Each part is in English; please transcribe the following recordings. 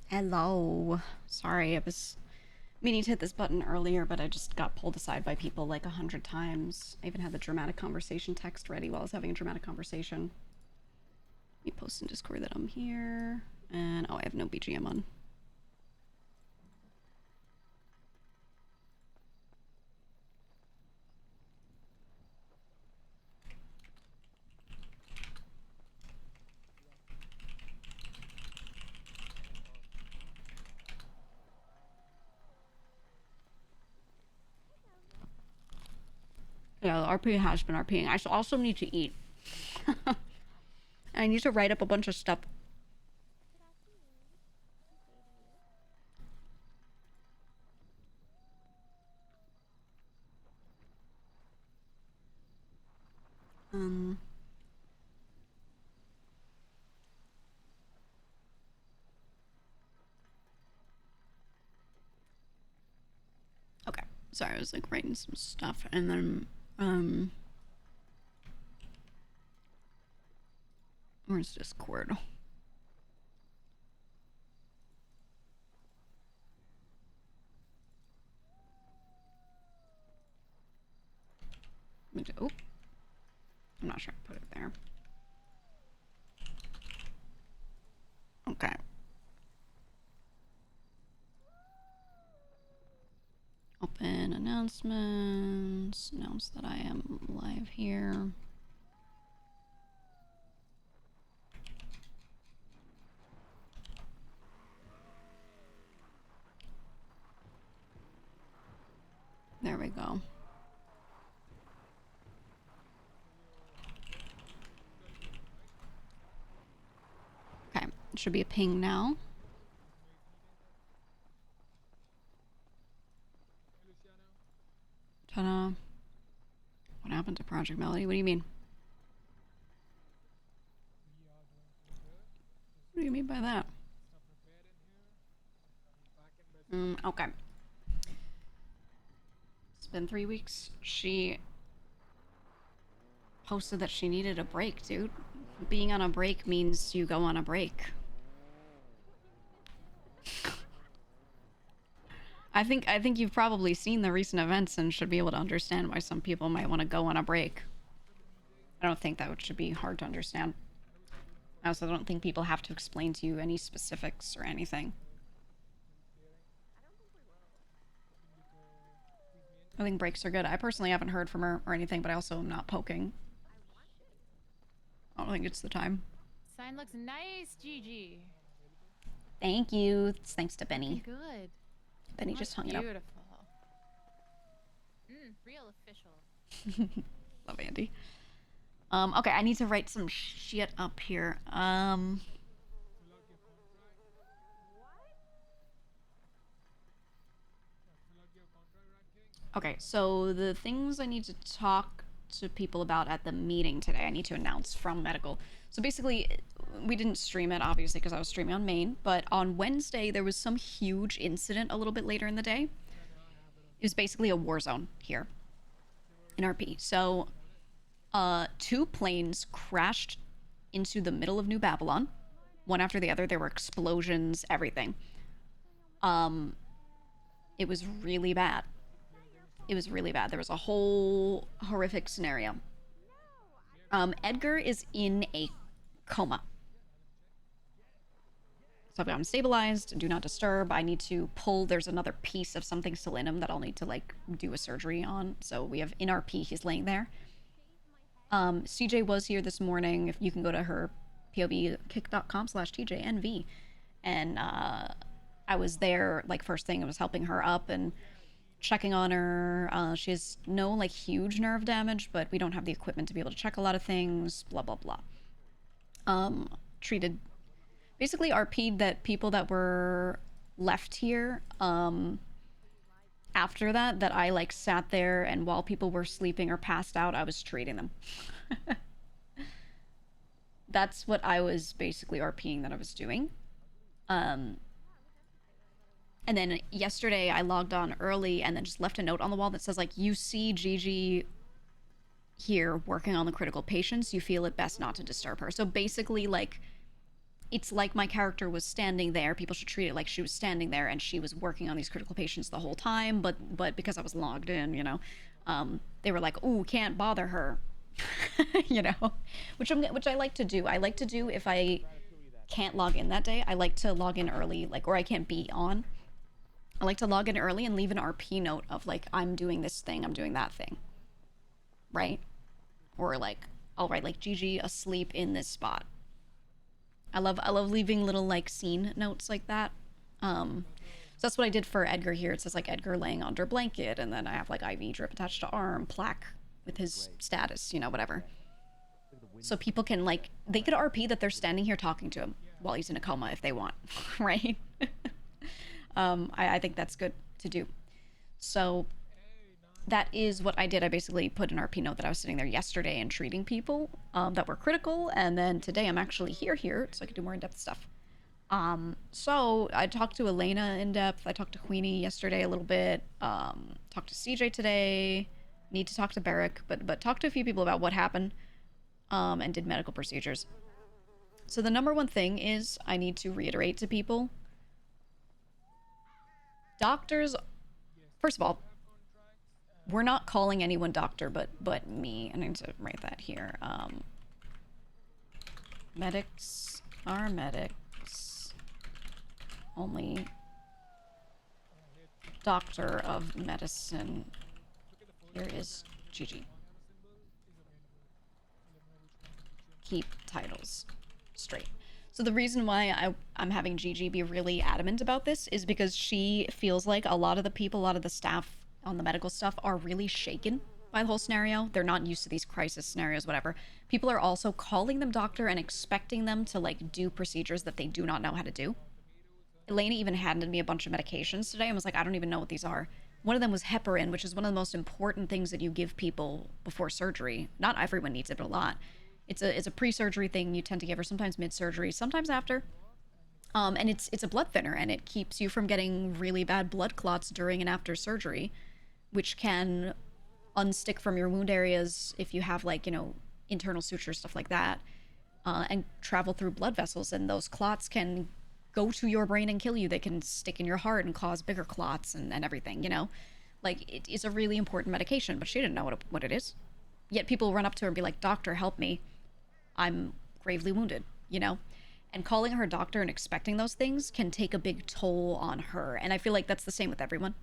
Hello. Sorry, I was meaning to hit this button earlier, but I just got pulled aside by people like 100 times. I even had the dramatic conversation text ready while I was having a dramatic conversation. Let me post in Discord that I'm here. And oh, I have no BGM on. Yeah, RP has been RPing. I also need to eat. I need to write up a bunch of stuff. Um. Okay. Sorry, I was like writing some stuff and then where's Discord? Oh, I'm not sure I put it there. Okay. Open announcements. Announce that I am live here. There we go. Okay, it should be a ping now. Ta-da. What happened to Project Melody? What do you mean? What do you mean by that? Okay. It's been 3 weeks. She posted that she needed a break, dude. Being on a break means you go on a break. I think you've probably seen the recent events and should be able to understand why some people might want to go on a break. I don't think that should be hard to understand. I also don't think people have to explain to you any specifics or anything. I think breaks are good. I personally haven't heard from her or anything, but I also am not poking. I don't think it's the time. Sign looks nice, Gigi. Thank you. It's thanks to Benny. Good. Benny just hung it up. Beautiful. Real official. Love Andy. Okay, I need to write some shit up here. Okay, so the things I need to talk to people about at the meeting today, I need to announce from medical. So basically, we didn't stream it, obviously, because I was streaming on main, but on Wednesday, there was some huge incident a little bit later in the day. It was basically a war zone here in RP. So, two planes crashed into the middle of New Babylon, one after the other. There were explosions, everything. Um, it was really bad. It was really bad. There was a whole horrific scenario. Edgar is in a coma. So I've got him stabilized, do not disturb. I need to pull, there's another piece of something still in him that I'll need to like do a surgery on. So we have in RP, he's laying there. CJ was here this morning. If you can go to her pobkick.com/TJNV. And I was there like first thing. I was helping her up and checking on her. She has no like huge nerve damage, but we don't have the equipment to be able to check a lot of things. Blah blah blah. Treated basically RP'd that people that were left here. After that I like sat there and while people were sleeping or passed out, I was treating them. That's what I was basically RPing that I was doing. And then yesterday I logged on early and then just left a note on the wall that says like, you see Gigi here working on the critical patients, you feel it best not to disturb her. So basically like it's like my character was standing there. People should treat it like she was standing there and she was working on these critical patients the whole time. But because I was logged in, they were like, "Ooh, can't bother her," you know, which I like to do. I like to do if I can't log in that day. I like to log in early, like, or I can't be on. I like to log in early and leave an RP note of like, I'm doing this thing, I'm doing that thing, right? Or like, I'll write like Gigi asleep in this spot. I love leaving little like scene notes like that. So that's what I did for Edgar here. It says like Edgar laying under blanket, and then I have like IV drip attached to arm, plaque with his status, whatever. So people can like they could RP that they're standing here talking to him while he's in a coma if they want, right? I think that's good to do. So that is what I did. I basically put an RP note that I was sitting there yesterday and treating people that were critical, and then today I'm actually here, so I could do more in-depth stuff. So I talked to Elena in depth. I talked to Queenie yesterday a little bit. Talked to CJ today. Need to talk to Barrick, but talked to a few people about what happened, and did medical procedures. So the number one thing is I need to reiterate to people. Doctors, first of all, we're not calling anyone doctor but me. I need to write that here. Medics are medics. Only doctor of medicine. Here is Gigi. Keep titles straight. So the reason why I'm having Gigi be really adamant about this is because she feels like a lot of the people, a lot of the staff on the medical stuff are really shaken by the whole scenario. They're not used to these crisis scenarios, whatever. People are also calling them doctor and expecting them to like do procedures that they do not know how to do. Elena even handed me a bunch of medications today and was like, I don't even know what these are. One of them was heparin, which is one of the most important things that you give people before surgery. Not everyone needs it, but a lot. It's a pre-surgery thing you tend to give her, sometimes mid-surgery, sometimes after. And it's a blood thinner, and it keeps you from getting really bad blood clots during and after surgery, which can unstick from your wound areas if you have like, internal sutures, stuff like that, and travel through blood vessels, and those clots can go to your brain and kill you. They can stick in your heart and cause bigger clots and everything, Like, it is a really important medication, but she didn't know what it is. Yet people run up to her and be like, doctor, help me. I'm gravely wounded, And calling her doctor and expecting those things can take a big toll on her. And I feel like that's the same with everyone.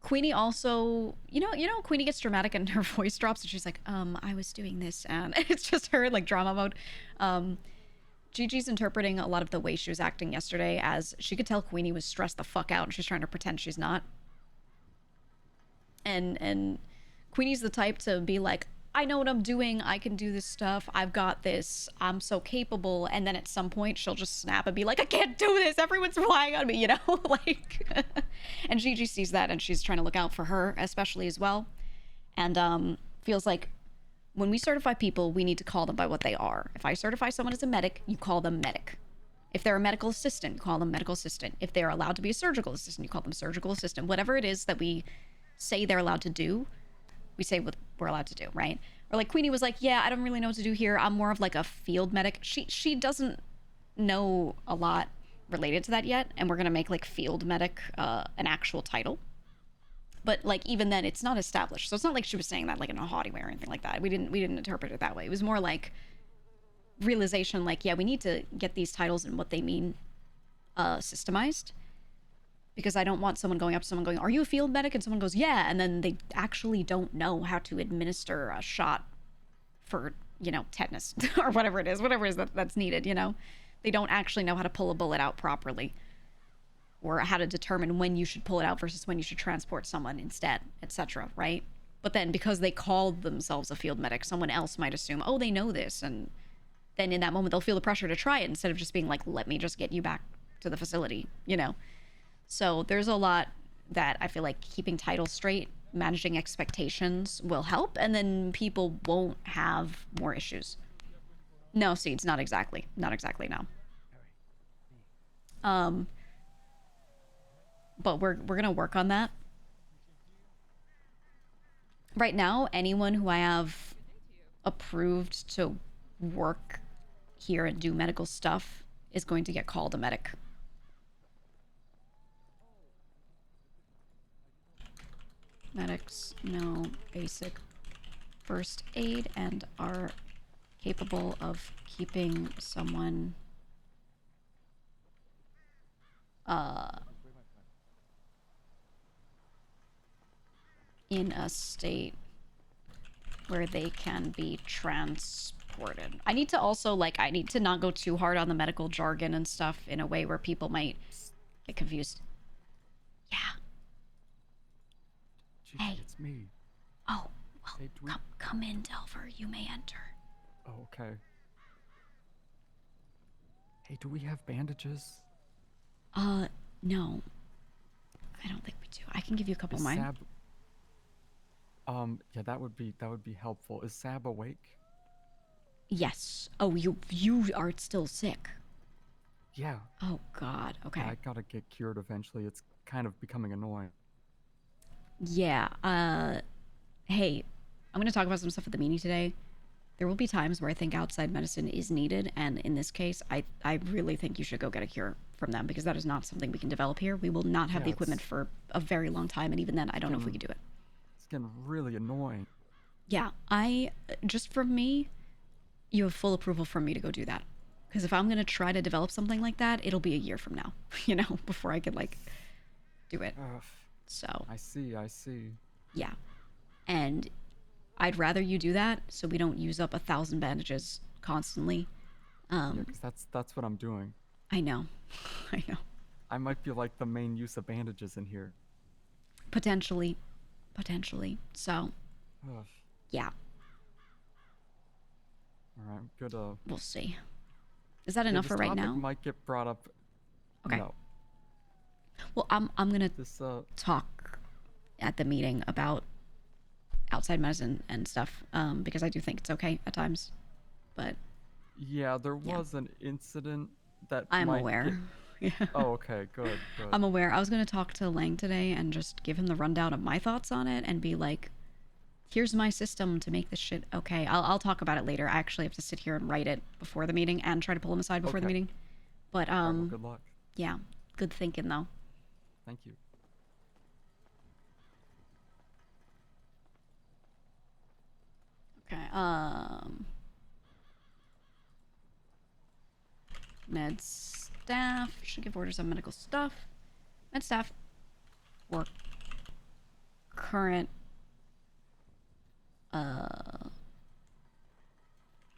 Queenie also, Queenie gets dramatic and her voice drops and she's like, I was doing this, and it's just her like drama mode. Gigi's interpreting a lot of the way she was acting yesterday as she could tell Queenie was stressed the fuck out and she's trying to pretend she's not. And Queenie's the type to be like, I know what I'm doing. I can do this stuff. I've got this. I'm so capable. And then at some point, she'll just snap and be like, I can't do this. Everyone's relying on me, like. And Gigi sees that, and she's trying to look out for her, especially as well. And feels like when we certify people, we need to call them by what they are. If I certify someone as a medic, you call them medic. If they're a medical assistant, you call them medical assistant. If they're allowed to be a surgical assistant, you call them surgical assistant. Whatever it is that we say they're allowed to do, we say what we're allowed to do, right? Or like Queenie was like, yeah, I don't really know what to do here. I'm more of like a field medic. She doesn't know a lot related to that yet, and we're gonna make like field medic an actual title. But like even then, it's not established, so it's not like she was saying that like in a haughty way or anything like that. We didn't interpret it that way. It was more like realization, like, yeah, we need to get these titles and what they mean systemized. Because I don't want someone going up to someone going, are you a field medic? And someone goes, yeah. And then they actually don't know how to administer a shot for, tetanus or whatever it is that's needed, They don't actually know how to pull a bullet out properly or how to determine when you should pull it out versus when you should transport someone instead, etc., right? But then because they called themselves a field medic, someone else might assume, oh, they know this. And then in that moment, they'll feel the pressure to try it instead of just being like, let me just get you back to the facility, So there's a lot that I feel like keeping titles straight, managing expectations will help, and then people won't have more issues. No, Seeds, not exactly. Not exactly, no. But we're gonna work on that. Right now, anyone who I have approved to work here and do medical stuff is going to get called a medic. Medics know basic first aid and are capable of keeping someone in a state where they can be transported. I need to also, like, I need to not go too hard on the medical jargon and stuff in a way where people might get confused. Yeah. Gigi, Hey. it's me. Oh, well, Hey, come in, Delver. You may enter. Oh, okay. Hey, do we have bandages? No. I don't think we do. I can give you a couple of Is mine. Sab... Yeah, that would be helpful. Is Sab awake? Yes. Oh, you are still sick. Yeah. Oh, God. Okay. Yeah, I gotta get cured eventually. It's kind of becoming annoying. Yeah, hey, I'm gonna talk about some stuff at the meeting today. There will be times where I think outside medicine is needed, and in this case, I really think you should go get a cure from them, because that is not something we can develop here. We will not have the equipment for a very long time, and even then, I don't know if we can do it. It's getting really annoying. Yeah, just from me, you have full approval from me to go do that. Because if I'm gonna try to develop something like that, it'll be a year from now, before I can, like, do it. Ugh. So. I see. Yeah. And I'd rather you do that so we don't use up 1,000 bandages constantly. Yeah, because that's what I'm doing. I know. I know. I might be like the main use of bandages in here. Potentially. So, Ugh. yeah. Alright, good. We'll see. Is that yeah, enough for right this now? topic might get brought up. Okay. No. Well, I'm gonna This, talk at the meeting about outside medicine and stuff, because I do think it's okay at times. But yeah, there was an incident that I'm might aware. get- Yeah. Oh, okay, good. I'm aware. I was gonna talk to Lang today and just give him the rundown of my thoughts on it and be like, here's my system to make this shit okay. I'll talk about it later. I actually have to sit here and write it before the meeting and try to pull him aside before the Okay. meeting. But Alright, well, good luck. yeah, good thinking though. Thank you. Okay. Med staff should give orders on medical stuff. Med staff or current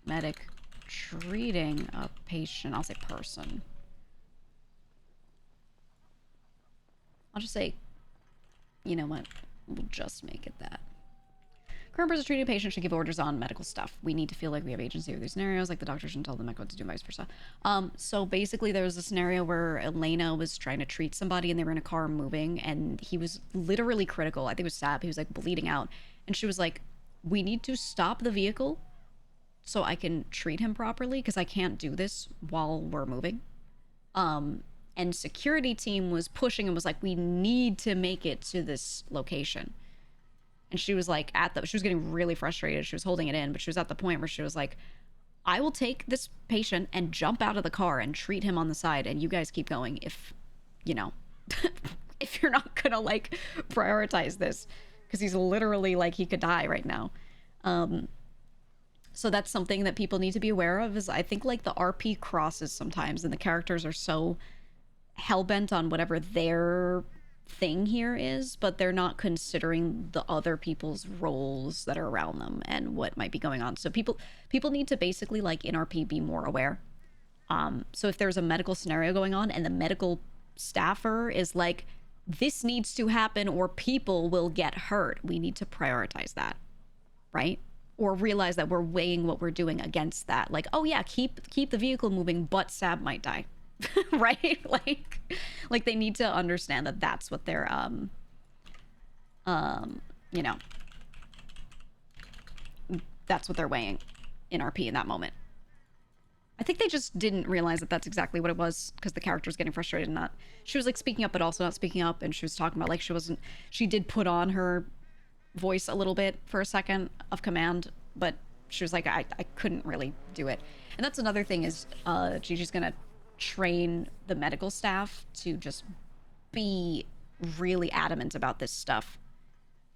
medic treating a patient. I'll say person. I'll just say, you know what? We'll just make it that. Current person treating a patient should give orders on medical stuff. We need to feel like we have agency over these scenarios, like the doctor shouldn't tell the medic what to do, vice versa. So basically there was a scenario where Elena was trying to treat somebody and they were in a car moving, and he was literally critical. I think it was Sab. He was like bleeding out. And she was like, we need to stop the vehicle so I can treat him properly, because I can't do this while we're moving. And security team was pushing and was like, we need to make it to this location. And she was like, she was getting really frustrated. She was holding it in, but she was at the point where she was like, I will take this patient and jump out of the car and treat him on the side, and you guys keep going if, if you're not gonna, like, prioritize this. Because he's literally, like, he could die right now. So that's something that people need to be aware of, is I think, like, the RP crosses sometimes, and the characters are so hell-bent on whatever their thing here is, but they're not considering the other people's roles that are around them and what might be going on. So people need to basically, like, in RP, be more aware. So if there's a medical scenario going on and the medical staffer is like, this needs to happen or people will get hurt, we need to prioritize that, right? Or realize that we're weighing what we're doing against that. Like, oh yeah, keep the vehicle moving, but Sab might die. Right? Like they need to understand that that's what they're that's what they're weighing in RP in that moment. I think they just didn't realize that that's exactly what it was, because the character was getting frustrated and not, she was like speaking up but also not speaking up, and she was talking about like she did put on her voice a little bit for a second of command, but she was like, I couldn't really do it. And that's another thing is Gigi's gonna train the medical staff to just be really adamant about this stuff.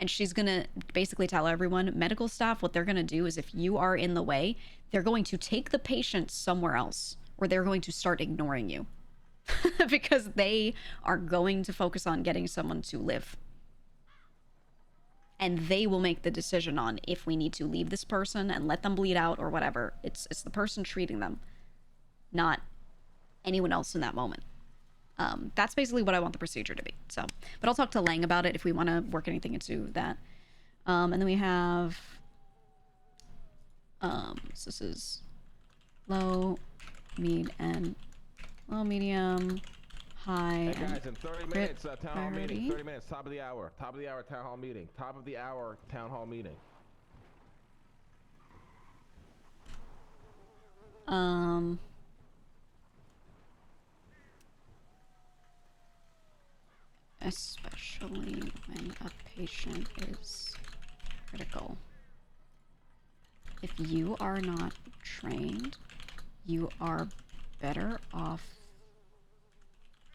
And she's gonna basically tell everyone, medical staff, what they're gonna do is if you are in the way, they're going to take the patient somewhere else, or they're going to start ignoring you. Because they are going to focus on getting someone to live. And they will make the decision on if we need to leave this person and let them bleed out or whatever. It's the person treating them, not anyone else in that moment. That's basically what I want the procedure to be. So, but I'll talk to Lang about it if we want to work anything into that. And then we have, so this is low, low, medium, high, hey guys, in 30 minutes, town hall priority. meeting. 30 minutes, top of the hour, town hall meeting. Top of the hour, town hall meeting. Especially when a patient is critical. If you are not trained, you are better off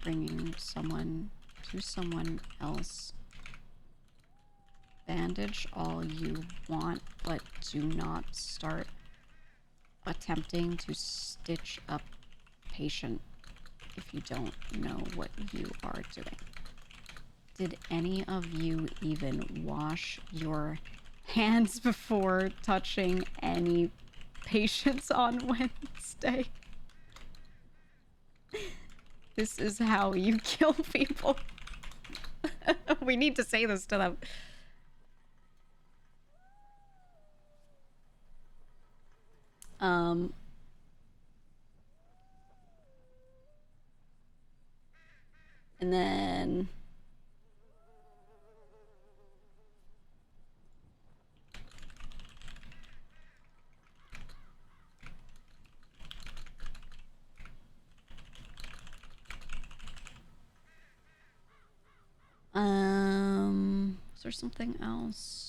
bringing someone to someone else. Bandage all you want, but do not start attempting to stitch up patient if you don't know what you are doing. Did any of you even wash your hands before touching any patients on Wednesday? This is how you kill people. We need to say this to them. And then is there something else?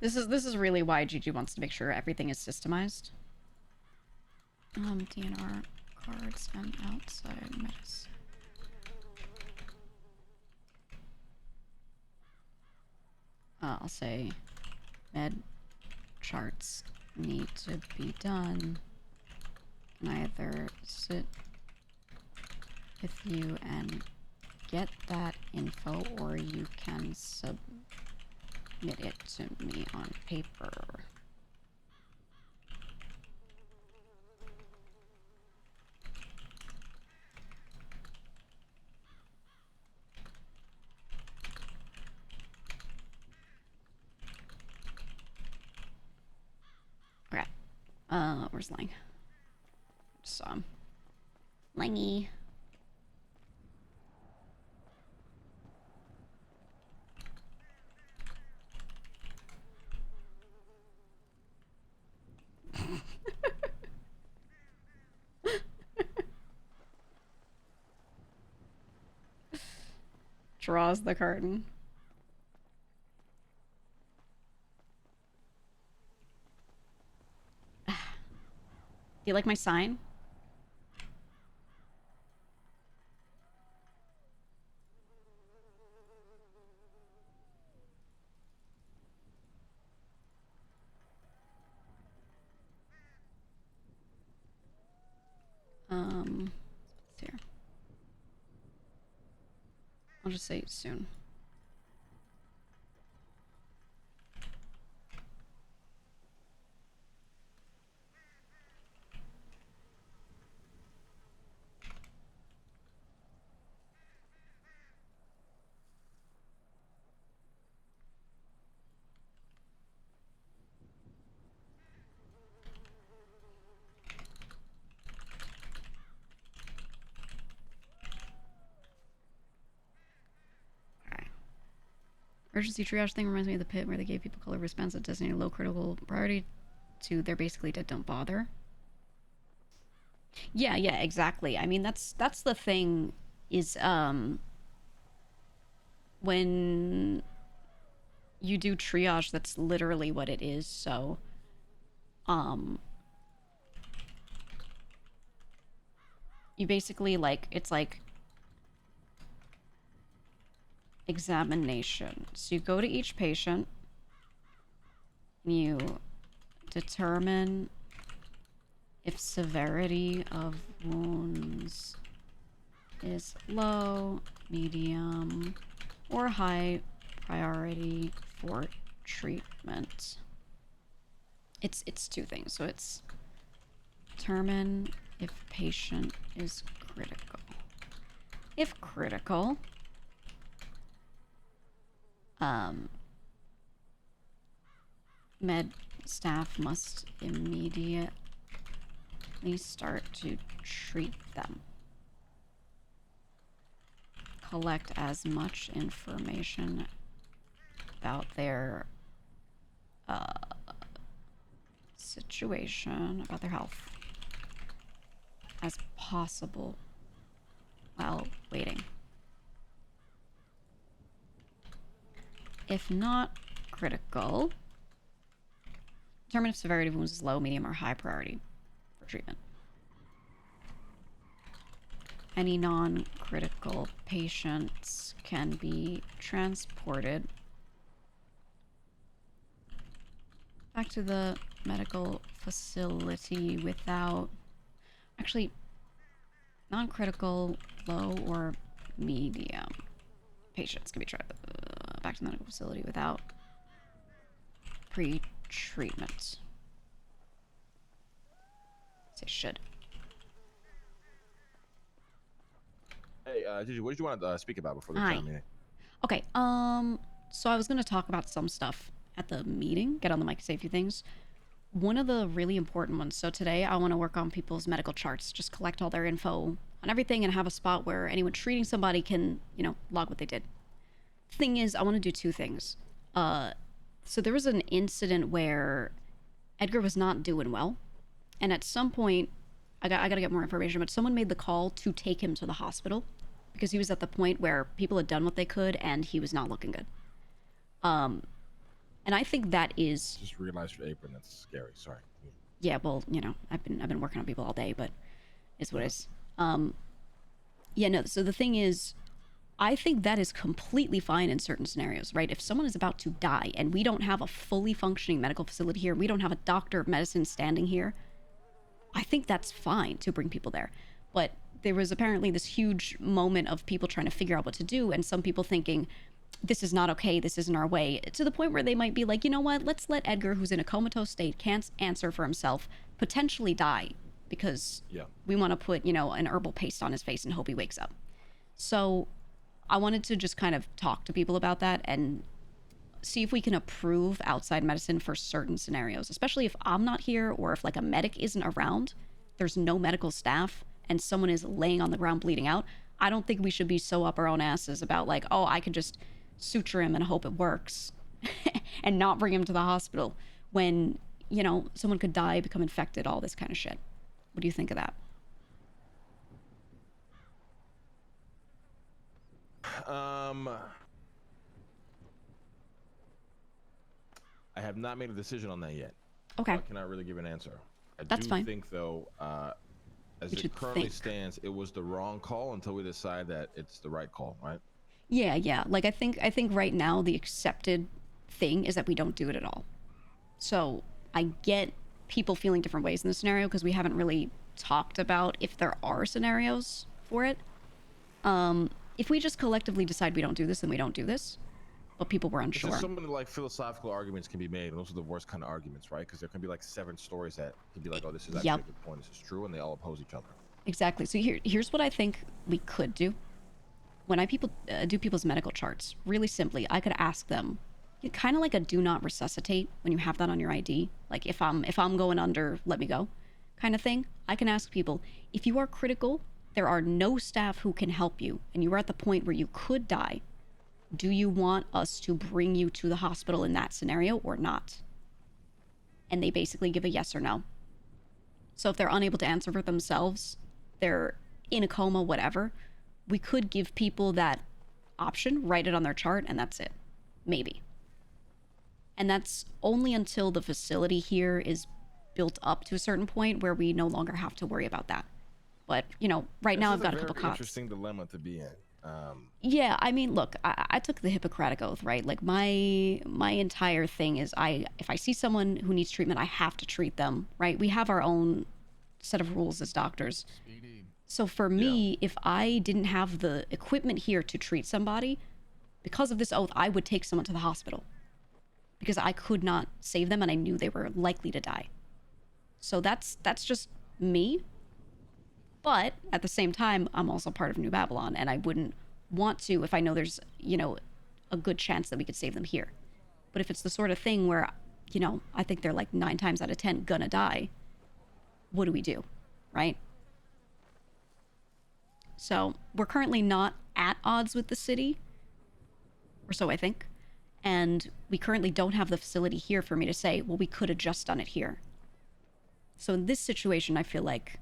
This is really why Gigi wants to make sure everything is systemized. DNR cards and outside medicine. I'll say med charts need to be done. Can either sit with you and get that info, or you can submit it to me on paper. Okay. Where's Lang? Just saw him. Langy. Draws the curtain. Do you like my sign? It's here. I'll just say soon. emergency triage thing reminds me of the pit where they gave people color wristbands that designated low critical priority to they're basically dead, don't bother. Yeah, exactly. I mean, that's the thing is, when you do triage, that's literally what it is, so, you basically, like, it's like examination. So you go to each patient, and you determine if severity of wounds is low, medium, or high priority for treatment. It's two things. So it's determine if patient is critical. If critical, med staff must immediately start to treat them. Collect as much information about their situation, about their health, as possible while waiting. If not critical, determine if severity of wounds is low, medium, or high priority for treatment. Any non-critical patients can be transported back to the medical facility without... Actually, non-critical, low, or medium patients can be back to the medical facility without pre-treatment. Say should. Hey, Gigi, what did you want to speak about before the Hi. town meeting? Okay, so I was gonna talk about some stuff at the meeting, get on the mic and say a few things. One of the really important ones, so today I want to work on people's medical charts, just collect all their info on everything and have a spot where anyone treating somebody can, you know, log what they did. Thing is, I want to do two things. So there was an incident where Edgar was not doing well, and at some point, I gotta get more information, but someone made the call to take him to the hospital because he was at the point where people had done what they could and he was not looking good. And I think that is... Just realized your apron. That's scary. Sorry. Yeah, well, you know, I've been working on people all day, but it's what it is. Yeah, no, so the thing is, I think that is completely fine in certain scenarios, right? If someone is about to die and we don't have a fully functioning medical facility here, we don't have a doctor of medicine standing here, I think that's fine to bring people there. But there was apparently this huge moment of people trying to figure out what to do, and some people thinking, this is not okay, this isn't our way, to the point where they might be like, you know what, let's let Edgar, who's in a comatose state, can't answer for himself, potentially die, because we want to put, you know, an herbal paste on his face and hope he wakes up. So I wanted to just kind of talk to people about that and see if we can approve outside medicine for certain scenarios, especially if I'm not here or if like a medic isn't around, there's no medical staff and someone is laying on the ground bleeding out. I don't think we should be so up our own asses about like, oh, I could just suture him and hope it works and not bring him to the hospital when, you know, someone could die, become infected, all this kind of shit. What do you think of that? I have not made a decision on that yet. Okay. I cannot really give an answer. That's fine. I do think, though, as it currently stands, it was the wrong call until we decide that it's the right call, right? Yeah. Like, I think right now the accepted thing is that we don't do it at all. So I get people feeling different ways in the scenario because we haven't really talked about if there are scenarios for it. If we just collectively decide we don't do this, then we don't do this. But people were unsure. So many like philosophical arguments can be made, and those are the worst kind of arguments, right? Because there can be like 7 stories that can be like, oh, this is actually a good point, this is true, and they all oppose each other. Exactly. So here's what I think we could do. When I do people's medical charts, really simply, I could ask them, kind of like a do not resuscitate when you have that on your ID, like if I'm going under, let me go, kind of thing. I can ask people, if you are critical, there are no staff who can help you, and you are at the point where you could die, Do you want us to bring you to the hospital in that scenario or not? And they basically give a yes or no. So if they're unable to answer for themselves, they're in a coma, whatever, we could give people that option, write it on their chart, and that's it. Maybe. And that's only until the facility here is built up to a certain point where we no longer have to worry about that. But, you know, right now I've got a couple cots. Interesting dilemma to be in. Yeah, I mean, look, I took the Hippocratic Oath, right? Like my entire thing is if I see someone who needs treatment, I have to treat them, right? We have our own set of rules as doctors. So for me, if I didn't have the equipment here to treat somebody, because of this oath, I would take someone to the hospital because I could not save them and I knew they were likely to die. So that's just me. But at the same time, I'm also part of New Babylon, and I wouldn't want to if I know there's, you know, a good chance that we could save them here. But if it's the sort of thing where, you know, I think they're like 9 times out of 10 gonna die, what do we do, right? So we're currently not at odds with the city, or so I think. And we currently don't have the facility here for me to say, well, we could have just done it here. So in this situation, I feel like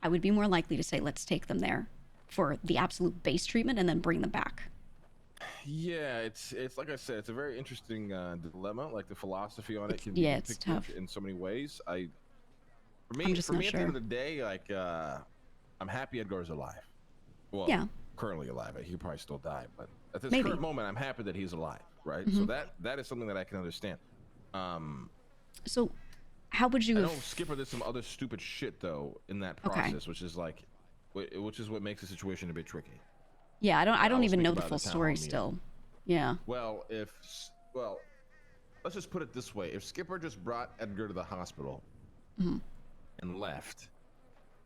I would be more likely to say, let's take them there for the absolute base treatment and then bring them back. Yeah, it's like I said, it's a very interesting dilemma. Like the philosophy on it can be it's tough in so many ways. For me, I'm just not at sure. the end of the day, like I'm happy Edgar's alive. Well, yeah, currently alive. He could probably still die, but at this Maybe. current moment, I'm happy that he's alive. Right. So that is something that I can understand. So how would you I know Skipper did some other stupid shit though in that process, which is what makes the situation a bit tricky. Yeah, I don't even know the about full the town story hall still. Yeah. Well, let's just put it this way: if Skipper just brought Edgar to the hospital and left,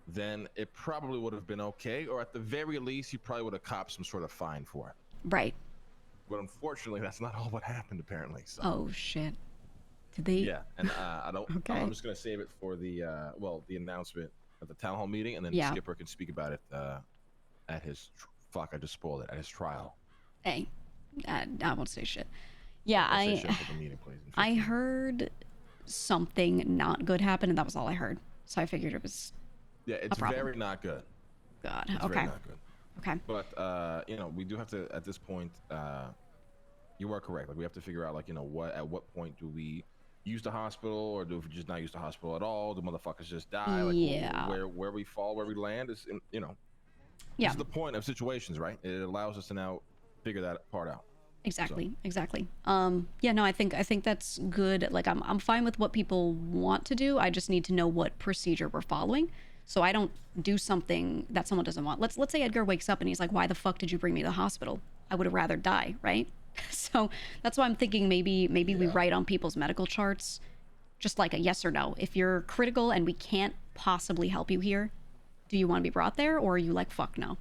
then it probably would have been okay, or at the very least, he probably would have copped some sort of fine for it. Right. But unfortunately, that's not all what happened. Apparently. So. Oh shit. Did they? Yeah, and I don't. Okay. I'm just gonna save it for the the announcement at the town hall meeting, and then Skipper can speak about it at his. Fuck! I just spoiled it at his trial. Hey, I won't say shit. Yeah, I heard something not good happen, and that was all I heard. So I figured it was. Yeah, it's very not good. God. It's okay. Very not good. Okay. But you know, we do have to at this point. You are correct. Like we have to figure out, like, you know, at what point do we use the hospital, or do we just not use the hospital at all? Do motherfuckers just die? Like, yeah. Where we fall, where we land is, you know. Yeah. This is the point of situations, right? It allows us to now figure that part out. Exactly. So. Exactly. Yeah. No, I think that's good. Like, I'm fine with what people want to do. I just need to know what procedure we're following, so I don't do something that someone doesn't want. Let's say Edgar wakes up and he's like, "Why the fuck did you bring me to the hospital? I would have rather die," right? So that's why I'm thinking maybe we write on people's medical charts just like a yes or no. If you're critical and we can't possibly help you here, do you want to be brought there, or are you like, fuck no?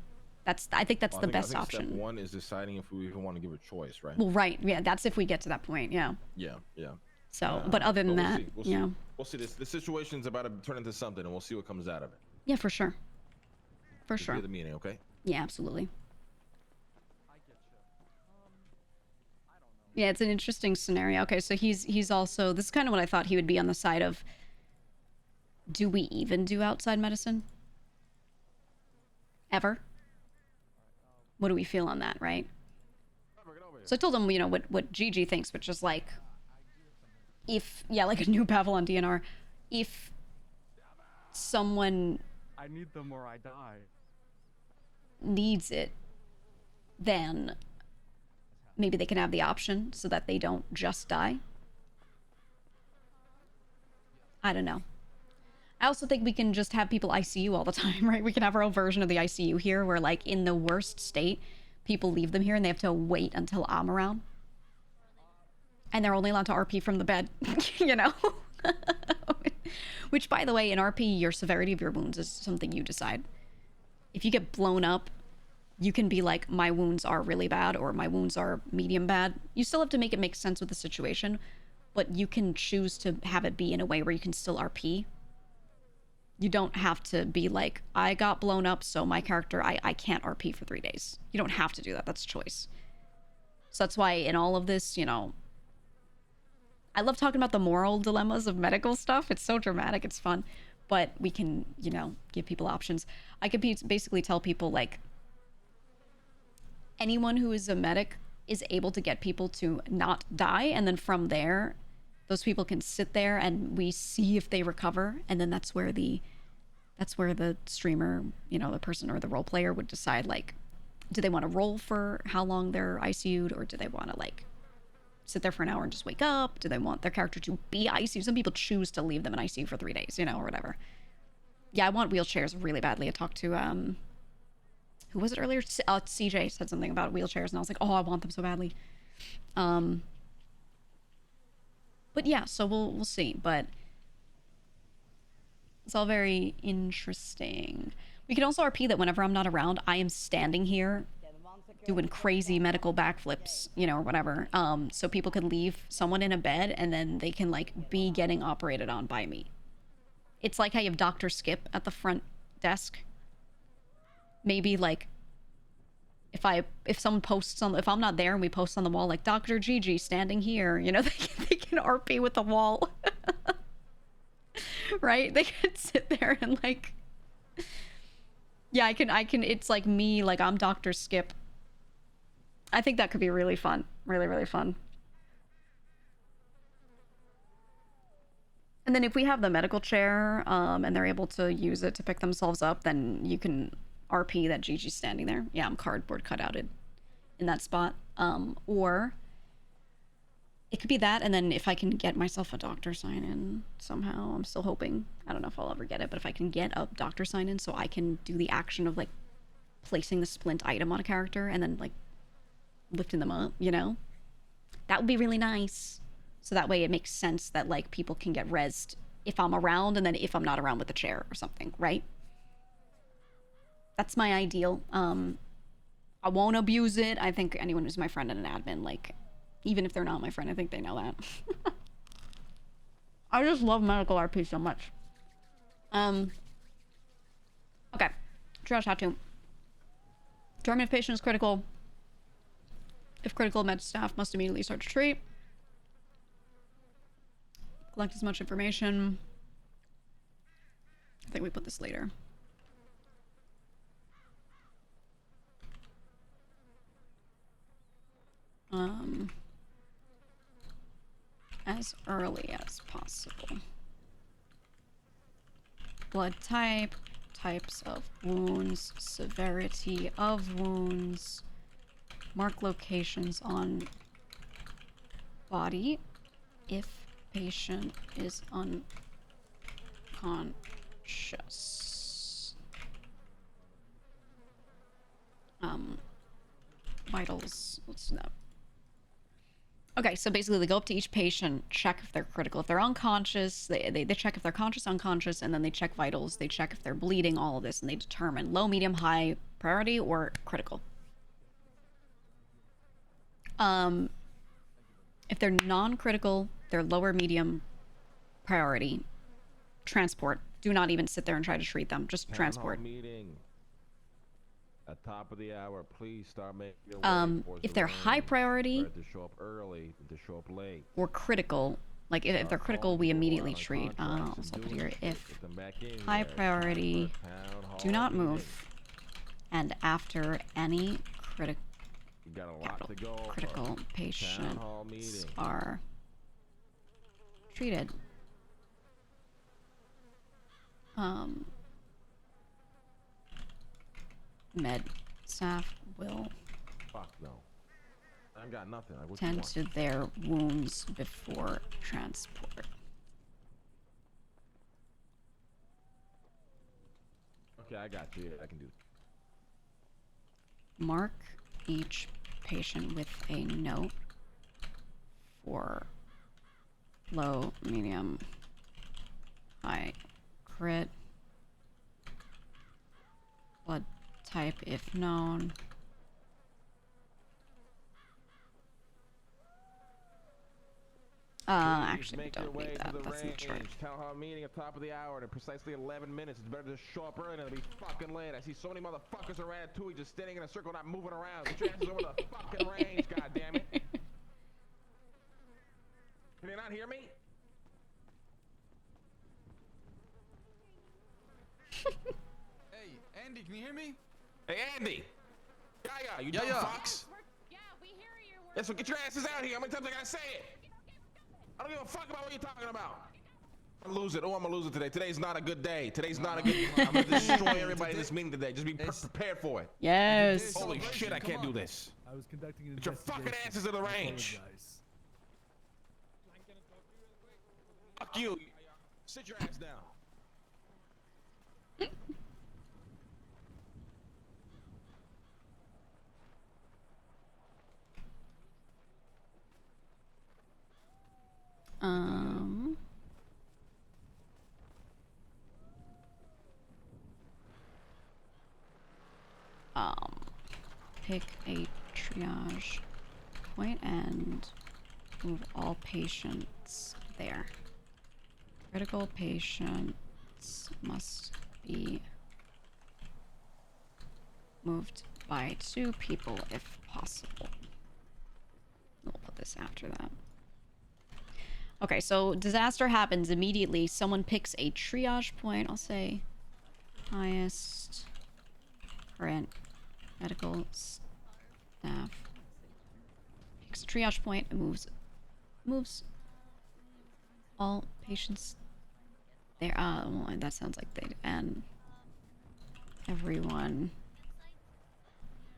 I think that's the best option. Step one is deciding if we even want to give a choice, right? Well, right. Yeah, that's if we get to that point. Yeah. Yeah. So, but other than that, we'll see. The situation's about to turn into something, and we'll see what comes out of it. Yeah, for sure. For sure. The meeting, okay? Yeah, absolutely. Yeah, it's an interesting scenario. Okay, so he's also, this is kind of what I thought he would be on the side of, do we even do outside medicine? Ever? What do we feel on that, right? So I told him, you know, what Gigi thinks, which is like, like a New Babylon DNR, if someone... I need them or I die. ...needs it, then... maybe they can have the option so that they don't just die. I don't know. I also think we can just have people ICU all the time, right? We can have our own version of the ICU here where, like, in the worst state, people leave them here and they have to wait until I'm around. And they're only allowed to RP from the bed, you know? Which, by the way, in RP, your severity of your wounds is something you decide. If you get blown up, you can be like, my wounds are really bad, or my wounds are medium bad. You still have to make it make sense with the situation, but you can choose to have it be in a way where you can still RP. You don't have to be like, I got blown up, so my character, I can't RP for 3 days. You don't have to do that. That's choice. So that's why in all of this, you know, I love talking about the moral dilemmas of medical stuff. It's so dramatic, it's fun. But we can, you know, give people options. I could basically tell people, like, anyone who is a medic is able to get people to not die, and then from there, those people can sit there and we see if they recover, and then that's where the streamer, you know, the person or the role player would decide, like, do they want to roll for how long they're ICU'd, or do they want to, like, sit there for an hour and just wake up? Do they want their character to be ICU? Some people choose to leave them in ICU for 3 days, you know, or whatever. Yeah, I want wheelchairs really badly. I talked to, who was it earlier? CJ said something about wheelchairs, and I was like, oh, I want them so badly. But yeah, so we'll see. But it's all very interesting. We can also RP that whenever I'm not around, I am standing here doing crazy medical backflips, you know, or whatever. So people can leave someone in a bed and then they can, like, be getting operated on by me. It's like how you have Dr. Skip at the front desk. Maybe, like, if someone posts on, if I'm not there and we post on the wall, like, Dr. Gigi standing here, you know, they can RP with the wall. Right? They can sit there and, like, yeah, I can, it's like me, like, I'm Dr. Skip. I think that could be really fun. Really, really fun. And then if we have the medical chair, and they're able to use it to pick themselves up, then you can RP that Gigi's standing there. Yeah, I'm cardboard cutouted in that spot. Or it could be that, and then if I can get myself a doctor sign-in somehow, I'm still hoping. I don't know if I'll ever get it, but if I can get a doctor sign-in so I can do the action of, like, placing the splint item on a character and then, like, lifting them up, you know? That would be really nice. So that way it makes sense that, like, people can get rezzed if I'm around, and then if I'm not around with the chair or something, right? That's my ideal. I won't abuse it. I think anyone who's my friend and an admin, like, even if they're not my friend, I think they know that. I just love medical RP so much. Okay. Triage tattoo. Determine if patient is critical. If critical, med staff must immediately start to treat. Collect as much information. I think we put this later. As early as possible. Blood type, types of wounds, severity of wounds, mark locations on body if patient is unconscious. Vitals, let's do that. Okay, so basically they go up to each patient, check if they're critical. If they're unconscious, they check if they're conscious, unconscious, and then they check vitals. They check if they're bleeding, all of this, and they determine low, medium, high priority or critical. If they're non-critical, they're lower, medium priority. Transport. Do not even sit there and try to treat them. Just transport. Meeting. At top of the hour, please start making your way if they're high priority to show up early, to show up late, or critical, like if they're critical, we immediately treat. Let's put here. If high priority, do not move, and after any critical patients are treated. Med staff will I've got nothing. tend to their wounds before transport. Okay, I got you. I can do it. Mark each patient with a note for low, medium, high, crit, blood type if known, Please Actually, we make your don't way need to that. the That's in the chart. range. Town hall meeting at top of the hour in precisely 11 minutes. It's better to show up early than to be fucking late. I see so many motherfuckers around too. Just standing in a circle, not moving around. Get your asses over the fucking range, goddammit. Can you not hear me? Hey, Andy, can you hear me? Hey, Andy. Yeah, you Yeah, dumb yeah. fox. Yeah, we hear you. Yeah, so get your asses out here. How many times I gotta say it? I don't give a fuck about what you're talking about. I'm gonna lose it. Oh, I'm gonna lose it today. Today's not a good day. Today's not a good. I'm gonna destroy everybody in this meeting today. Just be prepared for it. Yes. Holy shit, I can't do this. I was conducting an Get your fucking asses to the range. Fuck you. Sit your ass down. Um. Pick a triage point and move all patients there. Critical patients must be moved by 2 people if possible. We'll put this after that. Okay, so disaster happens immediately. Someone picks a triage point. I'll say highest current medical staff picks a triage point and moves all patients there. Well, that sounds like they and everyone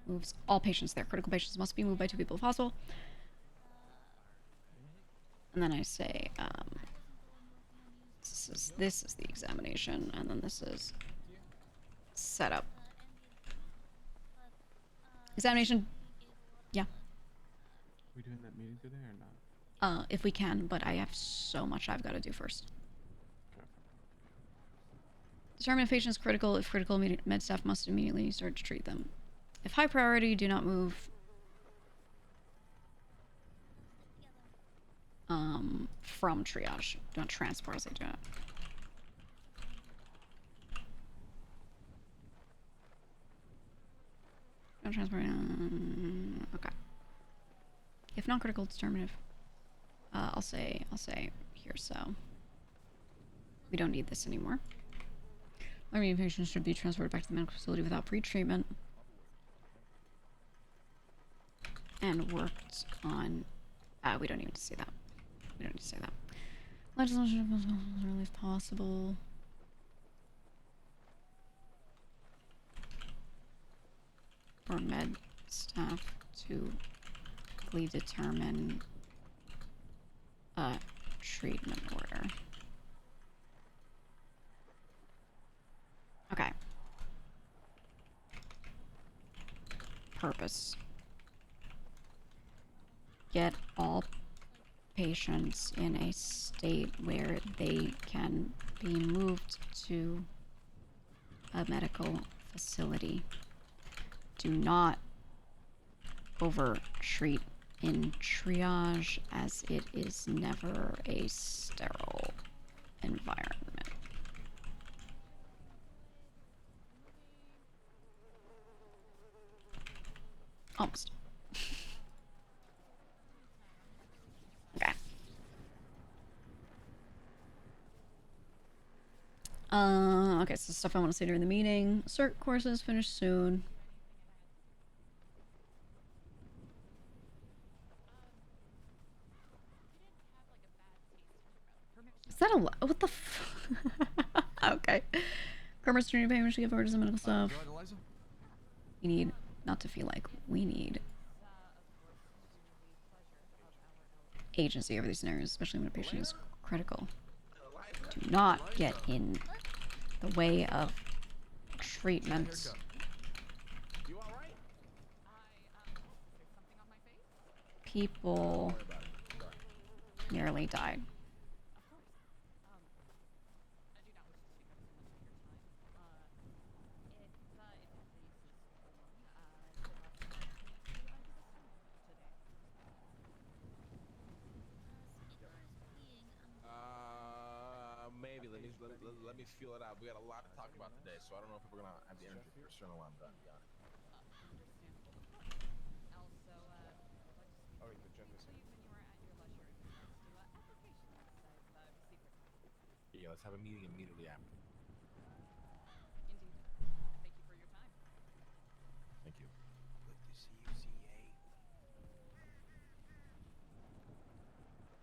moves all patients there. Critical patients must be moved by 2 people if possible. And then I say, this is the examination, and then this is setup. Examination, yeah. We doing that meeting today or not? If we can, but I have so much I've got to do first. Determine if patient is critical. If critical, med staff must immediately start to treat them. If high priority, do not move. From triage. Do not transport as they do it. Don't transport. Okay. If not critical, determinative. I'll say here. So we don't need this anymore. Alarming patients should be transported back to the medical facility without pre-treatment and worked on. We don't need to say that. We don't need to say that. Legislation as early as possible. For med staff to quickly determine a treatment order. Okay. Purpose. Get all patients in a state where they can be moved to a medical facility. Do not over-treat in triage, as it is never a sterile environment. Almost. Okay. Okay, so stuff I want to say during the meeting. Cert courses finish soon. Is that a what the okay. Karma's student payment should give orders and medical stuff. We need not to feel like we need agency over these scenarios, especially when a patient is critical. Do not get in the way of treatment. People nearly died. let me feel it out. We got a lot to talk about today, so I don't know if we're gonna have the energy for a certain while I'm done. To be honest. Also, Oh, the gem is leave when you are at your leisure in regards to applications of secret documents. Yeah, let's have a meeting immediately after. Indeed. Thank you for your time. Thank you. Good to see you,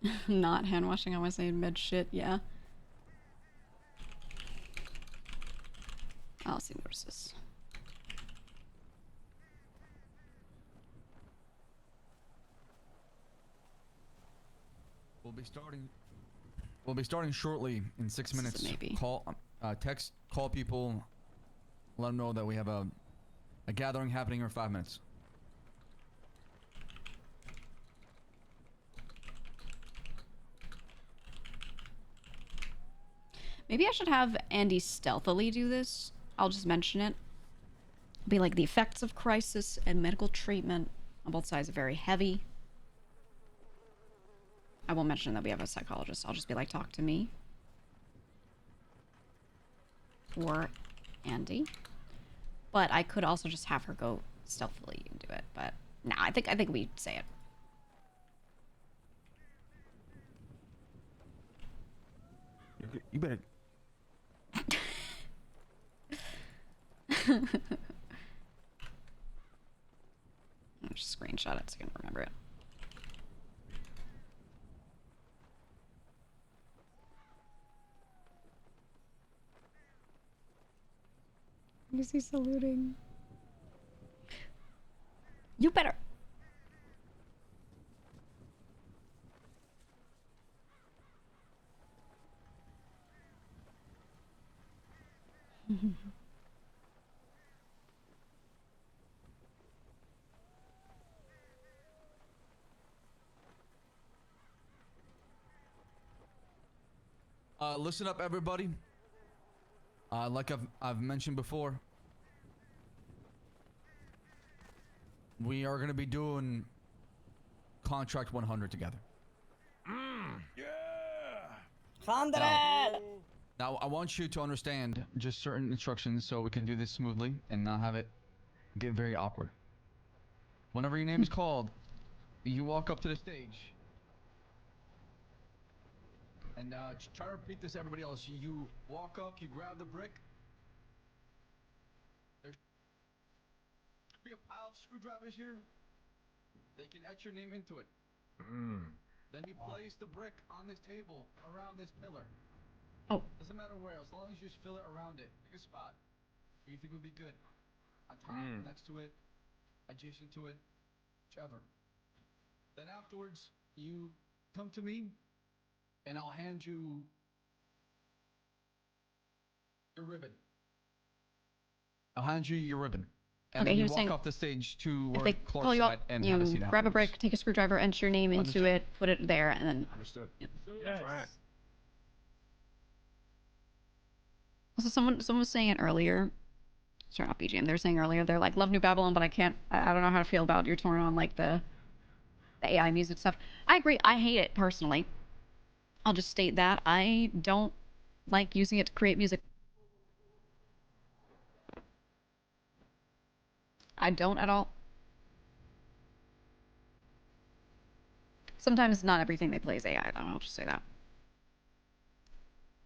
CA. Not hand washing. I was saying med shit. Yeah. I'll see notices. We'll be starting shortly in 6 This is a minutes. maybe. Call, call people. Let them know that we have a gathering happening in 5 minutes. Maybe I should have Andy stealthily do this. I'll just mention it. Be like, the effects of crisis and medical treatment on both sides are very heavy. I won't mention that we have a psychologist. I'll just be like, talk to me. Or Andy. But I could also just have her go stealthily and do it. But nah, I think we say it. You better. I'll just screenshot it so I can remember it. Is he saluting? You better. Listen up, everybody. Like I've mentioned before, we are gonna be doing contract 100 together. Now, I want you to understand just certain instructions so we can do this smoothly and not have it get very awkward. Whenever your name is called, you walk up to the stage. And try to repeat this to everybody else. You walk up, you grab the brick. There's be a pile of screwdrivers here. They can etch your name into it. Then you place the brick on this table around this pillar. Oh. Doesn't matter where, as long as you just fill it around it. Pick a spot where you think would be good. On top, next to it, adjacent to it, whichever. Then afterwards, you come to me, and I'll hand you your ribbon. I'll hand you your ribbon. And Okay, then he you was walk saying off the stage to if where they Clark's call you at up, and you have a seat grab a brick, afterwards. take a screwdriver, enter your name into Understood. it, put it there, and then. Understood. Yep. Yes. Right. Also, someone was saying it earlier. Sorry, not BGM. They were saying earlier. They're like, love New Babylon, but I can't. I don't know how to feel about your torn on like the AI music stuff. I agree. I hate it personally. I'll just state that I don't like using it to create music. I don't at all. Sometimes not everything they play is AI, though. I'll just say that.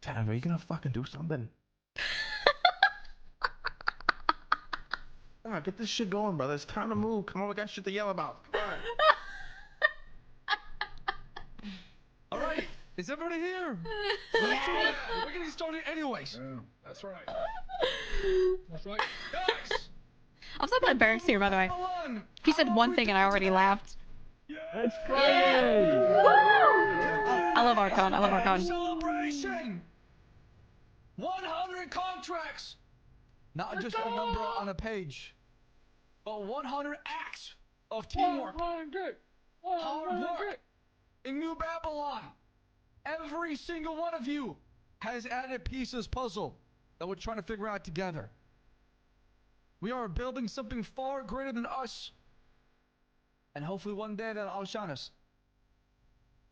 Damn, are you gonna fucking do something? Come on, get this shit going, brother. It's time to move. Come on, we got shit to yell about. Come on. All right, is everybody here? Yeah. We're getting started anyways. Yeah, that's right. That's right. Guys! I'm so glad Barrick's here, by the way. Babylon, He said how one are we thing and I doing already today? laughed. It's Friday. I love Archon. I love Archon. Celebration! 100 contracts! Not just a number on a page, but 100 acts of teamwork. 100! Hard work! In New Babylon, every single one of you has added pieces to this puzzle that we're trying to figure out together. We are building something far greater than us, and hopefully one day that'll outshine us.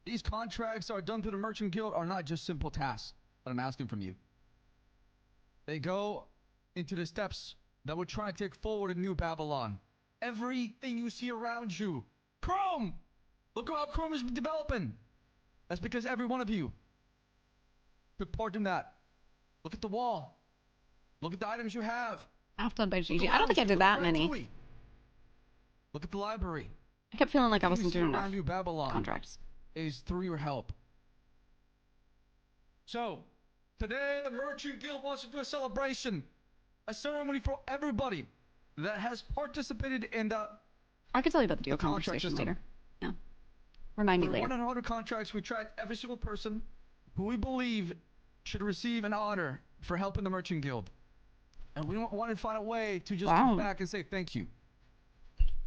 These contracts that are done through the Merchant Guild are not just simple tasks that I'm asking from you. They go into the steps that we're trying to take forward in New Babylon. Everything you see around you. Chrome! Look how Chrome is developing. That's because every one of you took part in that. Look at the wall. Look at the items you have. Outdone by Look Gigi. I don't think I around you. did Look that at many. Ratatouille. Look at the library. I kept feeling like I Everything wasn't you doing see enough around New Babylon contracts. is through your help. So, today the Merchant Guild wants to do a celebration. A ceremony for everybody that has participated in the I could tell you about the deal The contract conversation system. later. Yeah. Remind me For later. 100 contracts, we tracked every single person who we believe should receive an honor for helping the Merchant Guild. And we want to find a way to just come back and say thank you.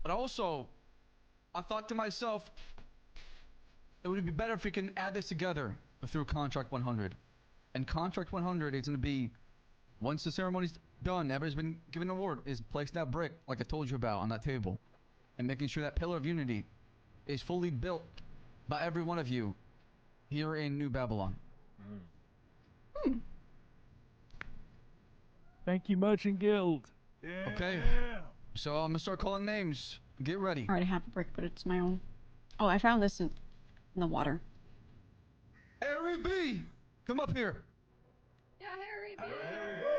But also, I thought to myself, it would be better if we can add this together through Contract 100. And Contract 100 is going to be, once the ceremony's done, everybody's been given an award, is placing that brick, like I told you about, on that table. And making sure that Pillar of Unity is fully built by every one of you here in New Babylon. Thank you, Merchant Guild. Okay. So I'm gonna start calling names. Get ready. I already have a brick, but it's my own. Oh, I found this in the water. Harry B, come up here. Yeah, Harry.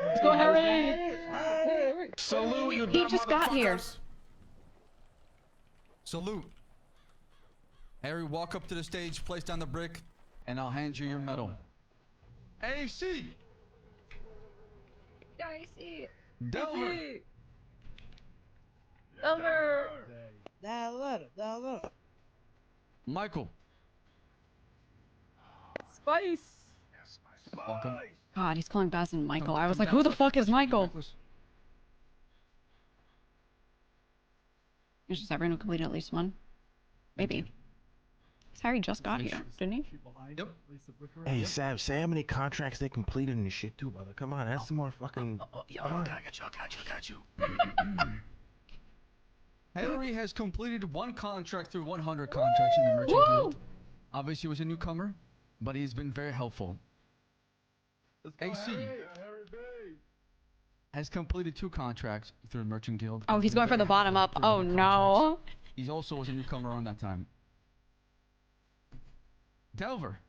Let's go, Harry! Salute you, He dumb just got here. motherfuckers. Salute. Harry, walk up to the stage, place down the brick, and I'll hand you your medal. AC, Yeah, I see. Delver, Over. Michael, Spice. welcome. God, he's calling Basin Michael. I was Come like, down. who the fuck is Michael? Necklace. It's just everyone who completed at least one. Maybe. Harry just got here, didn't he? Yep. Hey, Sam, say how many contracts they completed and shit too, brother. Come on, that's some more fucking. I got you. Harry has completed one contract through 100 contracts in the Merchant Guild. Obviously, he was a newcomer, but he's been very helpful. AC has completed 2 contracts through the Merchant Guild. Oh, he's going from the bottom up. Oh no. He also was a newcomer around that time. Delver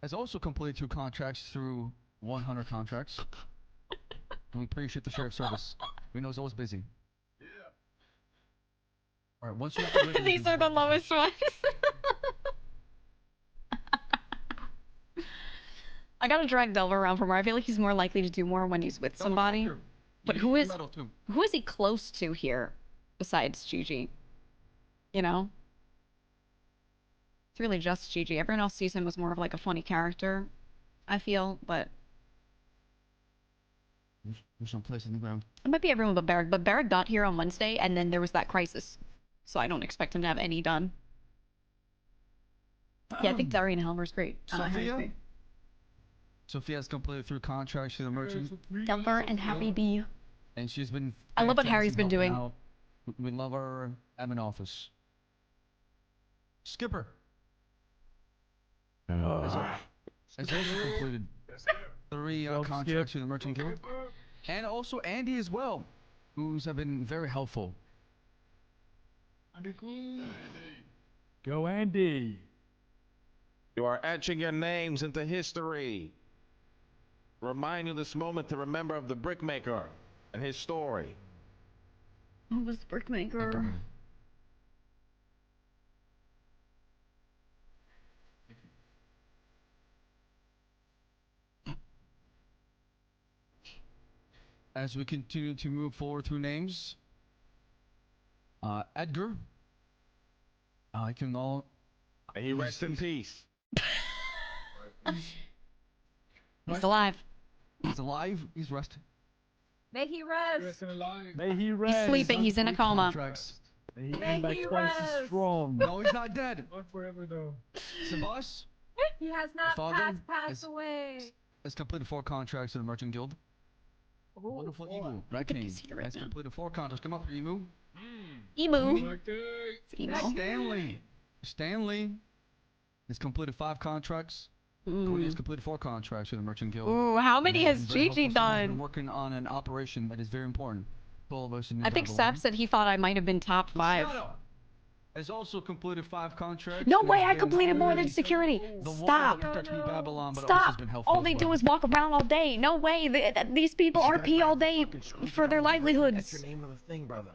has also completed 2 contracts through 100 contracts. And we appreciate the sheriff's service. We know he's always busy. Alright, once you have to These are the lowest ones. I gotta drag Delver around for more. I feel like he's more likely to do more when he's with somebody. But who is he close to here besides Gigi? You know? It's really just Gigi. Everyone else sees him as more of like a funny character, I feel, but There's no place in the ground. it might be everyone but Barrick. But Barrick got here on Wednesday and then there was that crisis. So I don't expect him to have any done. Yeah, I think Darian Helmer's great. Sophia? Sophia has completed 3 contracts through the Merchant. Delver and Harry B. And she's been I love what Harry's been fantastic doing. helping out. We love our admin office. Skipper has also completed 3 contracts through the Merchant Guild. And also Andy as well, who's have been very helpful. Go, Andy. You are etching your names into history. Remind you this moment to remember of the brickmaker and his story. Who was the brickmaker? As we continue to move forward through names, Edgar, I can all. And he rests in peace. He's alive. He's alive. He's resting. May he rest. May he rest. He's sleeping. He's in a coma. Contracts. May he May come back he twice as rest. strong. No, he's not dead. Not forever though. Sabas He has not father passed is- away. has completed 4 contracts in the Merchant Guild. Wonderful Emu, Rat at King, his hair right has now. completed 4 contracts. Come up here, Emu. Emu. Like that. Emo. Stanley has completed 5 contracts. Cody has completed 4 contracts with the Merchant Guild. Ooh, how and many has has been very Gigi helpful. He's been done? working on an operation that is very important. to all of us in New I think Babylon. Sap said he thought I might have been top 5. Luciano has also completed 5 contracts. No and way, has I been completed more than security. the one Stop. that protects New Babylon, but also has Stop. been helpful All as they do well. is walk around all day. No way. These people RP all day for their That's livelihoods. your name of the thing, brother.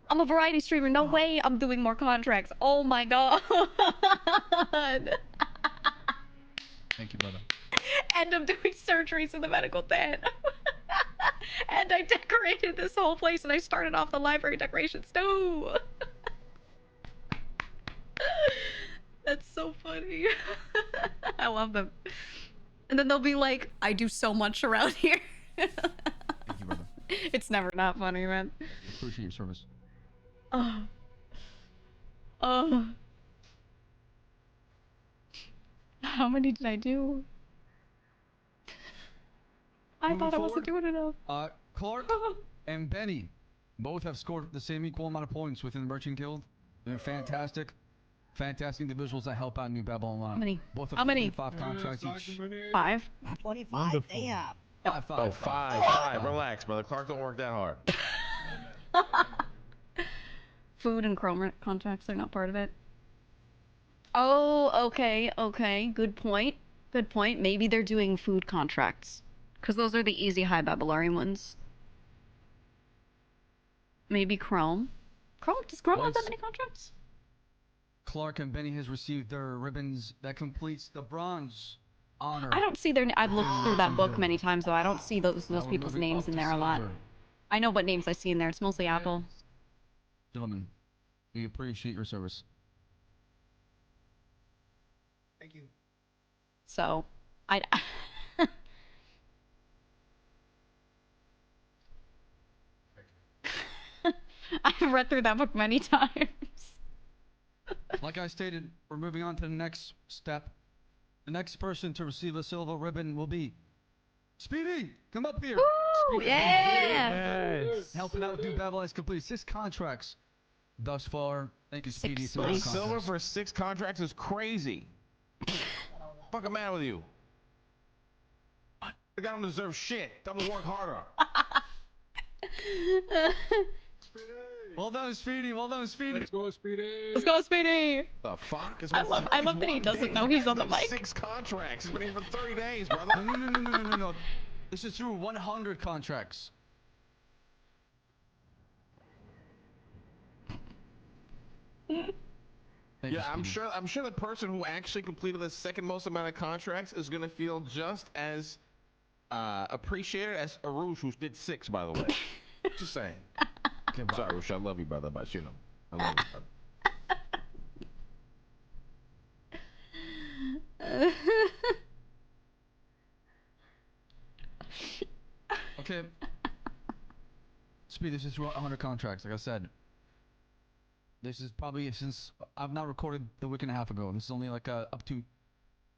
I'm a variety streamer. No way I'm doing more contracts. Oh my god. Thank you, brother. And I'm doing surgeries in the medical tent. And I decorated this whole place and I started off the library decorations too. That's so funny. I love them. And then they'll be like, I do so much around here. Thank you, brother. It's never not funny, man. Appreciate your service. Oh. Oh. How many did I do? I Moving thought I wasn't forward, doing enough. Clark and Benny both have scored the same equal amount of points within the Merchant Guild. They're fantastic. Fantastic individuals that help out New Babylon. How many? Both have How many? 5 contracts each. 5? 25, damn. 5. Oh, five. Relax, brother. Clark don't work that hard. Food and chrome contracts are not part of it. Oh, okay. Good point. Maybe they're doing food contracts. Because those are the easy high Babylarian ones. Maybe Chrome. Does Chrome have that many contracts? Clark and Benny has received their ribbons that completes the bronze honor. I don't see their. I've looked through that book many times, though. I don't see those Now we're people's moving names up in to there a lot. silver. I know what names I see in there. It's mostly Apple. Gentlemen, we appreciate your service. Thank you. So, I. I've read through that book many times. Like I stated, we're moving on to the next step. The next person to receive a silver ribbon will be Speedy. Come up here. Woo! Speedy. Yeah! Yes. Helping out with New Babylon has completed 6 contracts thus far. Thank you, Speedy. Six. for those Nice. contracts. Silver for 6 contracts is crazy. Fuck a man with you. The guy don't deserve shit. Tell him to work harder. Well done, Speedy. Well done, Speedy. Let's go, Speedy. Let's go, Speedy! The fuck? I love that he doesn't know he's on the mic. 6 contracts. He's been here for 30 days, brother. No. This is through 100 contracts. Thank you, Yeah, I'm Speedy. sure the person who actually completed the second most amount of contracts is gonna feel just as appreciated as Arush, who did 6, by the way. Just saying. Okay, bye. Sorry, Arush, I love you, brother, but you know, I love you, brother. Okay. Speed, this is 100 contracts, like I said. This is probably since I've not recorded the week and a half ago. This is only like up to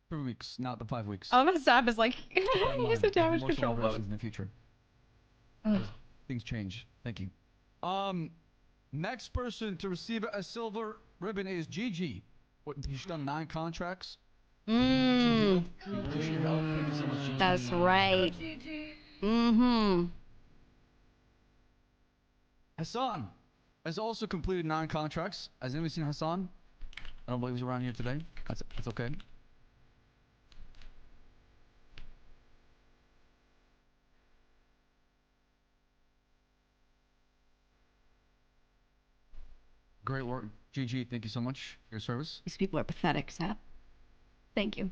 3 weeks, not the 5 weeks. Oh, that Sap is like, Keep that in use mind. the damage More control celebrations mode. in the future. Ugh. Things change. Thank you. Next person to receive a silver ribbon is Gigi. What, she's done 9 contracts. Mmm. We appreciate your help. Thank you so much, Gigi. That's right. Mm-hmm. Hassan has also completed 9 contracts. Has anybody seen Hassan? I don't believe he's around here today. That's okay. Great work, GG. Thank you so much for your service. These people are pathetic, Sap. Thank you.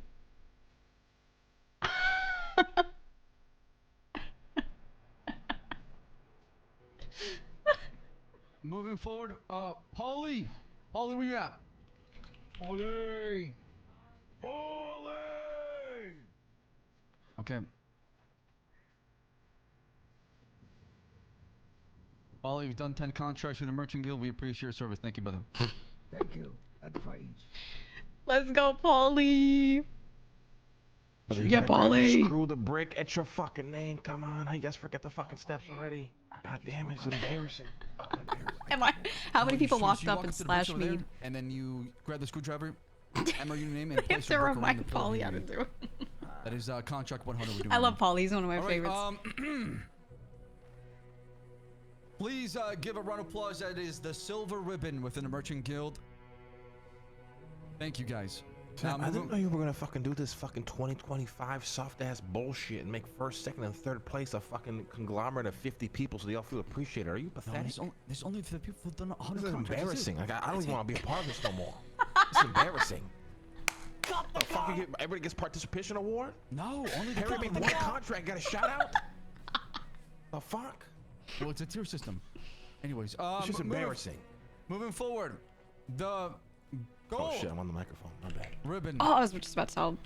Moving forward, Paulie, where you at? Olé. Okay. Paulie, you've done 10 contracts with the Merchant Guild. We appreciate your service. Thank you, brother. Thank you. That's fine. Let's go, Paulie. Yeah, Paulie. Screw the brick at your fucking name. Come on, I just forget the fucking steps already. God damn it, it's embarrassing. Am I? How many people So walked you up walk and to the bridge slashed over me? there, and then you grab the screwdriver, MOU name and I have place to your work around remind the pillar Polly how to unit. do it. That is contract 100. We're doing I love now. Polly. He's one of my All right, favorites. Please give a round of applause. That is the silver ribbon within the Merchant Guild. Thank you, guys. I didn't know you were gonna fucking do this fucking 2025 soft ass bullshit and make first, second, and third place a fucking conglomerate of 50 people so they all feel appreciated. Are you No, pathetic? there's only the people who've done 100 This is contracts. embarrassing. Like, I don't even want to be a part of this no more. It's embarrassing. The fuck, everybody gets participation award? No, only the Harry made people the who one contract, got a shout out? The fuck? Well, it's a tier system. Anyways, It's just embarrassing. Moving forward, the gold Oh shit, I'm on the microphone. My bad. ribbon. Oh, I was just about to tell him.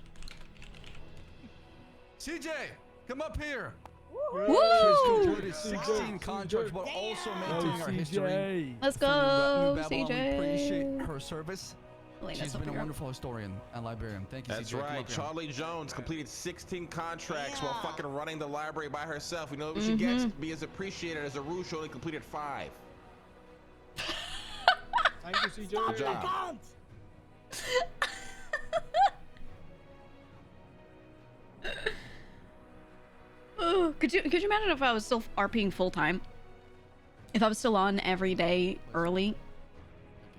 CJ, come up here. Woo! She's completed 16 contracts, but also maintaining our history. Let's For New go, Babylon. We CJ. appreciate her service. Elena, She's up been a here. wonderful historian and librarian. Thank you, That's CJ. Come right. up here. Charlie Jones completed 16 contracts while fucking running the library by herself. You know what she gets? Be as appreciated as a Rouge who only completed 5. Thank you, CJ. Good job. Could you imagine if I was still RPing full time? If I was still on every day early,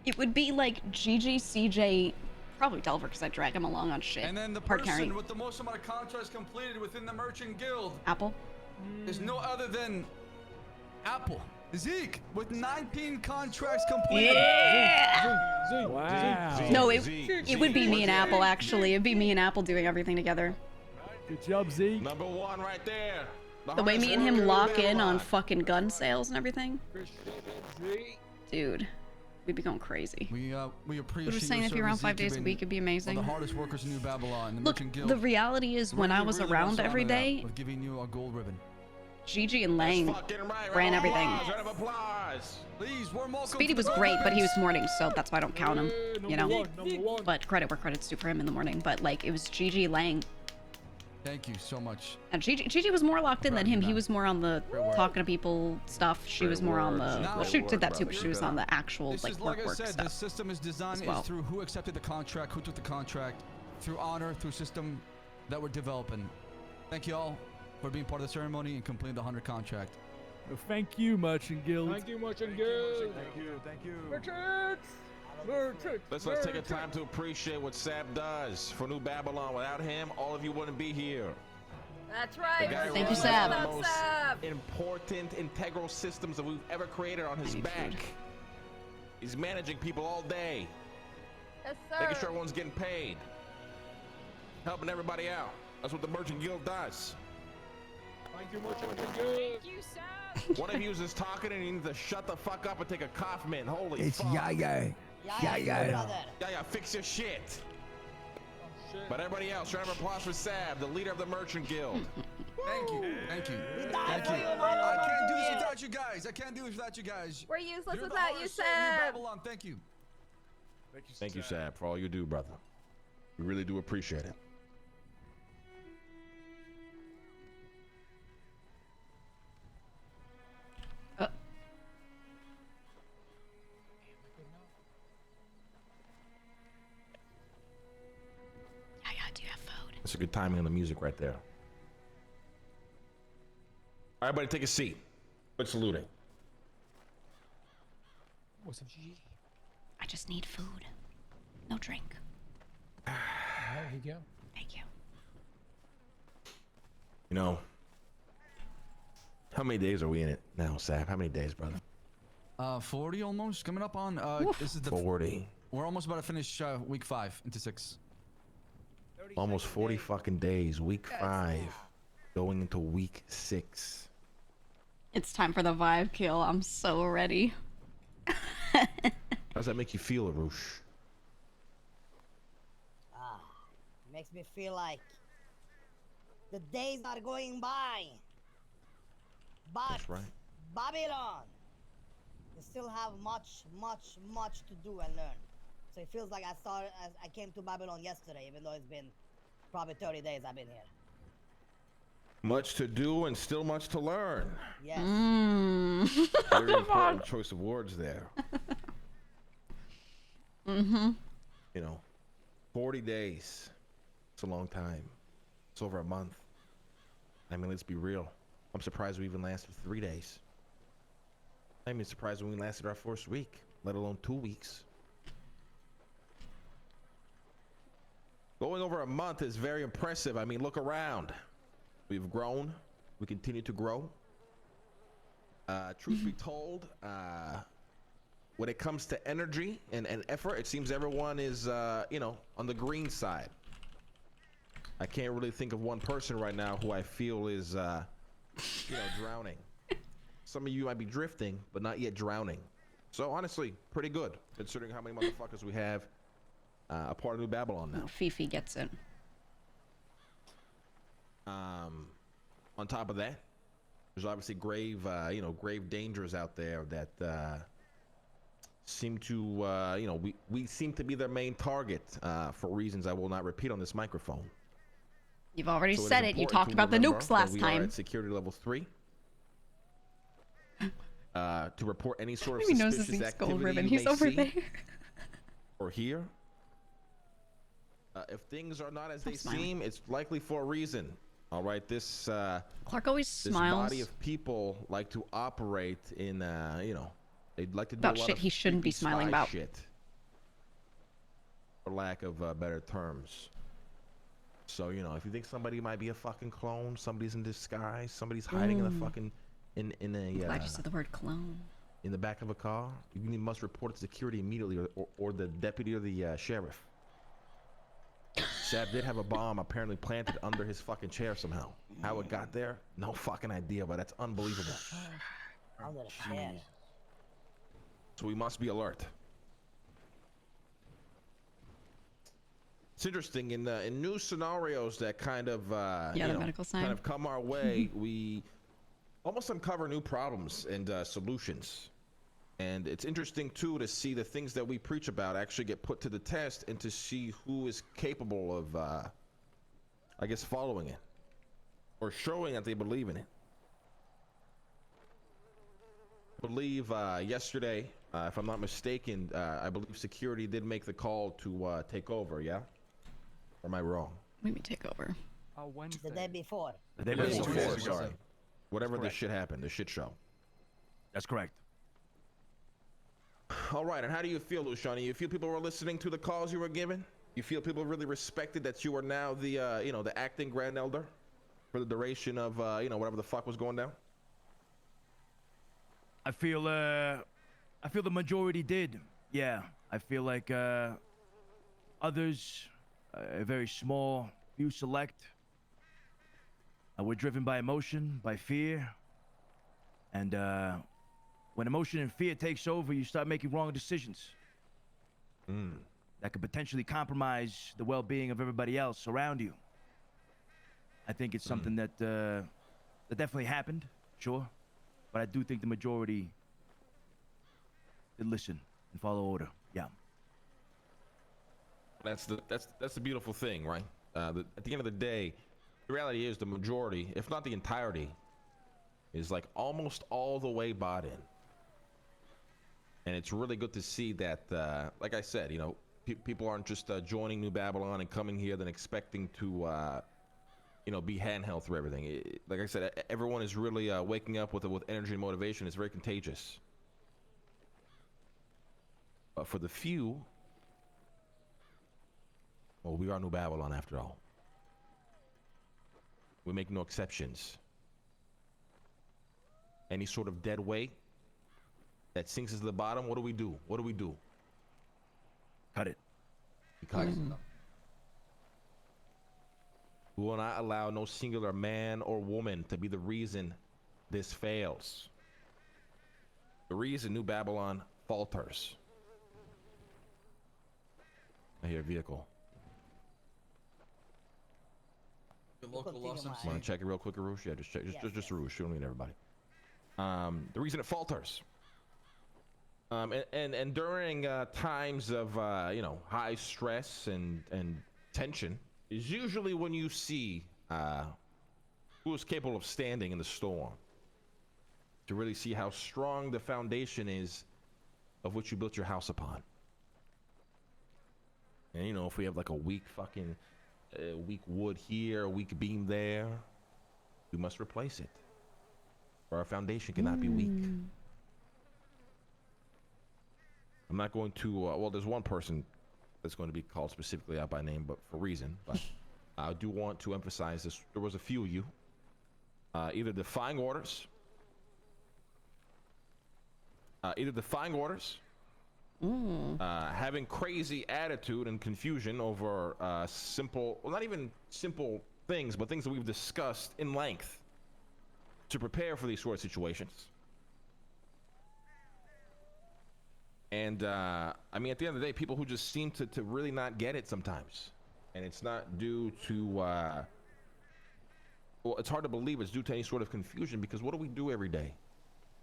it would be like Gigi, CJ, probably Delver because I drag him along on shit. And then the Hard person carrying. with the most amount of contracts completed within the Merchant Guild Apple. is no other than Apple. Zeke with 19 contracts completed. Yeah. Wow. No, it would be me and Apple actually. It'd be me and Apple doing everything together. Good job, Zeke. Number 1 right there. The way me and him hardest lock worker in on Babylon. fucking gun sales and everything, dude, we'd be going crazy. We appreciate We were saying your if you're around service, 5 Zeke. You've days a been week, it'd be one amazing. of the hardest workers in New Babylon, the Look, Merchant Guild. the reality is when I Really, was really around wants to every honor that day, with giving you a gold ribbon. Gigi and Lang Fucking right. ran Round of everything. applause, round of applause. Please, warm welcome. Speedy to was the great, but he guys. was morning, so that's why I don't count him, you know? Number one. But credit where credit's due for him in the morning. But like, it was Gigi, Lang, Thank you so much. and Gigi was more locked in than him. He was more on the Great work. talking to people stuff. She was more on the, Now- well, she did that too, Great but she was work, on the actual This like is like I work said, the stuff. system is designed as well. is through who accepted the contract, who took the contract, through honor, through system that we're developing. Thank you all for being part of the ceremony and completing the 100 contract. Well, thank you, Merchant Guild. Thank you, Merchant Guild. Thank you. Merchants! Merchants! Let's take a time to appreciate what Sab does for New Babylon. Without him, all of you wouldn't be here. That's right. The guy Thank you, runs Sab. one of the Love most Sab. important integral systems that we've ever created on his need back. food. He's managing people all day, Yes, making sir. sure everyone's getting paid, helping everybody out. That's what the Merchant Guild does. Thank you, Merchant Guild. One of you is just talking and you need to shut the fuck up and take a cough mint. Holy fuck. Yeah, Yeah, fix your shit. But everybody else, round of applause for Sab, the leader of the Merchant Guild. Thank you. Thank you. Thank you. I can't do this without you guys. I can't do this without you guys. We're useless You're the without you, hardest soul in New Sab. Babylon. Thank you. Thank you, Sab, for all you do, brother. We really do appreciate it. Yeah, do you have food? That's a good timing on the music right there. All right, everybody, take a seat. Quit saluting. What's up, Gigi? I just need food. No drink. There you go. Thank you. You know, how many days are we in it now, Sab? How many days, brother? 40 almost coming up on. This is the. 40. We're almost about to finish week 5 into 6. Almost 40 fucking days. Week 5. Going into week 6. It's time for the vibe kill. I'm so ready. How does that make you feel, Arush? makes me feel like the days are going by. But That's right. Babylon, you still have much to do and learn. So it feels like I came to Babylon yesterday, even though it's been probably 30 days I've been here. Much to do and still much to learn. Yes. Very important choice of words there. Mm-hmm. You know, 40 days. It's a long time. It's over a month. I mean, let's be real. I'm surprised we even lasted 3 days. I'm even surprised when we lasted our first week, let alone 2 weeks. Going over a month is very impressive. I mean, look around. We've grown. We continue to grow. Truth be told, when it comes to energy and effort, it seems everyone is, you know, on the green side. I can't really think of one person right now who I feel is, you know, drowning. Some of you might be drifting, but not yet drowning. So honestly, pretty good, considering how many motherfuckers we have a part of New Babylon now. Oh, Fifi gets it. On top of that, there's obviously grave, you know, grave dangers out there that seem to, you know, we seem to be their main target for reasons I will not repeat on this microphone. You've already So said is it. You important talked to about the remember nukes that last we are time. at security level 3. To report any sort of He knows the suspicious Zeke's gold activity ribbon. you He's may over see there. or hear. If things are not as they smiling. seem, it's likely for a reason. All right, this Clark always this smiles body of people like to operate in, you know, they'd like to do about a lot shit of he shouldn't be creepy smiling spy about. shit, for lack of better terms. So, you know, if you think somebody might be a fucking clone, somebody's in disguise, somebody's hiding in a fucking in I'm a glad you said the word clone. in the back of a car, you must report it to security immediately, or the deputy or the sheriff. Shab did have a bomb apparently planted under his fucking chair somehow. How it got there, no fucking idea, but that's unbelievable. Under the chair. So we must be alert. It's interesting in new scenarios that kind of Yeah, you the know, medical sign. kind of come our way. We almost uncover new problems and solutions. And it's interesting too to see the things that we preach about actually get put to the test, and to see who is capable of, I guess, following it or showing that they believe in it. I believe yesterday, if I'm not mistaken, I believe security did make the call to take over. Yeah, or am I wrong? Maybe take over. Wednesday. The day before. The day Yes, before. 2 Yes, days ago. Sorry. Whatever this correct. shit happened, the shit show. That's correct. All right, and how do you feel, Luciani? You feel people were listening to the calls you were given? You feel people really respected that you are now the, you know, the acting grand elder for the duration of, you know, whatever the fuck was going down? I feel the majority did. Yeah, I feel like others, a very small few select, were driven by emotion, by fear, and when emotion and fear takes over, you start making wrong decisions. That could potentially compromise the well-being of everybody else around you. I think it's something that that definitely happened, sure, but I do think the majority did listen and follow order. Yeah. That's the beautiful thing, right? At the end of the day, the reality is the majority, if not the entirety, is like almost all the way bought in. And it's really good to see that, like I said, you know, people aren't just joining New Babylon and coming here then expecting to, you know, be handheld through everything. Like I said, everyone is really waking up with energy and motivation. It's very contagious. But for the few, well, we are New Babylon after all. We make no exceptions. Any sort of dead weight that sinks us to the bottom, what do we do? What do we do? Cut it. We cut it. We will not allow no singular man or woman to be the reason this fails. The reason New Babylon falters. I hear a vehicle. The local lost some Want to check it real quick, Arush? Yeah, just check. Just Arush. You don't need everybody. The reason it falters. And during times of you know, high stress and tension is usually when you see who is capable of standing in the storm. To really see how strong the foundation is of which you built your house upon. And you know, if we have like a weak fucking weak wood here, a weak beam there, we must replace it. Or our foundation cannot be weak. I'm not going to, well, there's one person that's going to be called specifically out by name, but for reason. But I do want to emphasize this. There was a few of you, either defying orders, having crazy attitude and confusion over simple, well, not even simple things, but things that we've discussed in length to prepare for these sort of situations. And I mean, at the end of the day, people who just seem to really not get it sometimes. And it's not due to, well, it's hard to believe it's due to any sort of confusion, because what do we do every day?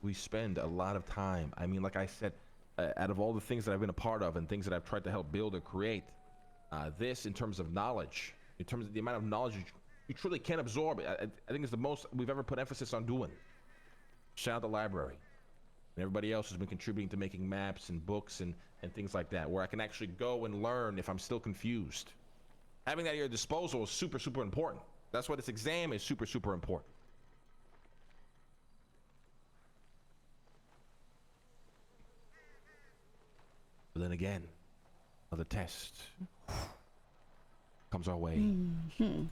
We spend a lot of time. I mean, like I said, out of all the things that I've been a part of and things that I've tried to help build or create, this, in terms of knowledge, in terms of the amount of knowledge you truly can absorb, I think it's the most we've ever put emphasis on doing. Shout out the library. And everybody else has been contributing to making maps and books and things like that, where I can actually go and learn if I'm still confused. Having that at your disposal is super, super important. That's why this exam is super, super important. But then again, another test comes our way. And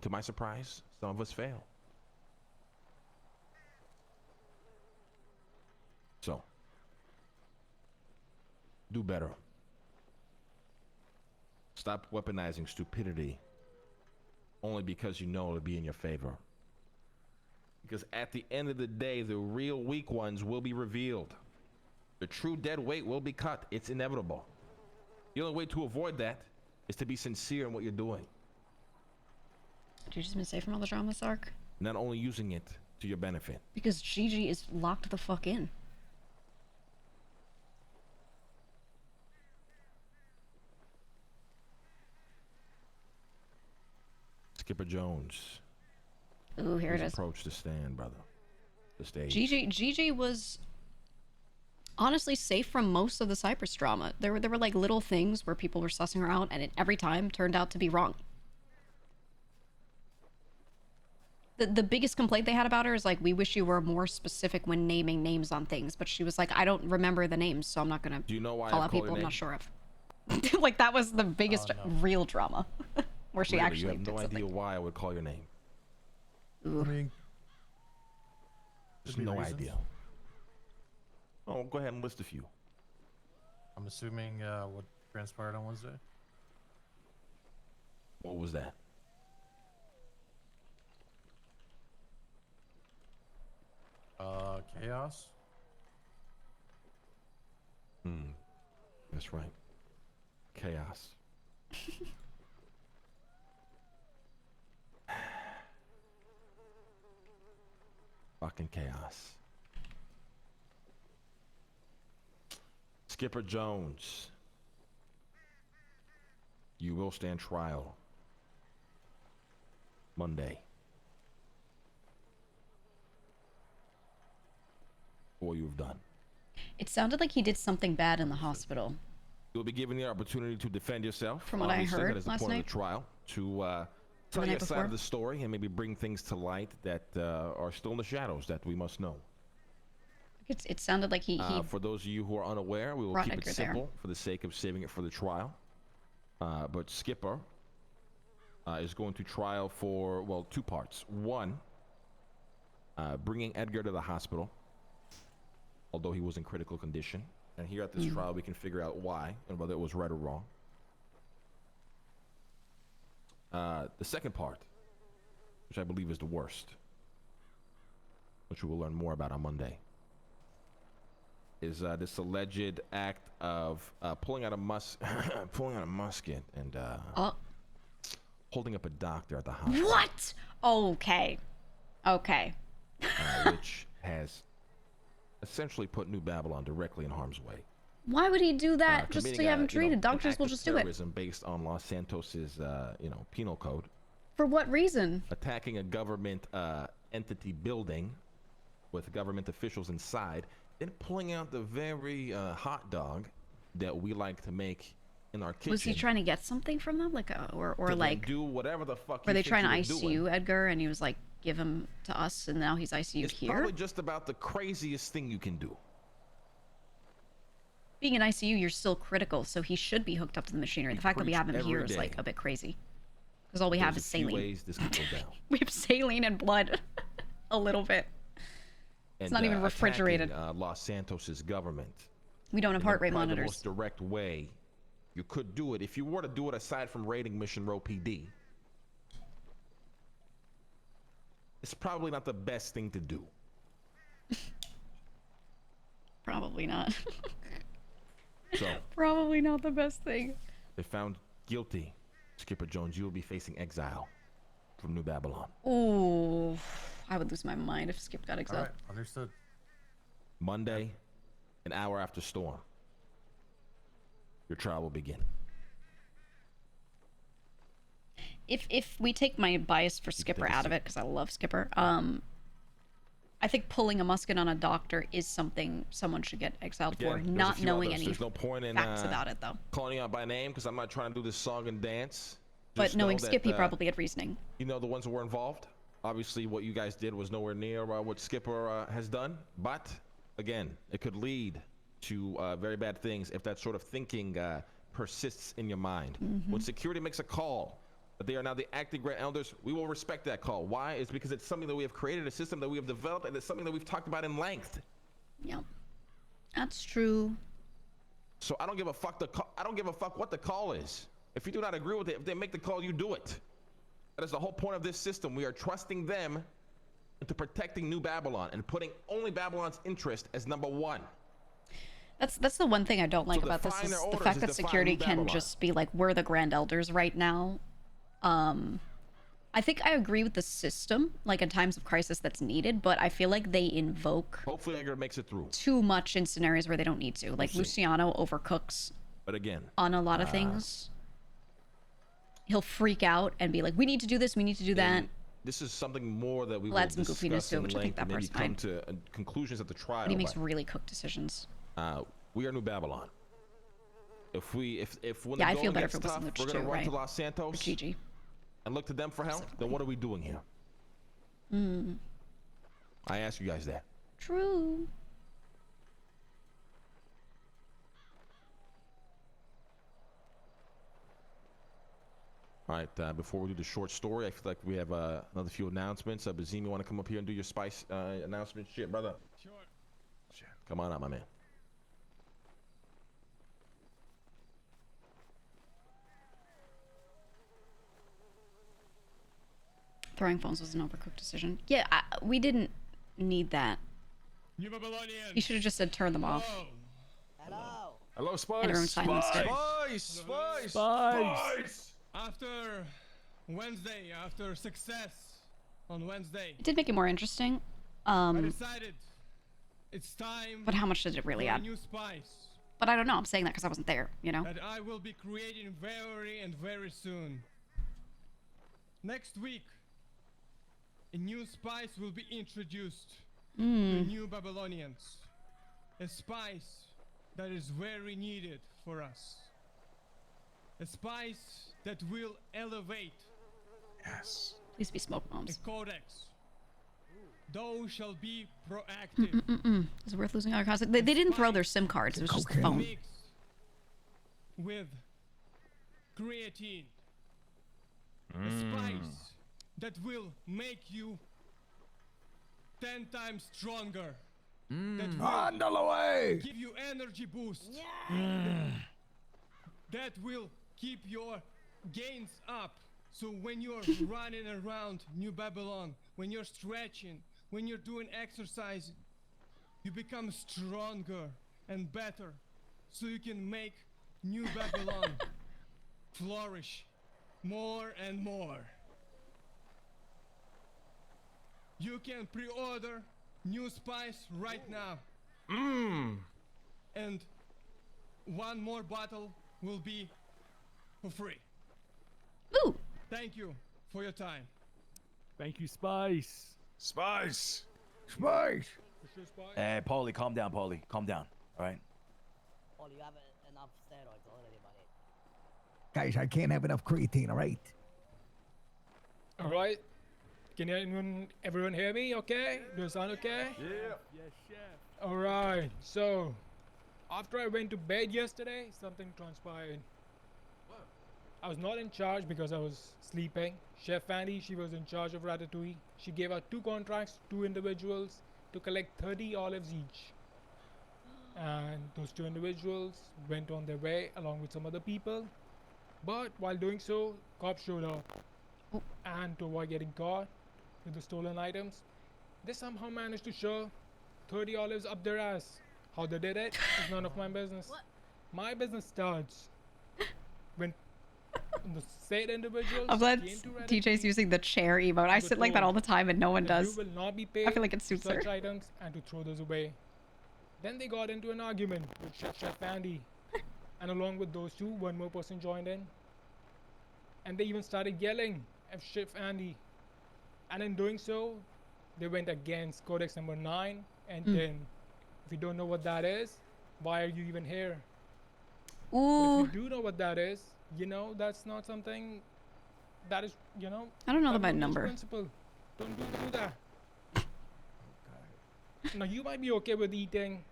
to my surprise, some of us fail. So, do better. Stop weaponizing stupidity only because you know it'll be in your favor. Because at the end of the day, the real weak ones will be revealed. The true dead weight will be cut. It's inevitable. The only way to avoid that is to be sincere in what you're doing. Did you just been safe from all the drama, Sark? Not only using it to your benefit. Because Gigi is locked the fuck in. Skipper Jones. Ooh, here it is. Approach the stand, brother. The stage. Gigi was honestly safe from most of the Cyprus drama. There were like little things where people were sussing her out, and it every time turned out to be wrong. The biggest complaint they had about her is like, we wish you were more specific when naming names on things. But she was like, I don't remember the names, so I'm not gonna call out people I'm not sure of. Like, that was the biggest real drama. Where she really? actually You have no idea why I would call your name. Ooh. I mean, Just no idea. Oh, go ahead and list a few. I'm assuming what transpired on Wednesday. What was that? Chaos. That's right. Chaos. Fucking chaos. Skipper Jones, you will stand trial Monday for what you've done. It sounded like he did something bad in the hospital. You'll be given the opportunity to defend yourself. From what I heard that is the last point night. of the trial, to tell your side of the story and maybe bring things to light that are still in the shadows that we must know. It sounded like he for those of you who are unaware, we will keep Edgar it simple for the sake of saving it for the trial. But Skipper is going to trial for, well, two parts. One, bringing Edgar to the hospital, although he was in critical condition. And here at this trial, we can figure out why and whether it was right or wrong. The second part, which I believe is the worst, which we will learn more about on Monday, is this alleged act of pulling out a musket and holding up a doctor at the hospital. What? Okay. Which has essentially put New Babylon directly in harm's way. Why would he do that just to have him treated? Doctors will just do it. Terrorism based on Los Santos's, penal code. For what reason? Attacking a government entity building with government officials inside then pulling out the very hot dog that we like to make in our kitchen. Was he trying to get something from them, like or to then like? do whatever the fuck? Were you they think trying to you were ICU doing. Edgar, and he was like, give him to us, and now he's ICU'd It's here? probably just about the craziest thing you can do. Being in ICU, you're still critical, so he should be hooked up to the machinery. We The fact that we preach have him here every is like day. a bit crazy, because all we have There's is a few saline. ways this could go down. We have saline and blood, a little bit. And, not even attacking, refrigerated. Los Santos's government. We don't have And heart then rate probably monitors. The most direct way you could do it, if you were to do it aside from raiding Mission Row PD, it's probably not the best thing to do. Probably not. So Probably not the best thing. if found guilty, Skipper Jones, you will be facing exile from New Babylon. Ooh, I would lose my mind if Skip got All exiled. right, understood. Monday, an hour after storm, your trial will begin. If we take my bias for Skipper take a out of it, because I love Skipper, I think pulling a musket on a doctor is something someone should get exiled for. Again, there's a Not few knowing others. any There's no point in facts about it, though. calling you out by name because I'm not trying to do this song and dance. But Just knowing know Skip, he that, probably had reasoning. you know the ones that were involved. Obviously, what you guys did was nowhere near what Skipper has done. But again, it could lead to very bad things if that sort of thinking persists in your mind. When security makes a call that they are now the acting Grand Elders, we will respect that call. Why? It's because it's something that we have created, a system that we have developed, and it's something that we've talked about in length. Yeah, that's true. So I don't give a fuck I don't give a fuck what the call is. If you do not agree with it, if they make the call, you do it. That is the whole point of this system. We are trusting them into protecting New Babylon and putting only Babylon's interest as number one. That's the one thing I don't like So about this define is their the orders fact is that define security New can Babylon. just be like, we're the Grand Elders right now. I think I agree with the system, like in times of crisis that's needed, but I feel like they invoke Hopefully Edgar makes it through. too much in scenarios where they don't need to. Like see. Luciano overcooks But again, on a lot of things. He'll freak out and be like, we need to do this, we need to do that. and this is something more that we We'll will add some goofiness discuss to it, in which I think length that and maybe part's come fine. to conclusions at the trial. But he makes but, really cooked decisions. we are New Babylon. If when Yeah, the I going feel better gets if it was tough, Luch we're gonna too, run right? to Los Santos Or Gigi. and look to them for help. Then what are we doing here? I ask you guys that. True. All right, before we do the short story, I feel like we have another few announcements. Bazim, you want to come up here and do your spice announcement shit, brother? Sure. Shit. Come on out, my man. Throwing phones was an overcooked decision. Yeah, we didn't need that. New Babylonian. He should have just said turn them off. Oh. Hello. Hello, Spice. And everyone silenced it. Spice. After Wednesday, after success on Wednesday, It did make it more interesting. I decided it's time But how much did it really for a add? new spice But I don't know. I'm saying that because I wasn't there, you know? that I will be creating very and very soon. Next week, a new spice will be introduced to new Babylonians. A spice that is very needed for us. A spice that will elevate Yes. Please be smoke a bombs. codex. Thou shall be proactive. Is it worth losing our concept? They didn't throw their SIM cards. It was just the phone. Mix with creatine. A spice that will make you 10 times stronger. That will Andale. give you energy boost. That will keep your gains up. So when you're running around New Babylon, when you're stretching, when you're doing exercise, you become stronger and better. So you can make New Babylon flourish more and more. You can pre-order new spice right now. And one more bottle will be for free. Ooh. Thank you for your time. Thank you, Spice. Spice. Spice. Paulie, calm down, Paulie. Calm down. All right. Oh, you have enough steroids already, buddy. Guys, I can't have enough creatine, all right? All right. Can everyone hear me? Okay. Does it sound okay? Yeah. Yes, chef. All right. So, after I went to bed yesterday, something transpired. What? I was not in charge because I was sleeping. Chef Andy, she was in charge of Ratatouille. She gave out 2 contracts, 2 individuals, to collect 30 olives each. And those 2 individuals went on their way along with some other people. But while doing so, cops showed up. And to avoid getting caught with the stolen items, they somehow managed to shove 30 olives up their ass. How they did it is none of my business. What? My business starts when the said individuals I'm glad came to TJ's using the chair emote. I sit like that all the time and no one that does. you will not be paid I feel like it for suits her. such items and to throw those away. Then they got into an argument with Chef Andy, and along with those 2, one more person joined in, and they even started yelling at Chef Andy. And in doing so, they went against Codex number 9 and 10. If you don't know what that is, why are you even here? Ooh. But if you do know what that is, you know that's not something that is, you know. I don't know that my would be number. Principle. Don't do that. Now you might be okay with eating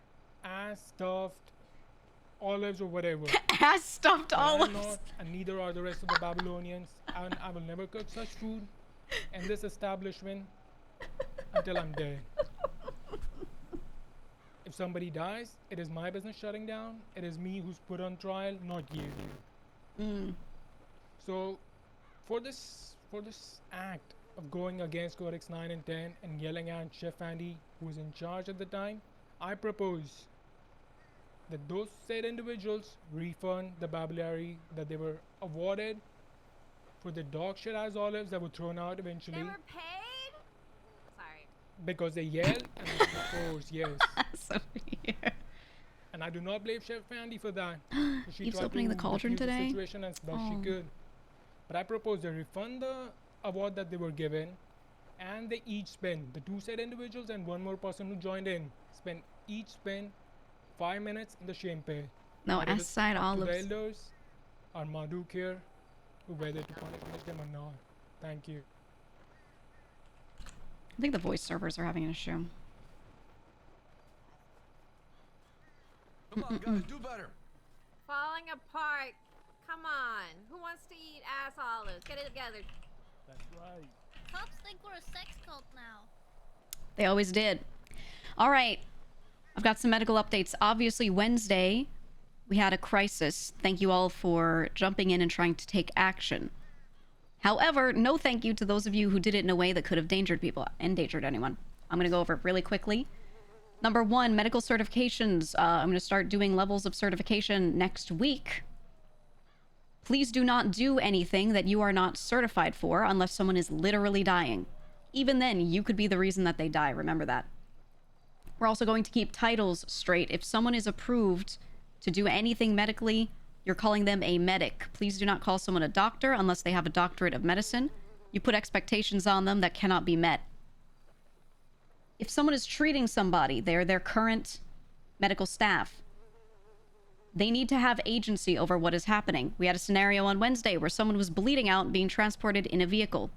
ass stuffed olives or whatever. Ass stuffed But I'm olives. not, and neither are the rest of the Babylonians. And I will never cook such food in this establishment until I'm dead. If somebody dies, it is my business shutting down. It is me who's put on trial, not you. So, for this act of going against Codex 9 and 10 and yelling at Chef Andy, who was in charge at the time, I propose that those said individuals refund the babulary that they were awarded for the dog shit ass olives that were thrown out eventually. They were paid? Sorry. Because they yelled and of course, yes. So weird. And I do not blame Chef Andy for that. She Eve's tried opening to the cauldron defuse the today? situation as best she Oh. could. But I propose they refund the award that they were given, and they each spend, the 2 said individuals and 1 more person who joined in, each spend 5 minutes in the shame pit. No, Whether ass it's side up to the olives. elders or Marduk here, whether to punish them or not. Thank you. I think the voice servers are having an issue. Come on, guys, do better. Falling apart. Come on. Who wants to eat ass olives? Get it together. That's right. Cops think we're a sex cult now. They always did. All right. I've got some medical updates. Obviously, Wednesday, we had a crisis. Thank you all for jumping in and trying to take action. However, no thank you to those of you who did it in a way that could have endangered anyone. I'm going to go over it really quickly. Number 1, medical certifications. I'm going to start doing levels of certification next week. Please do not do anything that you are not certified for unless someone is literally dying. Even then, you could be the reason that they die. Remember that. We're also going to keep titles straight. If someone is approved to do anything medically, you're calling them a medic. Please do not call someone a doctor unless they have a doctorate of medicine. You put expectations on them that cannot be met. If someone is treating somebody, they're their current medical staff. They need to have agency over what is happening. We had a scenario on Wednesday where someone was bleeding out and being transported in a vehicle.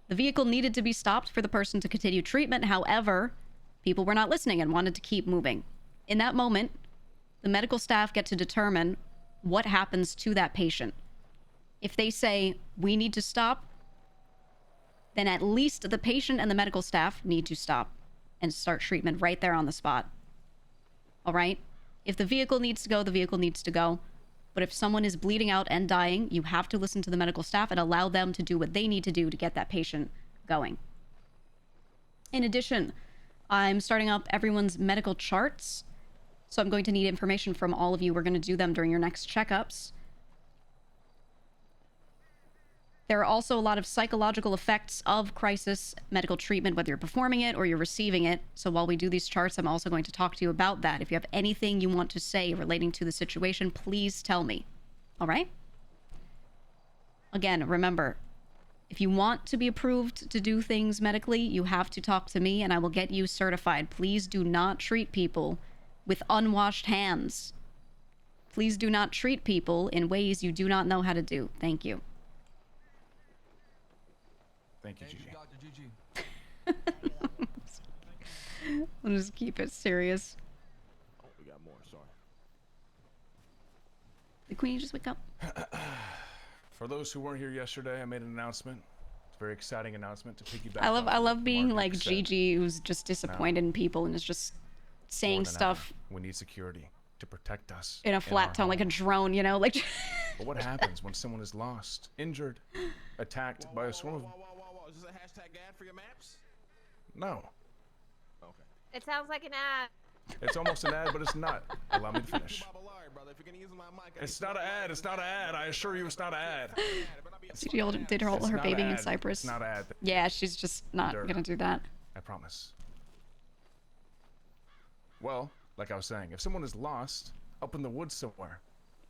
The vehicle needed to be stopped for the person to continue treatment. However, people were not listening and wanted to keep moving. In that moment, the medical staff get to determine what happens to that patient. If they say, we need to stop, then at least the patient and the medical staff need to stop and start treatment right there on the spot. All right? If the vehicle needs to go, the vehicle needs to go. But if someone is bleeding out and dying, you have to listen to the medical staff and allow them to do what they need to do to get that patient going. In addition, I'm starting up everyone's medical charts. So I'm going to need information from all of you. We're going to do them during your next checkups. There are also a lot of psychological effects of crisis medical treatment, whether you're performing it or you're receiving it. So while we do these charts, I'm also going to talk to you about that. If you have anything you want to say relating to the situation, please tell me. All right? Again, remember, If you want to be approved to do things medically, you have to talk to me and I will get you certified. Please do not treat people with unwashed hands. Please do not treat people in ways you do not know how to do. Thank you. Thank you, Gigi. Dr. Gigi. I'll just keep it serious. Oh, we got more. Sorry. The queen just wake up. For those who weren't here yesterday, I made an announcement. It's a very exciting announcement to piggyback. I off love what being Mark like said. Gigi, who's just disappointed in people and is just saying More than stuff ever, we need security to protect us in a our flat tone, like a home. drone, you know, like. But what happens when someone is lost, injured, attacked by a swarm of... Whoa. Is this a hashtag ad for your maps? No. Okay. It sounds like an ad. It's almost an ad, but it's not. Allow me to finish. It's not an ad. It's not an ad. I assure you it's not an ad. Did her It's not bathing an in ad. Cyprus? It's not an ad. Yeah, she's just not Dirt. gonna do that. I promise. Well, like I was saying, if someone is lost up in the woods somewhere,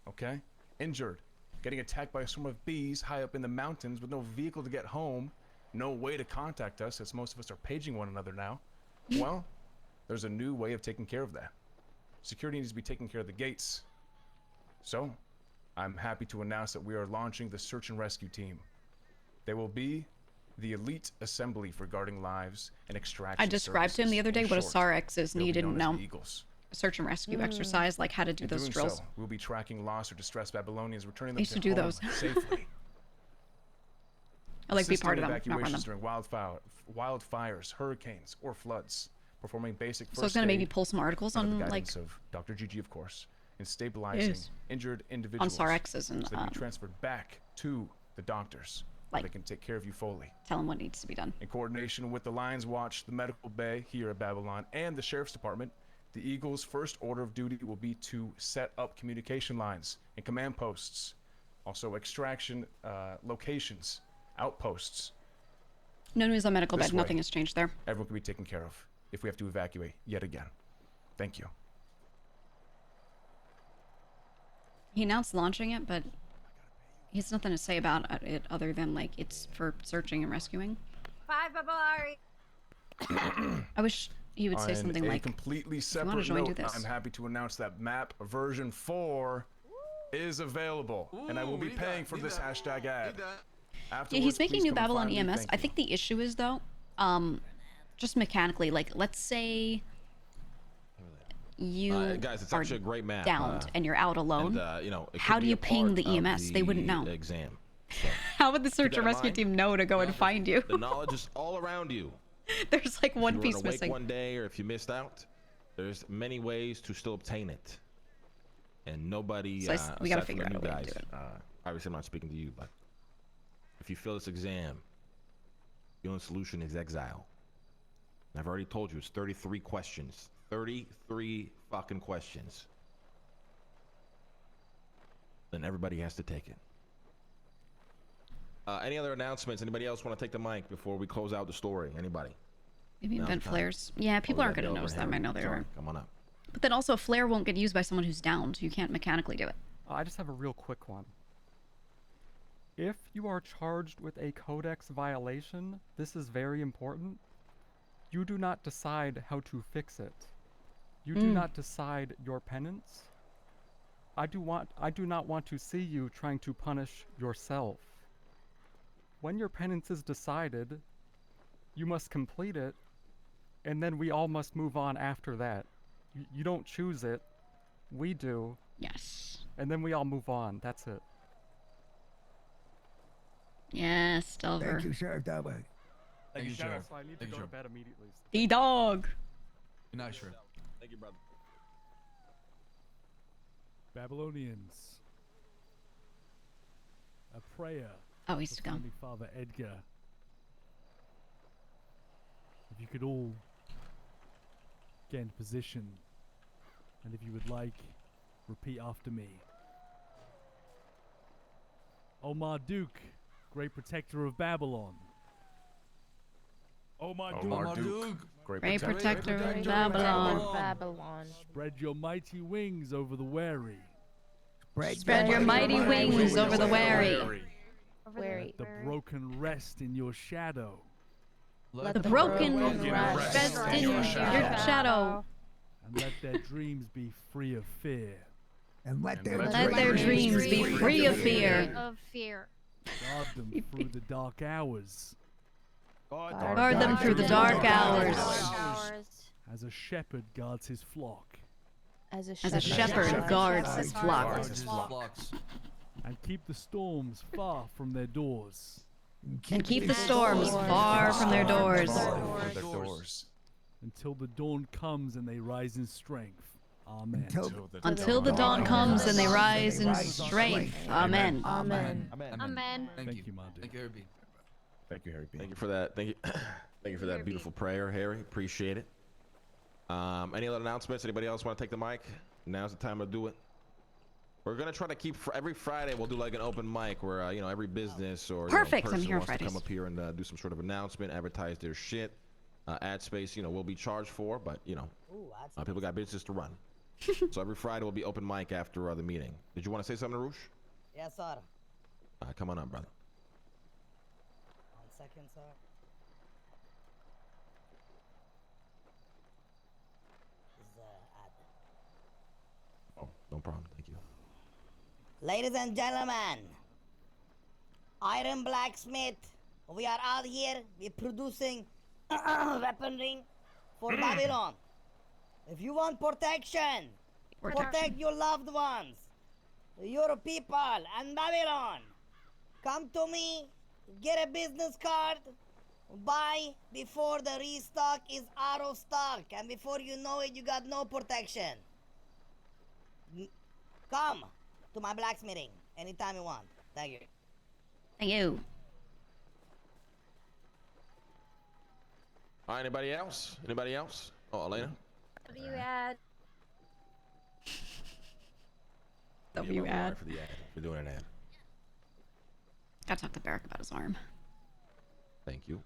okay, injured, getting attacked by a swarm of bees high up in the mountains with no vehicle to get home, no way to contact us, as most of us are paging one another now, well, there's a new way of taking care of that. Security needs to be taking care of the gates. So, I'm happy to announce that we are launching the search and rescue team. They will be the elite assembly for guarding lives and extraction. I described to him the other day what a SARX is, and he didn't know. Eagles. A search and rescue exercise, like how to do In those doing drills. So, we'll be tracking lost or distressed Babylonians, returning them used to to do home those. safely. I like to be Assisting part of in them, not run them. evacuations during wildfires, hurricanes, or floods. Performing basic first So it's gonna maybe aid pull some articles under the on like guidance of Dr. Gigi, of course, in stabilizing Yes. injured individuals SARXs and so they can be transferred back to the doctors, where they can take care of you fully. tell him what needs to be done. In coordination with the Lions Watch, the Medical Bay here at Babylon, and the Sheriff's Department, the Eagles' first order of duty will be to set up communication lines and command posts, also extraction locations, outposts. No news on medical This bed. way, Nothing has changed there. Everyone can be taken care of if we have to evacuate yet again. Thank you. He announced launching it, but he has nothing to say about it other than like it's for searching and rescuing. 5 Babalari. I wish he would say On something a like, completely "If you wanna separate join, do note, this." I'm happy to announce that map version 4 is available, and I will be paying for this hashtag ad. Yeah, he's making please New come and Babylon find me. EMS. Thank I you. think the issue is though, just mechanically, like let's say you guys, it's are actually a great map. downed and you're out alone. And, you know, it how could do be you a ping part the of EMS? They wouldn't know. Exam. How would the search that and in rescue mind. team know to go and find you? The knowledge is all around you. There's like one if you piece were awake missing. one day, or if you missed out, there's many ways to still obtain it. And nobody, So we gotta aside from figure the out new a way to guys, do it. obviously I'm not speaking to you, but if you fail this exam, the only solution is exile. And I've already told you it's 33 questions. 33 fucking questions. Then everybody has to take it. Any other announcements? Anybody else want to take the mic before we close out the story? Anybody? Maybe Now's invent the time. flares. Yeah, people we aren't got gonna Delver notice and them. I Harry. know they Sorry, are. Come on up. But then also, a flare won't get used by someone who's downed. You can't mechanically do it. I just have a real quick one. If you are charged with a codex violation, this is very important. You do not decide how to fix it. You do not decide your penance. I do not want to see you trying to punish yourself. When your penance is decided, you must complete it, and then we all must move on after that. You don't choose it, we do. Yes. And then we all move on. That's it. Yes, Delver. Thank you, Sheriff Delver. Thank you, Sheriff. So I need to Thank go you, to Sheriff. bed immediately. The dog. Good night, Sheriff. Thank you, brother. Babylonians. A prayer. Oh, he's for gone. Holy Father Edgar. If you could all get into position, and if you would like, repeat after me. O Marduk, great protector of Babylon. O Marduk, Great protector of Babylon. Babylon. spread your mighty wings over the wary. Spread your mighty wings over the wary. Let the broken rest in your shadow. The broken rest in your shadow. And let their dreams be free of fear. And let their dreams be free of fear. Guard them through the dark hours. Guard them through the dark hours. As a shepherd guards his flock. As a shepherd guards his flock. And keep the storms far from their doors. And keep the storms far from their doors. Until the dawn comes and they rise in strength. Amen. Until the dawn comes and they rise in strength. Amen. Amen. Thank you, Madu. Thank you, Harry B. Thank you, Harry B. Thank you for that. Thank you. Thank you for that beautiful prayer, Harry. Appreciate it. Any other announcements? Anybody else want to take the mic? Now's the time to do it. We're gonna try to keep every Friday. We'll do like an open mic where you know, every business or Perfect. person I'm here wants to Fridays. come up here and do some sort of announcement, advertise their shit. Ad space, you know, will be charged for, but you know, people got business to run. So every Friday will be open mic after the meeting. Did you want to say something, Roosh? Yes, sir. Come on up, brother. 1 second, sir. This is ad. Oh, no problem. Thank you. Ladies and gentlemen, Iron Blacksmith, we are out here. We're producing weaponry for Babylon. If you want protection, protect your loved ones, your people, and Babylon. Come to me, get a business card, buy before the restock is out of stock, and before you know it, you got no protection. Come to my blacksmithing anytime you want. Thank you. Thank you. All right, anybody else? Anybody else? Oh, Elena? W ad. W we're ad. For the ad. We're doing an ad. Gotta talk to Barrick about his arm. Thank you.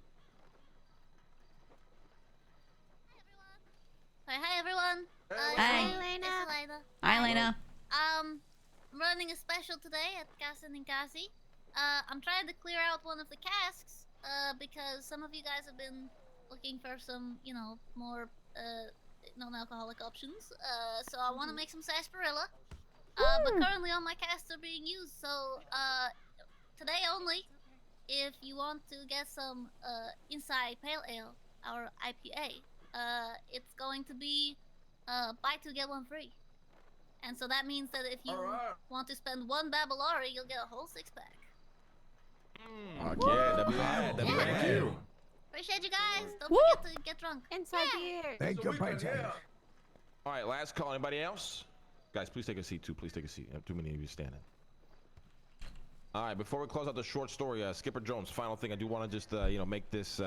Hi everyone. Hi. It's Elena. Hi, Elena. I'm running a special today at Casa Ninkasi. I'm trying to clear out one of the casks because some of you guys have been looking for some, you know, more non-alcoholic options. So I want to make some sarsaparilla. But currently all my casks are being used. So today only, if you want to get some Inside Pale Ale, our IPA, it's going to be buy two get one free. And so that means that if you want to spend one Babylari, you'll get a whole 6-pack. Yeah, thank you. Appreciate you guys. Don't forget to get drunk. Inside beer. Thank you, Princess. All right, last call. Anybody else? Guys, please take a seat too. Please take a seat. I have too many of you standing. All right, before we close out the short story, Skipper Jones, final thing. I do want to just, you know, make this,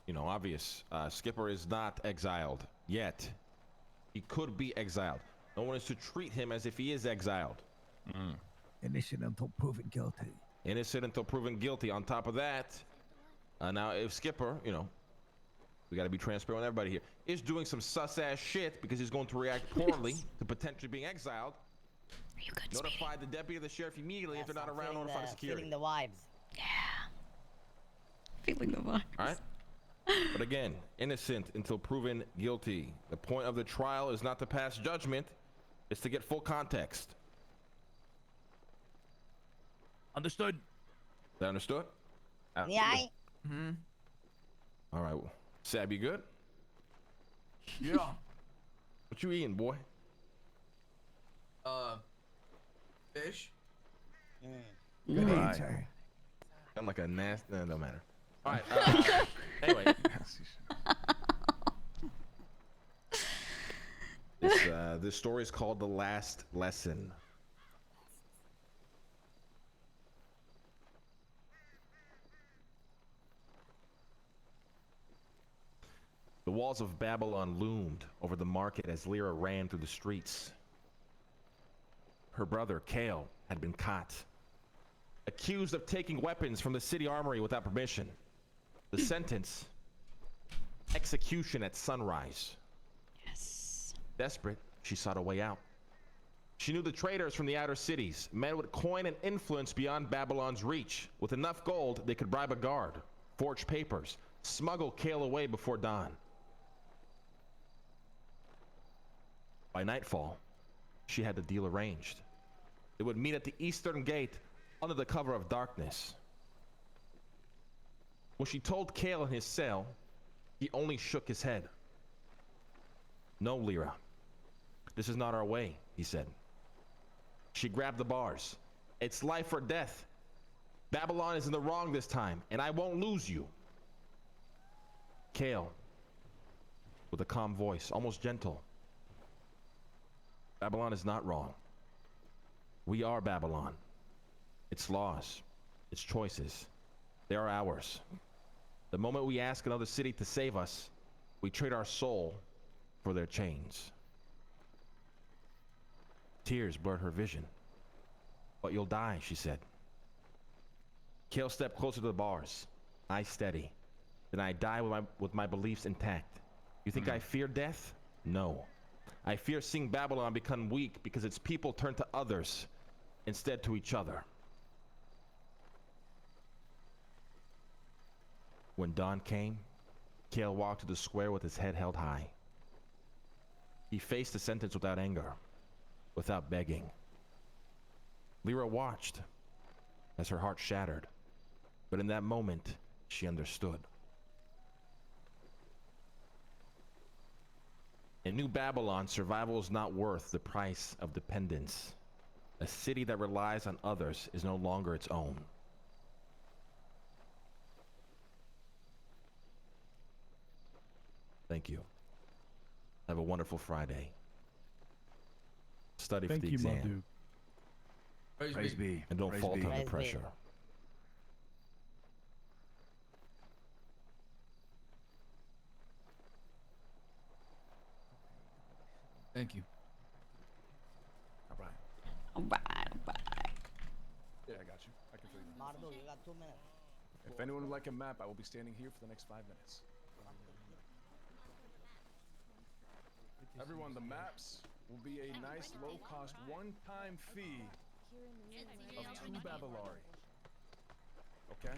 you know, obvious. Skipper is not exiled yet. He could be exiled. No one is to treat him as if he is exiled. Innocent until proven guilty. Innocent until proven guilty. On top of that, now if Skipper, you know, we got to be transparent with everybody here, is doing some sus-ass shit because he's going to react poorly to potentially being exiled. Are you good, Notify the deputy of the sheriff immediately if they're not around. Notify the security. Feeling the vibes. Yeah. Feeling the vibes. All right. But again, innocent until proven guilty. The point of the trial is not to pass judgment, it's to get full context. Understood. Is that understood? Yeah. All right. Well, Sab, you good? Yeah. What you eating, boy? Fish. Good answer. I'm like a nasty. No, no matter. All right. Anyway. This story is called The Last Lesson. The walls of Babylon loomed over the market as Lyra ran through the streets. Her brother, Kale, had been caught, accused of taking weapons from the city armory without permission. The sentence, execution at sunrise. Yes. Desperate, she sought a way out. She knew the traders from the outer cities, men with coin and influence beyond Babylon's reach. With enough gold, they could bribe a guard, forge papers, smuggle Kale away before dawn. By nightfall, she had the deal arranged. They would meet at the eastern gate under the cover of darkness. When she told Kale in his cell, he only shook his head. No, Lyra. This is not our way, he said. She grabbed the bars. It's life or death. Babylon is in the wrong this time, and I won't lose you. Kale, with a calm voice, almost gentle. Babylon is not wrong. We are Babylon. Its laws, its choices, they are ours. The moment we ask another city to save us, we trade our soul for their chains. Tears blurred her vision. But you'll die, she said. Kale stepped closer to the bars, eyes steady. Then I die with my beliefs intact. You think I fear death? No. I fear seeing Babylon become weak because its people turn to others instead to each other. When dawn came, Kale walked to the square with his head held high. He faced the sentence without anger, without begging. Lyra watched as her heart shattered, but in that moment, she understood. In New Babylon, survival is not worth the price of dependence. A city that relies on others is no longer its own. Thank you. Have a wonderful Friday. Study for the exam. Thank you, my dude. Praise be. And don't Praise falter be. under Praise be. pressure. Thank you. All right. Alright. Yeah, I got you. I can feel you. Mardo, you got 2 minutes. If anyone would like a map, I will be standing here for the next 5 minutes. Everyone, the maps will be a nice, low-cost, one-time fee of 2 Babylari. Okay?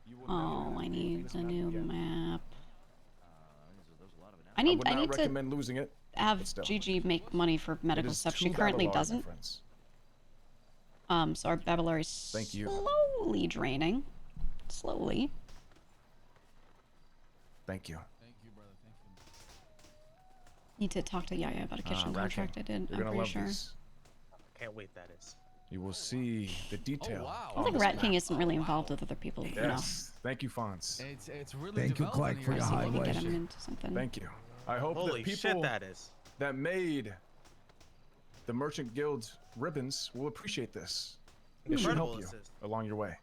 You will Oh, never I have to need use the this map new again. map. I I would need not to recommend losing it. have but still. Gigi make money for It medical is stuff. 2 She currently Babylari, my doesn't. friends. So our Babylari is Thank you. slowly draining. Slowly. Thank you. Thank you, brother. Thank you. Need to talk to Yaya about a kitchen contract I did. You're I'm gonna pretty love sure. these. Can't wait, that is. You will see the detail. wow. I on think this Rat map. King isn't really involved with other people, you know. Yes. Thank you, Fonz. It's really Thank you, developing Clark, for here. your See if hard we can work. get him into something. Thank you. I hope Holy that shit, people that is. that made the Merchant Guild's ribbons will appreciate this. It should Incredible help you this is. along your way.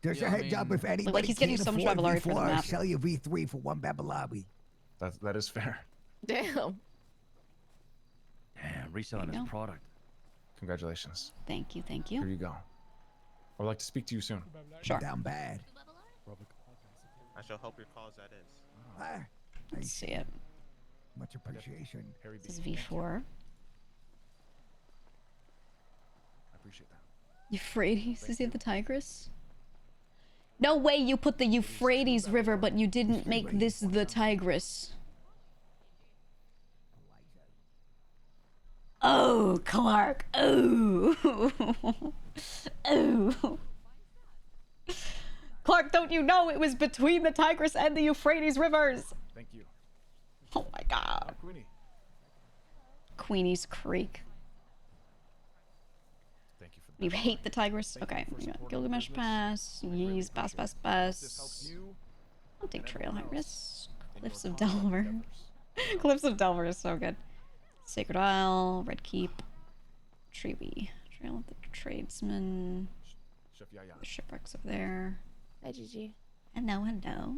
Just Yeah, a I heads up mean- if anybody like he's getting can't so much afford Babylari for the V4, map. sell your V3 for 1 Babylari. That is fair. Damn. Damn, reselling There you his go. product. Congratulations. Thank you, thank Here you. you go. I would like to speak to you soon. Sure. Down bad. I shall hope your cause that is. Ah, Let's see it. much appreciation. Harry B. This is V4. I appreciate that. Euphrates? Is he the Tigris? No way you put the Euphrates River, but you didn't make this the Tigris. Oh, Clark. Oh. Oh. Clark, don't you know it was between the Tigris and the Euphrates rivers? Thank you. Oh my god. Queenie. Queenie's Creek. Thank you for the You hate the Tigris? Okay. We got Gilgamesh Pass, Yee's Pass, Pass, Pass. you. Hunting Trail, High Risk. Cliffs of Delver. Cliffs of Delver is so good. Sacred Isle, Red Keep, Treewee, Trail of the Tradesman, Chef Yaya. the shipwrecks up there. Hi, Gigi. Hello, hello.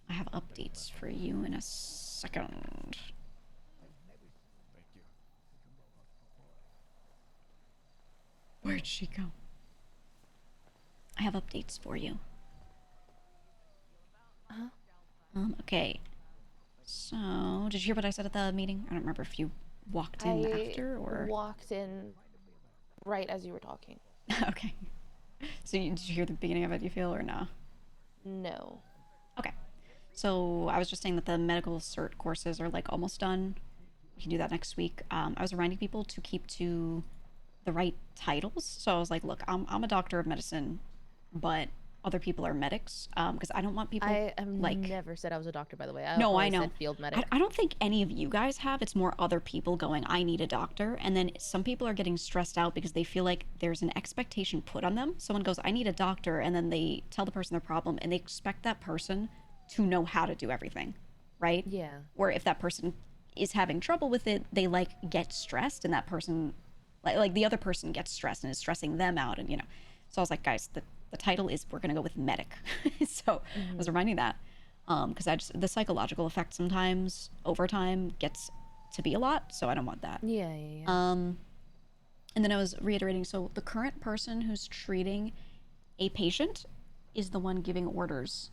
I have updates for you in a second. Thank you. Where'd she go? I have updates for you. Okay. So, did you hear what I said at the meeting? I don't remember if you walked in I after, or? walked in right as you were talking. Okay. So did you hear the beginning of it, you feel, or no? No. Okay. So I was just saying that the medical cert courses are like almost done. We can do that next week. I was reminding people to keep to the right titles. So I was like, look, I'm a doctor of medicine, but other people are medics. Because I don't want people I have like never said I was a doctor, by the way. no, I always know. said field medic. I don't think any of you guys have. It's more other people going, I need a doctor. And then some people are getting stressed out because they feel like there's an expectation put on them. Someone goes, I need a doctor. And then they tell the person their problem and they expect that person to know how to do everything. Right? Yeah. Or if that person is having trouble with it, they like get stressed and that person, like the other person gets stressed and is stressing them out. And, you know, so I was like, guys, the title is we're going to go with medic. So I was reminding that. Because the psychological effect sometimes over time gets to be a lot, so I don't want that. Yeah. And then I was reiterating, so the current person who's treating a patient is the one giving orders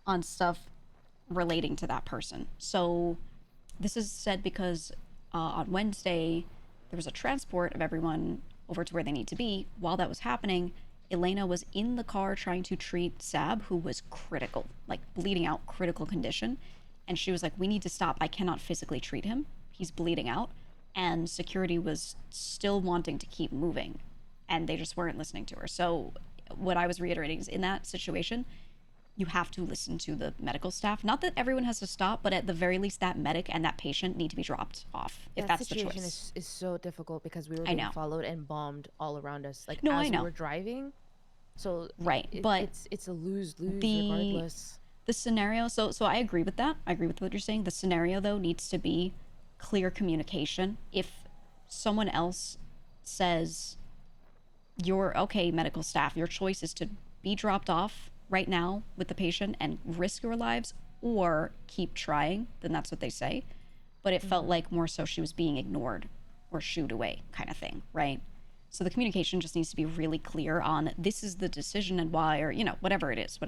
on stuff relating to that person. So this is said because on Wednesday there was a transport of everyone over to where they need to be. While that was happening, Elena was in the car trying to treat Sab, who was critical, like bleeding out, critical condition. And she was like, we need to stop. I cannot physically treat him. He's bleeding out. And security was still wanting to keep moving. And they just weren't listening to her. So what I was reiterating is in that situation, you have to listen to the medical staff. Not that everyone has to stop, but at the very least, that medic and that patient need to be dropped off if That that's the situation choice. is so difficult because we were I being know. followed and bombed all around us. Like No, as I know. we were driving. So right, but it's a lose-lose regardless. The scenario, so I agree with that. I agree with what you're saying. The scenario though needs to be clear communication. If someone else says, you're okay, medical staff, your choice is to be dropped off right now with the patient and risk your lives or keep trying, then that's what they say. But it felt like more so she was being ignored or shooed away kind of thing, right? So the communication just needs to be really clear on this is the decision and why, or, you know, whatever it is.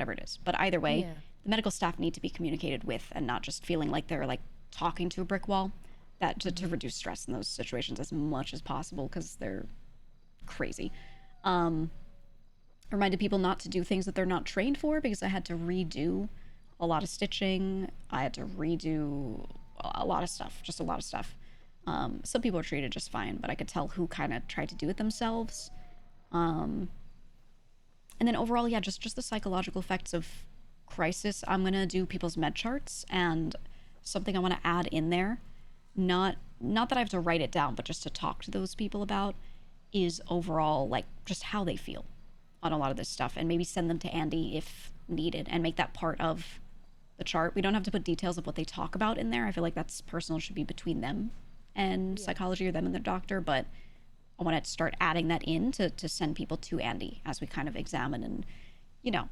But either way, the medical staff need to be communicated with and not just feeling like they're like talking to a brick wall. That to reduce stress in those situations as much as possible because they're crazy. Reminded people not to do things that they're not trained for because I had to redo a lot of stitching. I had to redo a lot of stuff, just a lot of stuff. Some people are treated just fine, but I could tell who kind of tried to do it themselves. And then overall, yeah, just the psychological effects of crisis. I'm going to do people's med charts, and something I want to add in there, not that I have to write it down, but just to talk to those people about, is overall, like, just how they feel on a lot of this stuff, and maybe send them to Andy if needed, and make that part of the chart. We don't have to put details of what they talk about in there. I feel like that's personal, should be between them and psychology, or them and their doctor, but I want to start adding that in to send people to Andy as we kind of examine, and, you know,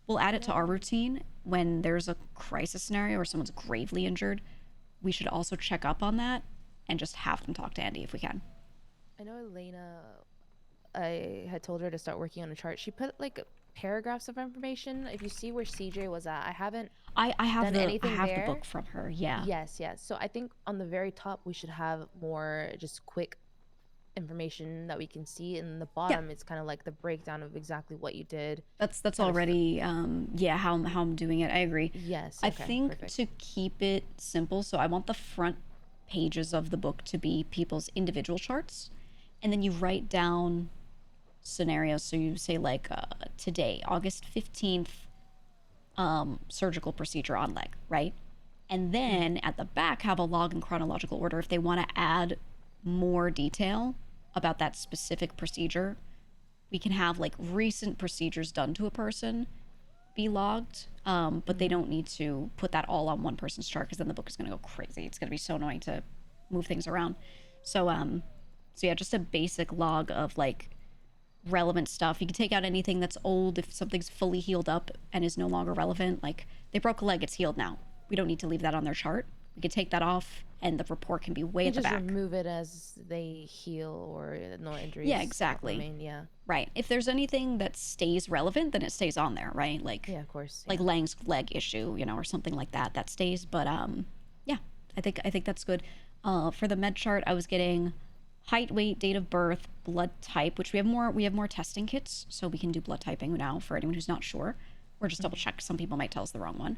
we'll add it to our routine when there's a crisis scenario or someone's gravely injured. We should also check up on that and just have them talk to Andy if we can. I know Elena, I had told her to start working on a chart. She put like paragraphs of information. If you see where CJ was at, I haven't I have done anything the there. book from her. Yeah. Yes. So I think on the very top we should have more just quick information that we can see. In the bottom, it's kind of like the breakdown of exactly what you did. That's already how I'm doing it. I agree. Yes. I Okay, think perfect. to keep it simple, so I want the front pages of the book to be people's individual charts, and then you write down scenarios. So you say like today, August 15th, surgical procedure on leg, right? And then at the back have a log in chronological order if they want to add more detail about that specific procedure. We can have like recent procedures done to a person be logged, but they don't need to put that all on one person's chart because then the book is going to go crazy. It's going to be so annoying to move things around. So yeah, just a basic log of like relevant stuff. You can take out anything that's old if something's fully healed up and is no longer relevant. Like they broke a leg, it's healed now. We don't need to leave that on their chart. We could take that off and the report can be way at the just back. remove it as they heal or no injuries. Yeah, exactly. Yeah. Right. If there's anything that stays relevant, then it stays on there, right? Like, yeah, of course. Like Lang's leg issue, you know, or something like that, that stays. But yeah, I think that's good. For the med chart, I was getting height, weight, date of birth, blood type, which we have more testing kits, so we can do blood typing now for anyone who's not sure, or just double check. Some people might tell us the wrong one.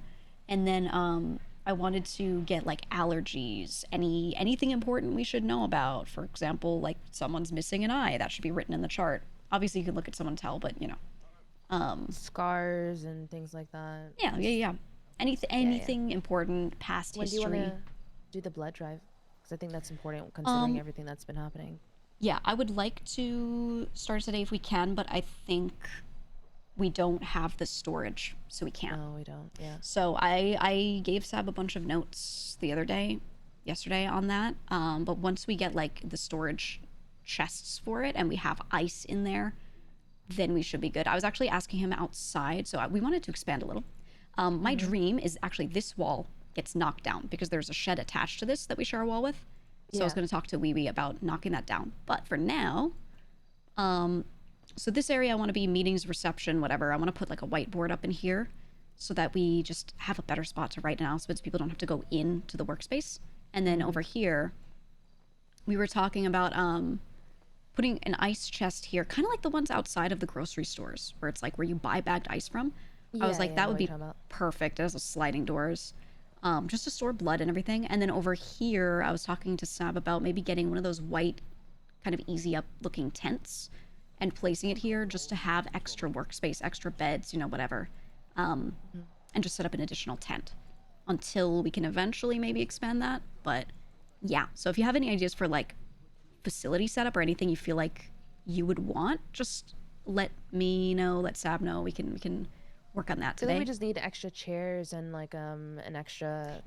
And then I wanted to get like allergies, anything important we should know about. For example, like someone's missing an eye, that should be written in the chart. Obviously, you can look at someone and tell, but you know, scars and things like that. Yeah. Anything important, past When history. do you want to do the blood drive? Because I think that's important considering everything that's been happening. Yeah, I would like to start today if we can, but I think we don't have the storage, so we can't. No, we don't. Yeah. So I gave Sab a bunch of notes yesterday on that. But once we get like the storage chests for it and we have ice in there, then we should be good. I was actually asking him outside, so we wanted to expand a little. My dream is actually this wall gets knocked down because there's a shed attached to this that we share a wall with. So I was going to talk to Wee Wee about knocking that down. But for now, so this area I want to be meetings, reception, whatever. I want to put like a whiteboard up in here so that we just have a better spot to write announcements. People don't have to go into the workspace. And then over here, we were talking about putting an ice chest here, kind of like the ones outside of the grocery stores where it's like where you buy bagged ice from. I was like, that would be perfect. It has those sliding doors. Just to store blood and everything. And then over here, I was talking to Sab about maybe getting one of those white, kind of easy up looking tents and placing it here just to have extra workspace, extra beds, whatever. And just set up an additional tent until we can eventually maybe expand that. But yeah, so if you have any ideas for like facility setup or anything you feel like you would want, just let me know, let Sab know. We can work on that So today. then we just need extra chairs and like an extra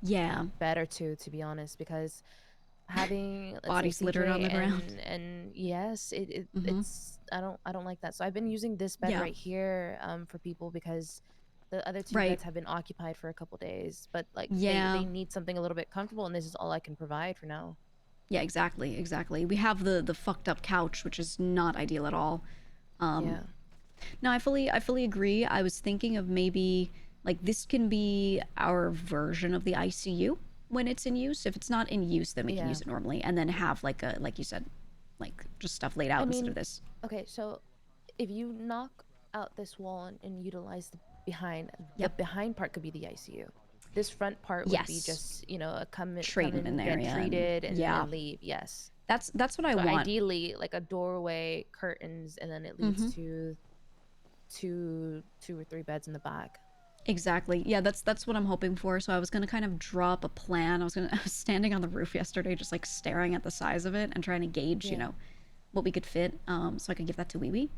bed or two, to be honest, because having bodies littered on the ground. And yes, it's I don't like that. So I've been using this bed right here for people because the other two beds have been occupied for a couple days, but like they need something a little bit comfortable, and this is all I can provide for now. Yeah, exactly. We have the fucked up couch, which is not ideal at all. No, I fully agree. I was thinking of maybe like this can be our version of the ICU when it's in use. If it's not in use, then we can use it normally, and then have like you said, like just stuff laid out instead of this. Okay, so if you knock out this wall and utilize the behind part could be the ICU. This front part would be just come in there, get treated, and leave. Yes, that's what I want. Ideally, like a doorway, curtains, and then it leads to two or three beds in the back. Exactly. Yeah, that's what I'm hoping for. So I was gonna kind of drop a plan. I was standing on the roof yesterday, just like staring at the size of it and trying to gauge, what we could fit, so I could give that to Wee Wee.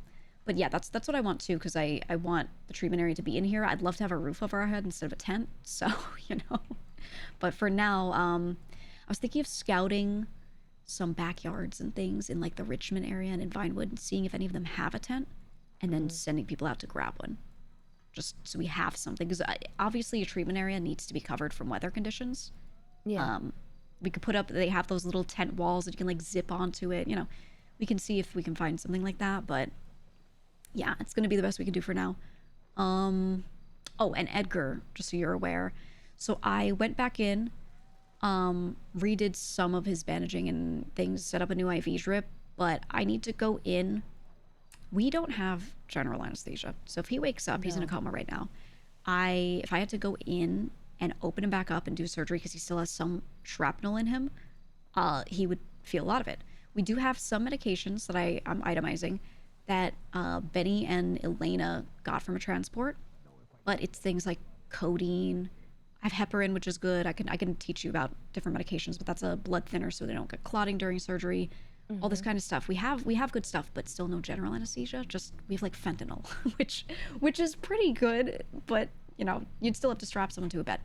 But yeah, that's what I want too, because I want the treatment area to be in here. I'd love to have a roof over our head instead of a tent. So But for now, I was thinking of scouting some backyards and things in like the Richmond area and in Vinewood, and seeing if any of them have a tent, and then sending people out to grab one, just so we have something. Because obviously a treatment area needs to be covered from weather conditions. Yeah. We could put up, they have those little tent walls that you can like zip onto it. We can see if we can find something like that. But yeah, it's going to be the best we can do for now. Oh, and Edgar, just so you're aware. So I went back in, redid some of his bandaging and things, set up a new IV drip, but I need to go in. We don't have general anesthesia. So if he wakes up, he's in a coma right now. If I had to go in and open him back up and do surgery because he still has some shrapnel in him, he would feel a lot of it. We do have some medications that I'm itemizing that Benny and Elena got from a transport, but it's things like codeine. I have heparin, which is good. I can teach you about different medications, but that's a blood thinner so they don't get clotting during surgery. All this kind of stuff. We have good stuff, but still no general anesthesia. Just we have like fentanyl, which is pretty good, but you'd still have to strap someone to a bed.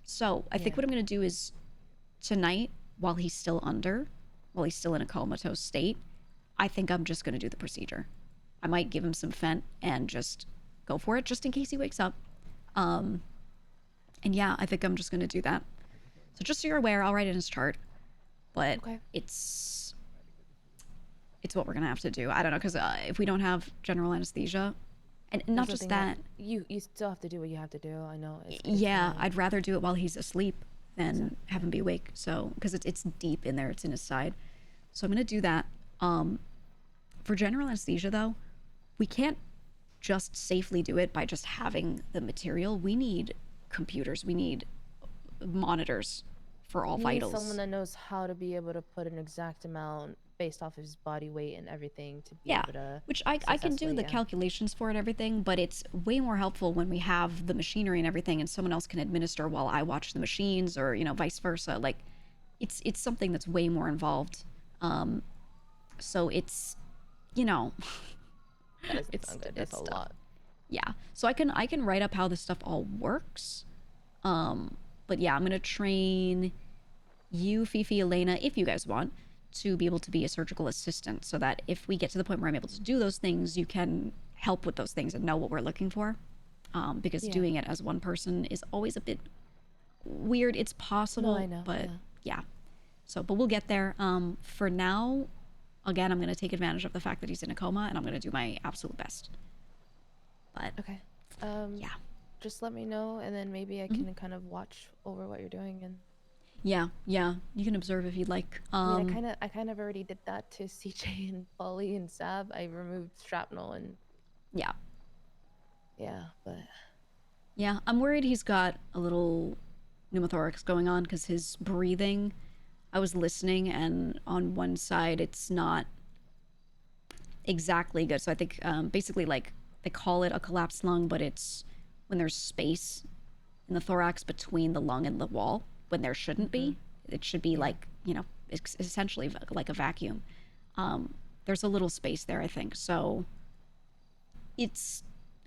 So I think what I'm gonna do is tonight, while he's still in a comatose state, I think I'm just gonna do the procedure. I might give him some fent and just go for it, just in case he wakes up. And yeah, I think I'm just gonna do that. So just so you're aware, I'll write in his chart, but it's what we're gonna have to do. I don't know, because if we don't have general anesthesia, and not just that, you still have to do what you have to do. I know. I'd rather do it while he's asleep than have him be awake. So, because it's deep in there, it's in his side. So I'm gonna do that. For general anesthesia though, we can't just safely do it by just having the material. We need computers. We need monitors for all Need vitals. someone that knows how to be able to put an exact amount based off of his body weight and everything to be Yeah, able to which I can do the yeah. calculations for and everything, but it's way more helpful when we have the machinery and everything and someone else can administer while I watch the machines, or, you know, vice versa. Like, it's something that's way more involved. So it's, you know, That doesn't sound good. That's a tough. lot. Yeah, so I can write up how this stuff all works. But yeah, I'm gonna train you, Fifi, Elena, if you guys want, to be able to be a surgical assistant, so that if we get to the point where I'm able to do those things, you can help with those things and know what we're looking for. Because Yeah. doing it as one person is always a bit weird. It's possible, I know, but yeah. So, but we'll get there. For now, again, I'm gonna take advantage of the fact that he's in a coma, and I'm gonna do my absolute best. But okay. Yeah. Just let me know, and then maybe I can kind of watch over what you're doing. And Yeah, you can observe if you'd like. I mean, I kind of already did that to CJ and Polly and Sab. I removed shrapnel and yeah, but yeah. I'm worried he's got a little pneumothorax going on because his breathing. I was listening, and on one side it's not exactly good. So I think basically, like, they call it a collapsed lung, but it's when there's space in the thorax between the lung and the wall when there shouldn't be. It should be like, you know, it's essentially like a vacuum. There's a little space there, I think. So it's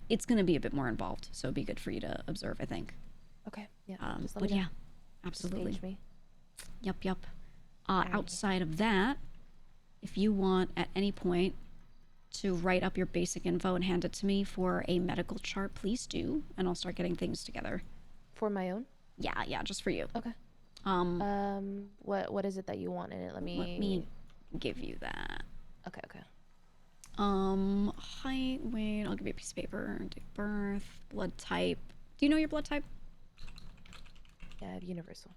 going to be a bit more involved. So it'd be good for you to observe, I think. okay, yeah. Just let But me know. yeah, absolutely. Just page me. Yep. Outside of that, if you want at any point to write up your basic info and hand it to me for a medical chart, please do, and I'll start getting things together. For my own? Yeah, just for you. Okay. What is it that you want in it? Let me give you that. Okay. Height, weight, I'll give you a piece of paper, date of birth, blood type. Do you know your blood type? Yeah, I have universal.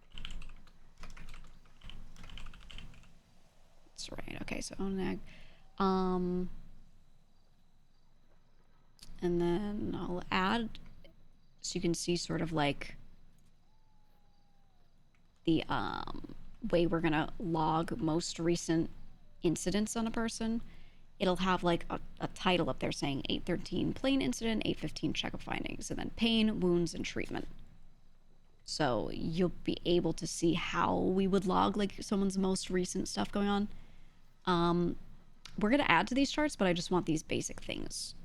That's right. Okay, so neg. And then I'll add, so you can see sort of like the way we're gonna log most recent incidents on a person. It'll have like a title up there saying 813 plain incident, 815 checkup findings, and then pain, wounds, and treatment. So you'll be able to see how we would log like someone's most recent stuff going on. We're gonna add to these charts, but I just want these basic things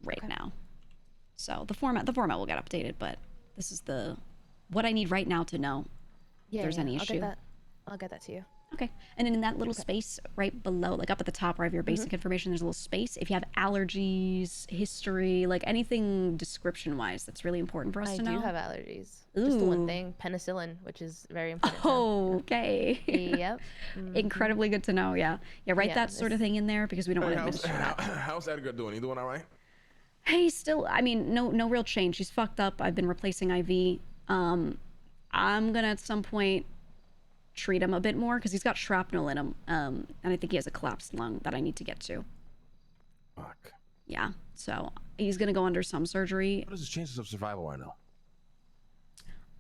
right now. So the format will get updated, but this is what I need right now to know if there's any issue. I'll get that to you. Okay. And then in that little space right below, like up at the top where I have your basic information, there's a little space. If you have allergies, history, like anything description-wise, that's really important for us to know. I do have allergies. Just the one thing, penicillin, which is very important. Okay. Yep. Incredibly good to know, yeah. Yeah, write that sort of thing in there because we don't want to administer that. How's Edgar doing? You doing all right? Hey, still, I mean, no real change. She's fucked up. I've been replacing IV. I'm gonna at some point treat him a bit more because he's got shrapnel in him, and I think he has a collapsed lung that I need to get to. Fuck. Yeah, so he's gonna go under some surgery. What is his chances of survival right now?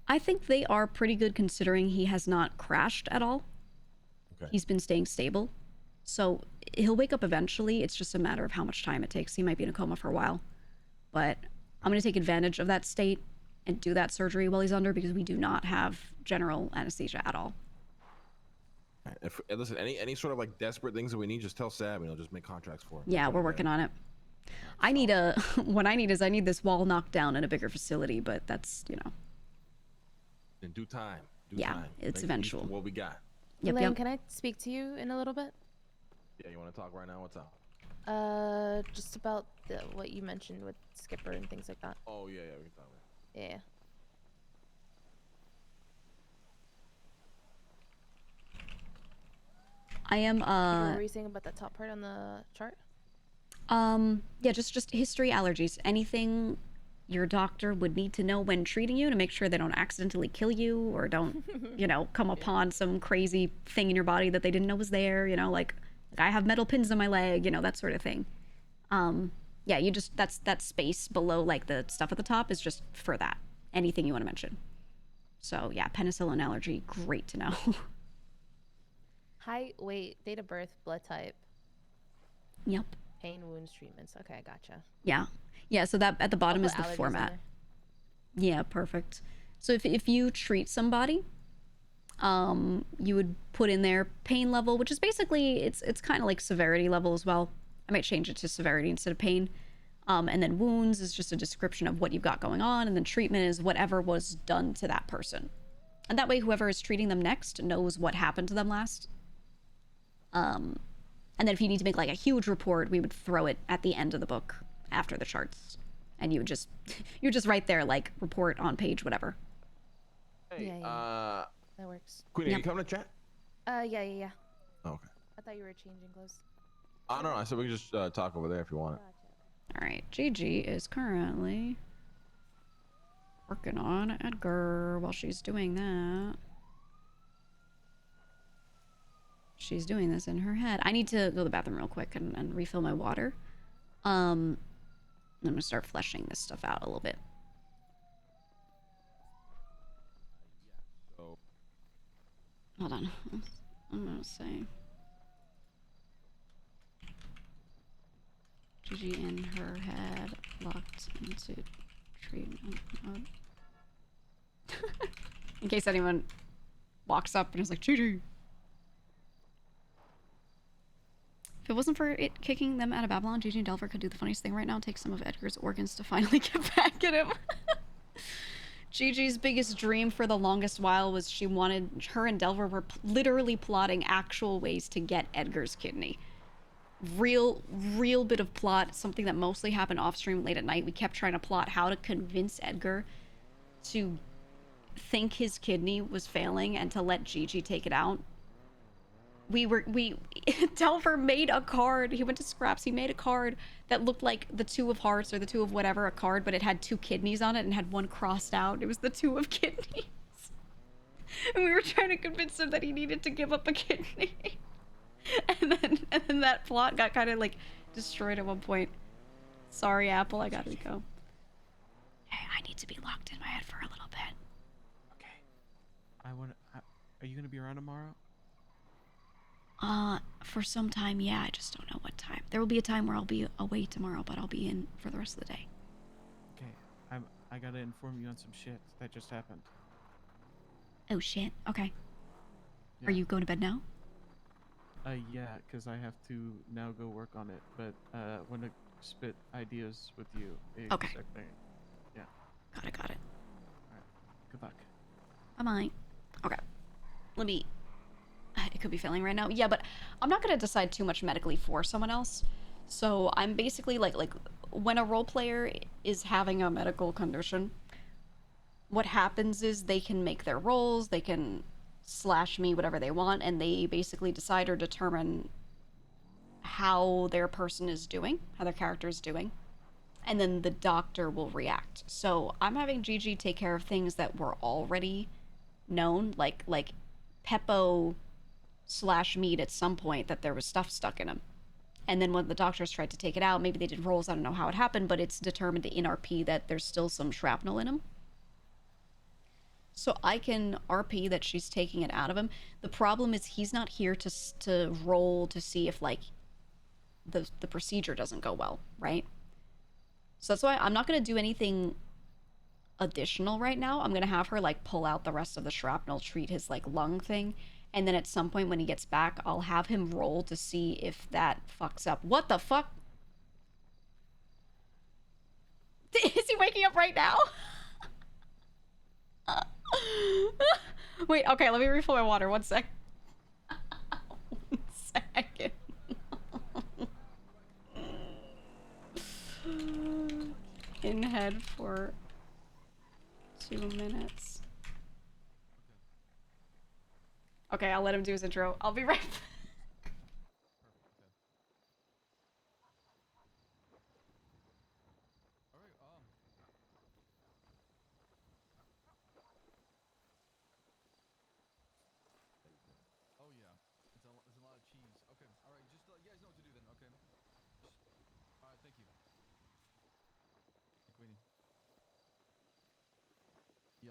I think they are pretty good considering he has not crashed at all. Okay. He's been staying stable, so he'll wake up eventually. It's just a matter of how much time it takes. He might be in a coma for a while, but I'm gonna take advantage of that state and do that surgery while he's under because we do not have general anesthesia at all. If listen, any sort of like desperate things that we need, just tell Sab and he'll just make contracts for him. Yeah, we're working on it. I need what I need is this wall knocked down in a bigger facility, but that's, you know. In due time. It's eventual. What we got. Elaine, can I speak to you in a little bit? Yeah, you want to talk right now? What's up? Just about what you mentioned with Skipper and things like that. Oh yeah, we can talk. Yeah. I am What were you saying about that top part on the chart? Yeah, just history, allergies, anything your doctor would need to know when treating you to make sure they don't accidentally kill you or don't, you know, come upon some crazy thing in your body that they didn't know was there, you know, like I have metal pins in my leg, you know, that sort of thing. Yeah, you just, that space below like the stuff at the top is just for that. Anything you want to mention. So yeah, penicillin allergy, great to know. Height, weight, date of birth, blood type. Yep. Pain, wounds, treatments. Okay, gotcha. Yeah. Yeah, so that at the bottom I'll is put the allergies in format. there. Yeah, perfect. So if you treat somebody, you would put in their pain level, which is basically, it's kind of like severity level as well. I might change it to severity instead of pain. And then wounds is just a description of what you've got going on, and then treatment is whatever was done to that person. And that way whoever is treating them next knows what happened to them last. And then if you need to make like a huge report, we would throw it at the end of the book after the charts. And you would just write there like report on page whatever. Hey, that works. Queen, are you coming to chat? Yeah. Oh, okay. I thought you were changing clothes. I don't know. I said we could just talk over there if you want it. All right, Gigi is currently working on Edgar while she's doing that. She's doing this in her head. I need to go to the bathroom real quick and refill my water. I'm gonna start fleshing this stuff out a little bit. Hold on. I'm gonna say Gigi in her head locked into treatment mode. In case anyone walks up and is like, Gigi. If it wasn't for it kicking them out of Babylon, Gigi and Delver could do the funniest thing right now, take some of Edgar's organs to finally get back at him. Gigi's biggest dream for the longest while was she wanted, her and Delver were literally plotting actual ways to get Edgar's kidney. Real bit of plot, something that mostly happened off stream late at night. We kept trying to plot how to convince Edgar to think his kidney was failing and to let Gigi take it out. Delver made a card. He went to Scraps. He made a card that looked like the two of hearts or the two of whatever, a card, but it had two kidneys on it and had one crossed out. It was the two of kidneys. And we were trying to convince him that he needed to give up a kidney. And then that plot got kind of like destroyed at one point. Sorry, Apple, I gotta go. Hey, I need to be locked in my head for a little bit. Are you gonna be around tomorrow? For some time, yeah, I just don't know what time. There will be a time where I'll be away tomorrow, but I'll be in for the rest of the day. Okay, I gotta inform you on some shit that just happened. Oh shit, okay. Yeah. Are you going to bed now? Yeah, because I have to now go work on it, but want to spit ideas with you. Okay. Second. Yeah. Got it. Alright, good luck. Bye-bye. Okay. Let me... It could be failing right now. Yeah, but I'm not going to decide too much medically for someone else. So I'm basically like when a role player is having a medical condition, what happens is they can make their rolls, they can slash me whatever they want, and they basically decide or determine how their person is doing, how their character is doing. And then the doctor will react. So I'm having Gigi take care of things that were already known, like Peppo slash meat at some point that there was stuff stuck in him. And then when the doctors tried to take it out, maybe they did rolls, I don't know how it happened, but it's determined in RP that there's still some shrapnel in him. So I can RP that she's taking it out of him. The problem is he's not here to roll to see if like the procedure doesn't go well, right? So that's why I'm not going to do anything additional right now. I'm going to have her like pull out the rest of the shrapnel, treat his like lung thing. And then at some point when he gets back, I'll have him roll to see if that fucks up. What the fuck? Is he waking up right now? Wait, okay, let me refill my water. 1 sec. 1 second. In head for 2 minutes. Okay, I'll let him do his intro. I'll be right back.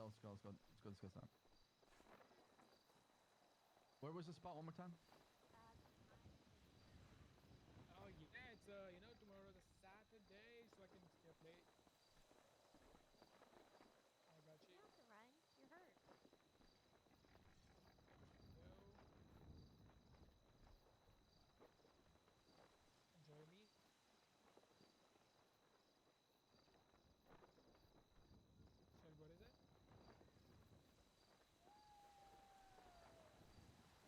Let's go. Where was the spot one more time? Oh yeah, it's tomorrow's a Saturday, so I can stay up late. I got you. You don't have to run. You're hurt. Go. Enjoy me. Sorry, what is it?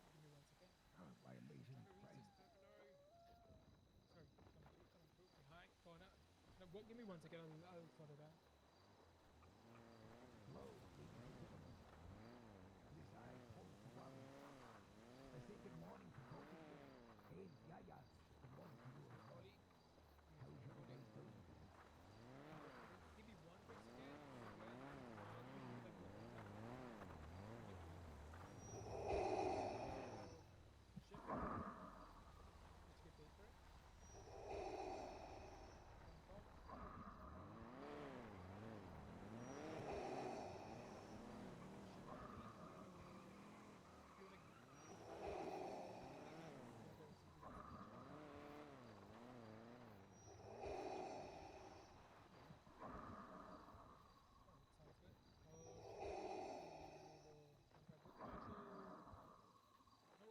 Give me 1 second. My amazing Trying to reach friend. this burglar. Sorry, coming through, behind, corner. No, give me 1 second, I'll sort it out. Hello, ladies and gentlemen. It is I, Paul Robbins. I say good morning to both of you. Hey, yeah. Good morning to you as well. How's everybody doing? Give me 1 quick second. Well, let me do like one more time. Ship. Let's get paid for it. Phone call.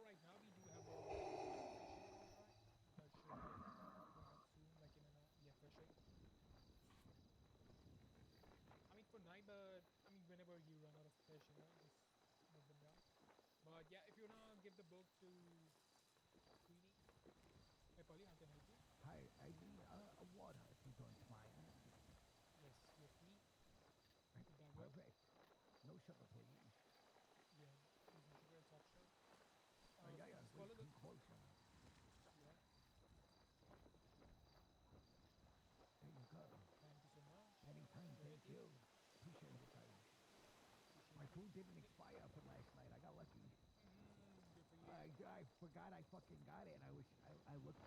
Right now we do have a fishing contract that should be going up soon, like in an hour. Yeah, fishing. I mean for night, but I mean whenever you run out of fish, just note them down. But yeah, if you wanna give the book to Queenie. Hey Polly, how can I help you? Hi, I need a water if you don't mind. Yes, you're free. Would that work? Perfect. No sugar, please. Yeah, there's no sugar, it's optional. Yeah, Just wait, follow the. come closer. Yeah. There you go. Thank you so much. Anytime, thank you. Appreciate it, guys. My food didn't expire from last night. I got lucky. Good for you. I forgot I fucking got it. I looked.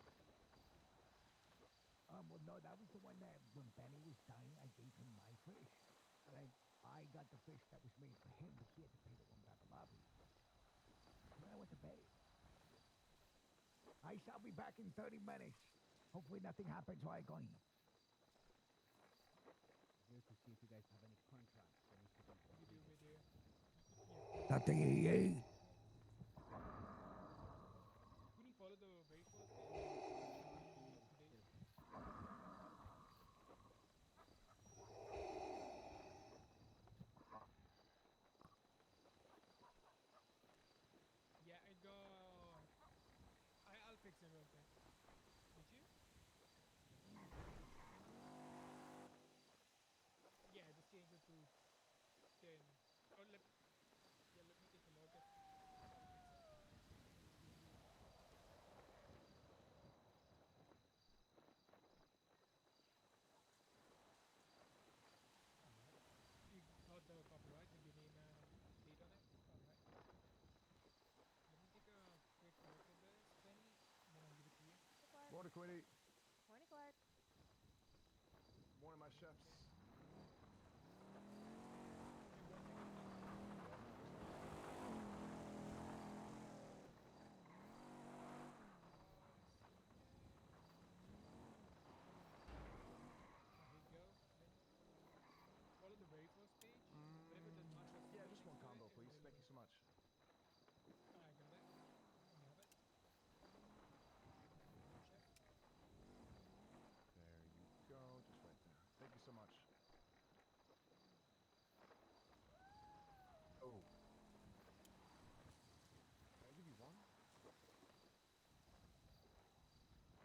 Well, no, that was the one that when Benny was dying, I gave him my fish. And I got the fish that was made for him, but he had to pay the one back at lobby. And I went to bed. I shall be back in 30 minutes. Hopefully nothing happens while I go in. Here to see if you guys have any contracts that needs to be completed. We do. Yeah. Nothing, yay. Can you follow the very first page? Should be up to date. Yeah, Edgar. I'll fix it real quick. Did you? Yeah, just change it to 10. Or let me take a look if I'll fix it. Alright. You got the copyright with your name and date on it? Alright. Let me take a quick look at this, Penny, and then I'll give it to you. Morning, Queenie. Morning, Clark. Morning, my chefs. Here you go. Follow the very first page. Whenever the mattress. Yeah, just one combo, please. Thank you so much. I got it. You have it. Chef. There you go. Just right there. Thank you so much. Oh. Can I give you one?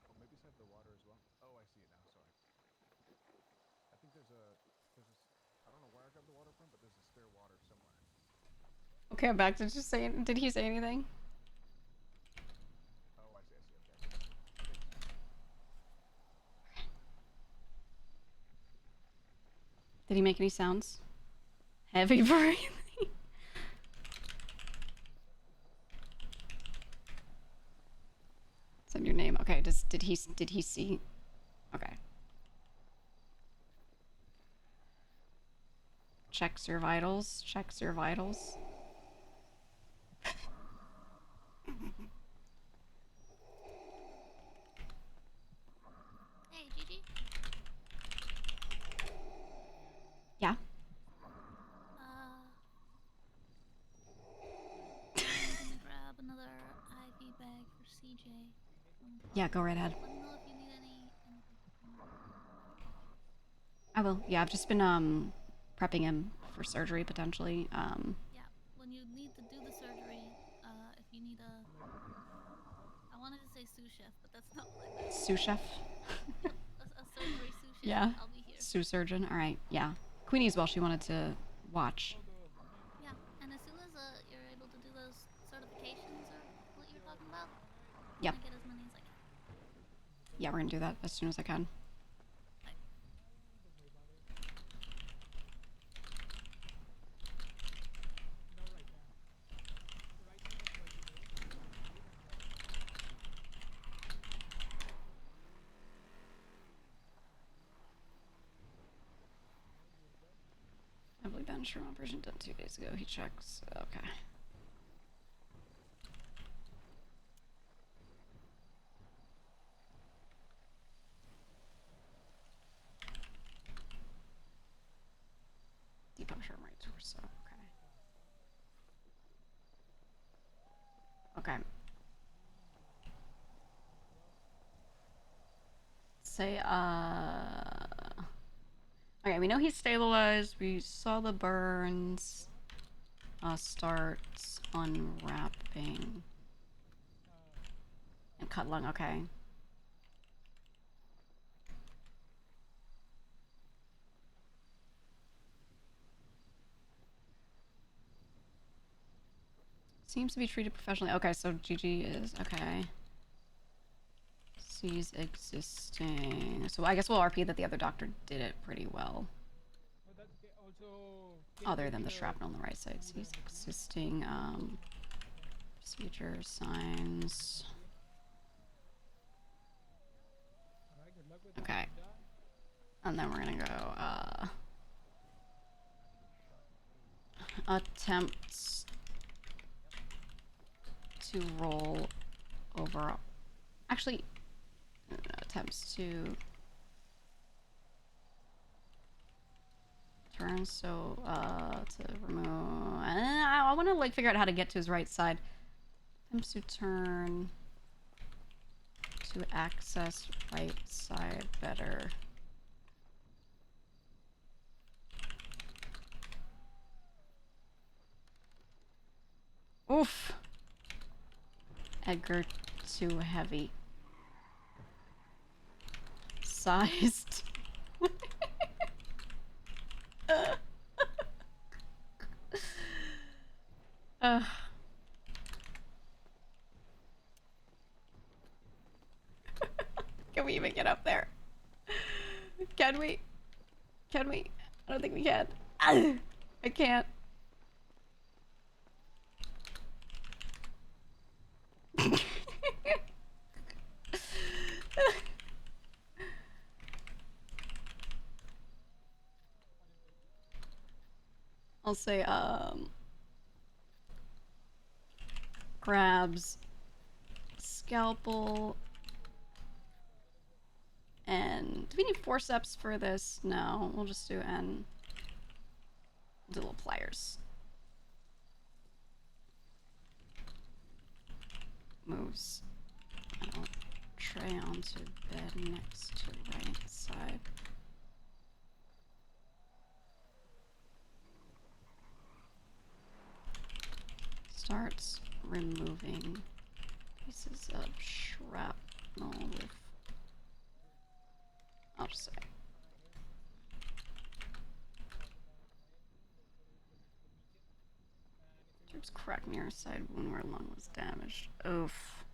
Oh, maybe just have the water as well. Oh, I see it now. Sorry. I think there's a, I don't know where I grabbed the water from, but there's a spare water somewhere. Okay, I'm back. Did he say anything? Oh, I see, okay. Did he make any sounds? Heavy breathing. Send your name. Okay. Did he see? Okay. Checks your vitals. Checks your vitals. Hey, Gigi. Yeah. I'm gonna grab another IV bag for CJ. Yeah, go right ahead. Let me know if you need anything. I will. Yeah, I've just been prepping him for surgery potentially. Yeah, when you need to do the surgery, if you need I wanted to say sous chef, but that's not what I meant. Sous chef. Yep, a surgery sous chef. Yeah. I'll be here. Sous surgeon. All right. Yeah. Queenie as well. She wanted to watch. Yeah, and as soon as you're able to do those certifications or what you're talking about, Yep. I get as many as I can. Yeah, we're gonna do that as soon as I can. Heavily benched from operation done 2 days ago. He checks. Okay. Deep puncture on right torso. Okay. Okay. Say, okay, we know he's stabilized. We saw the burns. Starts unwrapping. And cut lung, okay. Seems to be treated professionally. Okay, so Gigi is, okay. Sees existing. So I guess we'll RP that the other doctor did it pretty well. Other than the shrapnel on the right side. Sees existing procedure signs. Okay. And then we're gonna go attempts to roll over. Actually, attempts to turn, so to remove. I want to like figure out how to get to his right side. Attempts to turn to access right side better. Oof. Edgar, too heavy. Sized. Can we even get up there? Can we? Can we? I don't think we can. I can't. I'll say, grabs scalpel and do we need forceps for this? No, we'll just do N. We'll do little pliers. Moves tray onto bed next to right side. Starts removing pieces of shrapnel with, I'll just say. Troops cracked near side wound where lung was damaged. Oof.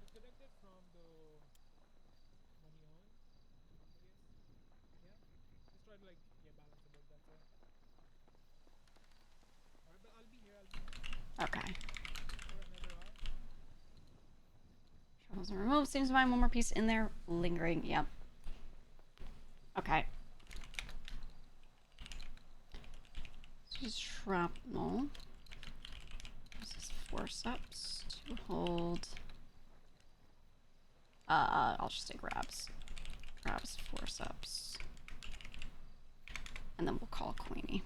Okay. Troubles are removed. Seems to find one more piece in there. Lingering. Yep. Okay. Use shrapnel. This is forceps to hold. I'll just say grabs. Grabs forceps. And then we'll call Queenie.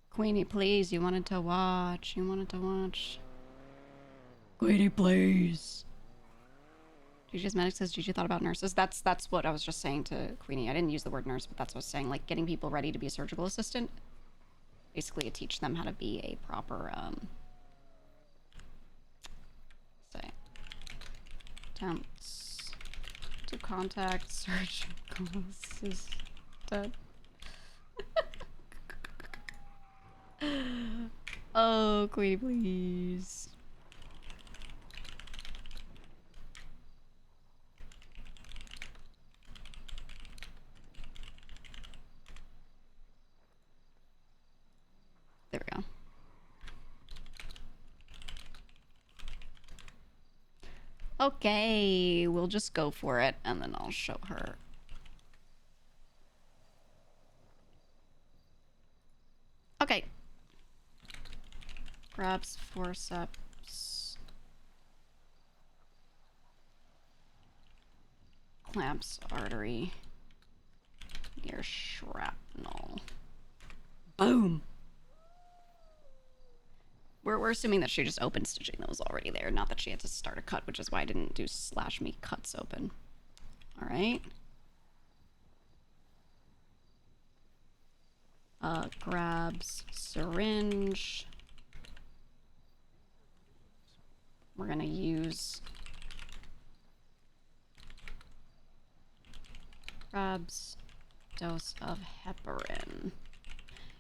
Queenie, please, you wanted to watch. You wanted to watch. Queenie, please. Gigi's medic says Gigi thought about nurses. That's what I was just saying to Queenie. I didn't use the word nurse, but that's what I was saying. Like, getting people ready to be a surgical assistant. Basically, to teach them how to be a proper, say, attempts to contact surgical assistant. Oh, Queenie, please. There we go. Okay, we'll just go for it, and then I'll show her. Okay. Grabs forceps. Clamps artery. Near shrapnel. Boom! We're assuming that she just opened stitching that was already there, not that she had to start a cut, which is why I didn't do slash me cuts open. Alright. Grabs syringe. We're gonna use grabs dose of heparin.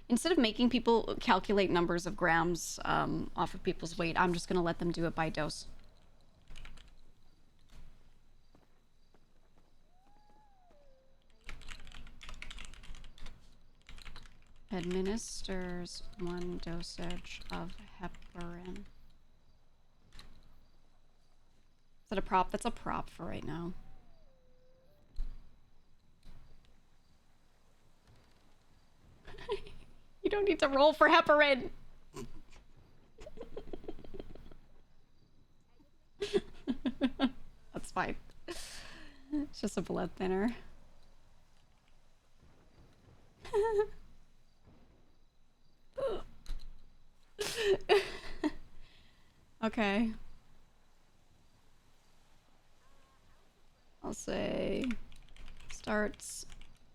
Instead of making people calculate numbers of grams off of people's weight, I'm just gonna let them do it by dose. Administers 1 dosage of heparin. Is that a prop? That's a prop for right now. You don't need to roll for heparin. That's fine. It's just a blood thinner. Okay. I'll say starts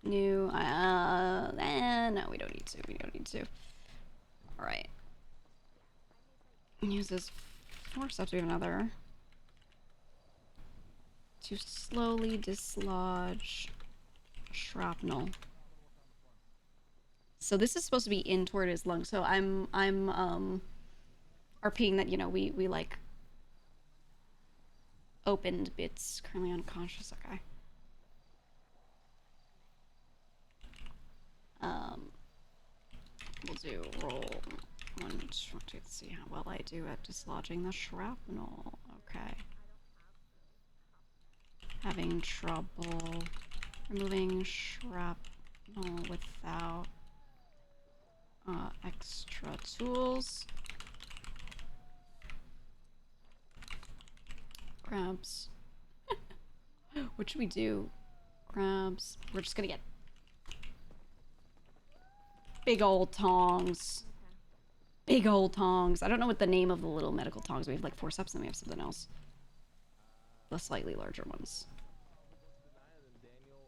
new. No, we don't need to. We don't need to. All right. Uses forceps. We have another to slowly dislodge shrapnel. So this is supposed to be in toward his lung. So I'm RPing that, you know, we like opened bits. Currently unconscious. Okay. We'll do roll 1, 2, let's see how well I do at dislodging the shrapnel. Okay. Having trouble removing shrapnel without extra tools. Grabs. What should we do? Grabs. We're just gonna get big old tongs. Big old tongs. I don't know what the name of the little medical tongs. We have like forceps and we have something else. The slightly larger ones.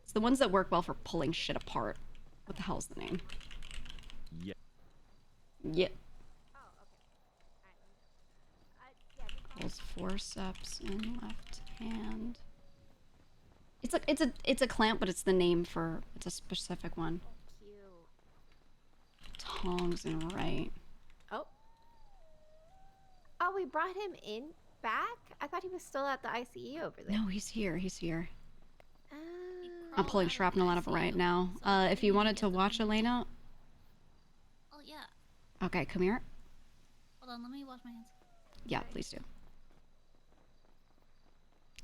It's the ones that work well for pulling shit apart. What the hell's the name? Yeah. Yep. Pulls forceps in left hand. It's a clamp, but it's the name for it's a specific one. Tongs in right. Oh. Oh, we brought him in back? I thought he was still at the ICU over there. No, he's here. He's here. I'm pulling shrapnel out of it right now. If you wanted to watch Elena. Oh yeah. Okay, come here. Hold on, let me wash my hands. Yeah, please do.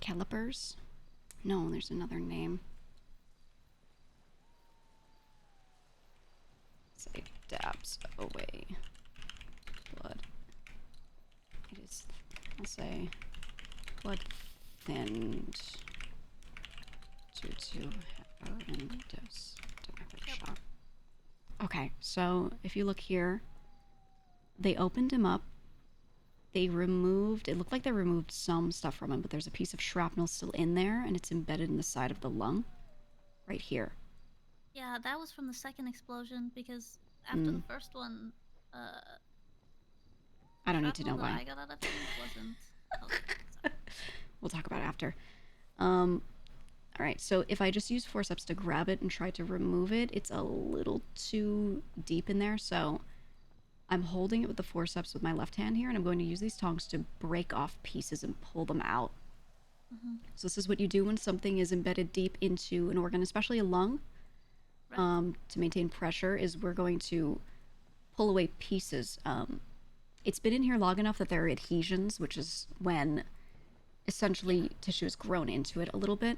calipers? No, there's another name. Say dabs away blood. It is, I'll say, blood thinned due to heparin dose shock. Okay, so if you look here, they opened him up. They removed, it looked like they removed some stuff from him, but there's a piece of shrapnel still in there, and it's embedded in the side of the lung, right here. Yeah, that was from the second explosion because after the first one, I don't need to know shrapnel that why. I got out of things wasn't. Oh, sorry. We'll talk about it after. Alright, so if I just use forceps to grab it and try to remove it, it's a little too deep in there, so I'm holding it with the forceps with my left hand here, and I'm going to use these tongs to break off pieces and pull them out. So this is what you do when something is embedded deep into an organ, especially a lung. To maintain pressure, is we're going to pull away pieces. It's been in here long enough that there are adhesions, which is when essentially tissue has grown into it a little bit.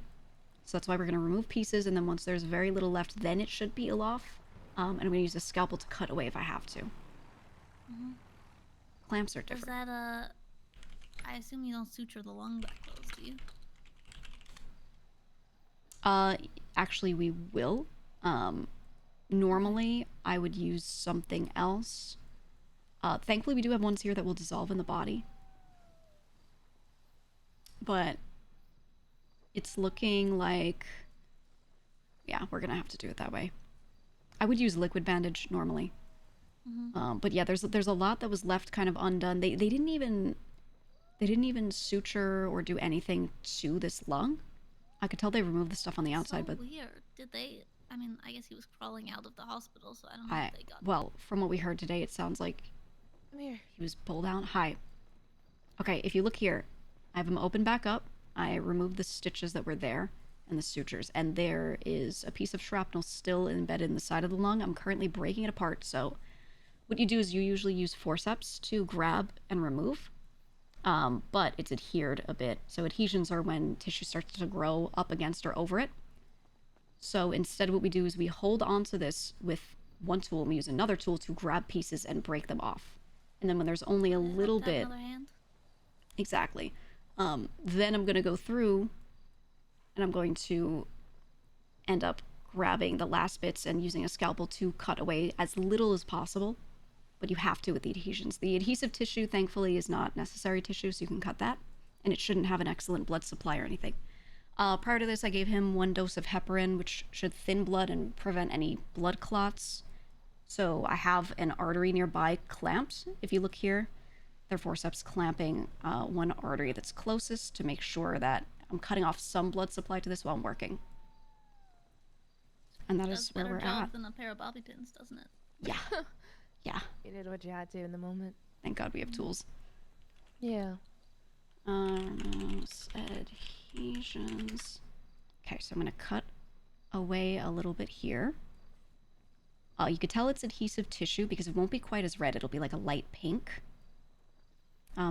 So that's why we're going to remove pieces, and then once there's very little left, then it should peel off. And I'm going to use a scalpel to cut away if I have to. Clamps are Does different. that, I assume you don't suture the lung back closed, do you? Actually, we will. Normally, I would use something else. Thankfully, we do have ones here that will dissolve in the body. But it's looking like, yeah, we're gonna have to do it that way. I would use liquid bandage normally. But yeah, there's a lot that was left kind of undone. They didn't even suture or do anything to this lung. I could tell they removed the stuff on the outside, So but weird. Did they? I mean, I guess he was crawling out of the hospital, so I don't know if they got. well, from what we heard today, it sounds like Come here. he was pulled out. Hi. Okay, if you look here, I have him open back up. I removed the stitches that were there and the sutures, and there is a piece of shrapnel still embedded in the side of the lung. I'm currently breaking it apart, so what you do is you usually use forceps to grab and remove, but it's adhered a bit. So adhesions are when tissue starts to grow up against or over it. So instead what we do is we hold onto this with one tool, and we use another tool to grab pieces and break them off. And then when there's only a little bit... Another hand? Exactly. Then I'm going to go through and I'm going to end up grabbing the last bits and using a scalpel to cut away as little as possible. But you have to with the adhesions. The adhesive tissue, thankfully, is not necessary tissue, so you can cut that. And it shouldn't have an excellent blood supply or anything. Prior to this, I gave him 1 dose of heparin, which should thin blood and prevent any blood clots. So I have an artery nearby clamped. If you look here, they're forceps clamping one artery that's closest to make sure that I'm cutting off some blood supply to this while I'm working. And that is where we're at. Than a pair of bobby pins, doesn't it? Yeah. Yeah. You did what you had to in the moment. Thank God we have tools. Yeah. Adhesions. Okay, so I'm going to cut away a little bit here. You could tell it's adhesive tissue because it won't be quite as red. It'll be like a light pink.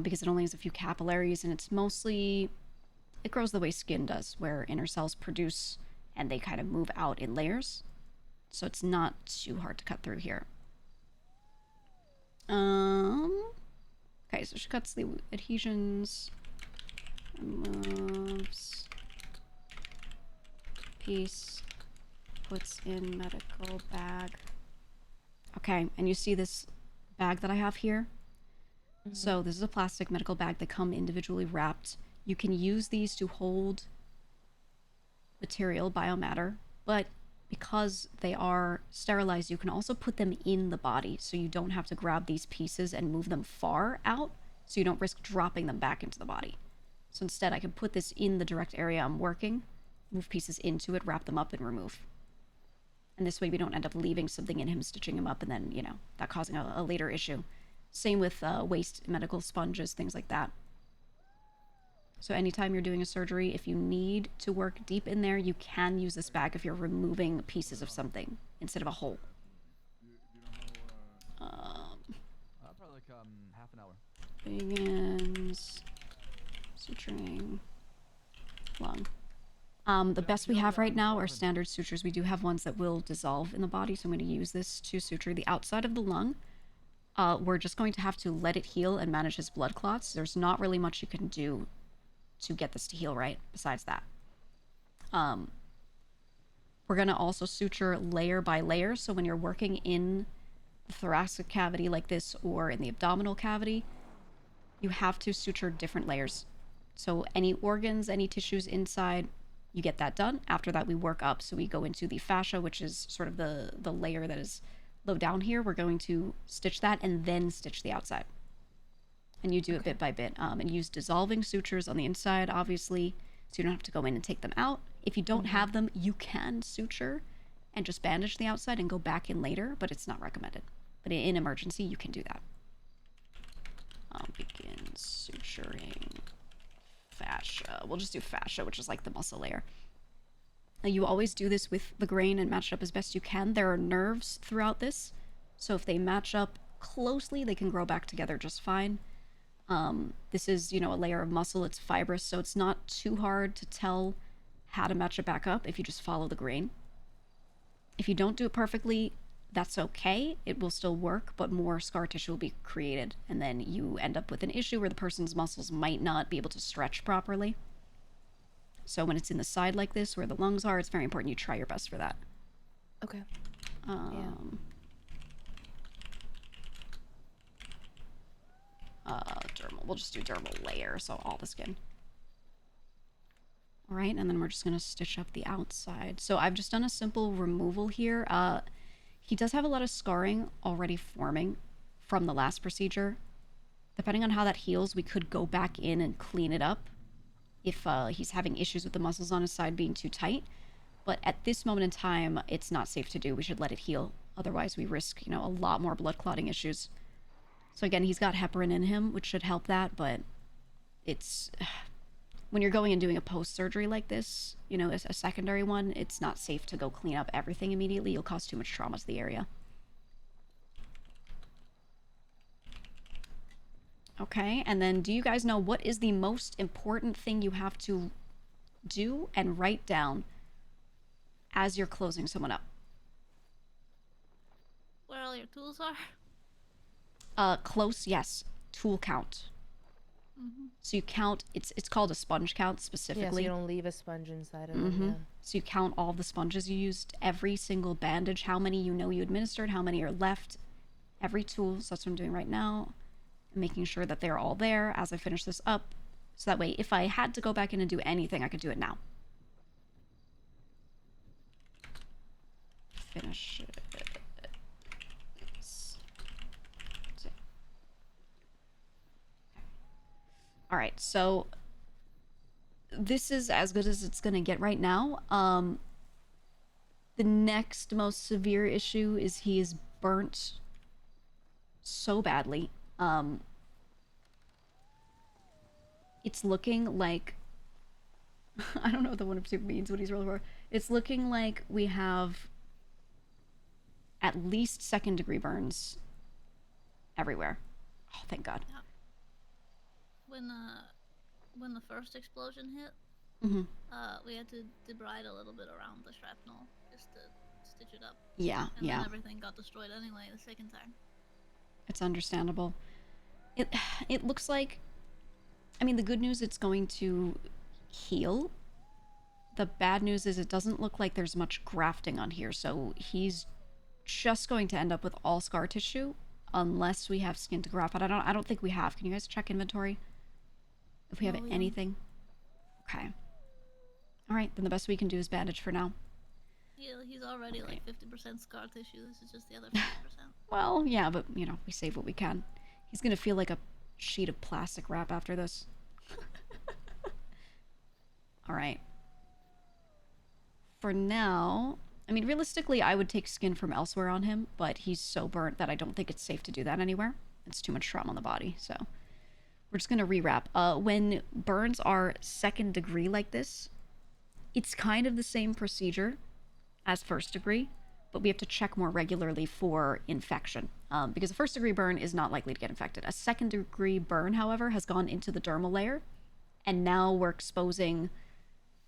Because it only has a few capillaries, and it's mostly... It grows the way skin does, where inner cells produce and they kind of move out in layers. So it's not too hard to cut through here. Okay, so she cuts the adhesions, removes piece, puts in medical bag. Okay, and you see this bag that I have here? So this is a plastic medical bag that come individually wrapped. You can use these to hold material, biomatter, but because they are sterilized, you can also put them in the body, so you don't have to grab these pieces and move them far out, so you don't risk dropping them back into the body. So instead, I can put this in the direct area I'm working, move pieces into it, wrap them up, and remove. And this way we don't end up leaving something in him, stitching him up, and then, you know, that causing a later issue. Same with waste medical sponges, things like that. So anytime you're doing a surgery, if you need to work deep in there, you can use this bag if you're removing pieces of something instead of a hole. Probably like half an hour. Begins suturing lung. The best we have right now are standard sutures. We do have ones that will dissolve in the body, so I'm going to use this to suture the outside of the lung. We're just going to have to let it heal and manage his blood clots. There's not really much you can do to get this to heal right, besides that. We're going to also suture layer by layer, so when you're working in the thoracic cavity like this or in the abdominal cavity, you have to suture different layers. So any organs, any tissues inside, you get that done. After that, we work up. So we go into the fascia, which is sort of the layer that is low down here. We're going to stitch that and then stitch the outside. And you do it bit by bit. And use dissolving sutures on the inside, obviously, so you don't have to go in and take them out. If you don't have them, you can suture and just bandage the outside and go back in later, but it's not recommended. But in emergency, you can do that. Begin suturing fascia. We'll just do fascia, which is like the muscle layer. Now, you always do this with the grain and match it up as best you can. There are nerves throughout this, so if they match up closely, they can grow back together just fine. This is, you know, a layer of muscle. It's fibrous, so it's not too hard to tell how to match it back up if you just follow the grain. If you don't do it perfectly, that's okay. It will still work, but more scar tissue will be created, and then you end up with an issue where the person's muscles might not be able to stretch properly. So when it's in the side like this, where the lungs are, it's very important you try your best for that. Okay. Dermal. We'll just do dermal layer, so all the skin. All right, and then we're just gonna stitch up the outside. So I've just done a simple removal here. He does have a lot of scarring already forming from the last procedure. Depending on how that heals, we could go back in and clean it up if he's having issues with the muscles on his side being too tight. But at this moment in time, it's not safe to do. We should let it heal. Otherwise, we risk, you know, a lot more blood clotting issues. So again, he's got heparin in him, which should help that, but it's... When you're going and doing a post-surgery like this, you know, a secondary one, it's not safe to go clean up everything immediately. You'll cause too much trauma to the area. Okay, and then do you guys know what is the most important thing you have to do and write down as you're closing someone up? Where all your tools are? Close, yes. Tool count. So you count, it's called a sponge count specifically. Yeah, so you don't leave a sponge inside of them, yeah. So you count all the sponges you used, every single bandage, how many you know you administered, how many are left, every tool. So that's what I'm doing right now. I'm making sure that they're all there as I finish this up. So that way, if I had to go back in and do anything, I could do it now. Finish it. All right, so this is as good as it's gonna get right now. The next most severe issue is he is burnt so badly. It's looking like I don't know what the 1 or 2 means, what he's rolling for. It's looking like we have at least 2nd-degree burns everywhere. Oh, thank God. Yeah. When the first explosion hit, we had to debride a little bit around the shrapnel just to stitch it up. Yeah, and yeah. then everything got destroyed anyway the second time. It's understandable. It looks like, I mean, the good news, it's going to heal. The bad news is it doesn't look like there's much grafting on here, so he's just going to end up with all scar tissue unless we have skin to graft. But I don't think we have. Can you guys check inventory if we have anything? Okay. All right, then the best we can do is bandage for now. Yeah, he's already like 50% scar tissue. This is just the other 50%. Well, yeah, but you know, we save what we can. He's gonna feel like a sheet of plastic wrap after this. All right. For now, I mean, realistically, I would take skin from elsewhere on him, but he's so burnt that I don't think it's safe to do that anywhere. It's too much trauma on the body, so we're just gonna rewrap. When burns are 2nd degree like this, it's kind of the same procedure as 1st degree, but we have to check more regularly for infection, because a 1st degree burn is not likely to get infected. A 2nd degree burn, however, has gone into the dermal layer, and now we're exposing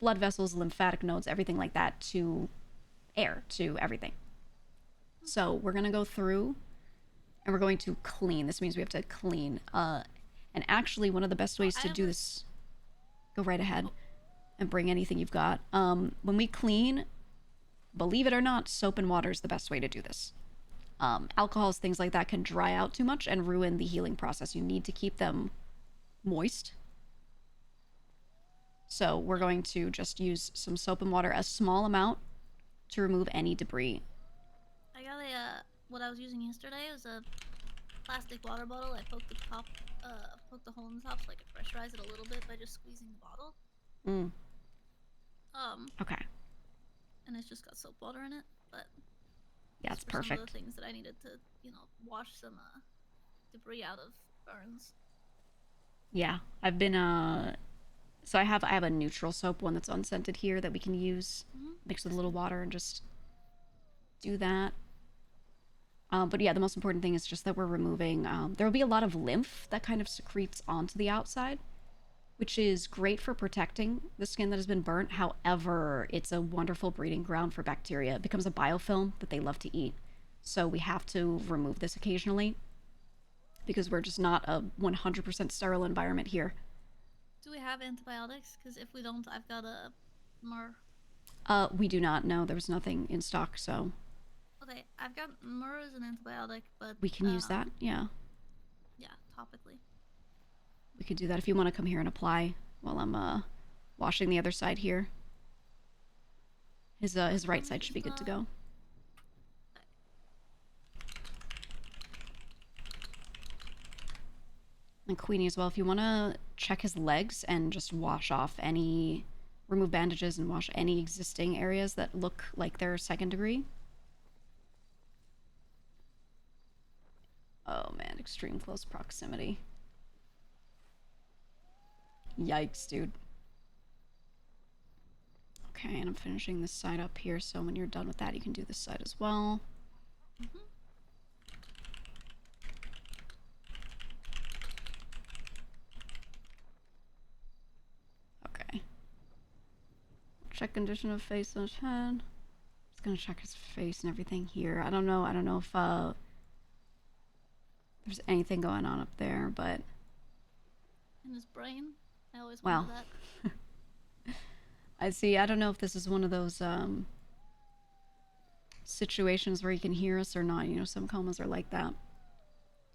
blood vessels, lymphatic nodes, everything like that, to air, to everything. So we're going to go through and we're going to clean. This means we have to clean. And actually, one of the best ways to do this... Go right ahead and bring anything you've got. When we clean, believe it or not, soap and water is the best way to do this. Alcohols, things like that can dry out too much and ruin the healing process. You need to keep them moist. So we're going to just use some soap and water, a small amount, to remove any debris. I got what I was using yesterday was a plastic water bottle. I poked the hole in the top so I could pressurize it a little bit by just squeezing the bottle. Okay. And it's just got soap water in it, but yeah, it's for perfect. some of the things that I needed to, wash some debris out of burns. Yeah, I've been so I have a neutral soap, one that's unscented here that we can use, mix with a little water and just do that. But yeah, the most important thing is just that we're removing, there will be a lot of lymph that kind of secretes onto the outside, which is great for protecting the skin that has been burnt. However, it's a wonderful breeding ground for bacteria. It becomes a biofilm that they love to eat. So we have to remove this occasionally because we're just not a 100% sterile environment here. Do we have antibiotics? Because if we don't, I've got a more... We do not. No, there was nothing in stock, so... Okay, I've got myrrh as an antibiotic, but... We can use that, yeah. Yeah, topically. We could do that if you want to come here and apply while I'm washing the other side here. His right side should be good to go. And Queenie as well, if you want to check his legs and just wash off any... remove bandages and wash any existing areas that look like they're second degree. Oh man, extreme close proximity. Yikes, dude. Okay, and I'm finishing this side up here, so when you're done with that, you can do this side as well. Okay. Check condition of face on his head. Just gonna check his face and everything here. I don't know if there's anything going on up there, but... In his brain? I always well, wonder that. I see. I don't know if this is one of those situations where you can hear us or not. You know, some comas are like that.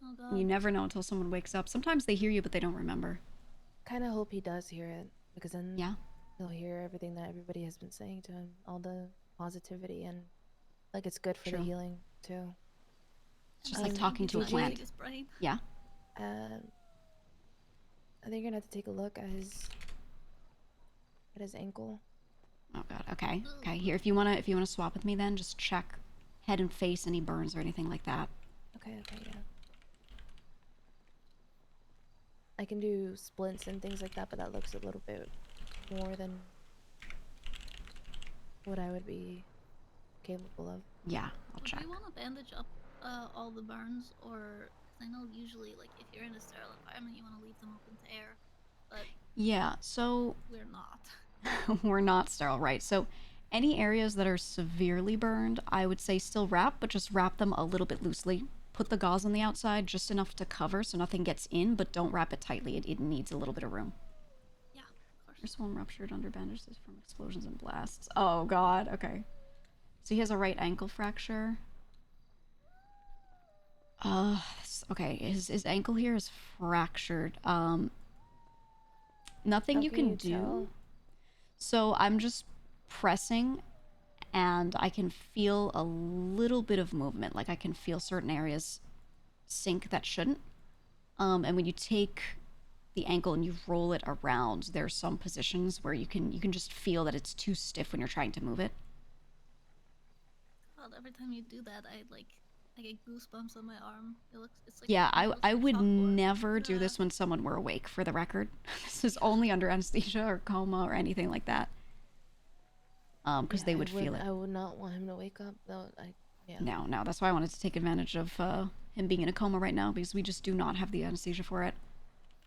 Oh god. You never know until someone wakes up. Sometimes they hear you, but they don't remember. Kind of hope he does hear it, because then yeah, he'll hear everything that everybody has been saying to him, all the positivity, and like it's good for the healing too. It's just like talking to a plant. Yeah. I think you're gonna have to take a look at his ankle. Oh god. Okay. Okay. Here, if you wanna swap with me, then just check head and face, any burns or anything like that. Okay. Yeah. I can do splints and things like that, but that looks a little bit more than what I would be capable of. Yeah, I'll check. Do you want to bandage up all the burns, or... I know usually, like, if you're in a sterile environment, you want to leave them open to air, but... Yeah, so... We're not. We're not sterile, right? So any areas that are severely burned, I would say still wrap, but just wrap them a little bit loosely. Put the gauze on the outside, just enough to cover so nothing gets in, but don't wrap it tightly. It needs a little bit of room. Yeah, of course. There's one ruptured under bandages from explosions and blasts. Oh, God. Okay. So he has a right ankle fracture. Okay, his ankle here is fractured. Nothing you can do. Tell? So I'm just pressing and I can feel a little bit of movement. Like I can feel certain areas sink that shouldn't. And when you take the ankle and you roll it around, there's some positions where you can just feel that it's too stiff when you're trying to move it. God, every time you do that, I get goosebumps on my arm. It's like... Yeah, I would never do this when someone were awake, for the record. This is only under anesthesia or coma or anything like that. Because they would feel it. I would not want him to wake up, though. Yeah. No, that's why I wanted to take advantage of him being in a coma right now, because we just do not have the anesthesia for it.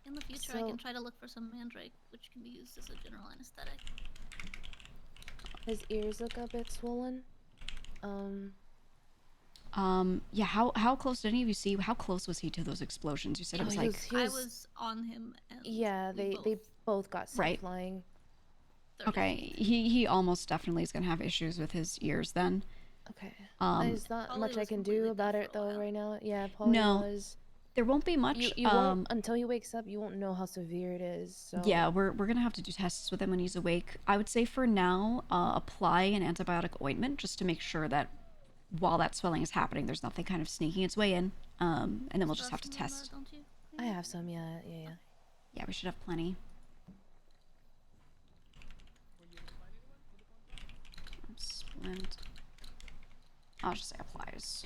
In the future, I So- can try to look for some mandrake, which can be used as a general anesthetic. His ears look a bit swollen. Yeah, how close did any of you see? How close was he to those explosions? You said it was like I was on him, and Yeah, they both got sent Right. flying. okay. He almost definitely is gonna have issues with his ears then. Okay. Um, There's not Polly much I was can completely do about deaf it though right now. Yeah, Polly No, was. there won't be much. You won't until he wakes up. You won't know how severe it is. So Yeah, we're gonna have to do tests with him when he's awake. I would say for now, apply an antibiotic ointment just to make sure that while that swelling is happening, there's nothing kind of sneaking its way in. And then we'll just have to test. I have some. Yeah. Yeah, we should have plenty. Splint. I'll just say applies.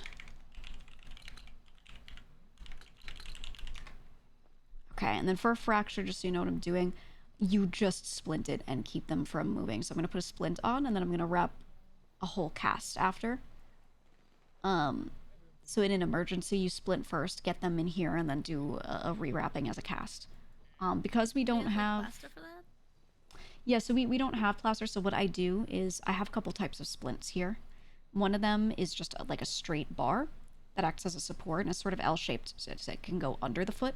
Okay, and then for a fracture, just so you know what I'm doing, you just splint it and keep them from moving. So I'm going to put a splint on, and then I'm going to wrap a whole cast after. So in an emergency, you splint first, get them in here, and then do a rewrapping as a cast. Because we don't have... plaster for that? Yeah, so we don't have plaster, so what I do is I have a couple types of splints here. One of them is just like a straight bar that acts as a support, and it's sort of L-shaped, so it can go under the foot.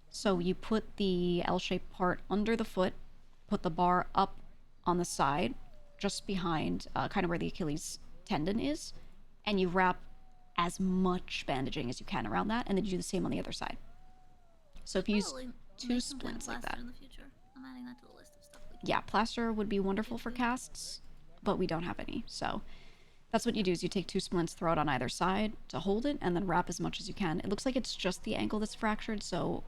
So you put the L-shaped part under the foot, put the bar up on the side, just behind kind of where the Achilles tendon is, and you wrap as much bandaging as you can around that, and then you do the same on the other side. So if you use two splints like that. In the future. I'm adding that to the list of stuff. Yeah, plaster would be wonderful for casts, but we don't have any. So that's what you do is you take two splints, throw it on either side to hold it, and then wrap as much as you can. It looks like it's just the ankle that's fractured, so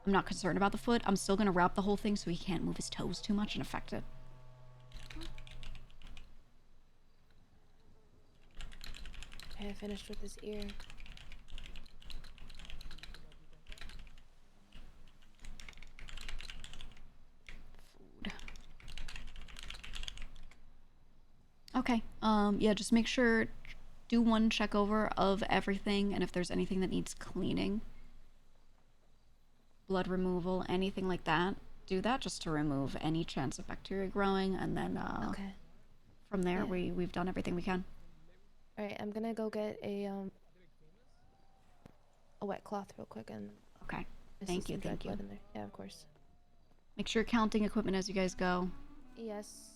I'm not concerned about the foot. I'm still going to wrap the whole thing so he can't move his toes too much and affect it. Okay, I finished with his ear. Okay, yeah, just make sure, do one check over of everything, and if there's anything that needs cleaning, blood removal, anything like that, do that just to remove any chance of bacteria growing, and then, Okay. from there, Yeah. we've done everything we can. Alright, I'm gonna go get a wet cloth real quick and... Okay, I see thank you, some dried thank you. blood in there. Yeah, of course. Make sure you're counting equipment as you guys go. Yes.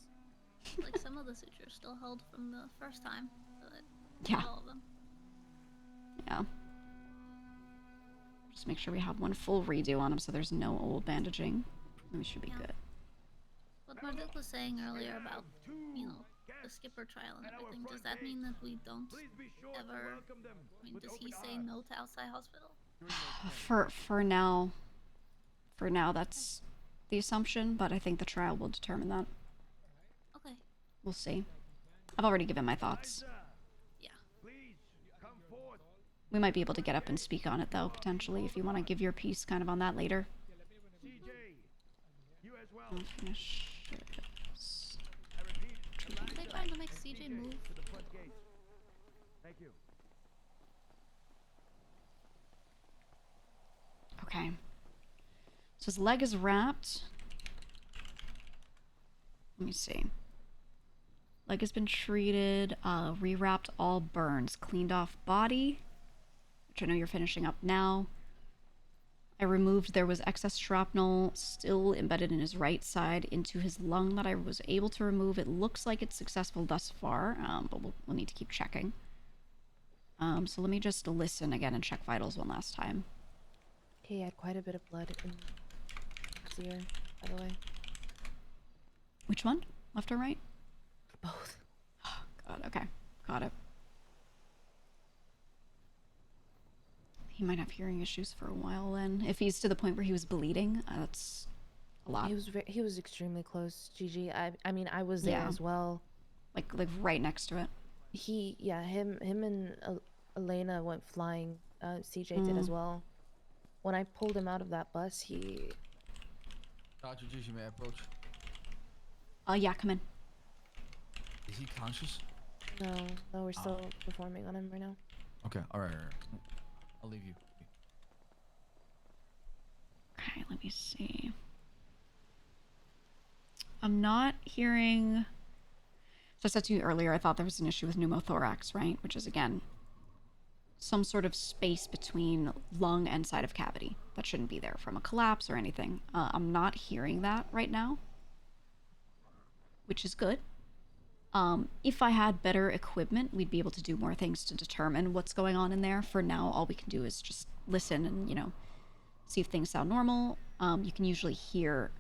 Like some of the sutures still held from the first time, but Yeah. not all of them. Yeah. Just make sure we have one full redo on him so there's no old bandaging. And we should be good. What Marduk was saying earlier about, you know, the skipper trial and everything, does that mean that we don't ever... I mean, does he say no to outside hospital? For now, that's the assumption, but I think the trial will determine that. Okay. We'll see. I've already given my thoughts. Yeah. We might be able to get up and speak on it, though, potentially, if you want to give your piece kind of on that later. I'll finish this. Are they trying to make CJ move? Thank you. Okay. So his leg is wrapped. Let me see. Leg has been treated, rewrapped all burns, cleaned off body, which I know you're finishing up now. I removed, there was excess shrapnel still embedded in his right side into his lung that I was able to remove. It looks like it's successful thus far, but we'll need to keep checking. So let me just listen again and check vitals one last time. He had quite a bit of blood in his ear, by the way. Which one? Left or right? Both. Oh, God, okay. Got it. He might have hearing issues for a while then. If he's to the point where he was bleeding, that's a lot. He was extremely close, Gigi. I mean, I was there as well. Like right next to it. Him and Elena went flying. CJ did as well. When I pulled him out of that bus, he... Dr. Gigi, may I approach? Yeah, come in. Is he conscious? No, we're still performing on him right now. Okay, alright. I'll leave you. Okay, let me see. I'm not hearing... So I said to you earlier, I thought there was an issue with pneumothorax, right? Which is, again, some sort of space between lung and side of cavity that shouldn't be there from a collapse or anything. I'm not hearing that right now, which is good. If I had better equipment, we'd be able to do more things to determine what's going on in there. For now, all we can do is just listen and, you know, see if things sound normal. You can usually hear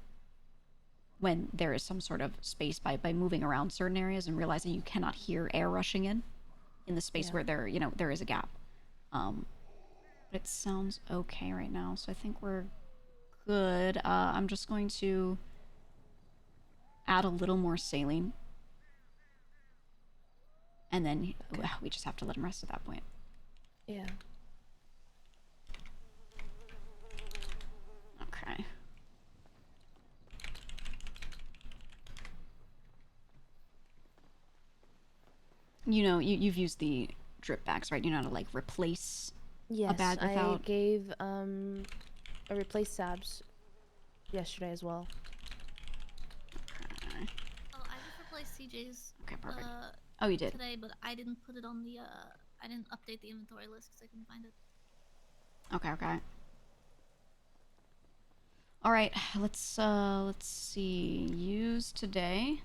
when there is some sort of space by moving around certain areas and realizing you cannot hear air rushing in the space where there, you know, there is a gap. But it sounds okay right now, so I think we're good. I'm just going to add a little more saline. And then we just have to let him rest at that point. Yeah. Okay. You know, you've used the drip bags, right? You know how to, like, replace a bag without... I gave a replace Sabs yesterday as well. Okay. Oh, I just replaced CJ's. Okay, perfect. Oh, you did? Today, but I didn't put it on the, I didn't update the inventory list because I couldn't find it. Okay, okay. All right, let's see. Use today.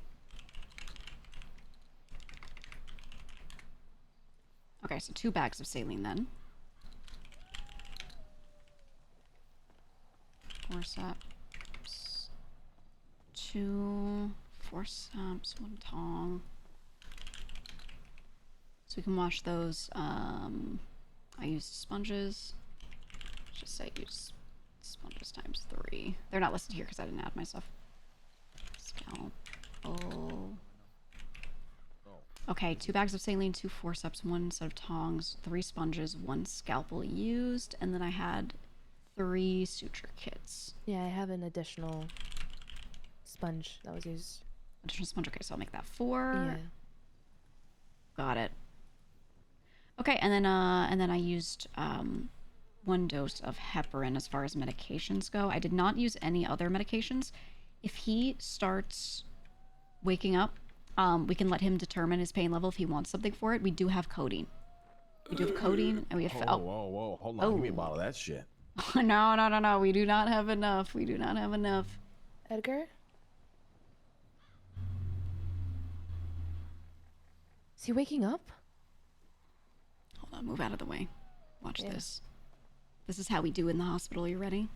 Okay, so 2 bags of saline then. Forceps. 2 forceps, 1 tong. So we can wash those. I used sponges. Let's just say use sponges times 3. They're not listed here because I didn't add my stuff. Scalpel. Okay, 2 bags of saline, 2 forceps, 1 set of tongs, 3 sponges, 1 scalpel used, and then I had 3 suture kits. Yeah, I have an additional sponge that was used. Additional sponge, okay, so I'll make that 4. Yeah. Got it. Okay, and then I used 1 dose of heparin as far as medications go. I did not use any other medications. If he starts waking up, we can let him determine his pain level if he wants something for it. We do have codeine. We do have codeine, and we have... Whoa, hold on. Give me a bottle of that shit. No. We do not have enough. We do not have enough. Edgar? Is he waking up? Hold on, move out of the way. Watch this. This is how we do in the hospital. You ready?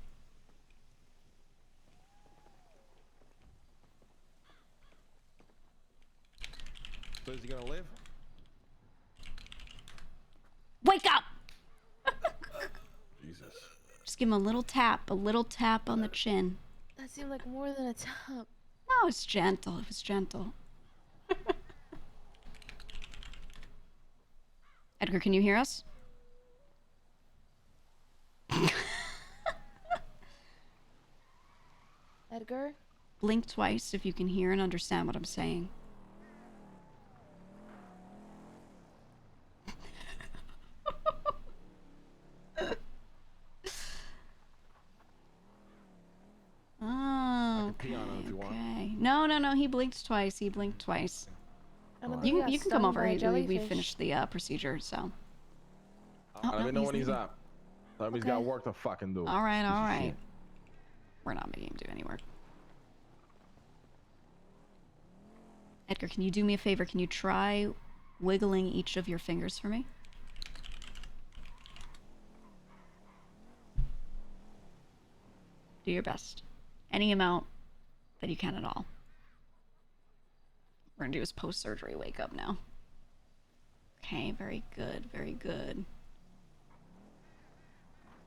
So is he gonna live? Wake up! Jesus. Just give him a little tap on the chin. That seemed like more than a tap. No, it's gentle. It was gentle. Edgar, can you hear us? Edgar? Blink twice if you can hear and understand what I'm saying. Oh, okay. No. He blinked twice. He blinked twice. You can come over. We finished the procedure, so. Let me know when he's up. Tell him he's got work to fucking do. All right. We're not making him do any work. Edgar, can you do me a favor? Can you try wiggling each of your fingers for me? Do your best. Any amount that you can at all. We're gonna do his post-surgery wake up now. Okay, very good, very good.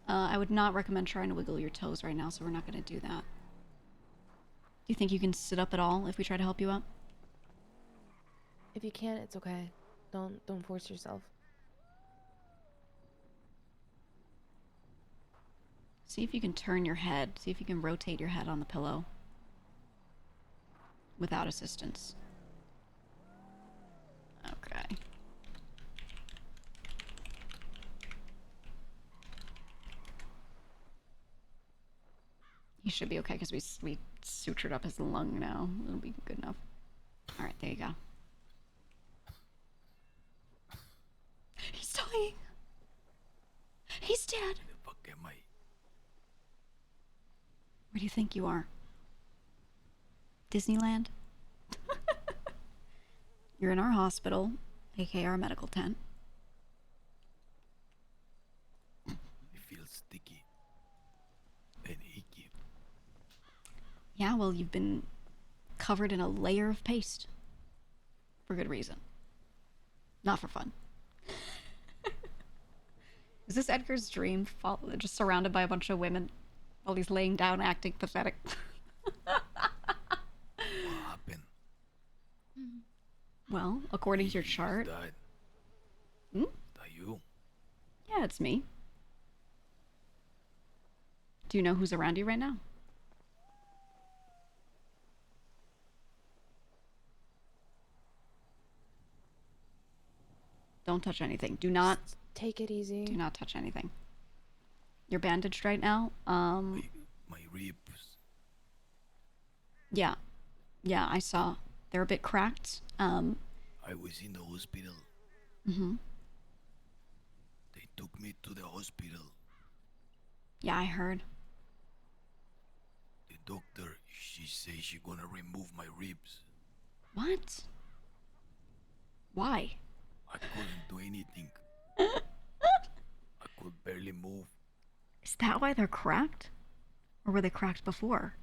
I would not recommend trying to wiggle your toes right now, so we're not gonna do that. Do you think you can sit up at all if we try to help you out? If you can't, it's okay. Don't force yourself. See if you can turn your head. See if you can rotate your head on the pillow without assistance. Okay. He should be okay because we sutured up his lung now. It'll be good enough. All right, there you go. He's dying. He's dead. The fuck am I? Where do you think you are? Disneyland? You're in our hospital, aka our medical tent. It feels sticky and icky. Yeah, well, you've been covered in a layer of paste. For good reason. Not for fun. Is this Edgar's dream? Just surrounded by a bunch of women while he's laying down acting pathetic. What happened? Well, according to your chart. Died. Hmm? That you? Yeah, it's me. Do you know who's around you right now? Don't touch anything. Do not take it easy. Do not touch anything. You're bandaged right now. My ribs. Yeah. Yeah, I saw. They're a bit cracked. I was in the hospital. Mm-hmm. They took me to the hospital. Yeah, I heard. The doctor, she says she gonna remove my ribs. What? Why? I couldn't do anything. I could barely move. Is that why they're cracked? Or were they cracked before?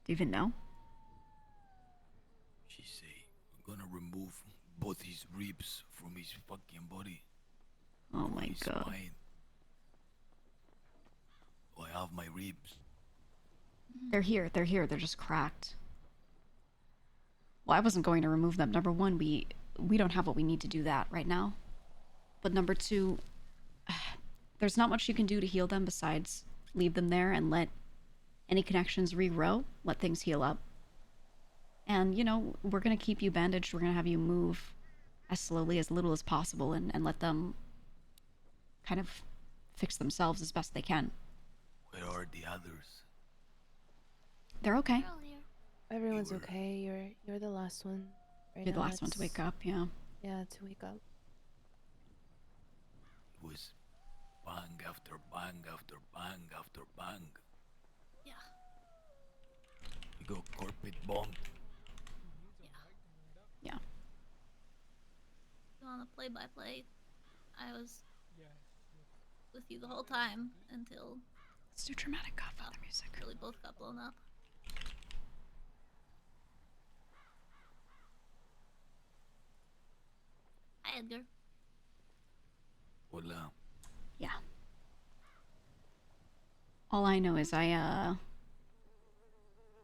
Do you even know? She say I'm gonna remove both his ribs from his fucking body. Oh my god. Spine. Oh, I have my ribs. They're here. They're here. They're just cracked. Well, I wasn't going to remove them. Number one, we don't have what we need to do that right now. But number two, there's not much you can do to heal them besides leave them there and let any connections regrow, let things heal up. And, you know, we're going to keep you bandaged. We're going to have you move as slowly, as little as possible, and let them kind of fix themselves as best they can. Where are the others? They're okay. Everyone's okay. You're the last one. Right You're the now. last one to wake up, yeah. Yeah, to wake up. It was bang after bang after bang after bang. Yeah. You go carpet bombed. Yeah. On a play-by-play, I was with you the whole time until. Let's do dramatic Godfather music. Really, both got blown up. Hi, Edgar. Hola. Yeah. All I know is I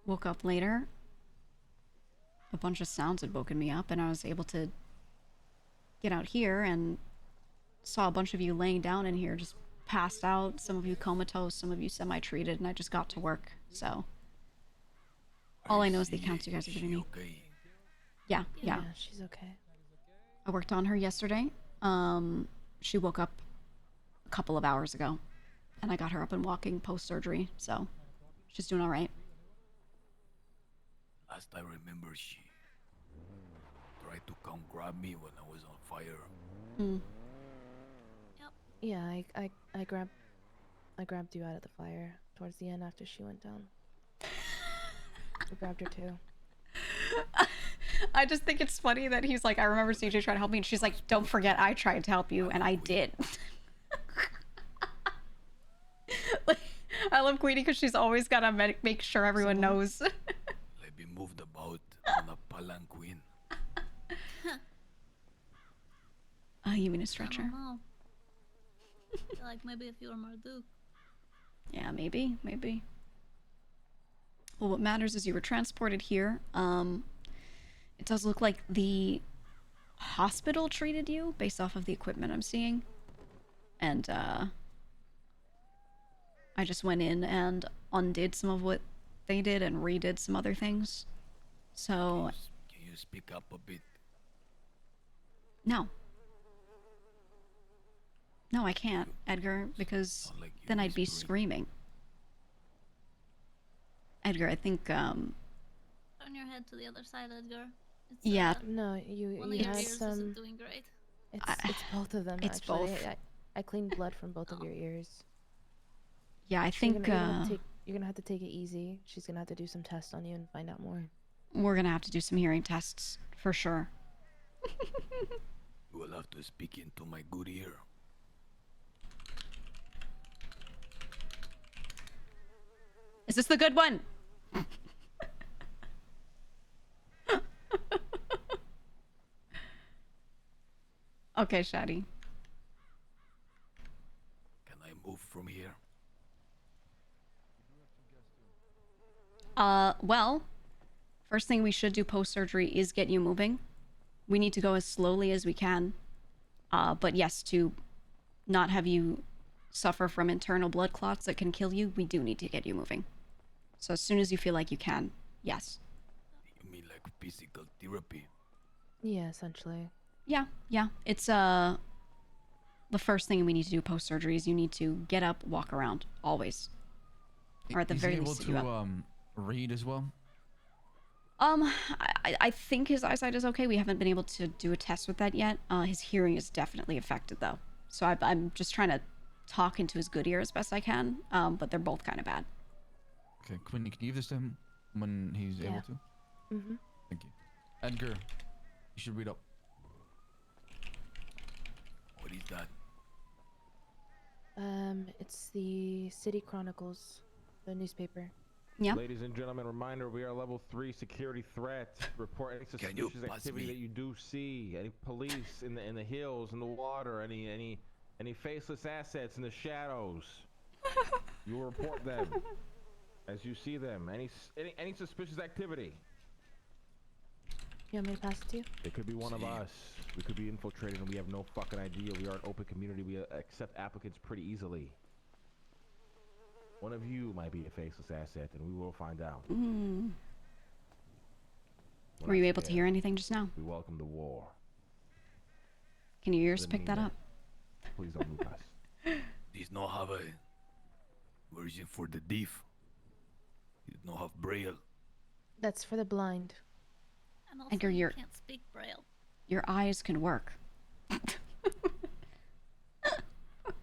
woke up later. A bunch of sounds had woken me up, and I was able to get out here and saw a bunch of you laying down in here, just passed out. Some of you comatose, some of you semi-treated, and I just got to work. So all I know is the accounts you guys are giving me. Okay. Yeah. She's okay. I worked on her yesterday. She woke up a couple of hours ago, and I got her up and walking post-surgery, so she's doing all right. Last I remember, she tried to come grab me when I was on fire. Mm. Yeah, I grabbed you out of the fire towards the end after she went down. I grabbed her too. I just think it's funny that he's like, I remember CJ trying to help me, and she's like, don't forget I tried to help you, and I did. Like, I love Queenie because she's always got to make sure everyone knows. Let me moved about on a palanquin. You mean a stretcher? I don't know. I feel like maybe if you were Marduk. Yeah, maybe. Well, what matters is you were transported here. It does look like the hospital treated you based off of the equipment I'm seeing. And, I just went in and undid some of what they did and redid some other things. So... Can you speak up a bit? No. No, I can't, Edgar, because then I'd be screaming. Edgar, I think Turn your head to the other side, Edgar. It's, yeah. No, you one of you your had ears some. isn't doing great. It's both of them It's actually. both. I cleaned blood from both of your ears. Yeah, I So you're think you're gonna have to take it easy. She's gonna have to do some tests on you and find out more. we're gonna have to do some hearing tests for sure. You will have to speak into my good ear. Is this the good one? Okay, Shadi. Can I move from here? Well, first thing we should do post-surgery is get you moving. We need to go as slowly as we can. But yes, to not have you suffer from internal blood clots that can kill you, we do need to get you moving. So as soon as you feel like you can, yes. You mean like physical therapy? Yeah, essentially. Yeah. It's, the first thing we need to do post-surgery is you need to get up, walk around, always. Or at the very least sit you up. Read as well? I think his eyesight is okay. We haven't been able to do a test with that yet. His hearing is definitely affected, though. So I'm just trying to talk into his good ear as best I can, but they're both kind of bad. Okay, Quinny, can you give this to him when he's able to? Mm-hmm. Thank you. Edgar, you should read up. What is that? It's the City Chronicles, the newspaper. Yeah. Ladies and gentlemen, reminder, we are level 3 security threat. Report any suspicious activity that you do see. Any police in the hills, in the water, any faceless assets in the shadows. You will report them as you see them. Any suspicious activity. You want me to pass it to you? It could be one of us. We could be infiltrated and we have no fucking idea. We are an open community. We accept applicants pretty easily. One of you might be a faceless asset, and we will find out. Were you able to hear anything just now? We welcome the war. Can your ears pick that up? Please don't move us. Does not have a version for the deaf. Does not have braille. That's for the blind. And also, Edgar, you can't speak Braille. Your eyes can work.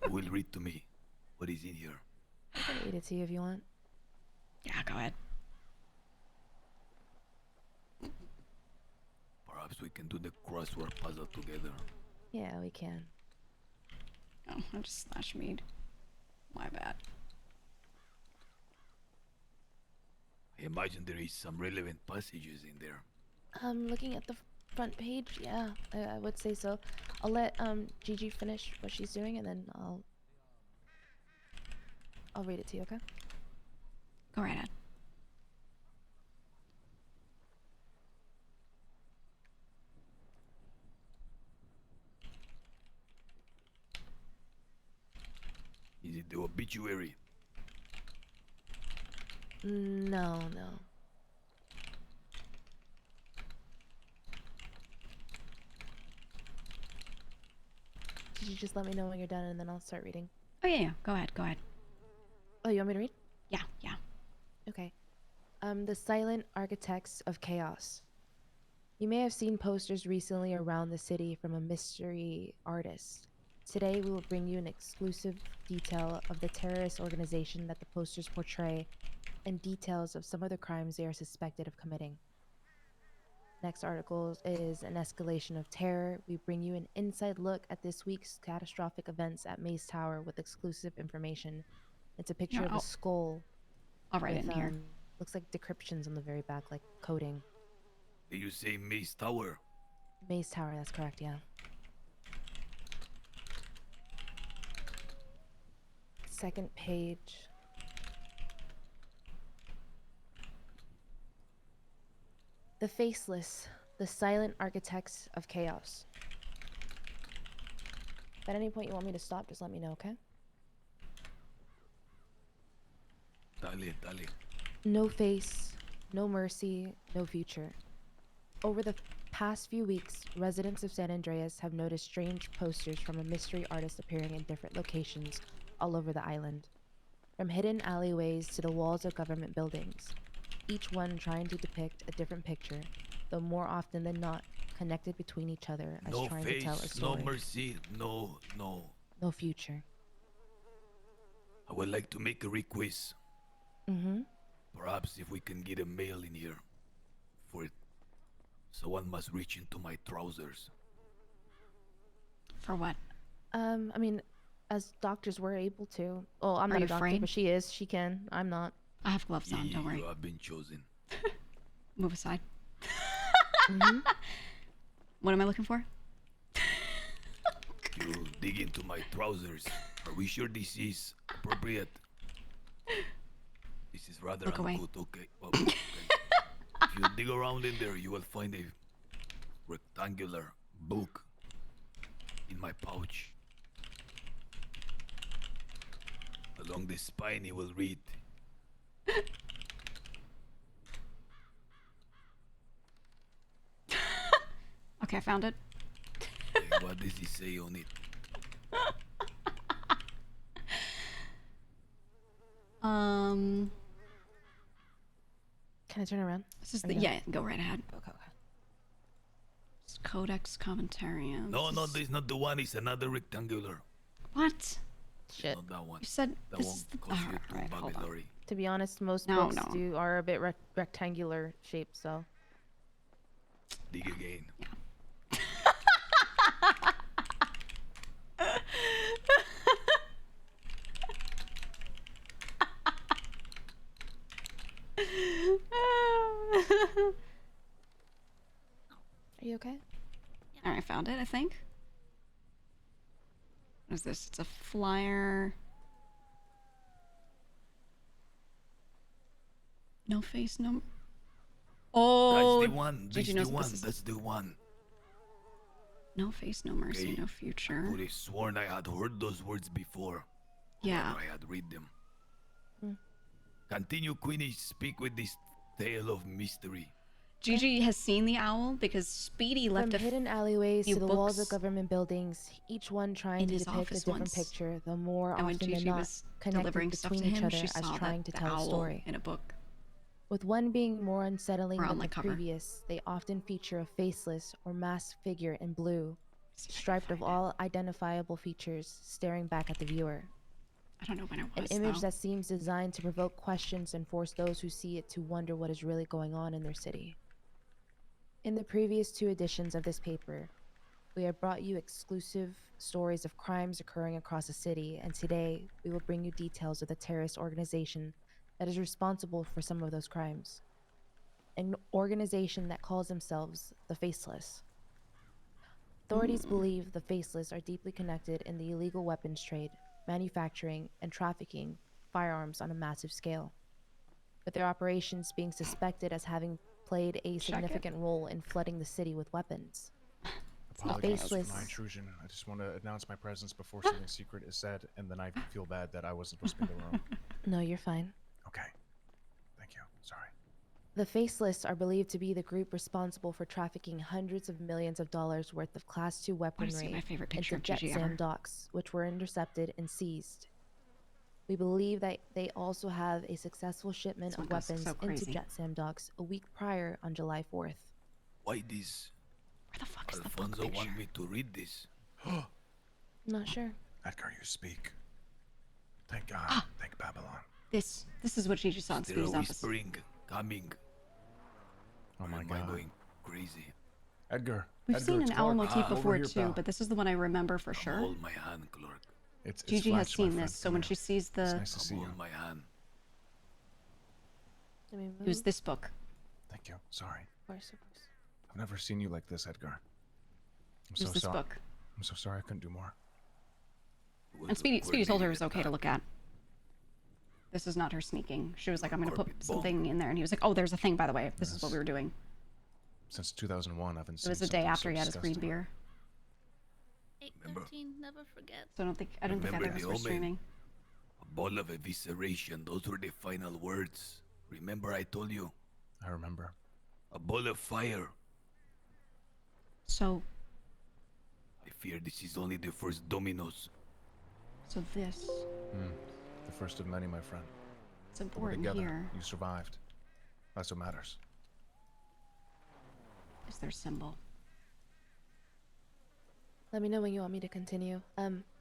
Will read to me what is in here. I can read it to you if you want. Yeah, go ahead. Perhaps we can do the crossword puzzle together. Yeah, we can. Oh, I just slashed mead. My bad. I imagine there is some relevant passages in there. Looking at the front page, yeah, I would say so. I'll let Gigi finish what she's doing, and then I'll read it to you, okay? Go right ahead. Is it the obituary? No. Gigi, just let me know when you're done, and then I'll start reading. Oh, yeah. Go ahead. Oh, you want me to read? Yeah. Okay. The Silent Architects of Chaos. You may have seen posters recently around the city from a mystery artist. Today, we will bring you an exclusive detail of the terrorist organization that the posters portray and details of some of the crimes they are suspected of committing. Next article is an escalation of terror. We bring you an inside look at this week's catastrophic events at Maze Tower with exclusive information. It's a picture of a skull. I'll write it in here. Looks like decryptions on the very back, like coding. Did you say Maze Tower? Maze Tower, that's correct, yeah. Second page. The Faceless, the Silent Architects of Chaos. If at any point you want me to stop, just let me know, okay? Dale. No face, no mercy, no future. Over the past few weeks, residents of San Andreas have noticed strange posters from a mystery artist appearing in different locations all over the island. From hidden alleyways to the walls of government buildings, each one trying to depict a different picture, though more often than not connected between each other as No trying to tell a face, no story. mercy, no. No future. I would like to make a request. Mm-hmm. Perhaps if we can get a mail in here for it. Someone must reach into my trousers. For what? I mean, as doctors, we're able to. Oh, I'm Are not you a doctor, afraid? but she is. She can. I'm not. I have gloves on, don't worry. You have been chosen. Move aside. Mm-hmm. What am I looking for? You dig into my trousers. Are we sure this is appropriate? This is rather Look away. uncut, okay. Well, okay. If you dig around in there, you will find a rectangular book in my pouch. Along the spine, you will read. Okay, I found it. Hey, what does he say on it? Can I turn around? This is Or the no? yeah. Go right ahead. Okay. It's Codex Commentarium. No, this is not the one. It's another rectangular. What? Shit. Not that one. You said That this one is the. costs you Alright, hold on. $2. To be honest, most No, books no. are a bit rectangular shaped, so. Dig again. Are you okay? All right, I found it. I think. What is this? It's a flyer. No face, no. Oh, That's the one. Gigi That's knows the what one. this is. That's the one. No face, no mercy, Okay. no I future. could have sworn I had heard those words before. Yeah. Or I had read them. Hmm. Continue, Queenie. Speak with this tale of mystery. Gigi has seen the owl because Speedy left From a hidden alleyways few to the walls of books government buildings, each one trying in to his depict a office different once. picture, though more And when often than Gigi not was connected delivering stuff between to each him, other she as saw trying to the tell a owl story. in a book. With one being more unsettling Or on than the the cover. previous, they often feature a faceless or masked figure in blue, striped of all identifiable features, staring back at the viewer. I don't know when it An was, image though. that seems designed to provoke questions and force those who see it to wonder what is really going on in their city. In the previous 2 editions of this paper, we have brought you exclusive stories of crimes occurring across the city, and today we will bring you details of the terrorist organization that is responsible for some of those crimes. An organization that calls themselves the Faceless. Authorities believe the Faceless are deeply connected in the illegal weapons trade, manufacturing, and trafficking firearms on a massive scale, with their operations being suspected as having played a significant role in flooding the city with weapons. Apologies for Faceless. my intrusion. I just want to announce my presence before something secret is said, and then I feel bad that I wasn't supposed to be in the room. No, you're fine. Okay. Thank you. Sorry. The Faceless are believed to be the group responsible for trafficking hundreds of millions of dollars worth of Class 2 weaponry my favorite picture into of Gigi Jetsam ever. docks, which were intercepted and seized. We believe that they also have a successful shipment This of one goes weapons so into crazy. Jetsam docks a week prior on July 4th. Why this? Where the fuck is the book Alfonso picture? want me to read this. Not sure. Edgar, you speak. Thank God. Thank Babylon. This is what Gigi saw in Is there Speedy's a office. whispering coming? Oh my Am God. I going crazy? Edgar. We've Edgar, seen it's an owl Clark. motif Over before here, too, pal. but this is the one I remember for sure. Hold my hand, Clark. It's Gigi has Flash, my seen friend. this, so Come when here. she sees It's the nice to see you. Hold my hand. Let me it was this book. Thank you. Sorry. Of course. I've never seen you like this, Edgar. I'm It was so this sorry. book. I'm so sorry I couldn't do more. And Speedy told her it was okay to look at. This is not her sneaking. She was like, I'm gonna put something in there, and he was like, oh, there's a thing, by the way. This is what we were doing. Since 2001, I've been It seeing was the day something after so he had his green disgusting. beer. 8:13, never forget. So I don't think either Remember of us the were Omen? streaming. A ball of evisceration. Those were the final words. Remember I told you? I remember. A ball of fire. So I fear this is only the first dominoes. So this. The first of many, my friend. It's But we're important together. here. You survived. That's what matters. Is their symbol? Let me know when you want me to continue.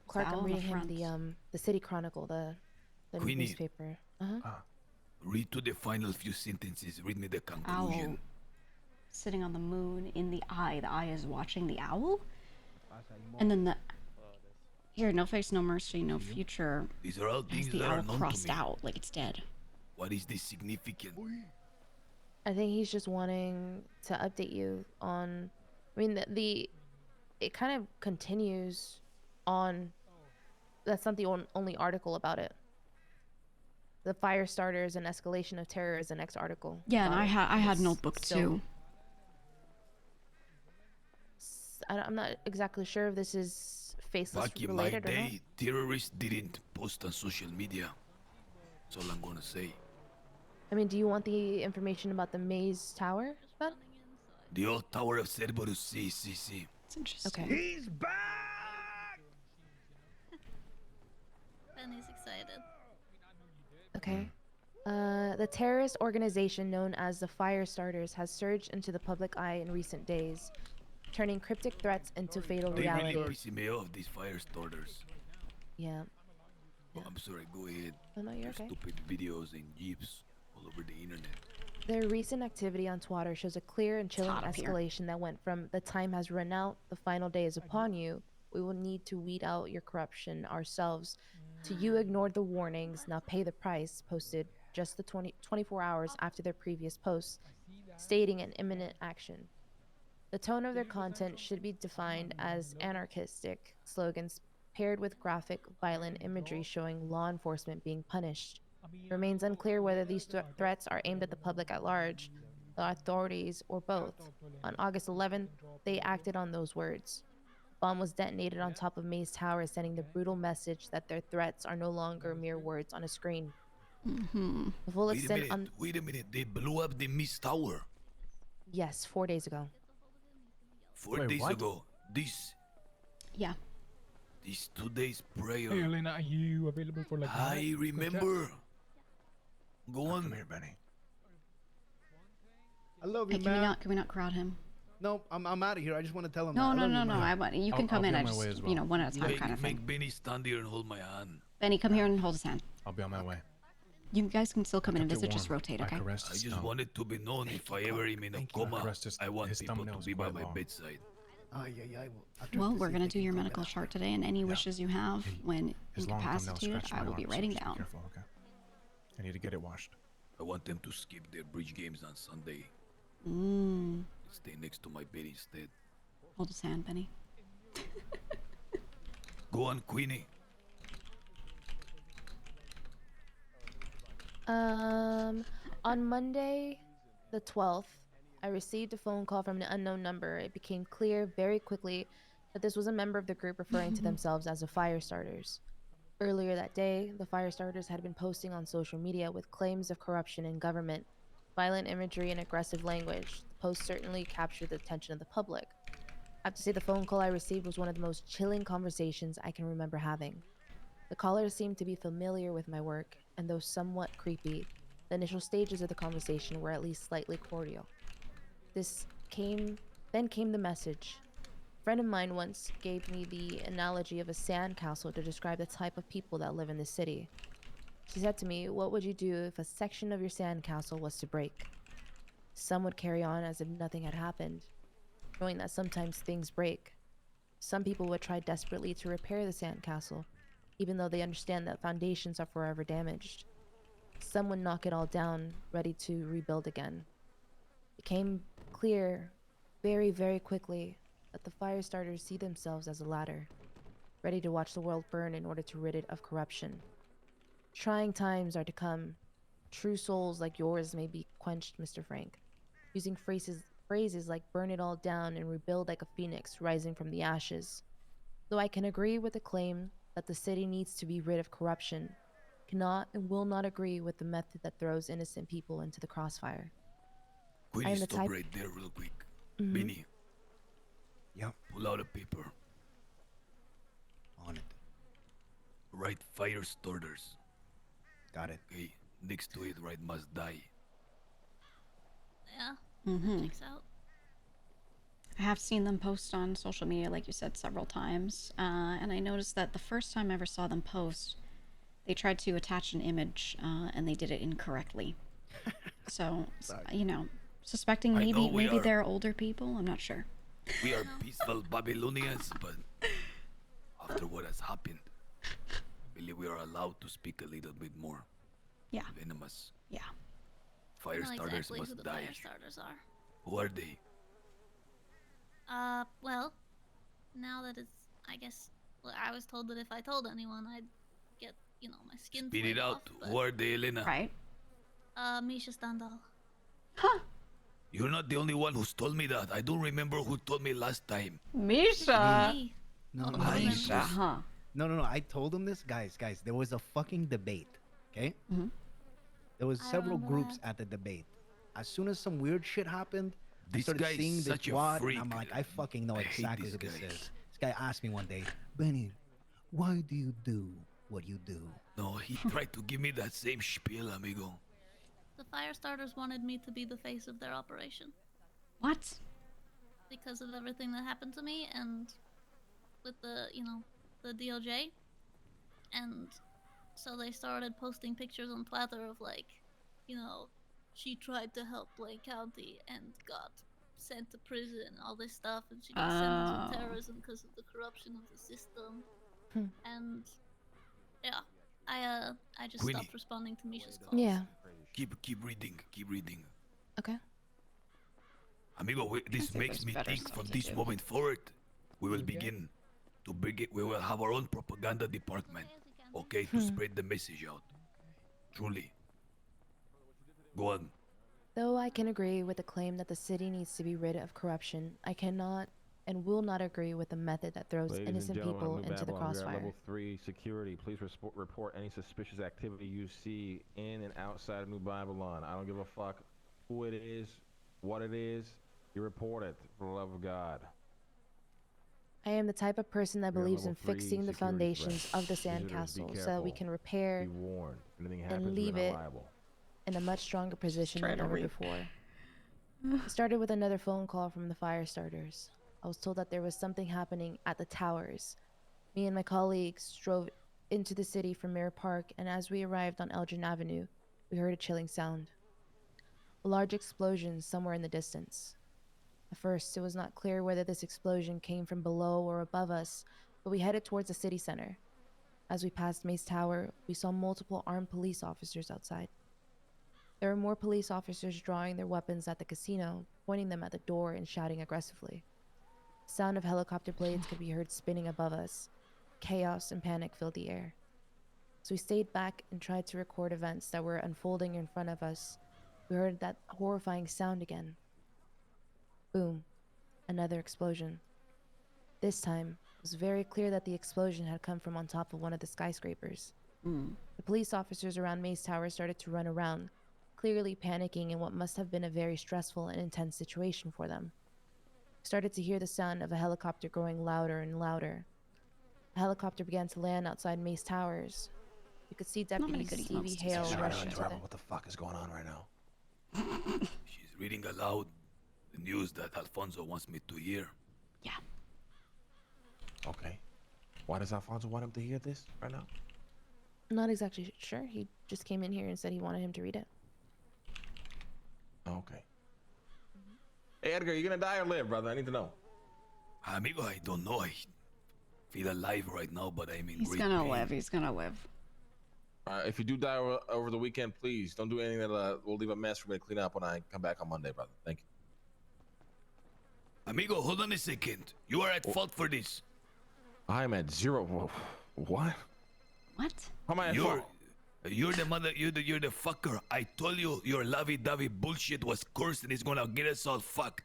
Clark, owl I'm on the reading him front. the City Chronicle, the Queenie. newspaper. Uh-huh. Read to the final few sentences. Read me the conclusion. Owl sitting on the moon in the eye. The eye is watching the owl. And then the here, no face, no mercy, no future. These are all Has things the that owl are known crossed to me. out like it's dead. What is this significant? I think he's just wanting to update you on. I mean, it kind of continues on. That's not the only article about it. The fire starters and escalation of terror is the next article. Yeah, and about it. I had It's Notebook still- too. I'm not exactly sure if this is Faceless Back in my related or not. day, terrorists didn't post on social media. That's all I'm gonna say. I mean, do you want the information about the Maze Tower, Ben? The old Tower of Cerberus, see. It's interesting. Okay. He's back! Benny's excited. Okay. The terrorist organization known as the Fire Starters has surged into the public eye in recent days, turning cryptic threats into fatal They reality. really piss me off, these fire starters. Yeah. Oh, I'm sorry, go ahead. Oh, no, you're Their okay. stupid videos and jeeps all over the internet. Their recent activity on Twitter shows a clear and chilling hot up here. escalation that went from "the time has run out, the final day is upon you, we will need to weed out your corruption ourselves," to "you ignored the warnings, now pay the price," posted just the 24 hours after their previous posts, stating an imminent action. The tone of their content should be defined as anarchistic slogans paired with graphic, violent imagery showing law enforcement being punished. It remains unclear whether these threats are aimed at the public at large, the authorities, or both. On August 11th, they acted on those words. A bomb was detonated on top of Maze Tower, sending the brutal message that their threats are no longer mere words on a screen. Mm-hmm. The full Wait a extent minute, on wait a minute. They blew up the Mist Tower yes, 4 days ago. 4 Wait, days what? ago. This Yeah. 2 days prior. Hey, Elena, are you available for like? I a quick chat? remember. Go on. Come here, Benny. I love Hey, you, can we man. not crowd him? No, I'm out of here. I just want to tell him. No, that. I no, love no, you, no. man. I want you can come I'll in. be I on my just way as well. one at a time Make, kind of thing. make Benny stand here and hold my hand. Benny, come here and hold his hand. I'll be on my way. You guys can still come in and Kept it visit. Just warm. rotate, I okay? caressed I his just thumb. wanted to be known if I ever am in a Thank you. I coma. caressed his- I want his people thumbnails to be by quite my long. bedside. Ay, ay, ay. Well, we're gonna do your medical chart today, and any wishes you have when His long thumbnail incapacitated, scratched I my will be arm, so writing just be down. careful, okay? I need to get it washed. I want them to skip their bridge games on Sunday. Mm. Stay next to my bed instead. Hold his hand, Benny. Go on, Queenie. On Monday, the 12th, I received a phone call from an unknown number. It became clear very quickly that this was a member of the group referring to themselves as the Fire Starters. Earlier that day, the Fire Starters had been posting on social media with claims of corruption in government, violent imagery, and aggressive language. The post certainly captured the attention of the public. I have to say the phone call I received was one of the most chilling conversations I can remember having. The caller seemed to be familiar with my work, and though somewhat creepy, the initial stages of the conversation were at least slightly cordial. Then came the message. A friend of mine once gave me the analogy of a sandcastle to describe the type of people that live in the city. She said to me, "What would you do if a section of your sandcastle was to break?" Some would carry on as if nothing had happened, knowing that sometimes things break. Some people would try desperately to repair the sandcastle, even though they understand that foundations are forever damaged. Some would knock it all down, ready to rebuild again. It became clear very, very quickly that the fire starters see themselves as a ladder, ready to watch the world burn in order to rid it of corruption. Trying times are to come. True souls like yours may be quenched, Mr. Frank, using phrases like "burn it all down" and "rebuild like a phoenix rising from the ashes." Though I can agree with the claim that the city needs to be rid of corruption, cannot and will not agree with the method that throws innocent people into the crossfire. I Queenie, am the stop type- right there real quick. Mhm. Benny. Yep. Pull out a paper. On it. Write fire starters. Got it. Okay, next to it write must die. Checks out. I have seen them post on social media, like you said, several times, and I noticed that the first time I ever saw them post, they tried to attach an image, and they did it incorrectly. So, you know, suspecting I know we maybe are- they're older people. I'm not sure. We are peaceful Babylonians, but after what has happened, I believe we are allowed to speak a little bit more. Yeah. Venomous. Yeah. Fire I know starters exactly must who the die. fire starters are. Who are they? Well, now that it's, I guess, well, I was told that if I told anyone, I'd get, you know, my skin Spit it flayed out. off, Who are they, Elena? Right. Misha Standal. You're not the only one who's told me that. I don't remember who told me last time. Misha. No, no, Misha, no. huh? No. I told him this, guys. There was a fucking debate. Okay. There was I several remember groups that. at the debate. As soon as some weird shit happened, I This started guy is seeing the such a quad, freak. and I'm like, I fucking know I hate exactly this who this guy. is. This guy asked me one day, Benny, why do you do what you do? No, he tried to give me that same spiel, amigo. The fire starters wanted me to be the face of their operation What? because of everything that happened to me and with the, you know, the DOJ. And so they started posting pictures on Twitter of, like, you know, she tried to help Blaine County and got sent to prison and all this stuff, and she got sentenced Oh. for terrorism because of the corruption of the system. And yeah, I just Queenie. stopped responding to Misha's calls. Yeah. Keep reading. Keep reading. Okay. Amigo, this think makes there's me better think stuff from to this do. moment forward, we will begin to we will have our own propaganda department, okay, to spread the message out. Truly. Go on. Though I can agree with the claim that the city needs to be rid of corruption, I cannot and will not agree with the method that throws Ladies innocent and gentlemen, people of New into the Babylon, we are at crossfire. level 3 security. Please report any suspicious activity you see in and outside of New Babylon. I don't give a fuck who it is, what it is. You report it, for the love of God. I am the type of person that We are believes in level 3 fixing the security foundations threat. of the Visitors, be sandcastle so that careful. we can repair Be warned. If anything and happens, leave we're it not liable. in a much stronger position try than to ever read. before. It started with another phone call from the fire starters. I was told that there was something happening at the towers. Me and my colleagues drove into the city from Mirror Park, and as we arrived on Elgin Avenue, we heard a chilling sound. A large explosion somewhere in the distance. At first, it was not clear whether this explosion came from below or above us, but we headed towards the city center. As we passed Mace Tower, we saw multiple armed police officers outside. There were more police officers drawing their weapons at the casino, pointing them at the door and shouting aggressively. The sound of helicopter blades could be heard spinning above us. Chaos and panic filled the air. So we stayed back and tried to record events that were unfolding in front of us. We heard that horrifying sound again. Boom. Another explosion. This time, it was very clear that the explosion had come from on top of one of the skyscrapers. The police officers around Mace Tower started to run around, clearly panicking in what must have been a very stressful and intense situation for them. We started to hear the sound of a helicopter growing louder and louder. A helicopter began to land outside Mace Towers. You could see Not many deputies good Stevie emotes to Hale say. rush into the... What the fuck is going on right now? She's reading aloud the news that Alfonso wants me to hear. Yeah. Okay. Why does Alfonso want him to hear this right now? I'm not exactly sure. He just came in here and said he wanted him to read it. Okay. Hey, Edgar, you gonna die or live, brother? I need to know. Amigo, I don't know. I feel alive right now, but I'm in He's great gonna pain. live. He's gonna live. If you do die over the weekend, please don't do anything that will leave a mess for me to clean up when I come back on Monday, brother. Thank you. Amigo, hold on a second. You are at fault for this. I'm at 0. What? What? How am I at fault? You're the mother. You're the fucker. I told you your lovey-dovey bullshit was cursed and it's gonna get us all fucked.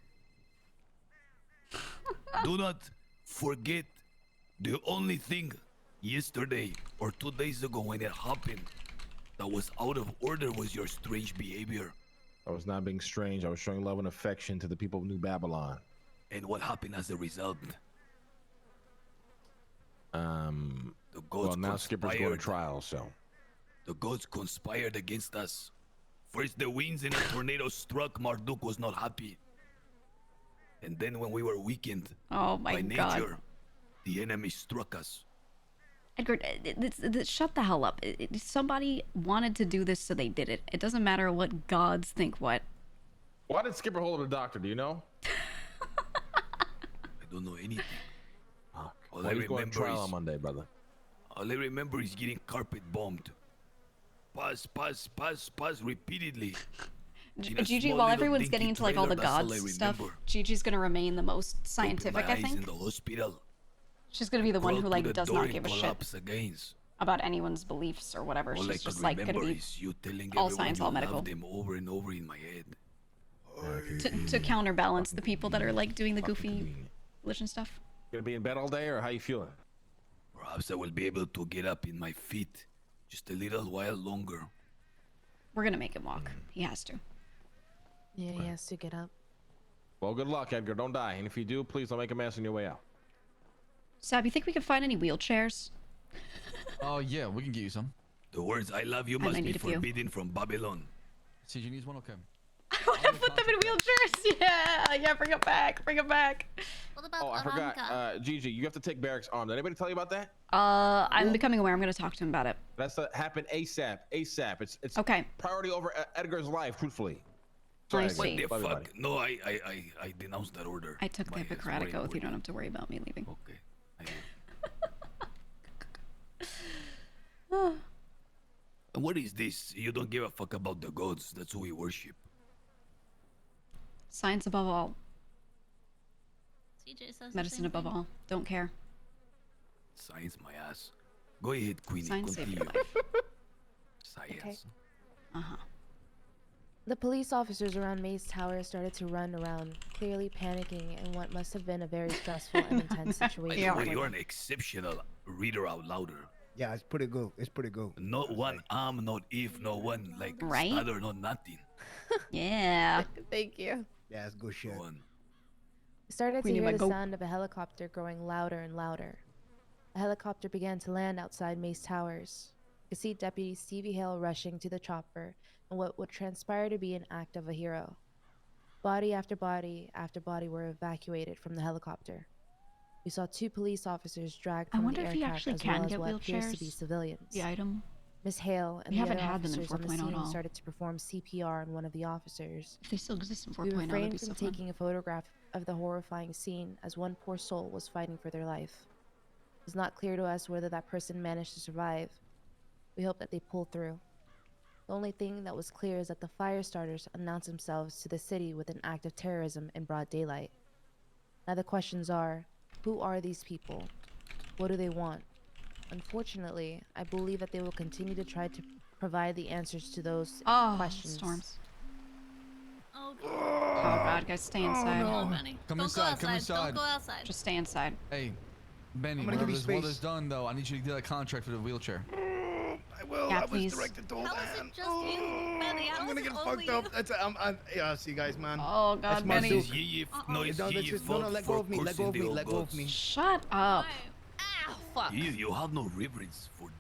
Do not forget the only thing yesterday or 2 days ago when it happened that was out of order was your strange behavior. I was not being strange. I was showing love and affection to the people of New Babylon. And what happened as a result? Well, now Skipper's going to trial, so. The gods conspired against us First the winds and a tornado struck, Marduk was not happy. And then when we were weakened Oh my by god. nature, the enemy struck us. Edgar, shut the hell up. Somebody wanted to do this, so they did it. It doesn't matter what gods think what. Why did Skipper hold up the doctor? Do you know? I don't know anything. All I He's going to remember trial is on Monday, brother. all I remember is getting carpet bombed. Pass, pass, pass, pass repeatedly. In a Gigi, small while little everyone's dinky getting into like all the trailer, that's all gods I stuff, remember. Gigi's gonna remain the most scientific, Opened my I eyes think. in the hospital. She's gonna be the one who Crawled like to the does door not and give a shit collapsed against. about anyone's beliefs or whatever. All I She's could just like gonna remember be is you telling all everyone science, you all love medical. them over and over in my head. To counterbalance the people that are like doing the goofy religion stuff. Gonna be in bed all day, or how you feeling? Perhaps I will be able to get up in my feet just a little while longer. We're gonna make him walk. He has to. Yeah, he has to get up. Well, good luck, Edgar. Don't die. And if you do, please don't make a mess on your way out. Sab, you think we can find any wheelchairs? Oh yeah, we can get you some. The words "I love you" I must might be need a few. forbidden from Babylon. CG needs one, okay. I want to put them in wheelchairs. Yeah, bring them back. Bring them back. What about Oh, I forgot. Gigi, you have to take Barrick's arm. Did anybody tell you about that? I'm becoming aware. I'm gonna talk to him about it. That's happen ASAP. ASAP. It's okay. Priority over Edgar's life, truthfully. I Sorry, see. Edgar. What the Love you, fuck? buddy. No, I denounced that order. I took the Hippocratic oath. You don't have to worry about me leaving. Okay. And what is this? You don't give a fuck about the gods. That's who we worship. Science above all. CJ says Medicine above all. Don't care. Science, my ass. Go ahead, Queenie. Science saved your Continue. life. Science. Okay. Uh-huh. The police officers around Maze Tower started to run around, clearly panicking in what must have been a very stressful and intense By situation. the way, you're an exceptional reader out louder. Yeah, it's pretty good. It's pretty good. Not one not if, no one like Right? stutter, not nothing. Yeah. Thank you. Yeah, it's good shit. Started to Queenie, hear my the goat. sound of a helicopter growing louder and louder. A helicopter began to land outside Maze Towers. You could see Deputy Stevie Hale rushing to the chopper in what would transpire to be an act of a hero. Body after body after body were evacuated from the helicopter. We saw 2 police officers dragged I from wonder the if he aircraft actually as can well as get what appears to be wheelchairs. civilians. The item. Miss Hale and We the haven't other had them in officers on the 4.0 at scene all. started to perform CPR on one of the officers. If they still exist in 4.0, We that'd refrained be from so fun. taking a photograph of the horrifying scene as one poor soul was fighting for their life. It was not clear to us whether that person managed to survive. We hope that they pulled through. The only thing that was clear is that the fire starters announced themselves to the city with an act of terrorism in broad daylight. Now the questions are, who are these people? What do they want? Unfortunately, I believe that they will continue to try to provide the answers to those questions. Storms. Oh, Oh god, guys, stay inside. no. Benny. Come Don't inside, go come outside. inside. Don't go outside. Just stay inside. Hey, Benny, I'm gonna give whenever you this water's space. done though, I need you to get a contract for the wheelchair. I will. Yeah, I was please. directed to hold How is that. it just you, Benny? How I'm gonna is get it fucked only up. you? That's yeah. See you guys, man. Oh That's god, my Benny. Duke. No, No, it's that's Gigi just, fault let for go of me. Let go cursing of the me. old Let go of gods. me. Shut up. Ow, fuck. You have no reverence for the...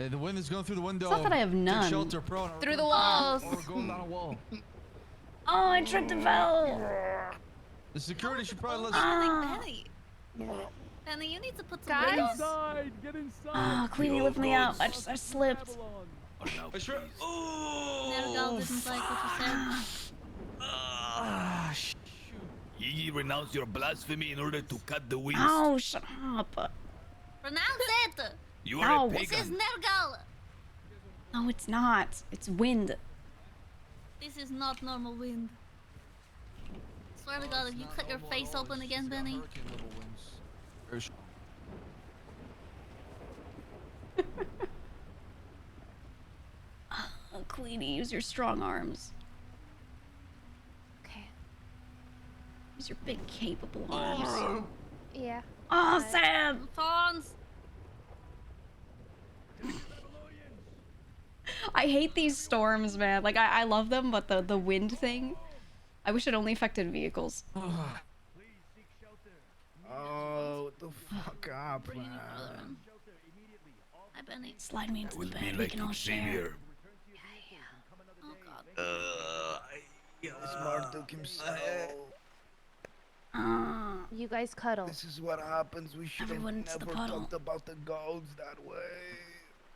The wind is going through the window. It's not that I have Take none. shelter, pro. Through the walls. Or we're going down a wall. Oh, I tripped and fell. The security should probably let Benny. Benny, you need to put some Guys? windows. Inside, get inside. Oh, Queenie, lift me up. I slipped. Oh, now, please. Nergal didn't like what you said. Gigi, renounce your blasphemy in order to cut the winds. Oh, shut up. Pronounce it. You are a No. This is pagan. Nergal. No, it's not. It's wind. This is not normal wind. Swear to God, if you cut your face open again, Benny. Oh, Queenie, use your strong arms. Okay. Use your big, capable arms. Yeah. Oh, Sam! Thorns. I hate these storms, man. Like, I love them, but the wind thing, I wish it only affected vehicles. Oh, the fuck up, man. Hi, Benny. Slide me into I will the be bed. We like can all share. Xavier. Oh God. Smart took him slow. You guys cuddle. This is what happens. We should have Everyone to the never puddle. talked about the gods that way.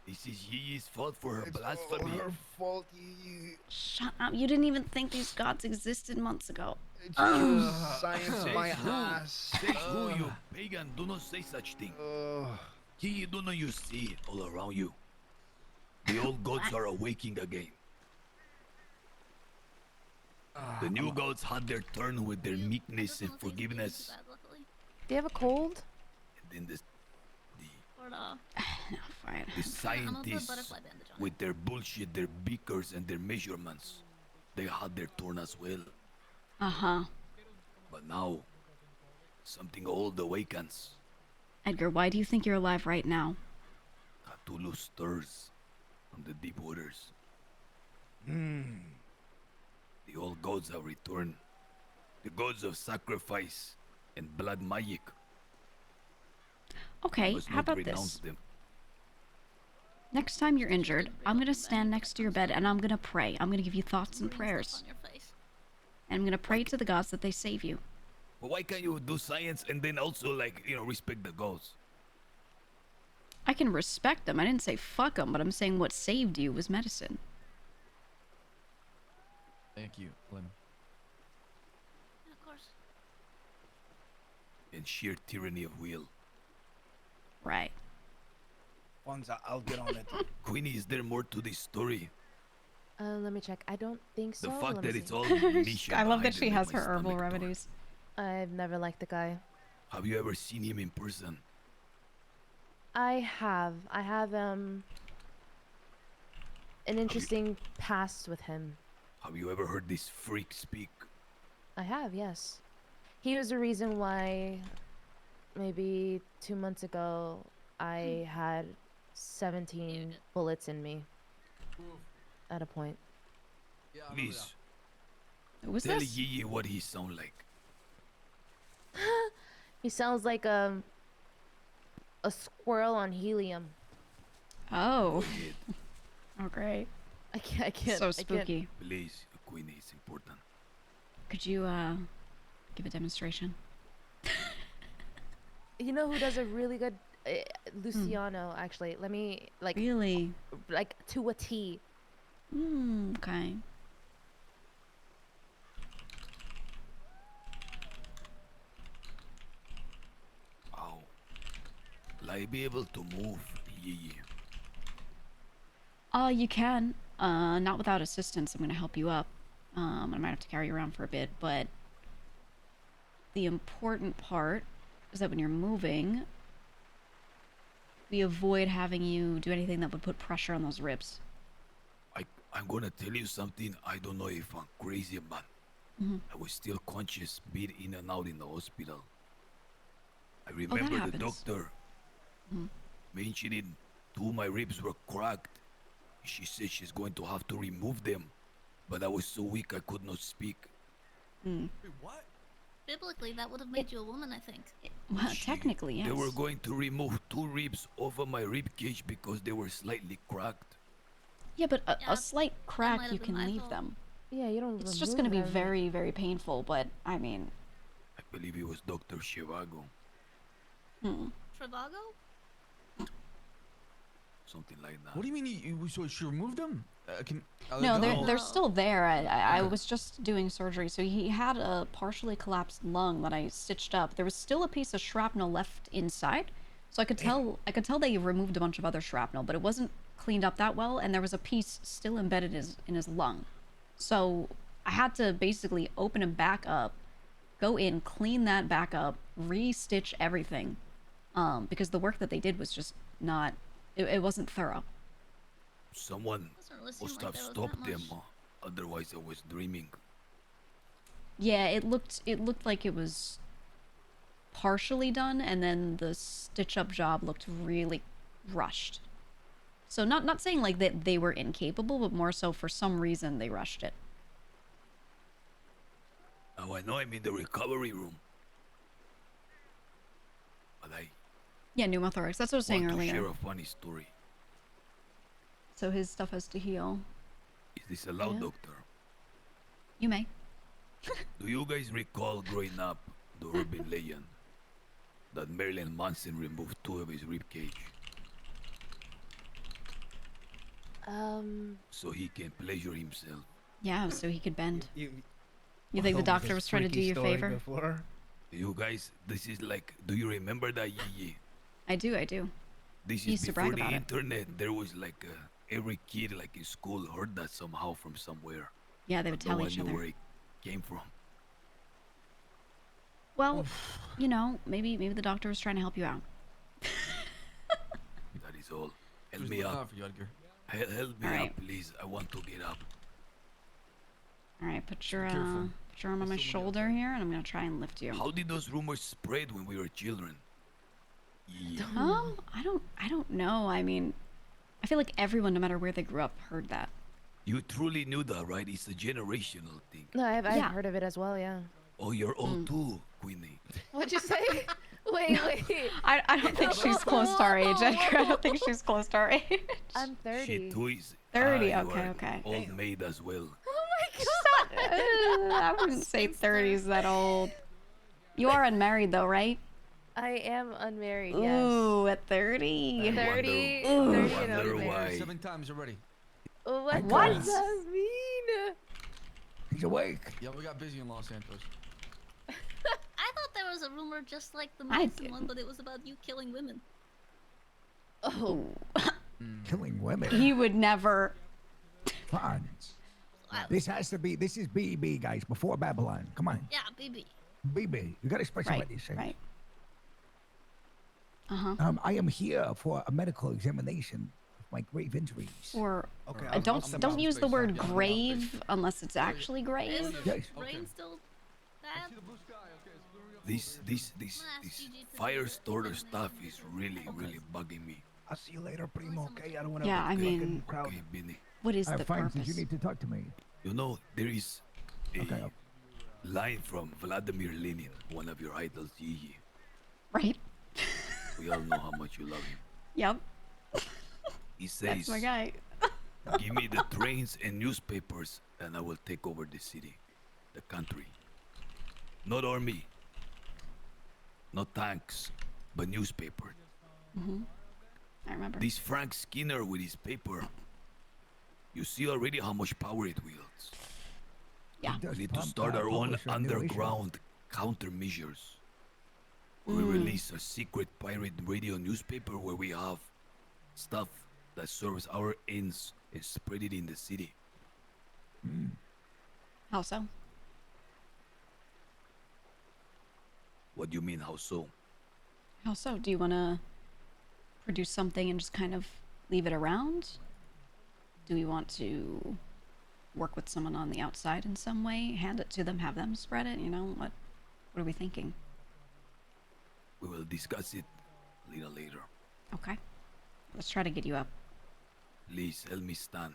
This is Gigi's fault for her It's blasphemy. all her fault, Gigi. Shut up. You didn't even think these gods existed months ago. It's just science, my Says who? ass. Says who, you pagan? Do not say such thing. Gigi, do not you see all around you? The old gods are awaking again. The new gods had their turn with their meekness and forgiveness. Do you have a cold? And then Fine. the scientists, with their bullshit, their beakers and their measurements, they had their turn as well. Uh-huh. But now, something old awakens. Edgar, why do you think you're alive right now? Cthulhu stirs from the deep waters. The old gods have returned. The gods of sacrifice and blood magic. Okay, Must how not about renounce this? them. Next time you're injured, I'm gonna stand next to your bed and I'm gonna pray. I'm gonna give you thoughts and prayers. And I'm gonna pray to the gods that they save you. But why can't you do science and then also, like, respect the gods? I can respect them. I didn't say fuck them, but I'm saying what saved you was medicine. Thank you, Lynn. Of course. And sheer tyranny of will. Right. Fonza, I'll get on it. Queenie, is there more to this story? Let me check. I don't think so. The Let fact me that see. it's all niche I love that behind she it has makes her my herbal stomach turn. remedies. I've never liked the guy. Have you ever seen him in person? I have an interesting past with him. Have you ever heard this freak speak? I have, yes. He was the reason why maybe 2 months ago I had 17 bullets in me at a point. Please, Who's tell this? Gigi what he sound like. He sounds like a squirrel on helium. Oh. Oh, great. I can't. So I can't. spooky. Please, Queenie, it's important. Could you, give a demonstration? You know who does a really good Luciano? Actually, let me Really? like to a T. Okay. Ow. Will I be able to move, Gigi? You can. Not without assistance. I'm gonna help you up. I might have to carry you around for a bit, but the important part is that when you're moving, we avoid having you do anything that would put pressure on those ribs. I'm gonna tell you something. I don't know if I'm crazy, but I was still conscious, been in and out in the hospital. I remember the happens. doctor mentioning 2 of my ribs were cracked. She said she's going to have to remove them, but I was so weak I could not speak. Wait, what? Biblically, that would have made you a woman, I think. Well, technically, yes. They were going to remove 2 ribs off of my rib cage because they were slightly cracked. Yeah, but a slight might crack, have you been can my leave fault. them. Yeah, you don't. It's just remove gonna be them. very, very painful, but I mean, I believe it was Dr. Shivago. Trivago? Something like that. What do you mean so she removed them? Are no, they they're, gone? they're still there. I was just doing surgery, so he had a partially collapsed lung that I stitched up. There was still a piece of shrapnel left inside, so I could tell they removed a bunch of other shrapnel, but it wasn't cleaned up that well, and there was a piece still embedded in his lung. So I had to basically open him back up, go in, clean that back up, re-stitch everything, because the work that they did was just not. It wasn't thorough. Someone must have stopped them. Otherwise, I was dreaming. Yeah, it looked like it was partially done, and then the stitch-up job looked really rushed. So not saying like that they were incapable, but more so for some reason they rushed it. Now I know I'm in the recovery room. But I Yeah, pneumothorax. That's what I was saying want to earlier. share a funny story. So his stuff has to heal. Is this allowed, Yeah. doctor? You may. Do you guys recall growing up the urban legend that Marilyn Manson removed 2 of his ribcage so he can pleasure himself? Yeah, so he could bend. You think the doctor was trying to do you a favor? Before? You guys, this is like, do you remember that, Gigi? I do. This He is used to before brag the about it. internet. There was like every kid like in school heard that somehow from somewhere. Yeah, they would but tell no one each knew other. where it came from. Well, you know, maybe the doctor was trying to help you out. That is all. Help me up. For you, Edgar. Help me Alright. up, please. I want to get up. All right, put your careful. arm on my shoulder here, and I'm gonna try and lift you. How did those rumors spread when we were children? Yeah. I don't know. I mean, I feel like everyone, no matter where they grew up, heard that. You truly knew that, right? It's a generational thing. No, I've Yeah. heard of it as well. Yeah. Oh, you're old too, Queenie. What'd you say? wait. I don't think she's close to our age, Edgar. I don't think she's close to our age. I'm 30. She too is. 30, you okay, are okay. Old maid as well. I wouldn't say 30s that old. You are unmarried though, right? I am unmarried. Yes. Ooh, at 30. 30. Ooh. 30 and Wonder unmarried. why. 7 times already. What What? does that mean? He's awake. Yeah, we got busy in Los Santos. I thought there was a rumor just like the I Manson didn't. one, but it was about you killing women. Oh. Killing women. He would never. Fine. This has to be. This is BB, guys. Before Babylon. Come on. Yeah, BB. BB. You gotta express Right, about these things. right. Uh-huh. I am here for a medical examination of my grave injuries. Or Okay, don't use the word grave unless it's actually Is grave. the Yes. rain still bad? This Gigi to fire do it. starter stuff is really bugging me. I'll see you later, primo. Okay, I don't want to. Yeah, I mean, crowd. Okay, Benny. what is All the right, fine. Since purpose? you need to talk to me. You know, there is a Okay. line from Vladimir Lenin, one of your idols, Gigi. Right? We all know how much you love him. Yep. He says, That's my guy. give me the trains and newspapers and I will take over the city, the country. Not army, not tanks, but newspaper. I remember. This Frank Skinner with his paper. You see already how much power it wields. Yeah. We need to start our own underground countermeasures. We release a secret pirate radio newspaper where we have stuff that serves our ends and spread it in the city. How so? What do you mean, how so? How so? Do you want to produce something and just kind of leave it around? Do we want to work with someone on the outside in some way? Hand it to them, have them spread it? You know, what are we thinking? We will discuss it a little later. Okay. Let's try to get you up. Please help me stand.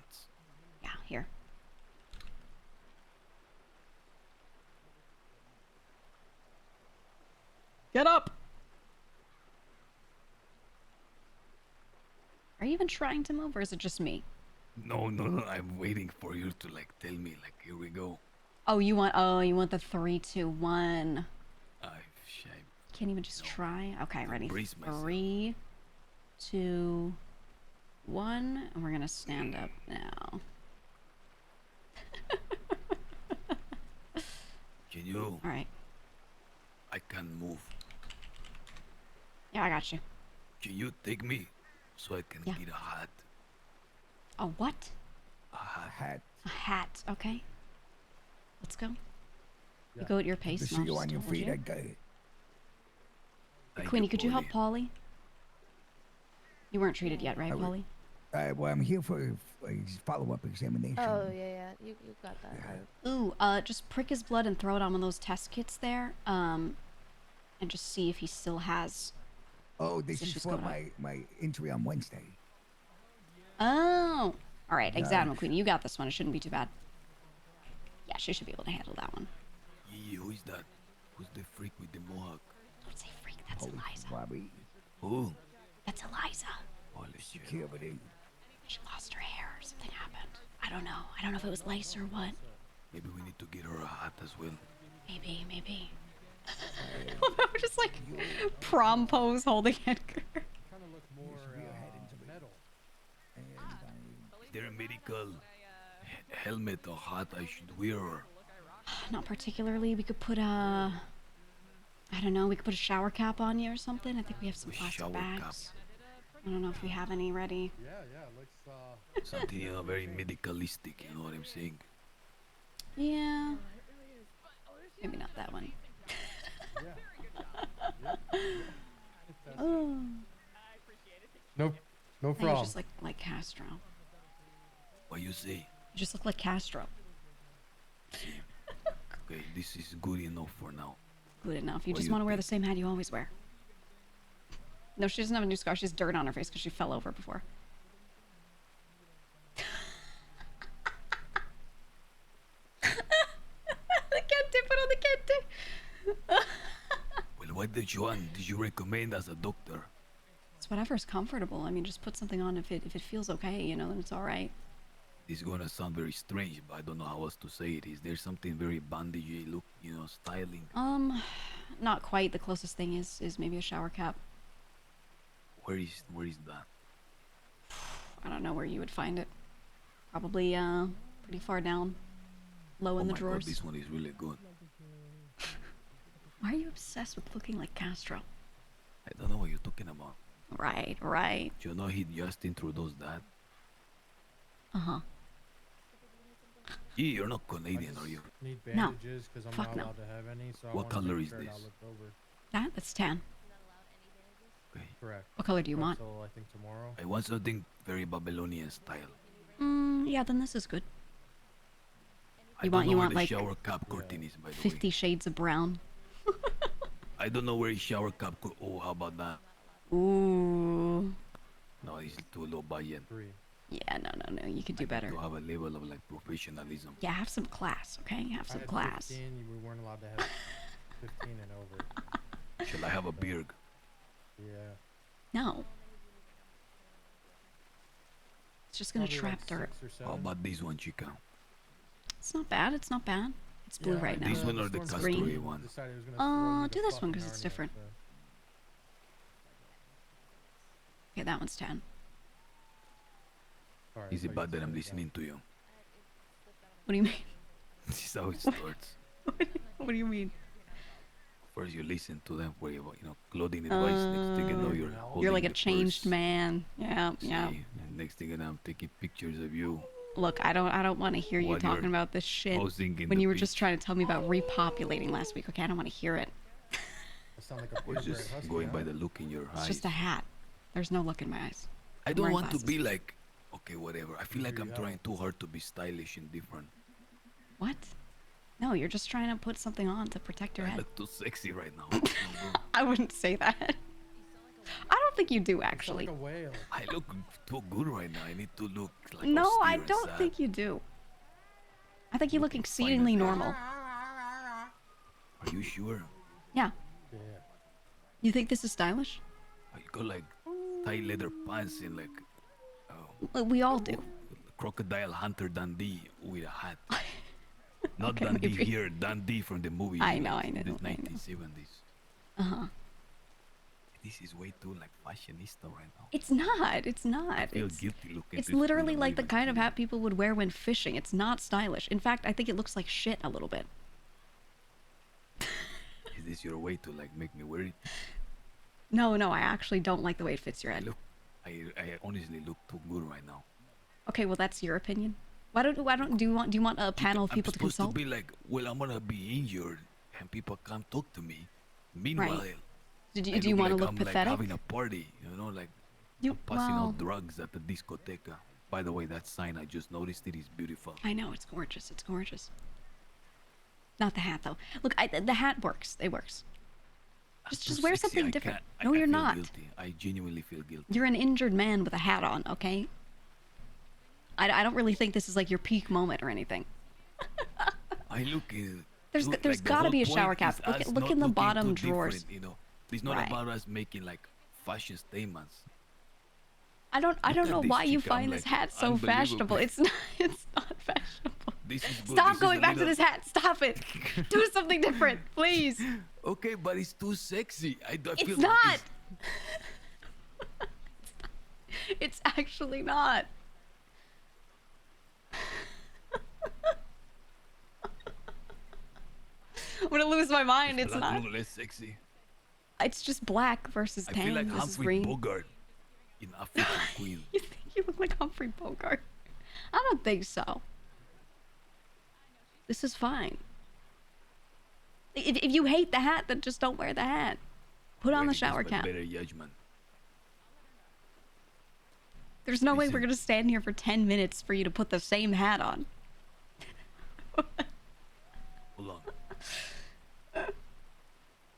Yeah, here. Get up! Are you even trying to move, or is it just me? No, I'm waiting for you to like tell me, like, here we go. Oh, you want the 3, 2, 1. I Can't even just try. Okay, ready? brace myself. 3, 2, 1, and we're gonna stand up now. Can you? All right. I can't move. Yeah, I got you. Can you take me so I can Yeah. get a hat? A what? A hat. A hat. Okay. Let's go. You go at your pace. To see and I'll you just on your hold feet, you. Edgar. Thank Queenie, you, could you help Paulie. Polly? You weren't treated yet, right, I would- Polly? Well, I'm here for a follow-up examination. Oh yeah. You got that. Ooh, just prick his blood and throw it on one of those test kits there. And just see if he still has. Oh, this is issues for going on. my injury on Wednesday. Oh. All right, examine Nice. Queenie. You got this one. It shouldn't be too bad. Yeah, she should be able to handle that one. Yee, who is that? Who's the freak with the mohawk? Don't say freak. That's Holy Eliza. Bobby. Who? That's Eliza. Holy shit. Security. She lost her hair or something happened. I don't know. I don't know if it was lice or what. Maybe we need to get her a hat as well. Maybe. I'm just like prom pose holding Edgar. Kind of look more metal. Is there a medical helmet or hat I should wear? Or Not particularly. We could put a, I don't know, we could put a shower cap on you or something. I think we have some plastic bags. I don't know if we have any ready. Yeah, it looks something, you know, very medicalistic, you know what I'm saying? Yeah. Maybe not that one. Oh. No You problem. just like Castro. What you say? You just look like Castro. Okay, this is good enough for now. Good enough. You What just you want to wear the same hat you always wear. No, she doesn't have a new scar. She has dirt on her face because she fell over before. The kente, put on the kente. Well, what did you recommend as a doctor? It's whatever's comfortable. I mean, just put something on if it feels okay, you know, then it's all right. This is gonna sound very strange, but I don't know how else to say it. Is there something very bandagey look, you know, styling? Not quite. The closest thing is maybe a shower cap. Where is that? I don't know where you would find it. Probably pretty far down, low in the drawers. God, this one is really good. Why are you obsessed with looking like Castro? I don't know what you're talking about. Right. You know he just introduced that. Uh-huh. Gee, you're not Canadian, are you? Need No. bandages because I'm Fuck not no. allowed to have any. So I What wanna color make is sure that this? I looked over. That's tan. Correct. What color do you want? So I think tomorrow. I want something very Babylonian style. Yeah, then this is good. I You don't know where want the like shower cap curtain is, by the way. 50 shades of brown. I don't know where his shower cap oh, how about that? Ooh. No, it's too low budget. Yeah, no. You could do better. To have a level of like professionalism. Yeah, have some class, okay? Have I some had class. 15, we weren't allowed to have 15 and over. Shall I have a beard? Yeah. No. It's just gonna Probably trap like dirt. 6 or How 7. about this one, chica? It's not bad. It's not bad. It's blue Yeah, right now. This one or the It's Castaway green. one? Decided it was gonna throw me Do to this one fucking because it's Narnia, different. so- Okay, that one's tan. Sorry, Is I it thought bad you that I'm said listening to you? What do you mean? This is how it starts. What do you mean? First you listen to them for your, you know, clothing advice. Next thing you know, you're holding You're like a the changed purse. man. Yeah. See, and next thing you know, I'm taking pictures of you. Look, I don't want to hear you While you're talking about this shit posing in when the you were beach. just trying to tell me about repopulating last week. Okay, I don't want to hear it. I sound like a I was purebred just husky, going huh? by the look in your It's eyes. just a hat. There's no look in my eyes. I I'm don't wearing want glasses. to be like, okay, whatever. I feel like Who I'm you trying have? too hard to be stylish and different. What? No, you're just trying to put something on to protect your I head. look too sexy right now. I wouldn't say that. I don't think you do actually. Like a whale. I look too good right now. I need to look like No, austere I and don't sad. think you do. I think you look Looking fine exceedingly as hell. normal. Are you sure? Yeah. Yeah. You think this is stylish? You got like tight leather pants and like Well, we all do. crocodile hunter Dundee with a hat. Not Okay, Dundee maybe. here, Dundee from the movie. I know, from I the know, I know. 1970s. Uh-huh. This is way too like fashionista right now. It's not. It's not. I feel It's, guilty looking. it's this way, literally I'm like the leaving. kind of hat people would wear when fishing. It's not stylish. In fact, I think it looks like shit a little bit. Is this your way to like make me wear it? No, I actually don't like the way it fits your head. I honestly look too good right now. Okay, well that's your opinion. Why don't do you want a panel of people to I'm supposed consult? to be like, well, I'm gonna be injured and people can't talk to me. Meanwhile, Do I you want to like look I'm pathetic? like having a party, you know, like You- I'm passing well- out drugs at the discoteca. By the way, that sign I just noticed it is beautiful. I know, it's gorgeous. It's gorgeous. Not the hat though. Look, the hat works. It works. Just wear Sexy, something I different. can't- No, I you're feel not. Guilty. I genuinely feel guilty. You're an injured man with a hat on, okay? I don't really think this is like your peak moment or anything. I look. There's look, there's like, the got to whole be a point shower is cap. us Look not in the looking bottom too drawers. different, you know, it's not Right. about us making like fashion statements. I don't Look know at this why you chick, I'm find this like, hat so fashionable. unbelievable. It's not fashionable. This is good. Stop This going is a back to little- this hat. Stop it. Do something different, please. Okay, but it's too sexy. I It's feel not. It's actually not. I'm gonna lose my mind. It's black not. look less sexy. It's just black versus I tan. feel like this is Humphrey green. Bogart in African Queen. You think you look like Humphrey Bogart? I don't think so. This is fine. If you hate the hat, then just don't wear the hat. Put on the shower cap. Better judgment. There's no way we're gonna stand here for 10 minutes for you to put the same hat on. Hold on.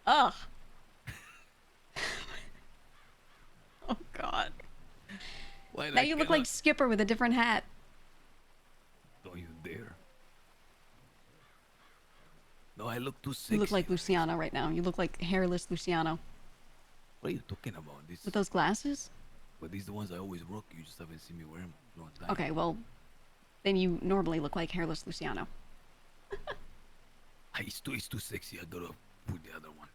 Ugh. Oh God. Why, Now you look like Skipper with a different hat. Don't you dare. No, I look too sexy. You look like Luciano right now. You look like hairless Luciano. What are you talking about? This. With those glasses? But these are the ones I always rock. You just haven't seen me wear them for a long time. Okay, well, then you normally look like hairless Luciano. It's too sexy. I gotta put the other one.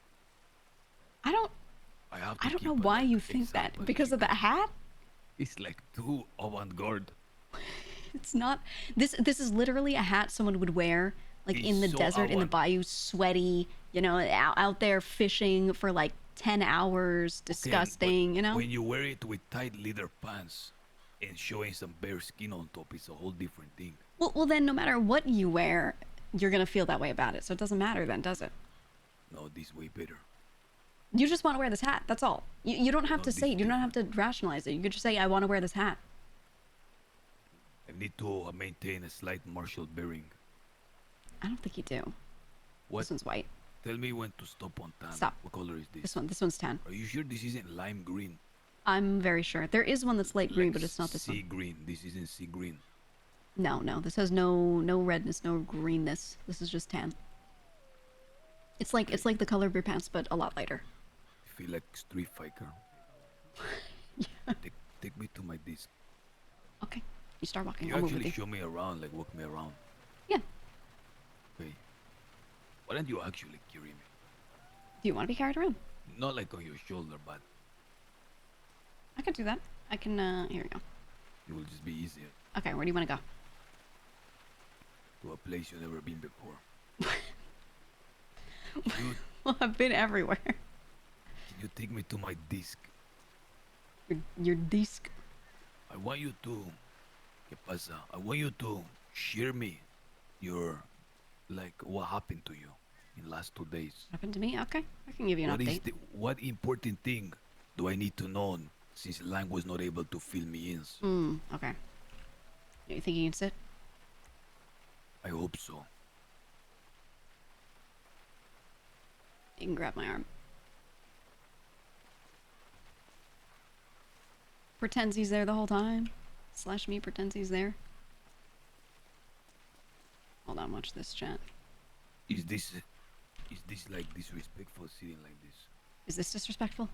I don't know why you think that. Because of the hat? It's like too avant-garde. It's not. This is literally a hat someone would wear, like in the so desert, in the avant. bayou, sweaty. You know, out there fishing for like 10 hours, disgusting. You know. When you wear it with tight leather pants and showing some bare skin on top, it's a whole different thing. Well, then no matter what you wear, you're gonna feel that way about it. So it doesn't matter then, does it? No, this way better. You just want to wear this hat. That's all. You don't have to say it. You don't have to rationalize it. You could just say, I want to wear this hat. I need to maintain a slight martial bearing. I don't think you do. What? This one's white. Tell me when to stop on tan. Stop. What color is this? This one's tan. Are you sure this isn't lime green? I'm very sure. There is one that's light green, but it's not this sea one. green. This isn't sea green. No. This has no redness, no greenness. This is just tan. It's like the color of your pants, but a lot lighter. I feel like Street Fighter. Yeah. Take me to my disc. Okay. You start walking. You I'll move with actually you. show me around, like walk me around. Yeah. Okay. Why don't you actually carry me? Do you want to be carried around? Not like on your shoulder, but I can do that. I can. Here we go. it will just be easier. Okay. Where do you want to go? To a place you've never been before. Well, I've been everywhere. Can you take me to my disc? Your disc. I want you to. ¿Qué pasa? I want you to share me your, like, what happened to you in the last 2 days. Happened to me? Okay. I can give you an update. What important thing do I need to know since Lang was not able to fill me in? Okay. You think you can sit? I hope so. You can grab my arm. Pretends he's there the whole time. Slash me pretends he's there. Hold on, watch this chat. Is this like disrespectful sitting like this? Is this disrespectful?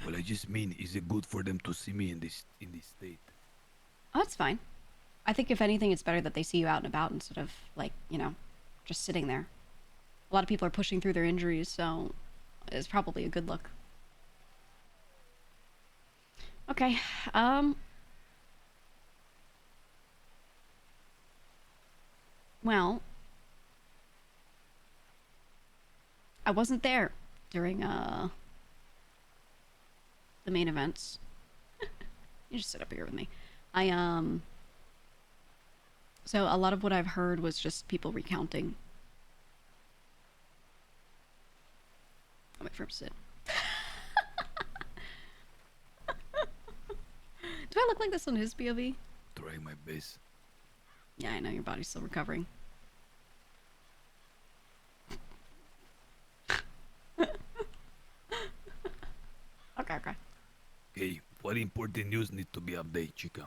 Well, I just mean, is it good for them to see me in this state? Oh, that's fine. I think if anything, it's better that they see you out and about instead of, like, you know, just sitting there. A lot of people are pushing through their injuries, so it's probably a good look. Okay, well, I wasn't there during, the main events. You just sit up here with me. So a lot of what I've heard was just people recounting. I'll wait for him to sit. Do I look like this on his POV? Try my best. Yeah, I know your body's still recovering. Okay. Okay, what important news need to be updated, chica?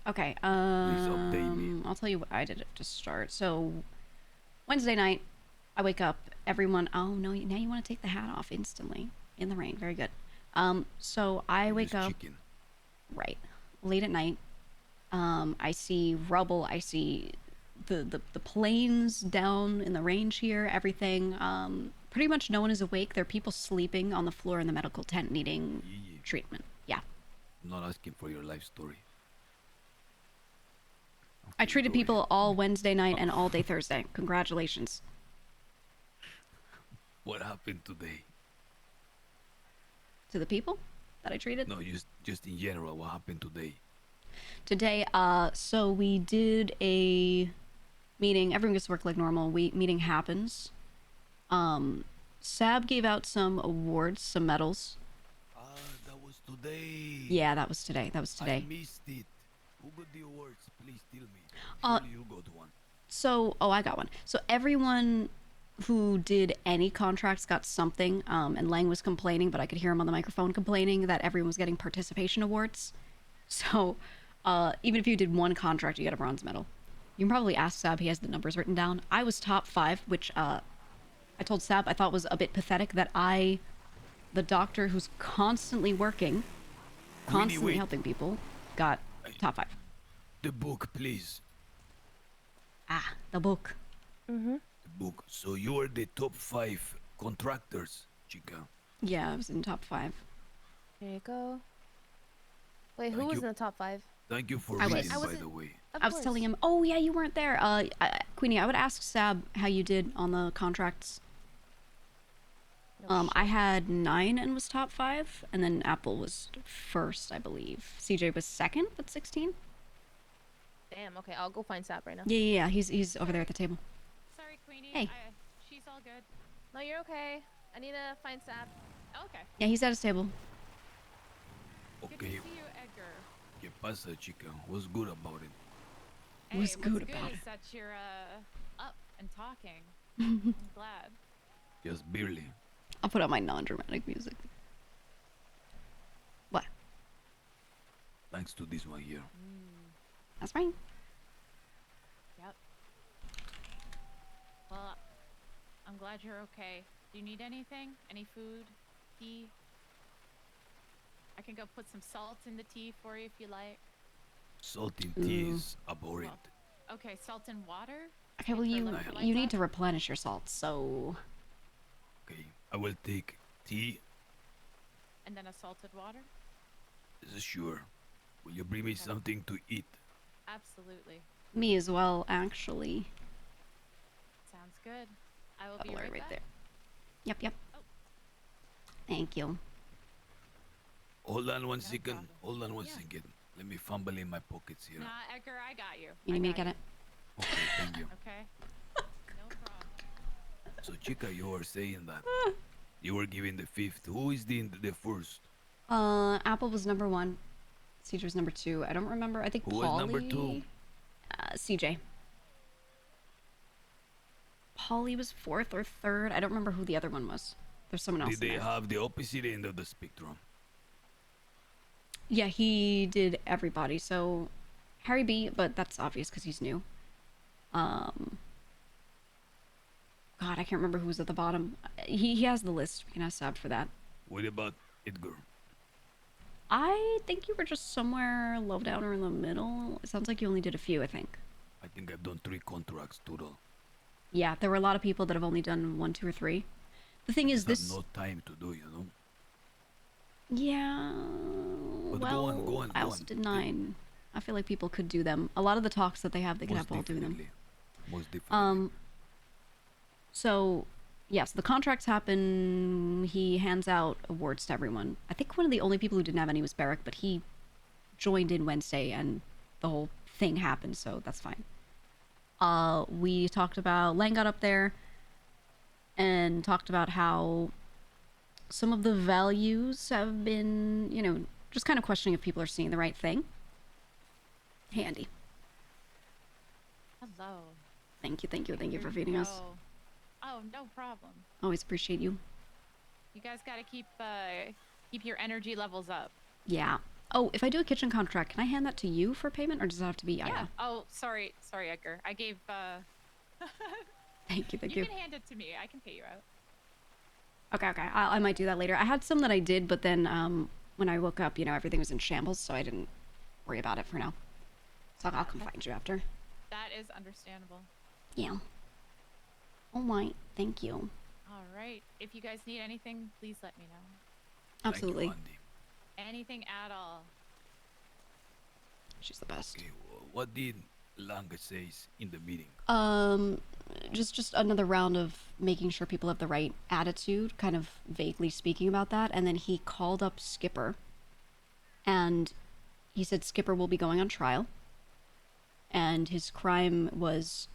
Okay, Please update me. I'll tell you what I did to start. So, Wednesday night, I wake up, everyone, oh no, now you want to take the hat off instantly in the rain. Very good. So I wake up, right, late at night, I see rubble. I see the planes down in the range here. Everything. Pretty much no one is awake. There are people sleeping on the floor in the medical tent needing treatment. Yeah. I'm not asking for your life story. I treated people all Wednesday night and all day Thursday. Congratulations. What happened today? To the people that I treated? No, just in general, what happened today? Today, so we did a meeting. Everyone gets to work like normal. Meeting happens. Sab gave out some awards, some medals. That was today. Yeah, that was today. That was today. I missed it. Who got the awards? Please tell me. Surely you got one. So, I got one. So everyone who did any contracts got something. And Lang was complaining, but I could hear him on the microphone complaining that everyone was getting participation awards. So, even if you did one contract, you get a bronze medal. You can probably ask Sab. He has the numbers written down. I was top 5, which I told Sab I thought was a bit pathetic that the doctor who's constantly working, constantly helping people, got top 5. The book, please. Ah, the book. The book. So you are the top 5 contractors, chica. Yeah, I was in top 5. There you go. Wait, who was in the top 5? Thank you for I reading, was. by the way. I was telling him, oh yeah, you weren't there. Queenie, I would ask Sab how you did on the contracts. I had 9 and was top 5, and then Apple was first, I believe. CJ was second at 16. Damn. Okay, I'll go find Sap right now. Yeah. He's over there at the table. Sorry, Queenie. Hey. She's all good. No, you're okay. I need to find Sap. Okay. Yeah, he's at his table. Good to see you, Edgar. ¿Qué pasa, chica? What's good about it? Hey, What's good good about is it? that you're up and talking. I'm glad. Just barely. I'll put on my non-dramatic music. What? Thanks to this one here. That's fine. Yep. Well, I'm glad you're okay. Do you need anything? Any food? Tea? I can go put some salt in the tea for you if you like. Salt in tea is abhorrent. Okay, salt and water? Okay, well you need to replenish your salts, so... Okay, I will take tea. And then a salted water? Sure. Will you bring me something to eat? Absolutely. Me as well, actually. Sounds good. I will be Alright, right back. there. Yep. Thank you. Hold on one second. Hold on one second. Let me fumble in my pockets here. Nah, Edgar, I got you. You need me to get it? Okay, thank you. Okay. No problem. So, chica, you were saying that you were giving the 5th. Who is the first? Apple was number 1. CJ was number 2. I don't remember. I think Who Polly... was number 2? CJ. Polly was 4th or 3rd. I don't remember who the other one was. There's someone else Did they in there. have the opposite end of the spectrum? Yeah, he did everybody. So, Harry B, but that's obvious because he's new. God, I can't remember who was at the bottom. He has the list. We can ask Sab for that. What about Edgar? I think you were just somewhere low down or in the middle. It sounds like you only did a few, I think. I think I've done 3 contracts total. Yeah, there were a lot of people that have only done 1, 2, or 3. The thing is, this... No time to do, you know? Yeah... But well, go on, I also did 9. I feel like people could do them. A lot of the talks that they have, they could have all doing them. Most definitely. So, yes, the contracts happen. He hands out awards to everyone. I think one of the only people who didn't have any was Barrick, but he joined in Wednesday and the whole thing happened, so that's fine. We talked about... Lang got up there and talked about how some of the values have been, you know, just kind of questioning if people are seeing the right thing. Hey, Andy. Hello. Thank you for feeding us. Oh, no problem. Always appreciate you. You guys gotta keep your energy levels up. Yeah. Oh, if I do a kitchen contract, can I hand that to you for payment, or does it have to be Yaya? Yeah. Oh, sorry, Edgar. I gave Thank you. You can hand it to me. I can pay you out. Okay. I might do that later. I had some that I did, but then when I woke up, you know, everything was in shambles, so I didn't worry about it for now. So I'll come find you after. That is understandable. Yeah. All right. Thank you. All right. If you guys need anything, please let me know. Absolutely. Anything at all. She's the best. Okay, well, what did Langa says in the meeting? Just another round of making sure people have the right attitude, kind of vaguely speaking about that, and then he called up Skipper, and he said Skipper will be going on trial, and his crime was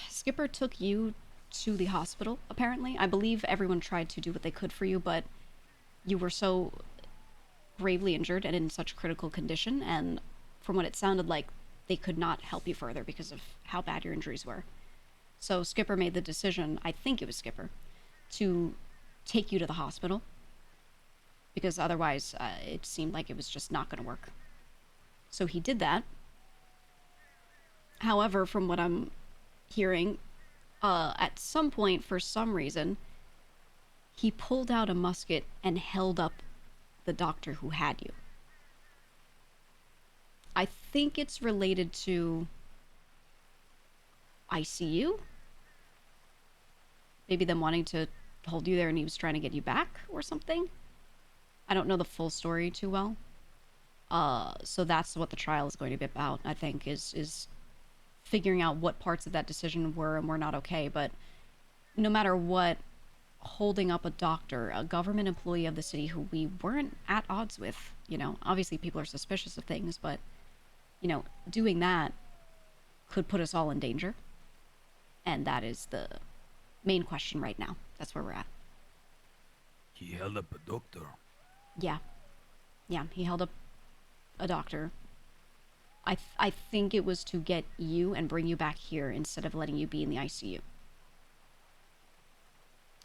Skipper took you to the hospital, apparently. I believe everyone tried to do what they could for you, but you were so gravely injured and in such critical condition, and from what it sounded like, they could not help you further because of how bad your injuries were. So Skipper made the decision, I think it was Skipper, to take you to the hospital, because otherwise it seemed like it was just not going to work. So he did that. However, from what I'm hearing, at some point, for some reason, he pulled out a musket and held up the doctor who had you. I think it's related to ICU. Maybe them wanting to hold you there and he was trying to get you back or something. I don't know the full story too well. So that's what the trial is going to be about, I think, is figuring out what parts of that decision were and were not okay. But no matter what, holding up a doctor, a government employee of the city who we weren't at odds with, obviously people are suspicious of things, but doing that could put us all in danger. And that is the main question right now. That's where we're at. He held up a doctor. Yeah. Yeah, he held up a doctor. I think it was to get you and bring you back here instead of letting you be in the ICU.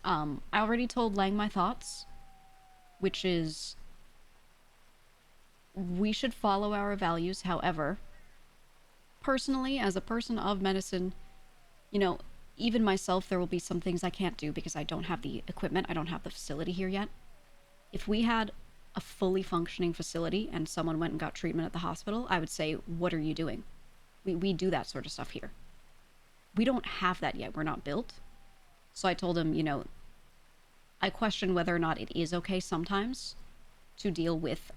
I already told Lang my thoughts, which is we should follow our values. However, personally, as a person of medicine, even myself, there will be some things I can't do because I don't have the equipment. I don't have the facility here yet. If we had a fully functioning facility and someone went and got treatment at the hospital, I would say, what are you doing? We do that sort of stuff here. We don't have that yet. We're not built. So I told him, I question whether or not it is okay sometimes to deal with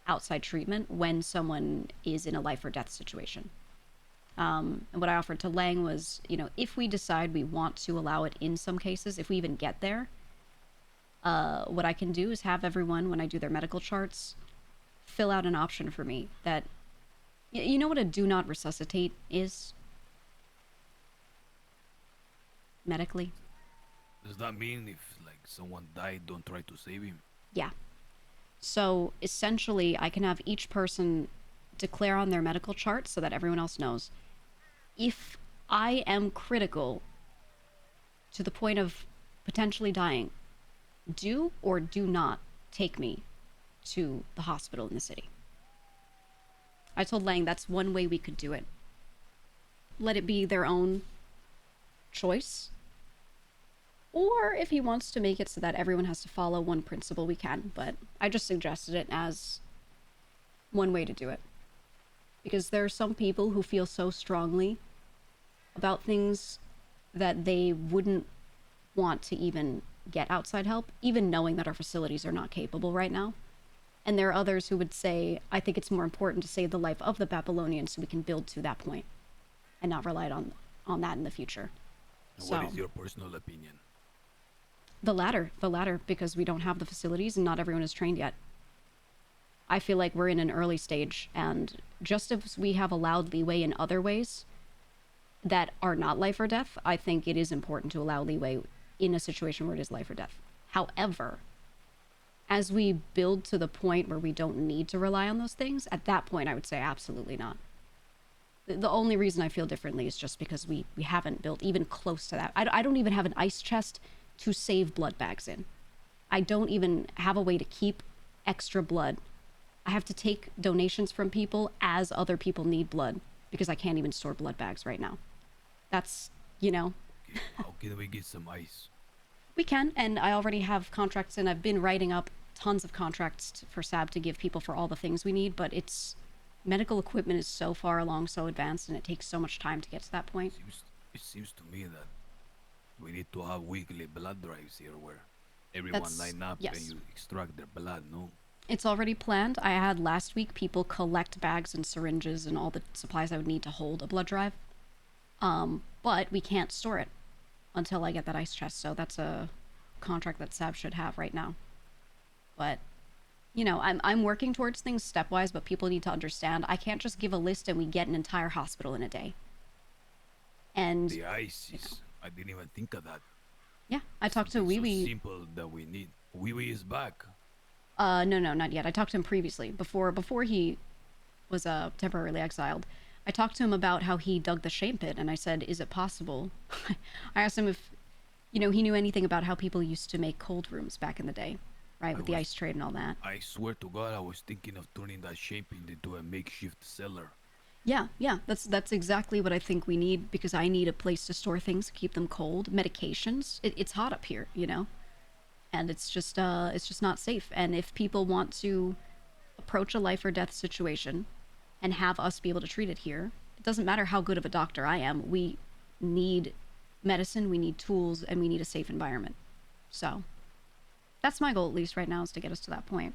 outside treatment when someone is in a life or death situation. And what I offered to Lang was, if we decide we want to allow it in some cases, if we even get there, what I can do is have everyone, when I do their medical charts, fill out an option for me that, you know what a do not resuscitate is? Medically? Does that mean if someone died, don't try to save him? Yeah. So essentially, I can have each person declare on their medical chart so that everyone else knows. If I am critical to the point of potentially dying, do or do not take me to the hospital in the city. I told Lang that's one way we could do it. Let it be their own choice. Or if he wants to make it so that everyone has to follow one principle, we can. But I just suggested it as one way to do it. Because there are some people who feel so strongly about things that they wouldn't want to even get outside help, even knowing that our facilities are not capable right now. And there are others who would say, I think it's more important to save the life of the Babylonians so we can build to that point and not rely on that in the future. What is your personal opinion? The latter, because we don't have the facilities and not everyone is trained yet. I feel like we're in an early stage, and just as we have allowed leeway in other ways that are not life or death, I think it is important to allow leeway in a situation where it is life or death. However, as we build to the point where we don't need to rely on those things, at that point I would say absolutely not. The only reason I feel differently is just because we haven't built even close to that. I don't even have an ice chest to save blood bags in. I don't even have a way to keep extra blood. I have to take donations from people as other people need blood because I can't even store blood bags right now. That's, Okay, how can we get some ice? We can, and I already have contracts and I've been writing up tons of contracts for SAB to give people for all the things we need, but it's medical equipment is so far along, so advanced, and it takes so much time to get to that point. It seems to me that we need to have weekly blood drives here where everyone line up and you extract their blood, no? It's already planned. I had last week people collect bags and syringes and all the supplies I would need to hold a blood drive. But we can't store it until I get that ice chest, so that's a contract that SAB should have right now. But, you know, I'm working towards things stepwise, but people need to understand I can't just give a list and we get an entire hospital in a day. And the ice is, I didn't even think of that. Yeah, I talked to Wee Wee. So simple that we need. Wee Wee is back. No, not yet. I talked to him previously, before he was temporarily exiled. I talked to him about how he dug the shame pit, and I said, is it possible? I asked him if, you know, he knew anything about how people used to make cold rooms back in the day, right, with the ice trade and all that. I swear to God, I was thinking of turning that shame pit into a makeshift cellar. Yeah, that's exactly what I think we need, because I need a place to store things, keep them cold, medications. It's hot up here, you know? And it's just not safe. And if people want to approach a life or death situation and have us be able to treat it here, it doesn't matter how good of a doctor I am. We need medicine, we need tools, and we need a safe environment. So that's my goal, at least right now, is to get us to that point.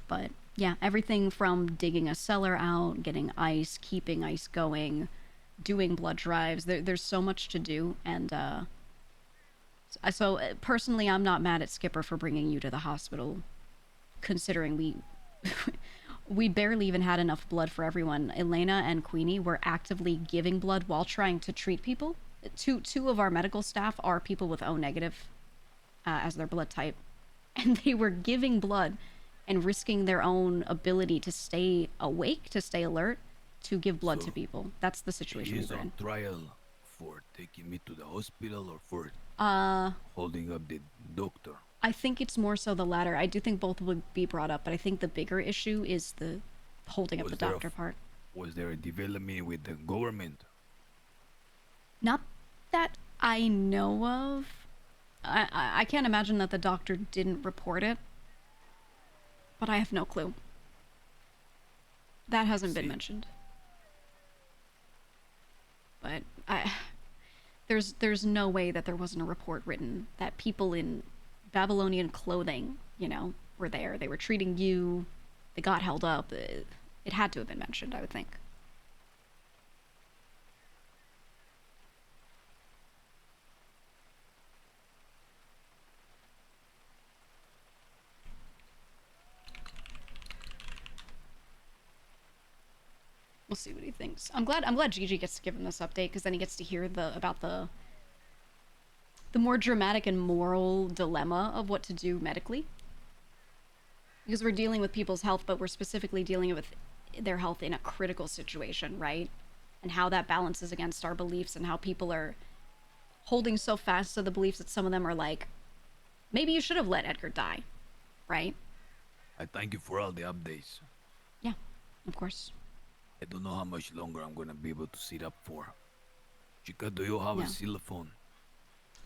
But yeah, everything from digging a cellar out, getting ice, keeping ice going, doing blood drives, there's so much to do. And so personally, I'm not mad at Skipper for bringing you to the hospital, considering we barely even had enough blood for everyone. Elena and Queenie were actively giving blood while trying to treat people. Two of our medical staff are people with O negative as their blood type, and they were giving blood and risking their own ability to stay awake, to stay alert, to give blood to people. That's the situation He is we're in. on trial for taking me to the hospital or for holding up the doctor. I think it's more so the latter. I do think both would be brought up, but I think the bigger issue is the holding up the doctor part. Was there a development with the government? Not that I know of. I can't imagine that the doctor didn't report it, but I have no clue. That hasn't been mentioned. But there's no way that there wasn't a report written that people in Babylonian clothing, you know, were there. They were treating you. They got held up. It had to have been mentioned, I would think. We'll see what he thinks. I'm glad Gigi gets to give him this update, because then he gets to hear about the more dramatic and moral dilemma of what to do medically. Because we're dealing with people's health, but we're specifically dealing with their health in a critical situation, right? And how that balances against our beliefs, and how people are holding so fast to the beliefs that some of them are like, maybe you should have let Edgar die, right? I thank you for all the updates. Yeah, of course. I don't know how much longer I'm gonna be able to sit up for. Chica, do you have a cell phone?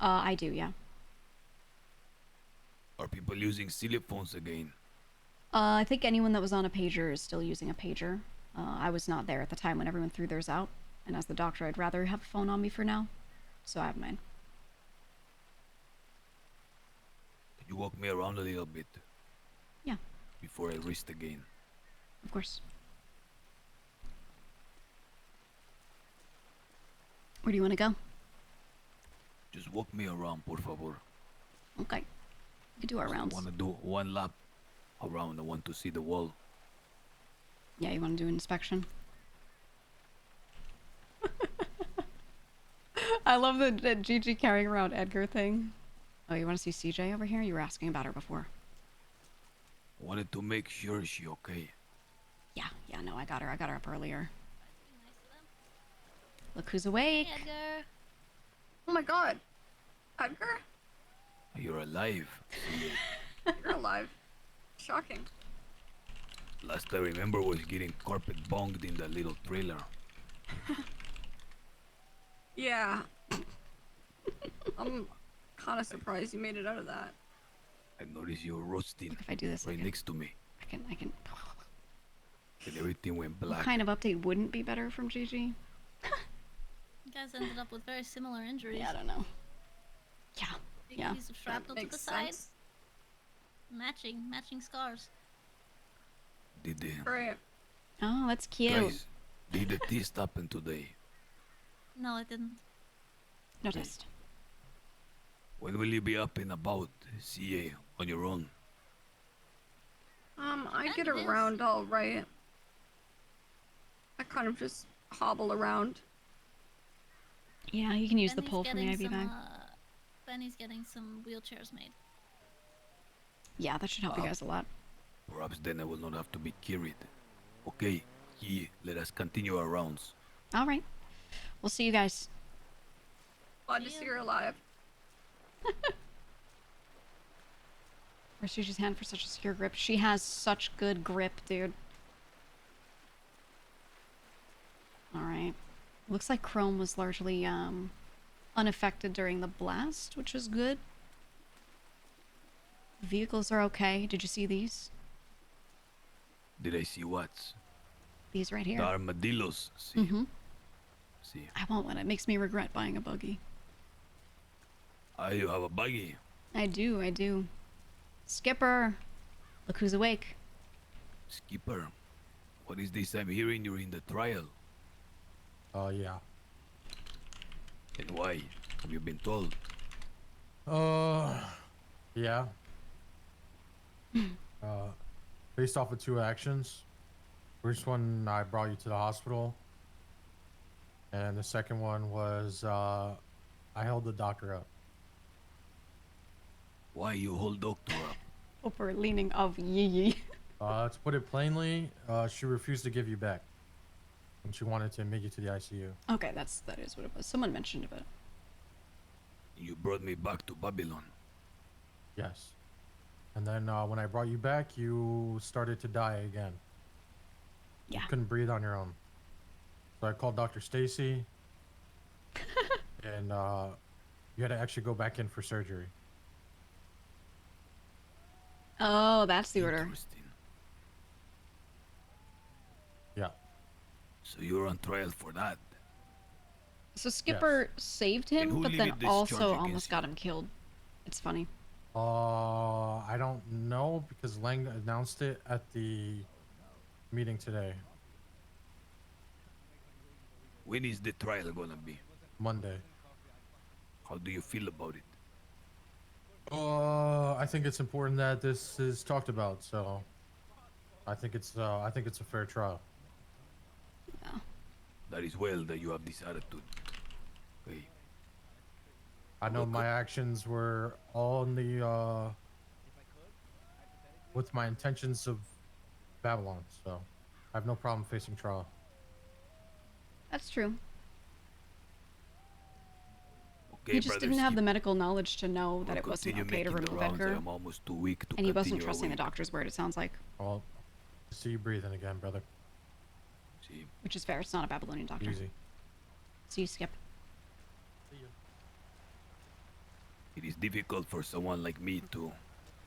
I do, yeah. Are people using cell phones again? I think anyone that was on a pager is still using a pager. I was not there at the time when everyone threw theirs out. And as the doctor, I'd rather have a phone on me for now. So I have mine. Can you walk me around a little bit? Yeah. Before I rest again. Of course. Where do you want to go? Just walk me around, por favor. Okay. We can do our rounds. I want to do one lap around. I want to see the wall. Yeah, you want to do an inspection? I love the Gigi carrying around Edgar thing. Oh, you want to see CJ over here? You were asking about her before. I wanted to make sure she's okay. Yeah, no, I got her up earlier. Look who's awake. Hey, Edgar. Oh my god. Edgar? You're alive. You're alive. Shocking. Last I remember was getting carpet bonged in that little trailer. Yeah. I'm kind of surprised you made it out of that. I noticed you were roasting Look, if I do this, right next to me. I can. And everything went What black. kind of update wouldn't be better from Gigi? You guys ended up with very similar injuries. Yeah, I don't know. Yeah. Big Yeah. piece of shrapnel to the side. Matching scars. Did the Right. Oh, that's cute. guys, did the test happen today? No, it didn't. No test. When will you be up and about, CA, on your own? I get around all right. I kind of just hobble around. Yeah, you can use the Benny's pole from the getting IV bag. Benny's getting some wheelchairs made. Yeah, that should help you guys a lot. Perhaps then I will not have to be carried. Okay, let us continue our rounds. All right. We'll see you guys. Glad to see you're alive. Where's Gigi's hand for such a secure grip? She has such good grip, dude. Alright. Looks like Chrome was largely, unaffected during the blast, which is good. Vehicles are okay. Did you see these? Did I see what? These right here. The armadillos. See. Mm-hmm. See. I want one. It makes me regret buying a buggy. You have a buggy. I do. Skipper! Look who's awake. Skipper, what is this I'm hearing you're in the trial? Yeah. And why? Have you been told? Yeah. Based off of 2 actions. First one, I brought you to the hospital. And the second one was, I held the doctor up. Why you hold doctor up? Over leaning of Yee. To put it plainly, she refused to give you back. And she wanted to admit you to the ICU. Okay, that is what it was. Someone mentioned it. You brought me back to Babylon. Yes. And then when I brought you back, you started to die again. Yeah. You couldn't breathe on your own. So I called Dr. Stacy. And you had to actually go back in for surgery. Oh, that's the order. Yeah. So you're on trial for that. So Skipper saved And him, who but then levied this also charge almost against got him killed. It's funny. I don't know because Lang announced it at the meeting today. When is the trial gonna be? Monday. How do you feel about it? I think it's important that this is talked about, so I think it's a fair trial. Yeah. That is well that you have this attitude. Hey. I know my actions were all in the with my intentions of Babylon, so I have no problem facing trial. That's true. Okay, He just brother didn't have Skip. the medical knowledge to know that We'll it wasn't continue okay to making the remove rounds. I Edgar. am almost too weak to And he wasn't continue trusting the awake. doctor's word, it sounds like. Well, see you breathing again, brother. See. Which is fair. It's not a Babylonian doctor. Easy. See you, Skip. It is difficult for someone like me to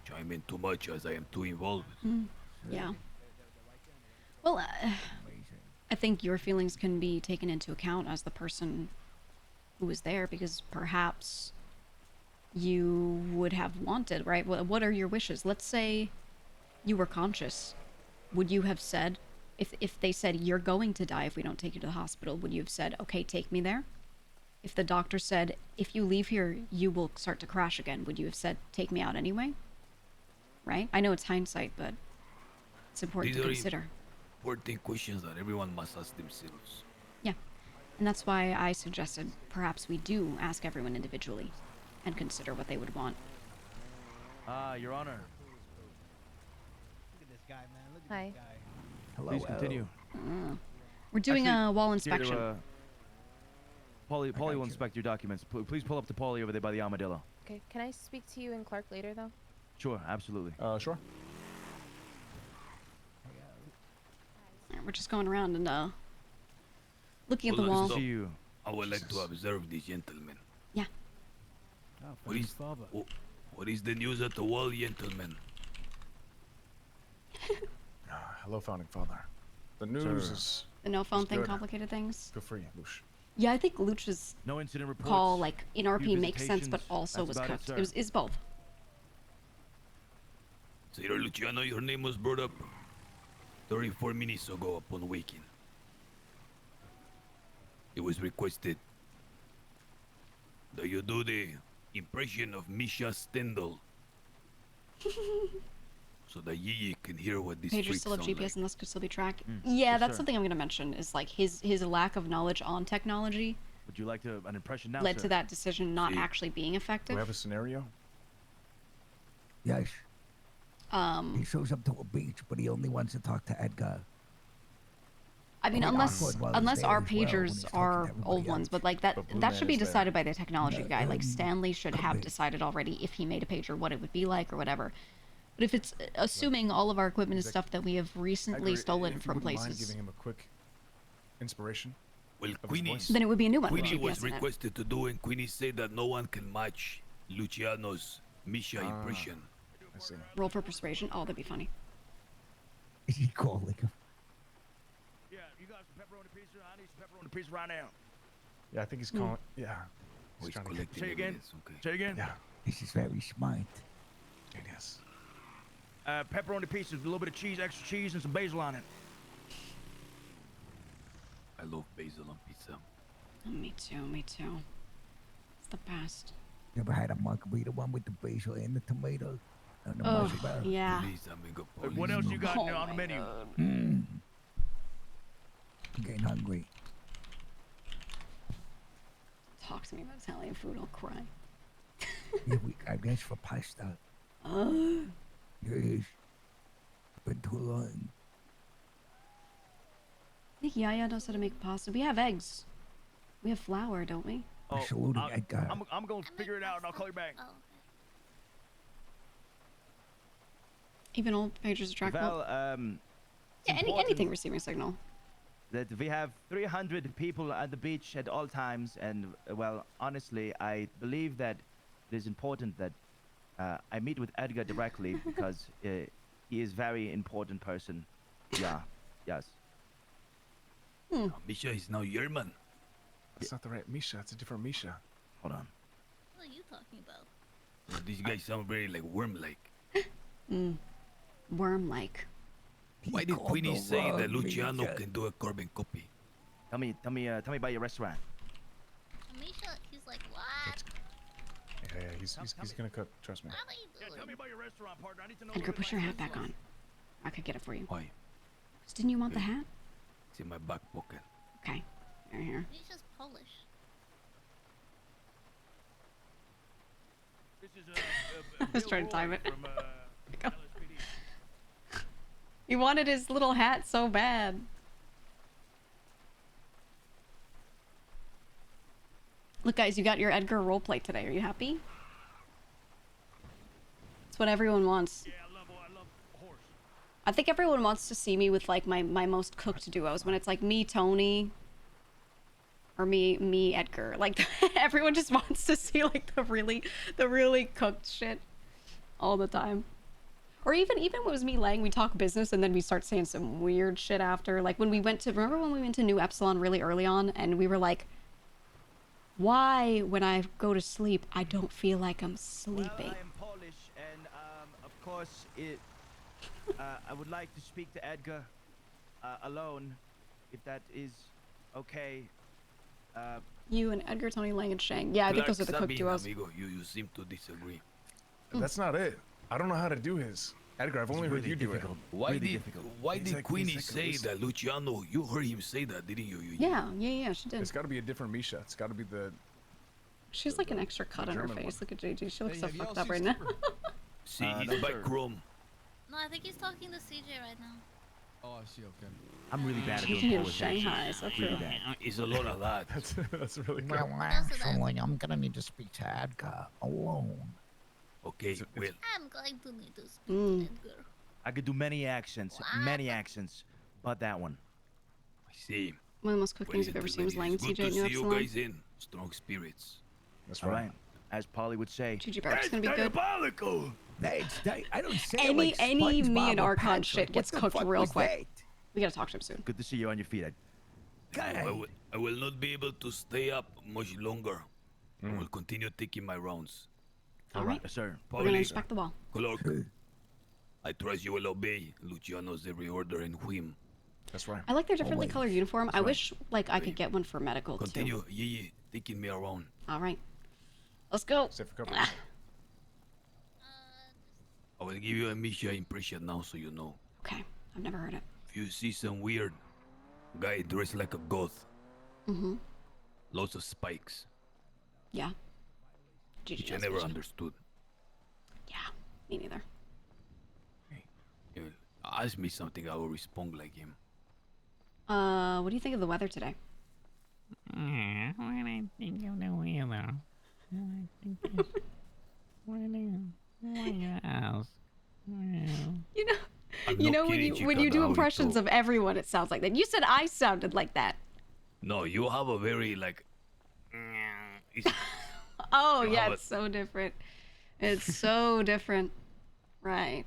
chime in too much as I am too involved. Yeah. Well, I think your feelings can be taken into account as the person who was there, because perhaps you would have wanted, right? What are your wishes? Let's say you were conscious. Would you have said, if they said, you're going to die if we don't take you to the hospital, would you have said, okay, take me there? If the doctor said, if you leave here, you will start to crash again, would you have said, take me out anyway? Right? I know it's hindsight, but it's important These to are consider. important questions that everyone must ask themselves. Yeah. And that's why I suggested perhaps we do ask everyone individually and consider what they would want. Your Honor. Look at this guy, man. Look at Hi. this guy. Please continue. We're doing a wall Here to, inspection. Paulie will inspect your documents. Please pull up to Paulie over there by the armadillo. Okay, can I speak to you and Clark later, though? Sure, absolutely. Sure. Yeah, we're just going around and looking at the Hold on, wall. stop. I would like to observe this gentleman. Yeah. What is, What is the news at the wall, gentlemen? Hello, Founding Father. The news is... The no phone is thing good. complicated things. Good for you, Lush. Yeah, I think Luch's No incident reports. call, like, in RP few makes sense, but visitations. also That's was about cooked. sir. It is both. Sir Luciano, your name was brought up 34 minutes ago upon waking. It was requested that you do the impression of Misha Stendhal so that Gigi can hear what these Pagers freaks still have sound GPS like. and thus could still be tracked. Mm, Yeah, yes, that's sir. something I'm gonna mention. Is like his lack of knowledge on technology Would you like an impression now, led sir? to that decision not See. actually being Do effective. we have a scenario? Yes. He shows up to a beach, but he only wants to talk to Edgar. I mean, Quite unless awkward while he's unless there our as well when pagers he's talking to are everybody old ones, else. but like that But Blue that Man should be is there. decided by the technology No, guy. Like Stanley should could have be. decided already if he made a pager what it would be like or whatever. But if it's assuming all of our equipment is stuff that we have recently Edgar, stolen if you from wouldn't mind places, giving him a quick inspiration. Well, of his Queenie, voice. then it would be a new one. with Queenie was GPS in it. requested to do, and Queenie said that no one can match Luciano's Misha impression. I see. Roll for persuasion. Oh, that'd be funny. Is he calling him? Yeah, you got some pepperoni pizza? I need some pepperoni pizza right now. Yeah, I think he's calling. Yeah. Oh, He's he's trying to get... collecting Say again. evidence, okay. Say again. Yeah. This is very smart. Genius. Pepperoni pizza with a little bit of cheese, extra cheese, and some basil on it. I love basil on pizza. Oh, me too. Me too. It's the best. You ever had a margarita one with the basil and the tomato? And the Oh, mozzarella? yeah. Please, amigo, What else you got Oh on the my menu? God. I'm getting hungry. Talk to me about Italian food. I'll cry. Yeah, I asked for pasta. Yes. Been too long. I think Yaya knows how to make pasta. We have eggs. We have flour, don't we? Oh, Saluting Edgar. I'm going to figure it out and I'll call you back. Oh, Even old pagers are trackable. Well, Yeah, anything receiving signal. that we have 300 people at the beach at all times, and well, honestly, I believe that it is important that I meet with Edgar directly because he is very important person. Yeah, yes. Misha is now German. That's not the right Misha. It's a different Misha. Hold on. what are you talking about? These guys sound very like worm-like. Worm-like. Why did called Queenie the say that wrong Luciano Misha. can do a carbon copy? Tell me about your restaurant. Misha, he's like, what? Yeah, he's gonna cook. Trust me. What are you doing? Tell me about your restaurant, partner. I need to know. Edgar, put your hat back on. I could get it for you. Why? 'Cause didn't you want the hat? It's in my back pocket. Okay. Here. Misha's Polish. This is I was trying to time it. From, LSPD. He wanted his little hat so bad. Look, guys, you got your Edgar roleplay today. Are you happy? It's what everyone wants. Yeah, I love horse. I think everyone wants to see me with like my most cooked duos when it's like me Tony or me Edgar. Like everyone just wants to see like the really cooked shit all the time. Or even when it was me Lang, we talk business and then we start saying some weird shit after. Like when we went to New Epsilon really early on and we were like, why when I go to sleep I don't feel like I'm sleeping? Well, I am Polish, and of course, I would like to speak to Edgar alone, if that is okay. You and Edgar, Tony, Lang, and Shang. Yeah, I think those are the cook Sabine, duos. amigo, you seem to disagree. That's not it. I don't know how to do his. Edgar, I've only heard you do it. Why did He's Queenie like say this. that Luciano? You heard him say that, didn't you? Yeah, she did. It's got to be a different Misha. It's got to be the. She's like an extra cut on her German face. one. Look at JG. She looks Hey, so have y'all fucked up seen right now. See, no, he's by sir. Chrome. No, I think he's talking to CJ right now. Oh, I see. Okay. I'm really bad at doing JG in Polish Shanghai, accents. so Really true. bad. It's a lot of that. That's really good. Well, actually, I'm gonna need to speak to Edgar alone. Okay, well, I'm going to need to speak to Edgar. I could do many accents, but that one. I see. One of the most cooked things I've ever seen was Lang and Good CJ at to New see you Epsilon. guys in strong spirits. That's All right. as Polly would say. Gigi Bark's gonna be good. Diabolical! I don't say Any like me and SpongeBob or Archon Patrick. shit gets What the cooked fuck real was quick. We gotta talk to him soon. Good to see you on your feet. I will not be able to stay up much longer. I will continue taking my rounds. All right, sir. We're gonna inspect the wall. Clark, I trust you will obey Luciano's every order and whim. That's right. I like their differently colored uniform. I right. wish like I could get one for medical Continue, too. Gigi, taking me around. All right, let's go. I will give you a Misha impression now so you know. Okay, I've never heard it. If you see some weird guy dressed like a goth, Mm-hmm. lots of spikes, Yeah. Gigi which I knows never Misha. understood. Yeah, me neither. Ask me something, I will respond like him. What do you think of the weather today? What I think of the weather? You know, you know when you do impressions of everyone, it sounds like that. You said I sounded like that. No, you have a very like. Oh You yeah, have it's so different. It's so different. Right.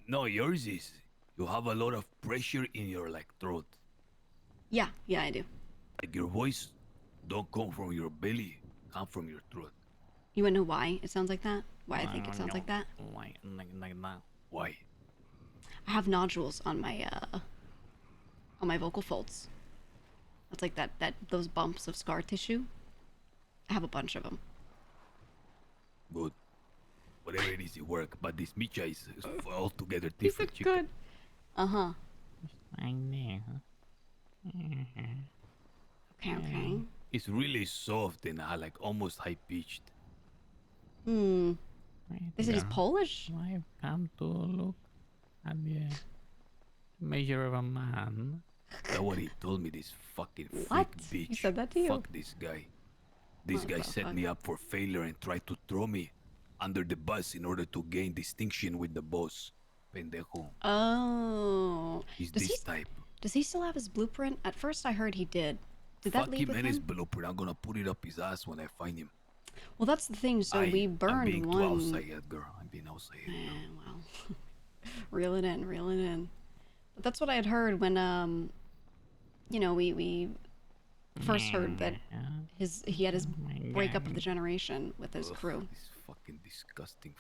No, yours is. You have a lot of pressure in your like throat. Yeah, I do. Like your voice don't come from your belly, come from your throat. You wanna know why it sounds like that? Why I think it sounds like that? Like that. Why? I have nodules on my vocal folds. It's like those bumps of scar tissue. I have a bunch of them. Good. Whatever it is, it work. But this Micha is altogether different. These are good. Uh-huh. Okay. It's really soft and like almost high pitched. They said he's Polish? I've come to look at the measure of a man. That's what he told me, this fucking freak What? bitch. He said that to you? Fuck this guy. This guy set me up for failure and tried to throw me under the bus in order to gain distinction with the boss. Pendejo. Oh. He's this type. Does he still have his blueprint? At first I heard he did. Did that Fuck leave him with and his him? blueprint. I'm gonna put it up his ass when I find him. Well, that's the thing. So we I'm burned being one. too outside, Edgar. I'm being outside. Well, reel it in, reel it in. But that's what I had heard when you know, we first heard that he had his breakup of the generation with his crew. This fucking disgusting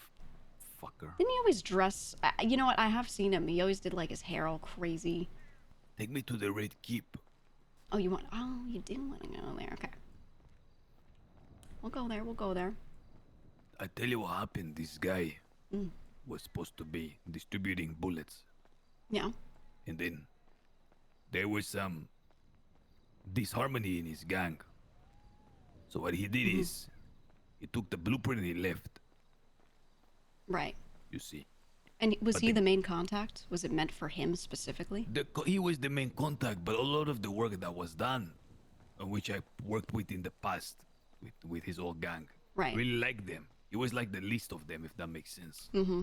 fucker. Didn't he always dress? You know what? I have seen him. He always did like his hair all crazy. Take me to the Red Keep. Oh, you want? Oh, you do want to go there. Okay. We'll go there. We'll go there. I tell you what happened. This guy Mm. was supposed to be distributing bullets. Yeah. And then there was some disharmony in his gang. So what he did is he took the blueprint and he left. Right. You see. And was But he the- the main contact? Was it meant for him specifically? He was the main contact, but a lot of the work that was done, which I worked with in the past, with his old gang, Right. really liked them. He was like the least of them, if that makes sense. Mm-hmm.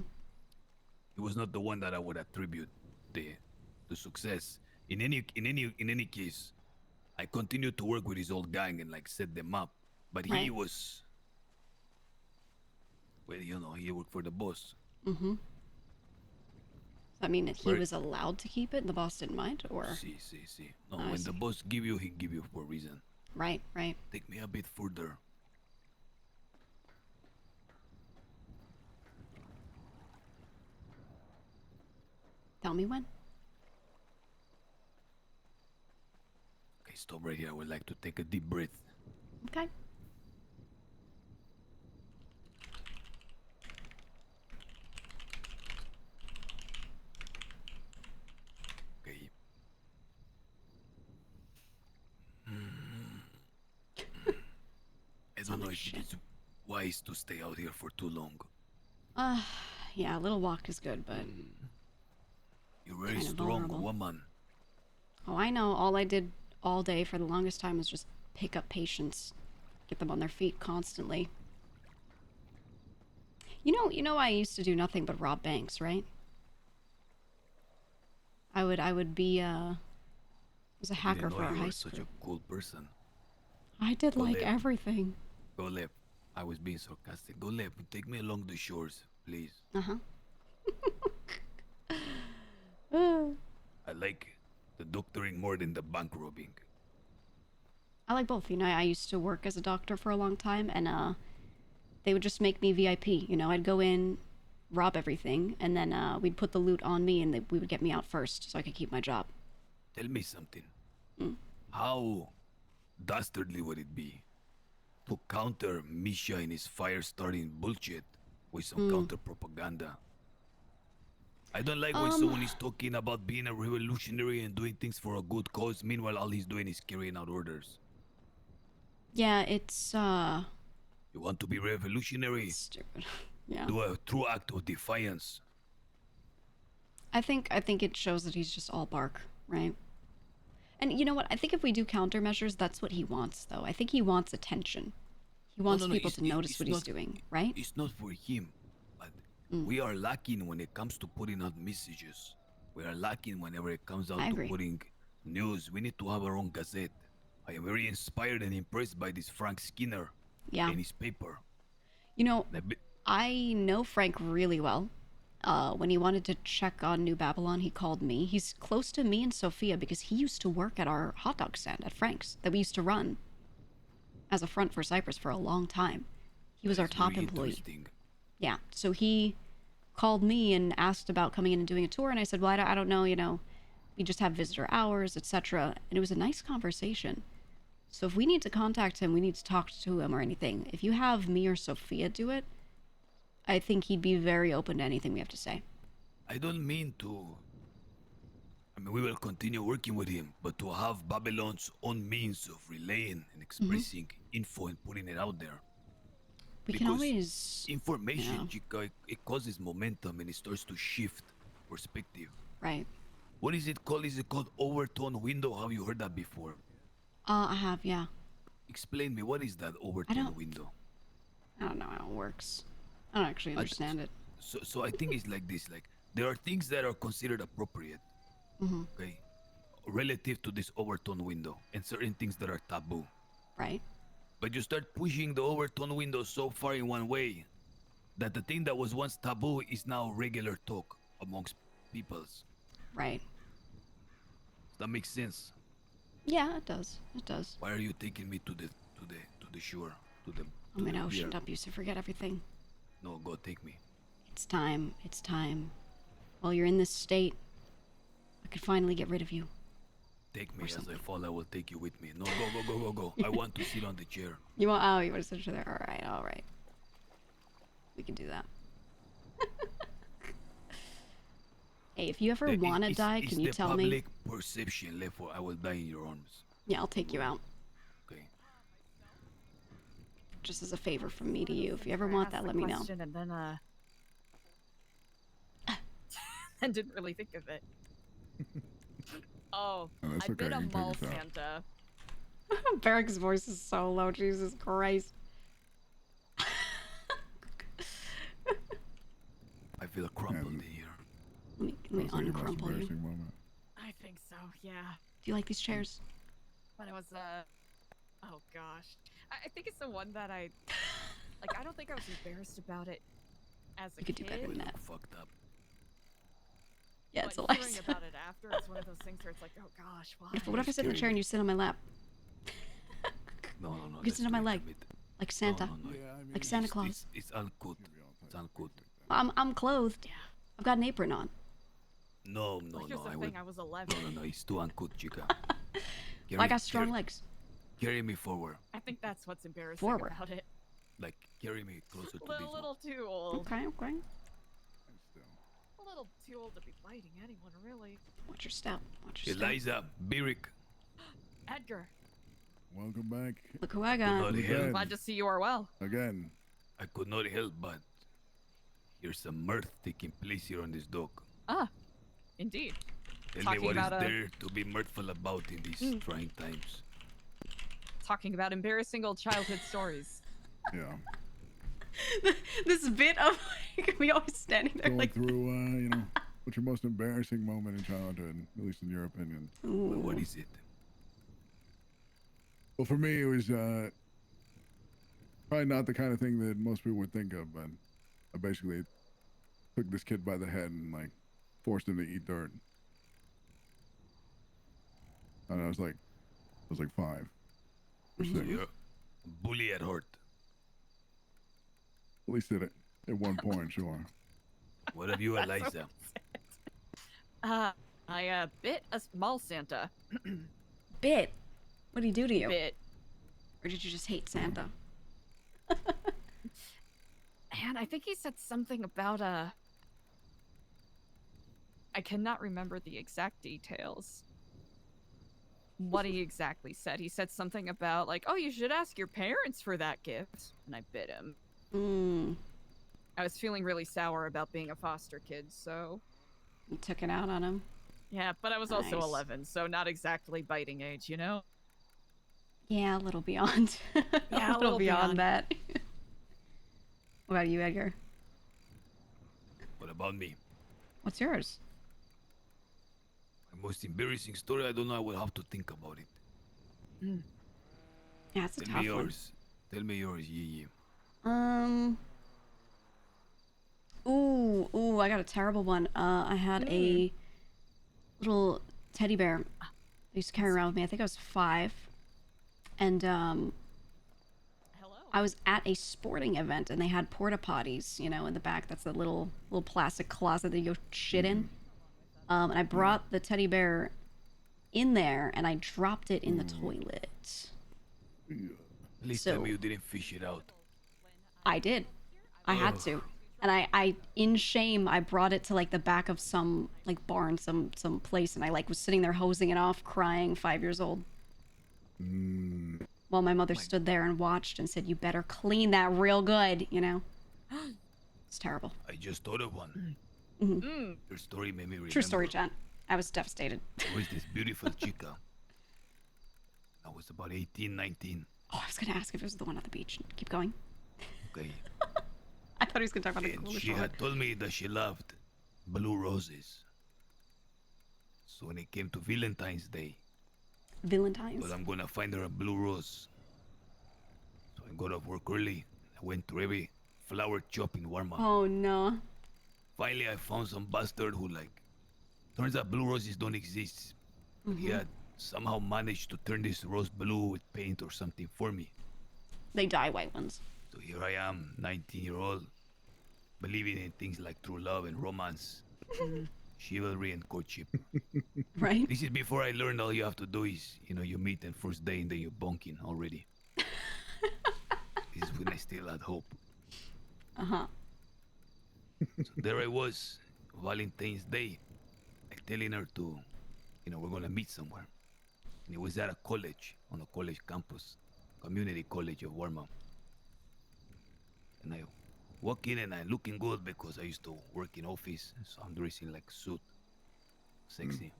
He was not the one that I would attribute the success. In any case, I continued to work with his old gang and like set them up. But he Right. was, well, you know, he worked for the boss. Mm-hmm. I mean, he Right. was allowed to keep it, and the boss didn't mind, or? See. No, I when the see. boss give you, he give you for a reason. Right. Take me a bit further. Tell me when. Okay, stop right here. I would like to take a deep breath. Okay. Okay. I don't know if it's wise to stay out here for too long. Yeah, a little walk is good, but You're very Kinda strong vulnerable. woman. oh, I know. All I did all day for the longest time was just pick up patients, get them on their feet constantly. You know, I used to do nothing but rob banks, right? I would be was a hacker Didn't know for our you high were school. such a cool person. I did Go like left. everything. Go left. I was being sarcastic. Don't let me take me along the shores, please. Uh-huh. I like the doctoring more than the bank robbing. I like both. You know, I used to work as a doctor for a long time, and they would just make me VIP. You know, I'd go in, rob everything, and then we'd put the loot on me, and we would get me out first so I could keep my job. Tell me something. How dastardly would it be to counter Misha and his fire-starting bullshit with some counter propaganda? I don't like when someone is talking about being a revolutionary and doing things for a good cause. Meanwhile, all he's doing is carrying out orders. Yeah, it's You want to be revolutionary? stupid. Yeah. Do a true act of defiance. I think it shows that he's just all bark, right? And you know what? I think if we do countermeasures, that's what he wants, though. I think he wants attention. He wants people to notice what he's doing, right? It's not for him, but we are lacking when it comes to putting out messages. We are lacking whenever it comes out to putting news. We need to have our own gazette. I am very inspired and impressed by this Frank Skinner and his paper. You know, I know Frank really well. When he wanted to check on New Babylon, he called me. He's close to me and Sophia because he used to work at our hot dog stand at Frank's that we used to run as a front for Cyprus for a long time. He was our top employee. Yeah, so he called me and asked about coming in and doing a tour, and I said, well, I don't know, you know, we just have visitor hours, etc. And it was a nice conversation. So if we need to contact him, we need to talk to him or anything. If you have me or Sophia do it, I think he'd be very open to anything we have to say. I don't mean to... I mean, we will continue working with him, but to have Babylon's own means of relaying and expressing info and putting it out there. We can always... Information, it causes momentum and it starts to shift perspective. Right. What is it called? Is it called overtone window? Have you heard that before? I have, yeah. Explain me, what is that overtone window? I don't know how it works. I don't actually understand it. So I think it's like this, like, there are things that are considered appropriate, okay, relative to this overtone window, and certain things that are taboo. Right. But you start pushing the overtone window so far in one way that the thing that was once taboo is now regular talk amongst peoples. Right. That makes sense. Yeah, it does. It does. Why are you taking me to the shore? I'm an ocean up. Used to forget everything. No, go take me. It's time. It's time. While you're in this state, I could finally get rid of you. Take me as I fall. I will take you with me. No, go. I want to sit on the chair. You want? Oh, you want to sit there? All right. We can do that. Hey, if you ever want to die, can you tell me? Public perception left for I will die in your arms. Yeah, I'll take you out. Okay. Just as a favor from me to you. If you ever want that, let me know. And then, I didn't really think of it. Oh, I've been a mall Santa. Barrick's voice is so low, Jesus Christ. I feel crumpled in here. Let me uncrumple you. I think so, yeah. Do you like these chairs? When I was, oh gosh. I think it's the one that I don't think I was embarrassed about it as a kid. You could do better than that. Fucked up. Yeah, it's a hearing life. about it after, it's one of those things where it's like, oh gosh, why? What if I sit in the chair and you sit on my lap? No. You can sit on my leg. Like Santa. No. Like Santa Claus. It's uncut. It's uncut. I'm clothed. I've got an apron on. No, Here's the thing, I was 11. No, it's too uncut, chica. I got strong legs. Carry me forward. I think that's what's embarrassing Forward. about it. Like, carry me closer to A this little too old. Okay. A little too old to be biting anyone, really. Watch your step. Watch your Eliza, Birik. Edgar. Welcome back. Look who I got. Glad to see you are well. Again. I could not help but hear some mirth taking place here on this dock. Ah, indeed. Tell me what is there to be mirthful about in these trying times. Talking about embarrassing old childhood stories. Yeah. This bit of like, me always standing there Going like through, what's your most embarrassing moment in childhood, at least in your opinion? What is it? Well, for me, it was Probably not the kind of thing that most people would think of, but I basically took this kid by the head and like forced him to eat dirt. And I was like 5 or 6. You're a bully at heart. At least at one point, sure. What have you, Eliza? I bit a small Santa. Bit? What did he do to you? Bit. Or did you just hate Santa? And I think he said something about I cannot remember the exact details. What he exactly said. He said something about like, oh, you should ask your parents for that gift. And I bit him. I was feeling really sour about being a foster kid, so... You took it out on him? Yeah, but I was also Nice. 11, so not exactly biting age, you know? Yeah, a little beyond. Yeah, a little beyond that. What about you, Edgar? What about me? What's yours? My most embarrassing story, I don't know, I will have to think about it. Yeah, it's a Tell tough me one. yours. Tell me yours, Gigi. Ooh, I got a terrible one. I had a little teddy bear I used to carry around with me. I think I was 5. And, I was at a sporting event and they had porta potties, you know, in the back. That's the little plastic closet that you go shit in. And I brought the teddy bear in there and I dropped it in the toilet. At least So- tell me you didn't fish it out. I did. I had to. And I in shame, I brought it to like the back of some like barn, some place, and I like was sitting there hosing it off, crying, 5 years old. While my mother stood there and watched and said, "You better clean that real good," you know. It's terrible. I just thought of one. Mhm. Your story made me remember. True story, Jen. I was devastated. There was this beautiful chica. I was about 18, 19. Oh, I was gonna ask if it was the one at the beach. Keep going. Okay. I thought he was gonna talk about the And coolest she one. had told me that she loved blue roses. So when it came to Valentine's Day, Valentine's. well, I'm gonna find her a blue rose. So I got off work early. I went to every flower shop in Warma. Oh no. Finally, I found some bastard who turns out blue roses don't exist. But he had somehow managed to turn this rose blue with paint or something for me. They dye white ones. So here I am, 19-year-old, believing in things like true love and romance, chivalry and courtship. Right. This is before I learned all you have to do is, you meet on first day and then you're bonking already. This is when I still had hope. Uh-huh. So there I was, Valentine's Day, like telling her to, we're gonna meet somewhere. And it was at a college, on a college campus, community college of Warma. And I walk in and I'm looking good because I used to work in office, so I'm dressing like suit, sexy.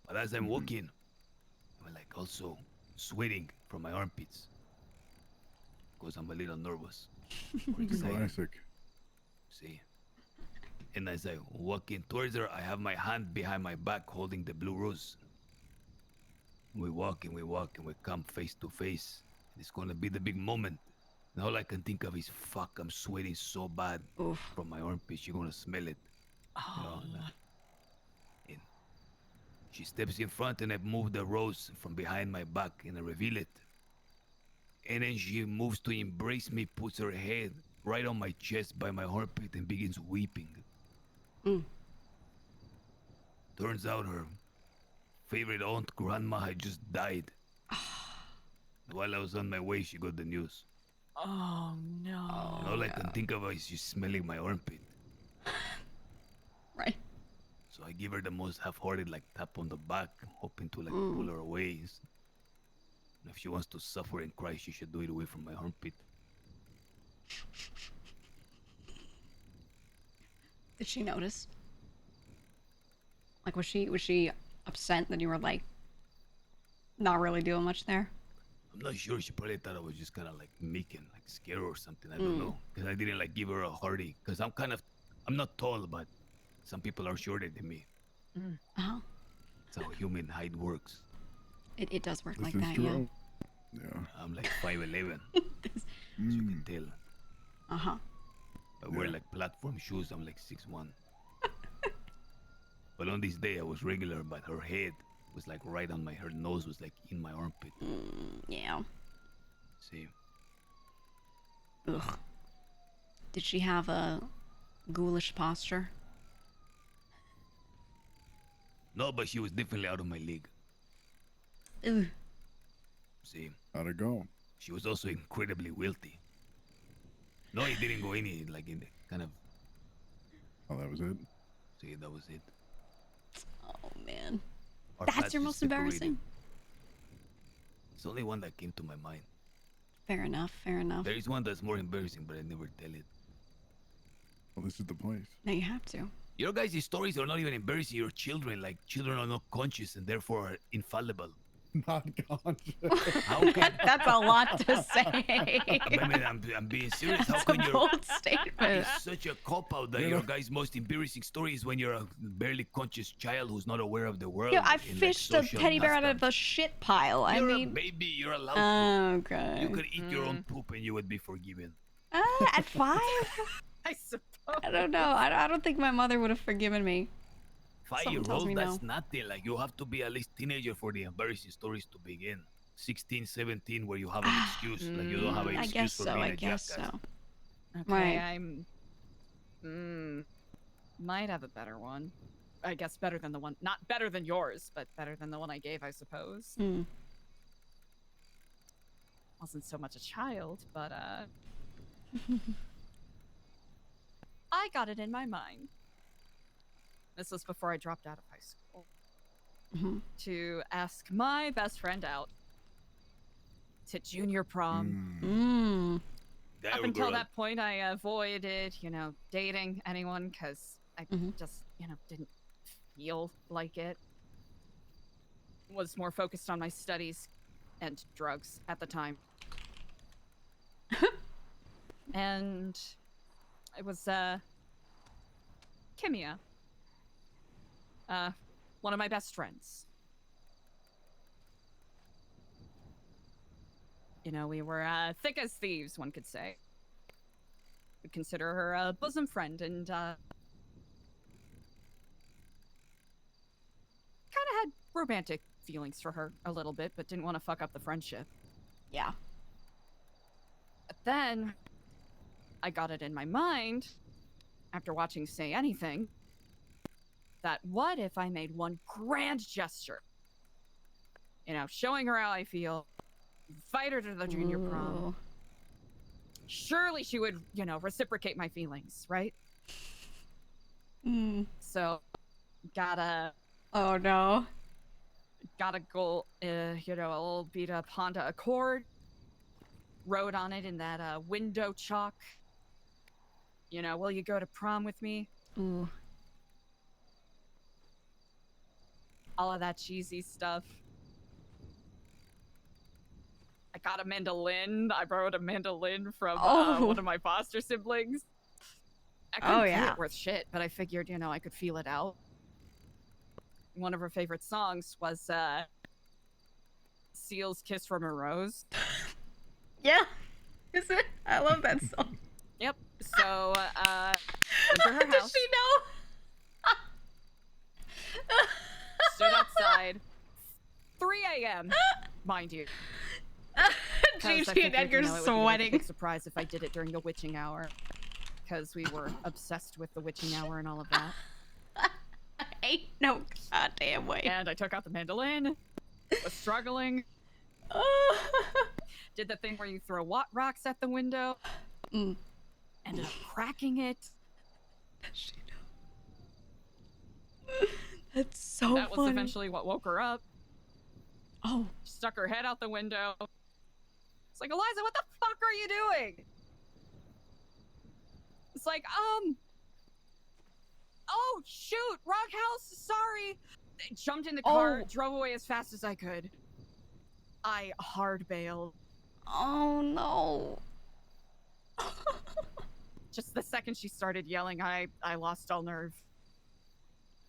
But as I'm walking, I'm like also sweating from my armpits because I'm a little nervous or excited. Classic. See? And as I walk in towards her, I have my hand behind my back holding the blue rose. We walk and we come face to face. It's gonna be the big moment. And all I can think of is, fuck, I'm sweating so bad from my armpits. You're gonna smell it. And she steps in front and I move the rose from behind my back and I reveal it. And then she moves to embrace me, puts her head right on my chest by my armpit and begins weeping. Turns out her favorite aunt, grandma, had just died. While I was on my way, she got the news. Oh no. And all I can think of is she's smelling my armpit. Right. So I give her the most half-hearted tap on the back, hoping to pull her away. And if she wants to suffer and cry, she should do it away from my armpit. Did she notice? Like, was she upset that you were not really doing much there? I'm not sure. She probably thought I was just kind of meek and scared or something. I don't know. Because I didn't give her a hearty. Because I'm not tall, but some people are shorter than me. Uh-huh. That's how human height works. It does work This like is that, true. Yeah. I'm 5'11". as you can tell. Uh-huh. I wear like platform shoes. I'm like 6'1". But on this day I was regular, but her head was like right on her nose was like in my armpit. Yeah. See. Ugh. Did she have a ghoulish posture? No, but she was definitely out of my league. Ugh. See. How'd it go? She was also incredibly wealthy. No, it didn't go any like in the kind of. Oh, that was it. See, that was it. Oh man. Our That's paths your just most embarrassing? It's the only one that came to my mind. Fair enough, fair enough. There is one that's more embarrassing, but I never tell it. Well, this is the place. No, you have to. Your guys' stories are not even embarrassing. Your children, like children are not conscious and therefore are infallible. Not conscious. That's a lot to say. I mean, I'm being serious. How That's can a you? bold statement. It's such a cop out that your guys' most embarrassing story is when you're a barely conscious child who's not aware of the world. Yo, I in, like, fished a social teddy bear out customs. of a shit pile. I You're mean, a baby. You're allowed to. okay. You could eat your own poop and you would be forgiven. At 5? I suppose. I don't know. I don't think my mother would have forgiven me. Something tells 5-year-old, me that's no. nothing. Like, you have to be at least teenager for the embarrassing stories to begin. 16, 17, where you have an excuse. Like, you don't have an I excuse guess for so. being I a guess jackass. so. Okay, Right. I'm. Might have a better one. I guess better than the one. Not better than yours, but better than the one I gave, I suppose. Hmm. Wasn't so much a child, but I got it in my mind. This was before I dropped out of high school. To ask my best friend out to junior prom. That Up until girl. that point, I avoided, dating anyone because I just, didn't feel like it. Was more focused on my studies and drugs at the time. And it was, Kimia. One of my best friends. We were thick as thieves, one could say. Would consider her a bosom friend, and kind of had romantic feelings for her a little bit, but didn't want to fuck up the friendship. Yeah. But then I got it in my mind, after watching Say Anything, that what if I made one grand gesture? Showing her how I feel, invite her to the junior prom. Surely she would, reciprocate my feelings, right? So, gotta... Oh, no. Gotta go, a little beat up Honda Accord. Wrote on it in that, window chalk. Will you go to prom with me? Ooh. All of that cheesy stuff. I got a mandolin. I borrowed a mandolin from one of my foster siblings. I couldn't play it worth shit, but I figured, I could feel it out. One of her favorite songs was Seal's Kiss from a Rose. Yeah. Is it? I love that song. Yep. So, went to her house. Does she know? Stood outside. 3 a.m. Mind you. Gigi and Edgar It would be like a sweating. big surprise if I did it during the witching hour, because we were obsessed with the witching hour and all of that. Ain't no goddamn way. And I took out the mandolin. Was struggling. Did the thing where you throw rocks at the window. Ended up cracking it. That's so That was funny. eventually what woke her up. Oh. Stuck her head out the window. It's like, Eliza, what the fuck are you doing? It's like, oh, shoot, wrong house, sorry. Jumped in the car, drove away as fast as I could. I hard bailed. Oh, no. Just the second she started yelling, I lost all nerve.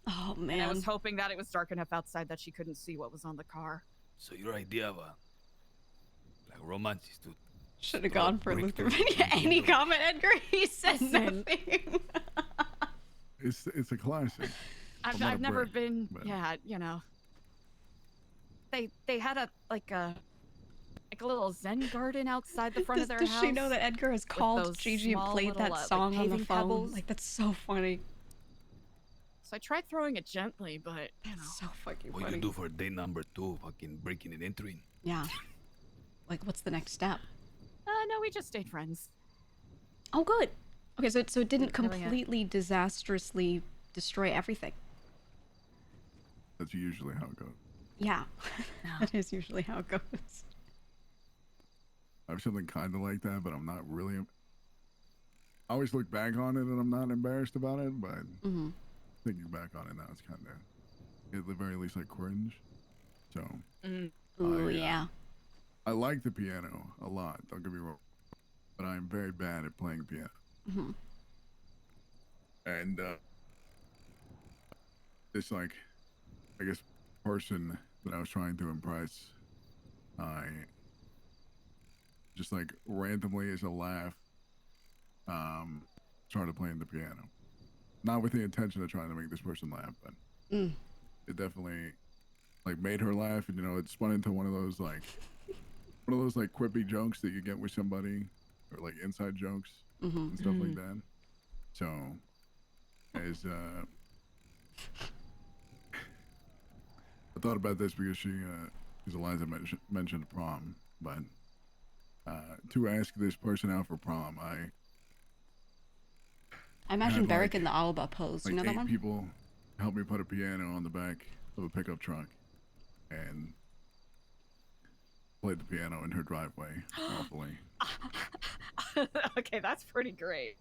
Oh, man. And I was hoping that it was dark enough outside that she couldn't see what was on the car. So your idea of a like romance is to Should have gone for Luther. Any comment, Edgar? He said nothing. It's a classic. I've never been. Yeah, you know. They had a little Zen garden outside the front of their Does house. she know that Edgar has called Gigi and played that song on the phone? Pebbles. Like, that's so funny. So I tried throwing it gently, but you know. So fucking What funny. you do for day number 2? Fucking breaking and entering. Yeah. Like, what's the next step? No, we just stayed friends. Oh, good. Okay, so it didn't Doing it. completely disastrously destroy everything. That's usually how it goes. Yeah. That is usually how it goes. I have something kind of like that, but I'm not really. I always look back on it and I'm not embarrassed about it, but thinking back on it now, it's kind of, at the very least, like cringe. So. Ooh, yeah. I like the piano a lot. Don't get me wrong, but I'm very bad at playing piano. And this, like, I guess, person that I was trying to impress, I just like randomly as a laugh started playing the piano, not with the intention of trying to make this person laugh, but it definitely like made her laugh, and you know, it spun into one of those like quippy jokes that you get with somebody, or like inside jokes and stuff like that. So as I thought about this because because Eliza mentioned prom, but to ask this person out for prom, I imagine had, Barrick like, in the Alba pose. You know that 8 one? people helped me put a piano on the back of a pickup truck and played the piano in her driveway awfully. Okay, that's pretty great.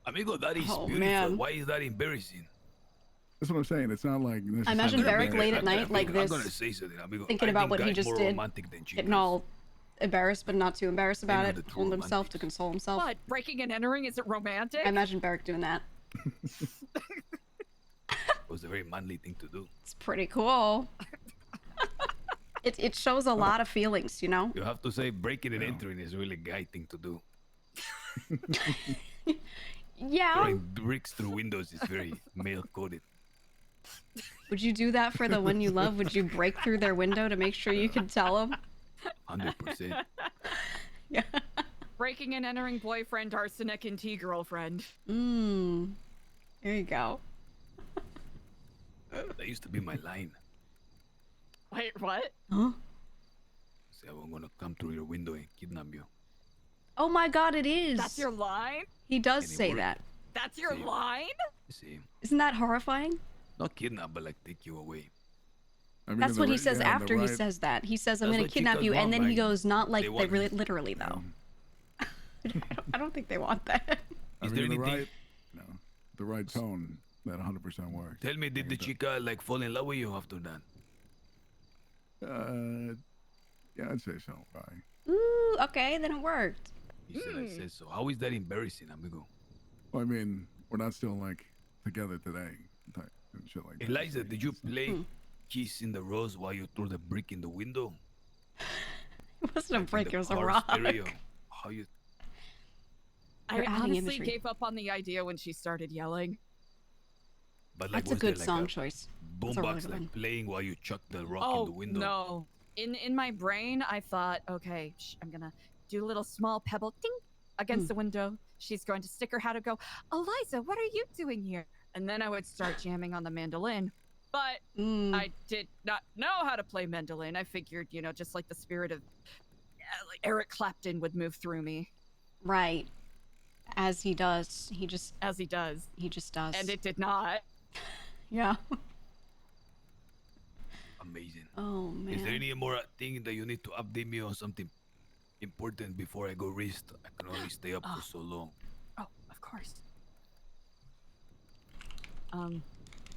Amigo, that is beautiful. Man. Why is that embarrassing? That's what I'm saying. It's not like I imagine Barrick late at night like this, I'm gonna say something, amigo. thinking I about think what he guy's just more did, romantic than getting all embarrassed but not too embarrassed about know it, the true holding himself to console himself. What? Breaking and entering? Is it romantic? I imagine Barrick doing that. It was a very manly thing to do. It's pretty cool. It shows a lot of feelings, you know? You have to say breaking and entering is really a guy thing to do. Yeah. Throwing bricks through windows is very male coded. Would you do that for the one you love? Would you break through their window to make sure you can tell them? 100%. Yeah. Breaking and entering boyfriend, arsenic, and tea girlfriend. There you go. That used to be my line. Wait, what? Huh? Say I'm gonna come through your window and kidnap you. Oh my god, it is. That's your line? He does say that. That's your line? See, Isn't that horrifying? not kidnap, but like take you away. I mean, That's what he says yeah, in the after he right- says that. He says, I'm That's gonna what kidnap chicas you, and want, then he like, goes, not like they they want really, literally, though. I don't think they want that. I Is mean, there the anything? right, the right tone, that 100% works. Tell me, did the chica like fall in love with you after that? Yeah, I'd say so. Bye. Ooh, okay, then it worked. You said I said so. How is that embarrassing, amigo? Well, I mean, we're not still like together today, type and shit like that. Eliza, did you play Kiss in the Rose while you threw the brick in the window? It wasn't a Like in brick, the it was a car rock. stereo? How you? I You're adding honestly imagery. gave up on the idea when she started yelling. But like, That's a was there, good like, song choice. That's a really Boombox good like one. playing while you chucked the rock Oh in the window. no! In my brain, I thought, okay, I'm gonna do a little small pebble ding against the window. She's going to stick her hat and go, Eliza, what are you doing here? And then I would start jamming on the mandolin. But I did not know how to play mandolin. I figured, you know, just like the spirit of like Eric Clapton would move through me. Right. As he does. He just does. He just does. And it did not. Yeah. Amazing. Oh man. Is there any more thing that you need to update me on something important before I go rest? I can only stay up for so long. Oh, of course.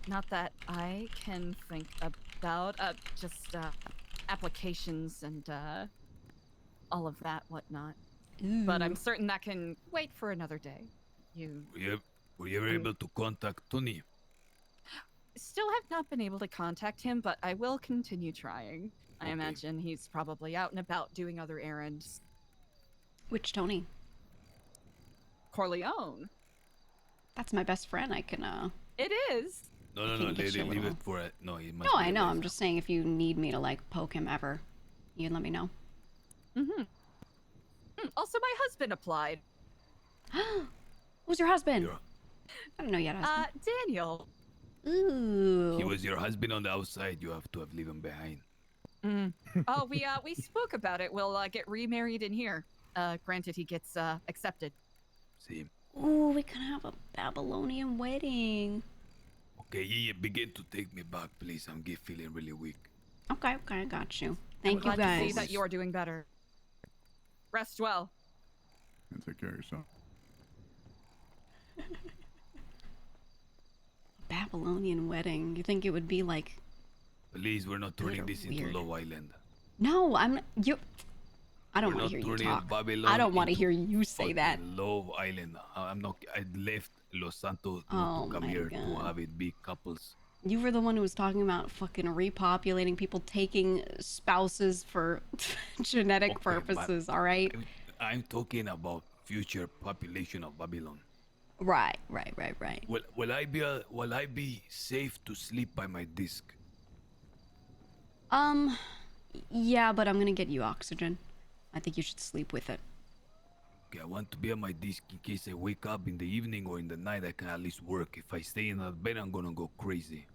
Not that I can think about. Just applications and all of that whatnot. But I'm certain that can wait for another day. Were you ever able to contact Tony? Still have not been able to contact him, but I will continue trying. I imagine he's probably out and about doing other errands. Which Tony? Corleone. That's my best friend. I can, It is. No, no, I no. can get Leave you a it little- for it. No, it must No, be I know. less. I'm just saying if you need me to, like, poke him ever, you can let me know. Mm-hmm. Also, my husband applied. Who's your husband? I don't know yet. Daniel. Ooh. He was your husband on the outside. You have to have leave him behind. Oh, we spoke about it. We'll get remarried in here. Granted, he gets accepted. See. Ooh, we can have a Babylonian wedding. Okay, yeah, begin to take me back, please. I'm feeling really weak. Okay, I got you. Thank I'm you, glad to guys. see that you're doing better. Rest well. And take care of yourself. Babylonian wedding. You think it would be like? Please, we're not turning this into weird. Low Island. No, I'm you. I don't We're want to not hear you turning talk. Babylon I don't want to into hear you say that. Low Island. I'm not. I left Los Santos Oh not to come my here to God. have it be couples. You were the one who was talking about fucking repopulating people, taking spouses for genetic purposes. All right. I'm talking about future population of Babylon. Right. Will I be safe to sleep by my disc? Yeah, but I'm gonna get you oxygen. I think you should sleep with it. Okay, I want to be on my disc in case I wake up in the evening or in the night. I can at least work. If I stay in that bed, I'm gonna go crazy.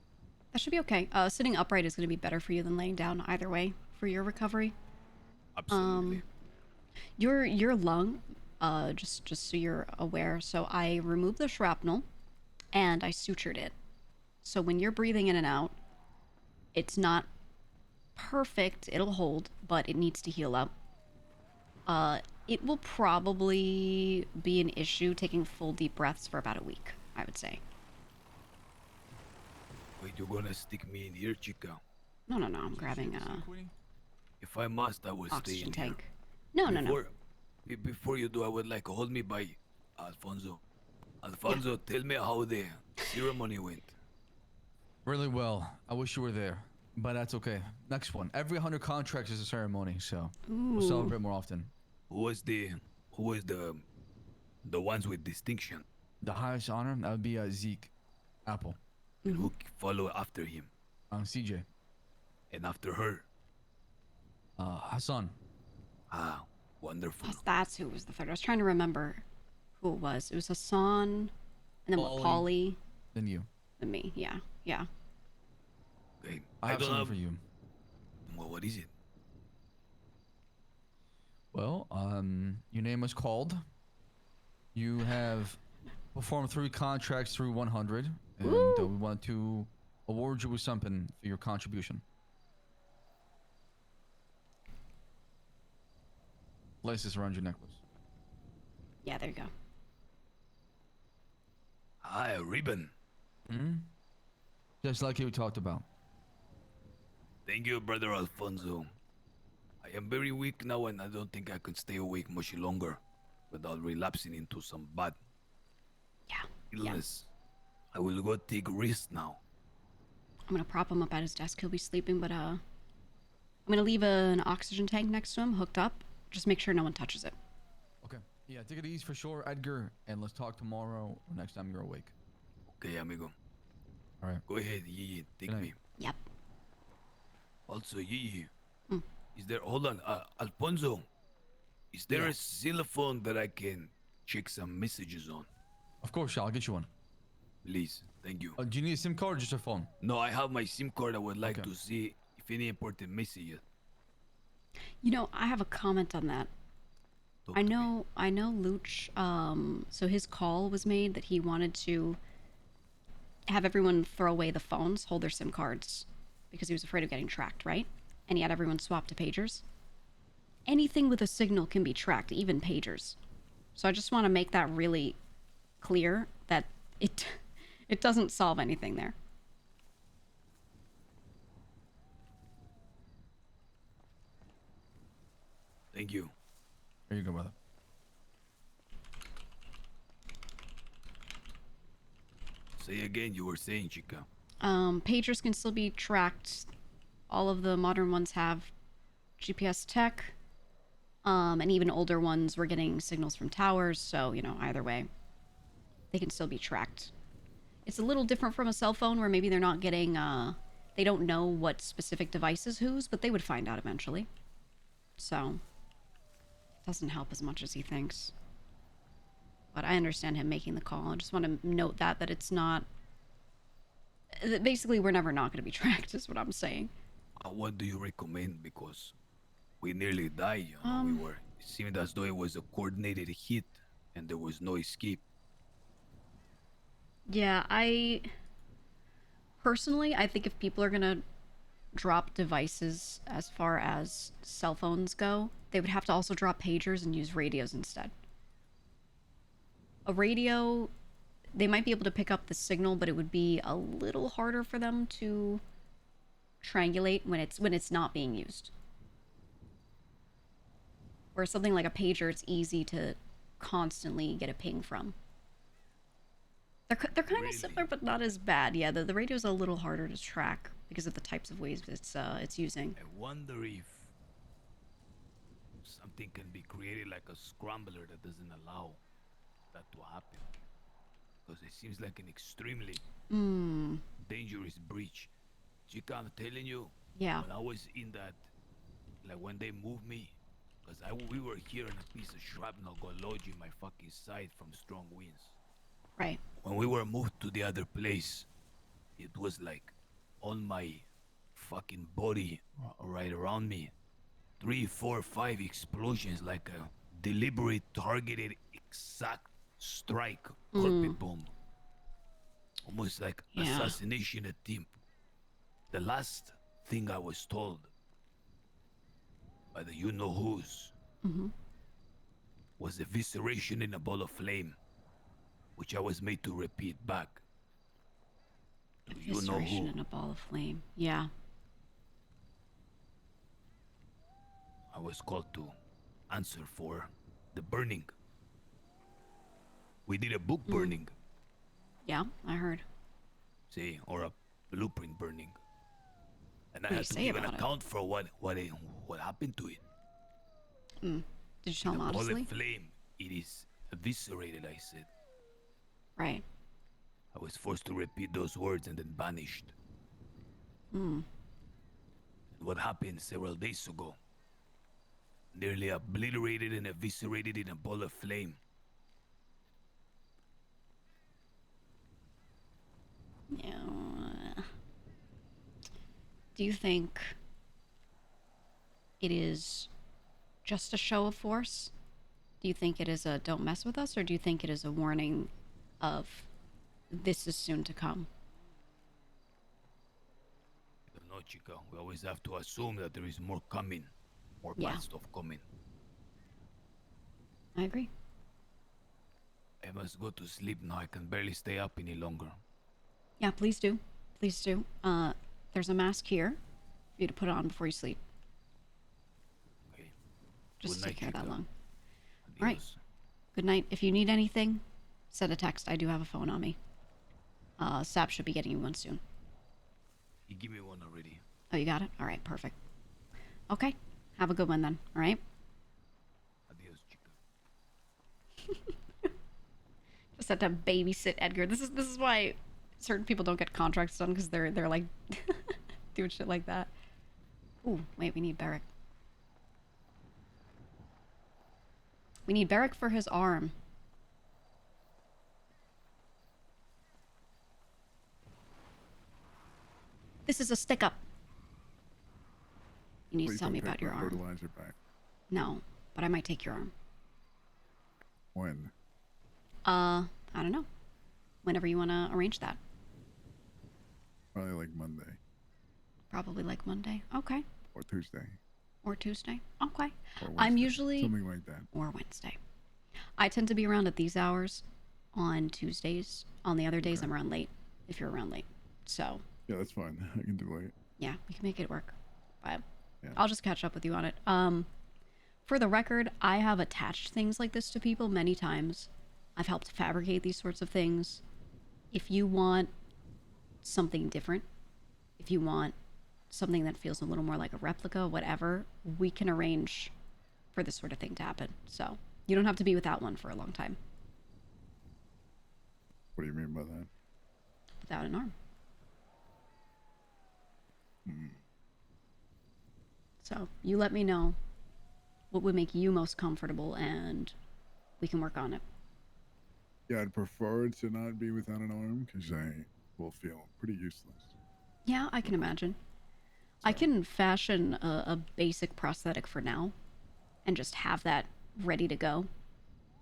That should be okay. Sitting upright is gonna be better for you than laying down either way for your recovery. Absolutely. Your lung, just so you're aware. So I removed the shrapnel, and I sutured it. So when you're breathing in and out, it's not perfect. It'll hold, but it needs to heal up. It will probably be an issue taking full deep breaths for about a week, I would say. Wait, you're gonna stick me in here, chica? No, I'm grabbing If I must, I will stay oxygen in tank. here. No. Before you do, I would like hold me by Alfonso. Alfonso, tell me how the ceremony went. Really well. I wish you were there, but that's okay. Next one. Every 100 contracts is a ceremony, so we'll Ooh. celebrate more often. Who was the ones with distinction? The highest honor, that would be Zeke Apple. And who follow after him? CJ. And after her? Hassan. Ah, wonderful. That's who was the third. I was trying to remember who it was. It was Hassan, and then what, Pauly, Then you. and me. Yeah. Okay, I have don't something for you. Well, what is it? Well, your name was called. You have performed 3 contracts through 100, and we want to award you with something for your contribution. Lace this around your necklace. Yeah, there you go. Ah, a ribbon. Just like you talked about. Thank you, brother Alfonso. I am very weak now, and I don't think I could stay awake much longer without relapsing into some bad illness. I will go take rest now. I'm gonna prop him up at his desk. He'll be sleeping, but I'm gonna leave an oxygen tank next to him, hooked up. Just make sure no one touches it. Okay. Yeah, take it easy for sure, Edgar, and let's talk tomorrow or next time you're awake. Okay, amigo. All right. Go ahead, Gigi. Take me. Yep. Also, Gigi. Is there? Hold on, Alfonso. Is there a cell phone that I can check some messages on? Of course, I'll get you one. Please, thank you. Do you need a SIM card or just a phone? No, I have my SIM card. I would like to see if any important messages. You know, I have a comment on that. I know Luch, so his call was made that he wanted to have everyone throw away the phones, hold their SIM cards, because he was afraid of getting tracked, right? And he had everyone swap to pagers. Anything with a signal can be tracked, even pagers. So I just want to make that really clear that it doesn't solve anything there. Thank you. There you go, brother. Say again, you were saying, chica. Pagers can still be tracked. All of the modern ones have GPS tech. And even older ones were getting signals from towers, so, you know, either way, they can still be tracked. It's a little different from a cell phone where maybe they're not getting, they don't know what specific device is whose, but they would find out eventually. So, it doesn't help as much as he thinks. But I understand him making the call. I just want to note that it's not... Basically, we're never not going to be tracked, is what I'm saying. What do you recommend? Because we nearly died, you know? It seemed as though it was a coordinated hit, and there was no escape. Yeah, personally, I think if people are going to drop devices as far as cell phones go, they would have to also drop pagers and use radios instead. A radio, they might be able to pick up the signal, but it would be a little harder for them to triangulate when it's not being used. Whereas something like a pager, it's easy to constantly get a ping from. They're kind of similar, but not as bad. Yeah, the radio's a little harder to track because of the types of waves it's using. I wonder if something can be created like a scrambler that doesn't allow that to happen. Because it seems like an extremely dangerous breach. Chica, I'm telling you. Yeah. When I was in that, like when they moved me, because we were here and a piece of shrapnel got lodged in my fucking side from strong winds. Right. When we were moved to the other place, it was like on my fucking body, right around me. 3, 4, 5 explosions, like a deliberate, targeted, exact strike, carpet bomb. Almost like assassination attempt. The last thing I was told by the you-know-who's was evisceration in a ball of flame, which I was made to repeat back. Evisceration in a ball of flame. Yeah. I was called to answer for the burning. We did a book burning. Yeah, I heard. See, or a blueprint burning. And I What do had you to say give an about it? account for what happened to it. Did you tell him The ball honestly? of flame, it is eviscerated, I said. Right. I was forced to repeat those words and then banished. What happened several days ago? Nearly obliterated and eviscerated in a ball of flame. Yeah. Do you think it is just a show of force? Do you think it is a don't mess with us, or do you think it is a warning of this is soon to come? I don't know, Chica. We always have to assume that there is more coming. More Yeah. bad stuff coming. I agree. I must go to sleep now. I can barely stay up any longer. Yeah, please do. Please do. There's a mask here for you to put on before you sleep. Okay. Just Good take night, care of that Chica. long. All right. Adios. Good night. If you need anything, send a text. I do have a phone on me. Sap should be getting you one soon. You give me one already. Oh, you got it? All right, perfect. Okay. Have a good one then. All right? Adios, Chica. Just had to babysit Edgar. This is why certain people don't get contracts done, because they're like doing shit like that. Ooh, wait, we need Barrick. We need Barrick for his arm. This is a stick up. You need to Please tell don't me take about your my arm. fertilizer back. No, but I might take your arm. When? I don't know. Whenever you want to arrange that. Probably like Monday Probably like Monday. Okay. or Tuesday Or Tuesday. Okay. or Wednesday. I'm usually... something like that. Or Wednesday. I tend to be around at these hours on Tuesdays. On the other days, I'm around late, if you're around late. So, Yeah, that's fine. I can do late. yeah, we can make it work. But Yeah. I'll just catch up with you on it. For the record, I have attached things like this to people many times. I've helped fabricate these sorts of things. If you want something different, if you want something that feels a little more like a replica, whatever, we can arrange for this sort of thing to happen. So you don't have to be without one for a long time. What do you mean by that? Without an arm. So you let me know what would make you most comfortable, and we can work on it. Yeah, I'd prefer to not be without an arm because I will feel pretty useless. Yeah, I can imagine. I can fashion a basic prosthetic for now and just have that ready to go.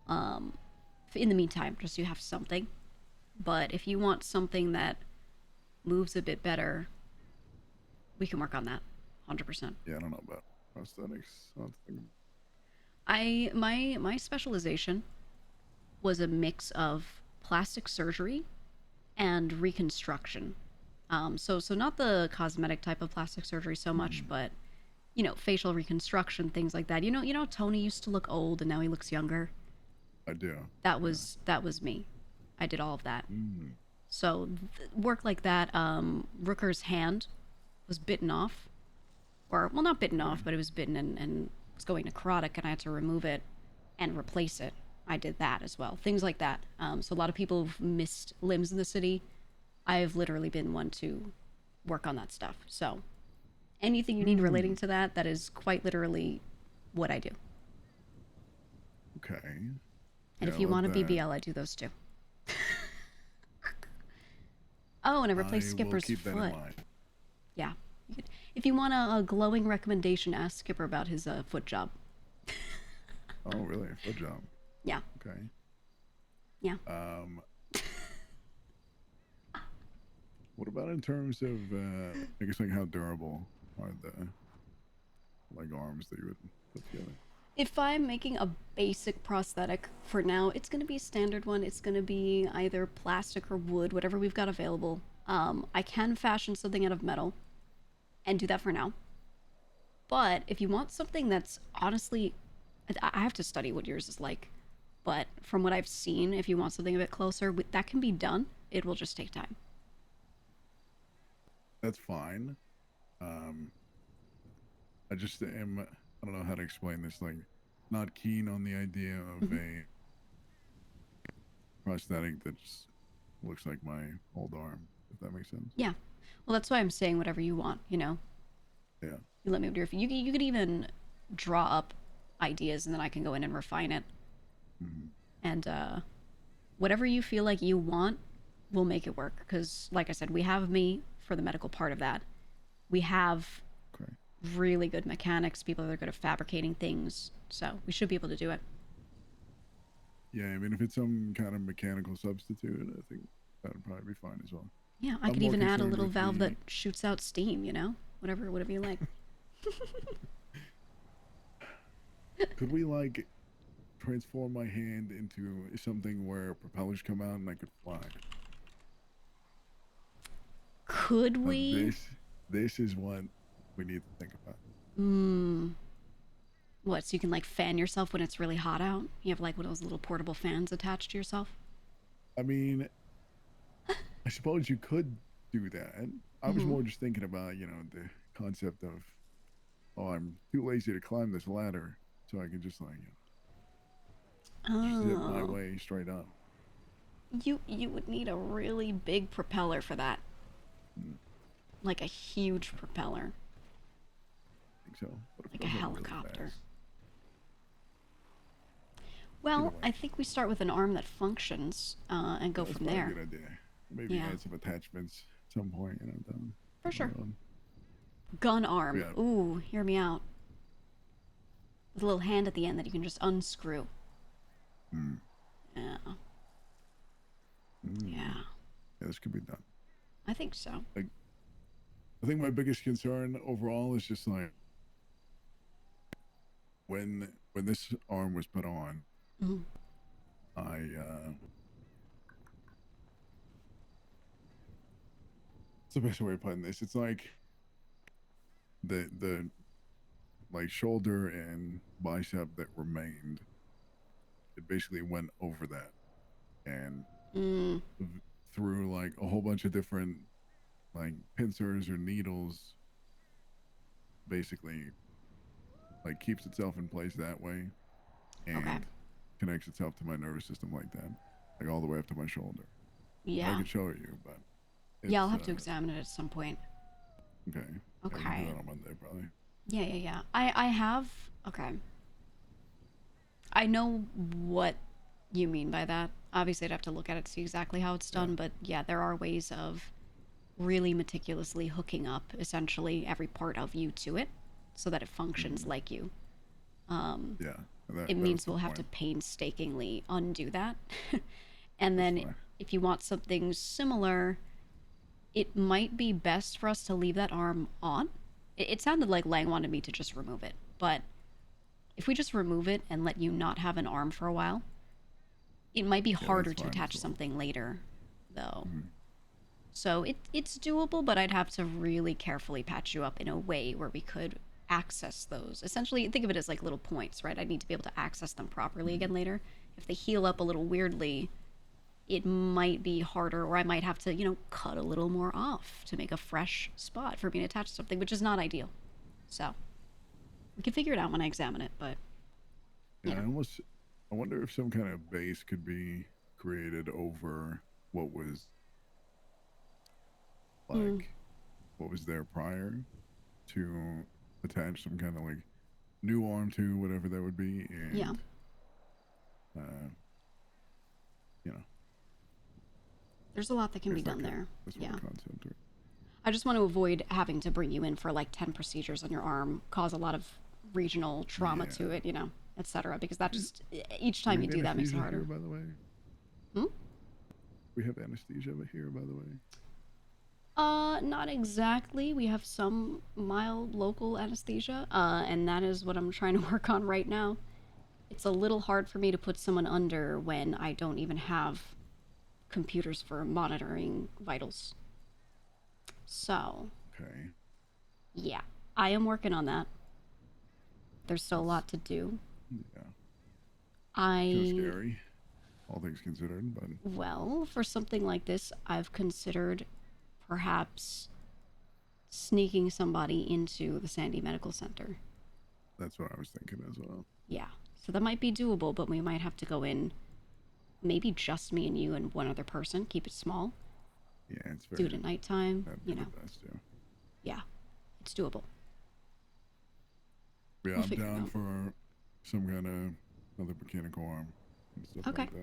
In the meantime, just so you have something. But if you want something that moves a bit better, we can work on that. 100%. Yeah, I don't know about prosthetics. I don't think... My specialization was a mix of plastic surgery and reconstruction. So not the cosmetic type of plastic surgery so much, but you know, facial reconstruction, things like that. You know, Tony used to look old and now he looks younger. I do. That was me. I did all of that. So work like that. Rooker's hand was bitten off, or well, not bitten off, but it was bitten and was going necrotic, and I had to remove it and replace it. I did that as well. Things like that. So a lot of people have missed limbs in the city. I've literally been one to work on that stuff. So anything you need relating to that, that is quite literally what I do. Okay. And if you want a BBL, I do those too. Oh, and I replaced Skipper's foot. Yeah. If you want a glowing recommendation, ask Skipper about his foot job. Oh, really? A foot job? Yeah. Okay. Yeah. What about in terms of, I guess, like how durable are the, like, arms that you would put together? If I'm making a basic prosthetic for now, it's going to be a standard one. It's going to be either plastic or wood, whatever we've got available. I can fashion something out of metal and do that for now. But if you want something that's honestly, I have to study what yours is like. But from what I've seen, if you want something a bit closer, that can be done. It will just take time. That's fine. I just am, I don't know how to explain this, like, not keen on the idea of a prosthetic that just looks like my old arm, if that makes sense. Yeah. Well, that's why I'm saying whatever you want, you know? Yeah. You let me do your, you could even draw up ideas and then I can go in and refine it. And whatever you feel like you want, we'll make it work. Because, like I said, we have me for the medical part of that. We have really good mechanics, people that are good at fabricating things. So we should be able to do it. Yeah, I mean, if it's some kind of mechanical substitute, I think that would probably be fine as well. Yeah, I could even add a little valve that shoots out steam, you know? Whatever you like. Could we, like, transform my hand into something where propellers come out and I could fly? Could we? This is what we need to think about. What, so you can like fan yourself when it's really hot out? You have like one of those little portable fans attached to yourself? I mean, I suppose you could do that. I was more just thinking about, you know, the concept of, oh, I'm too lazy to climb this ladder, so I can just like, you know, zip my way straight up. You would need a really big propeller for that. Like a huge propeller. I think so. Like a helicopter. Well, I think we start with an arm that functions and go from there. That's a good idea. Maybe add some attachments at some point, you know. Down for sure. Gun arm. Yeah. Ooh, hear me out. With a little hand at the end that you can just unscrew. Yeah. Yeah. Yeah, this could be done. I think so. Like, I think my biggest concern overall is just like when this arm was put on, what's the best way of putting this? It's like the like shoulder and bicep that remained, it basically went over that and through like a whole bunch of different like pincers or needles, basically like keeps itself in place that way, and connects itself to my nervous system like that, like all the way up to my shoulder. Yeah. I could show it you, but Yeah, I'll have to examine it at some point. Okay. Okay. Yeah, we can do that on Monday, probably. Yeah. I have. Okay. I know what you mean by that. Obviously, I'd have to look at it to see exactly how it's done, but yeah, there are ways of really meticulously hooking up essentially every part of you to it so that it functions like you. Yeah. It means we'll have to painstakingly undo that. And then if you want something similar, it might be best for us to leave that arm on. It sounded like Lang wanted me to just remove it, but if we just remove it and let you not have an arm for a while, it might be harder to attach something later, though. So it's doable, but I'd have to really carefully patch you up in a way where we could access those. Essentially, think of it as like little points, right? I need to be able to access them properly again later. If they heal up a little weirdly, it might be harder, or I might have to, you know, cut a little more off to make a fresh spot for me to attach to something, which is not ideal. So we can figure it out when I examine it, but yeah, I wonder if some kind of base could be created over what was what was there prior to attach some kind of like new arm to whatever that would be, and you know, there's a lot that can be done there. Yeah. Concept, right? I just want to avoid having to bring you in for like 10 procedures on your arm, cause a lot of regional trauma to it, you know, etc. Because that just, each time you do that makes it harder. Here, by the way. We have anesthesia here, by the way. Not exactly. We have some mild local anesthesia, and that is what I'm trying to work on right now. It's a little hard for me to put someone under when I don't even have computers for monitoring vitals. So, yeah, I am working on that. There's still a lot to do. Yeah. Too scary, all things considered, but well, for something like this, I've considered perhaps sneaking somebody into the Sandy Medical Center. That's what I was thinking as well. Yeah, so that might be doable, but we might have to go in, maybe just me and you and one other person, keep it small. Yeah, it's very... Do it at nighttime, you know. Best, yeah, it's doable. Yeah, I'm down for some kind of other mechanical arm and stuff like that.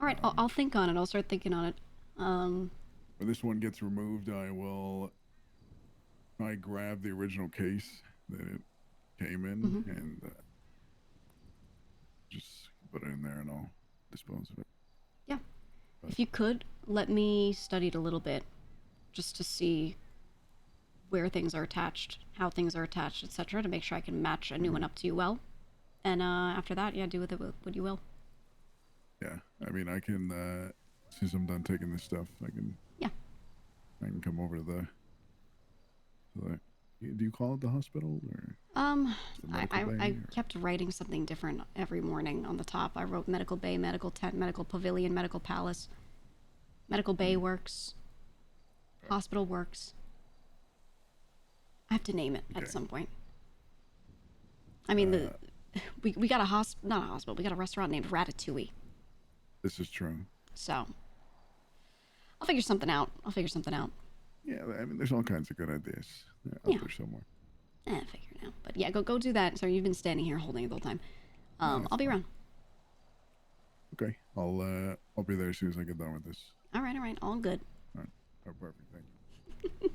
All right, I'll think on it. I'll start thinking on it. When this one gets removed, I will try grab the original case that it came in and just put it in there, and I'll dispose of it. Yeah. If you could, let me study it a little bit, just to see where things are attached, how things are attached, etc., to make sure I can match a new one up to you well. And after that, yeah, do with it what you will. Yeah, I mean, I can, since I'm done taking this stuff, I can come over to the do you call it the hospital, or? I kept writing something different every morning on the top. I wrote medical bay, medical tent, medical pavilion, medical palace. Medical bay works. Hospital works. I have to name it at some point. I mean, we got not a hospital, we got a restaurant named Ratatouille. This is true. So, I'll figure something out. Yeah, I mean, there's all kinds of good ideas out there somewhere. Figure it out. But yeah, go do that. Sorry, you've been standing here holding it the whole time. I'll be around. Okay, I'll be there as soon as I get done with this. All right, all good. All right, perfect, thank you.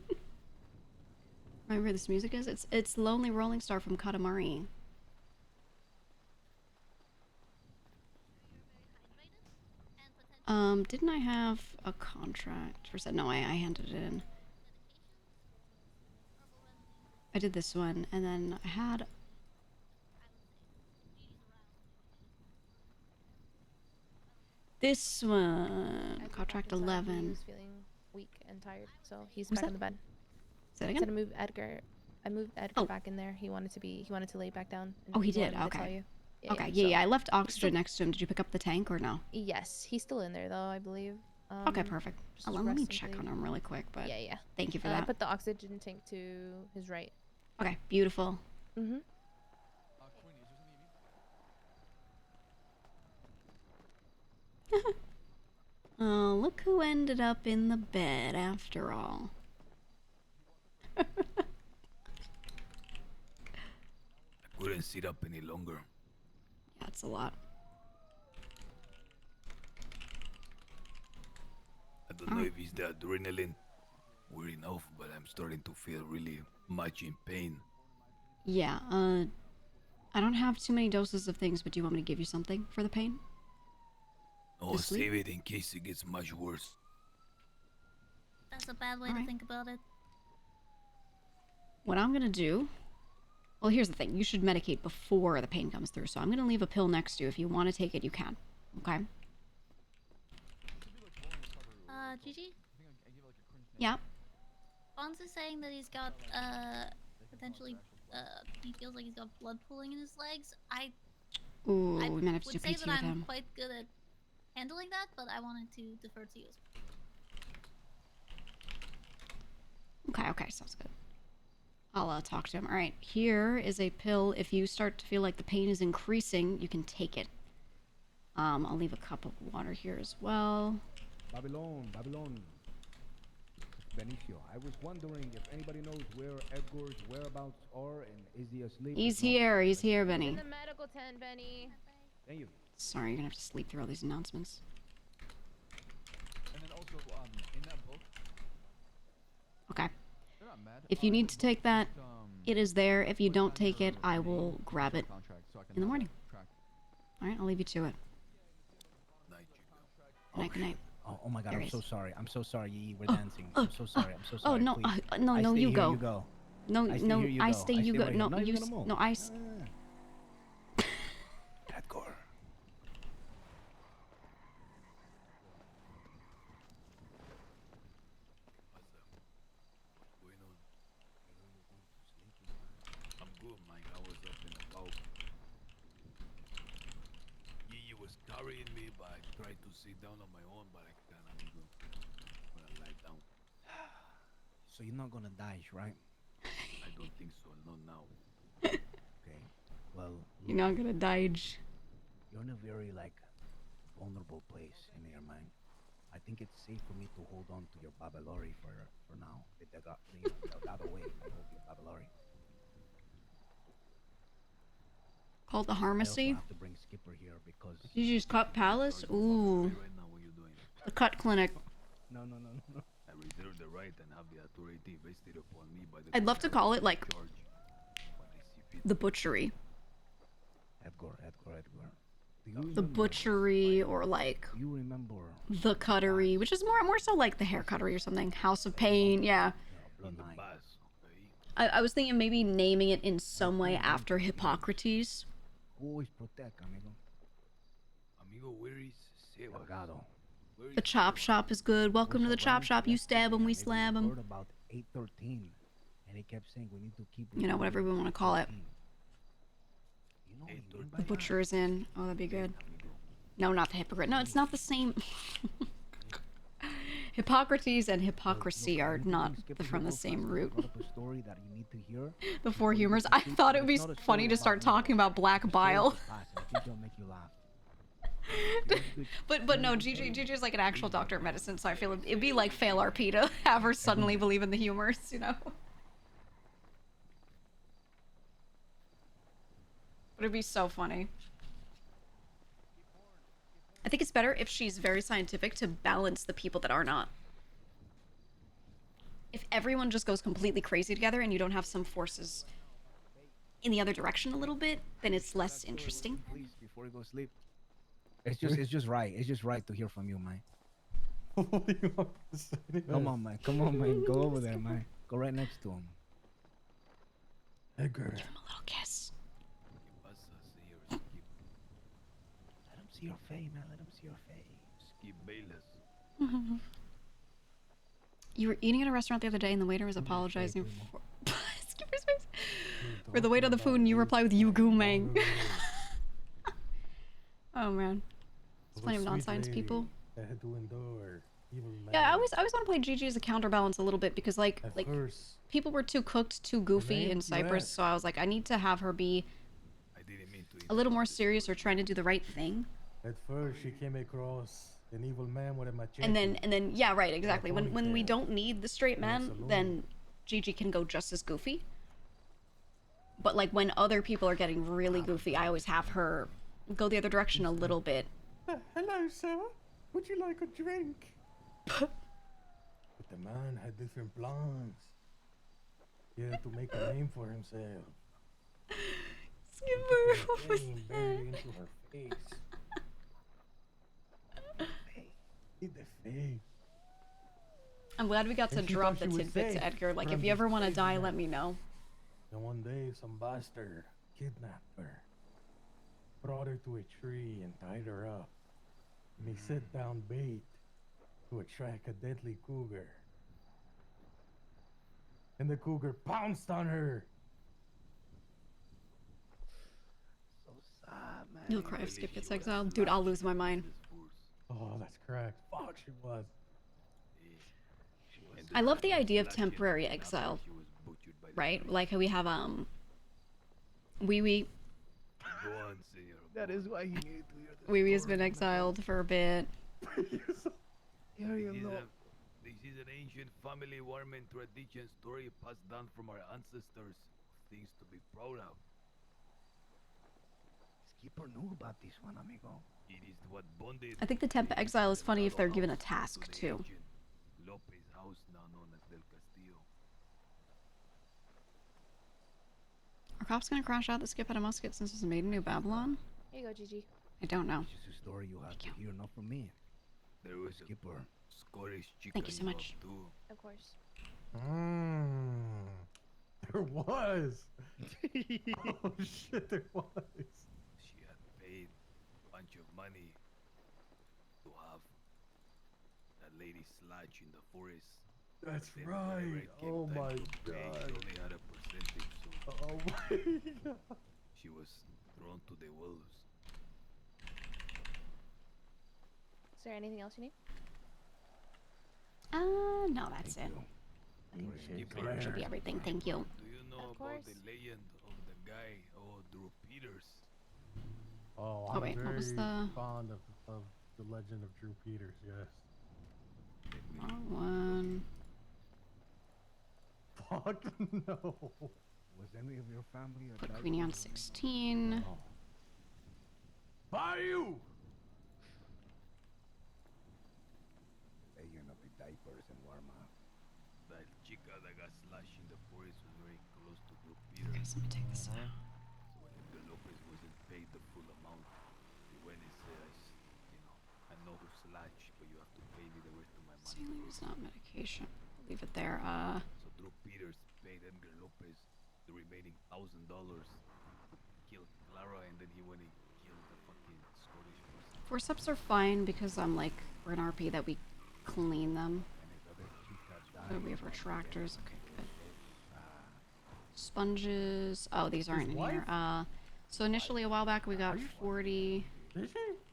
Remember where this music is? It's Lonely Rolling Star from Katamari. Didn't I have a contract for said? No, I handed it in. I did this one, and then I had... this one, contract 11. He was feeling weak and tired, so he's What's back that? in the bed. Say that I again? said I moved Edgar back in there. He wanted to lay back down. And Oh, he wanted did? me to Okay. tell you. Okay, so- yeah, I left oxygen next to him. Did you pick up the tank or no? Yes, he's still in there though, I believe. Okay, perfect. just Let me resting check thing. on him really quick, but Yeah. thank you for I that. put the oxygen tank to his right. Okay, beautiful. Look who ended up in the bed after all. I couldn't sit up any longer. That's a lot. I don't know if it's the adrenaline wearing off, but I'm starting to feel really much in pain. Yeah, I don't have too many doses of things, but do you want me to give you something for the pain? No, save it in case it gets much worse. That's a bad way to think about it. What I'm gonna do... Well, here's the thing. You should medicate before the pain comes through, so I'm gonna leave a pill next to you. If you want to take it, you can. Okay? Gigi? Yeah? Bonds is saying that he's got, potentially, he feels like he's got blood pooling in his legs. Ooh, I we might have to would do say PT that with I'm him. quite good at handling that, but I wanted to defer to you. Okay, sounds good. I'll talk to him. Alright, here is a pill. If you start to feel like the pain is increasing, you can take it. I'll leave a cup of water here as well. Babylon. Benicio, I was wondering if anybody knows where Edgar's whereabouts are and is he asleep? He's here, Benny. In the medical tent, Benny. Thank you. Sorry, you're gonna have to sleep through all these announcements. And then also, in that book. Okay. They're not mad. If you need to take that, just, it is there. If you don't take it, I will grab it in the morning. Alright, I'll leave you to it. Good night. Oh my god, There I'm he so is. sorry. I'm so sorry, Yee, we're dancing. I'm so sorry. I'm so sorry. Oh no, please. no, I no, stay you here, go. You go. No, I stay no, here, you I go. stay, I you stay go. right here. No, Not you, even gonna move. no, I. Edgar. I'm good, Mike. I was up and about. Gigi was carrying me, but I tried to sit down on my own, but I can't. I'm gonna lie down. So you're not gonna die, right? I don't think so. Not now. Okay. Well, You're not gonna die. you're in a very vulnerable place in your mind. I think it's safe for me to hold on to your Babalori for now. The other way, I hold your Babalori. Called the I Harmacy. also have to bring Skipper here because. Did you use Cut Palace? Ooh. The Cut Clinic. No. I reserve the right and have the authority vested upon me by the. I'd love to call it like the Butchery. Edgar. The Butchery, or like You remember the Cuttery, which is more so like the Hair Cuttery or something. House of Pain, yeah. I was thinking maybe naming it in some way after Hippocrates. always protect, amigo. Amigo, where is Delgado. The Chop Shop is good. Welcome to the Chop Shop. You stab him, we slab Heard him. about 813, and he kept saying we need to keep. You know, whatever we want to call it. You know what he mean by The Butcher is in. Oh, that'd be good. No, not the Hypocrite. No, it's not the same. Hippocrates and hypocrisy are not from the same root. Brought up a story that you need to hear. The Four Humors. I thought it would be funny to start talking about black bile. I think it'll make you laugh. But no, Gigi is like an actual doctor of medicine, so I feel it'd be like fail RP to have her suddenly believe in the humors, you know? But it'd be so funny. I think it's better if she's very scientific to balance the people that are not. If everyone just goes completely crazy together and you don't have some forces in the other direction a little bit, then it's less interesting. Please, before you go sleep. It's just right. It's just right to hear from you, man. Come on, man. Come on, man. Go over there, man. Go right next to him. Edgar. Give him a little kiss. Let him see your face, man. Let him see your face. Skip Bayless. You were eating at a restaurant the other day and the waiter was apologizing for Skipper's face. For the weight of the food and you reply with "you goomang." Oh man. There's plenty of non-science people. Yeah, I always want to play Gigi as a counterbalance a little bit because like people were too cooked, too goofy in Cyprus, so I was like, I need to have her be a little more serious or trying to do the right thing. At first, she came across An evil man with a machete. And then yeah, right, exactly. When we don't need the straight man, then Gigi can go just as goofy. But like when other people are getting really goofy, I always have her go the other direction a little bit. Hello, sir. Would you like a drink? But the man had different plans. He had to make a name for himself. Skipper, what was Buried that? into her face. In the face. I'm glad we got to And she drop thought the she was tidbits, safe Edgar. Like, from if you ever this want to crazy die, man. let me know. And one day, some bastard kidnapped her, brought her to a tree and tied her up. And he set down bait to attract a deadly cougar. And the cougar pounced on her. So sad, man. You'll cry if Skip gets exiled. Dude, I'll lose my mind. Oh, that's correct. Fuck, she was. I love the idea of temporary exile. Right? Like how we have, Wee Wee. That is why he needed to hear this. Wee Wee has been exiled for a bit. This is an ancient family warming tradition story passed down from our ancestors. Things to be proud of. Skipper knew about this one, amigo. It is what bonded. I think the temp exile is funny if they're given a task, too. Lopez house, now known as Del Castillo. Are cops gonna crash out the Skip had a musket since it's made in New Babylon? Here you go, Gigi. I don't know. This is a story you have to hear, not from me. There was Skipper. a Scottish chicken. Thank you so much. Too. Of course. There was. Oh shit, there was. She had paid a bunch of money to have that lady sludge in the forest. That's Then right. whenever it came Oh time my to pay, god. She only had a percentage, so Oh my god. she was thrown to the wolves. Is there anything else you need? No, that's it. Should be everything, thank you. Do you know about the legend of the guy, Drew Peters? Oh, Oh, I'm wait, what very was the- fond of the legend of Drew Peters, yes. Wrong one. Fuck no. Was any of your family a Put Queenie on 16. Bayou! Legend of the diapers and warm up. That chica that got slashed in the forest was very close to Drew Peters. Guys, let me take this out. So when Edgar Lopez wasn't paid the full amount, he went and said, I know who slashed, but you have to pay me the rest of my money. Saline is not medication. Leave it there. So Drew Peters paid Edgar Lopez the remaining $1,000 to kill Clara, and then he went and killed the fucking Scottish person. Forceps are fine because I'm like, we're an RP that we clean them. Oh, we have retractors. Okay, good. Sponges. Oh, these aren't in here. So initially a while back we got 40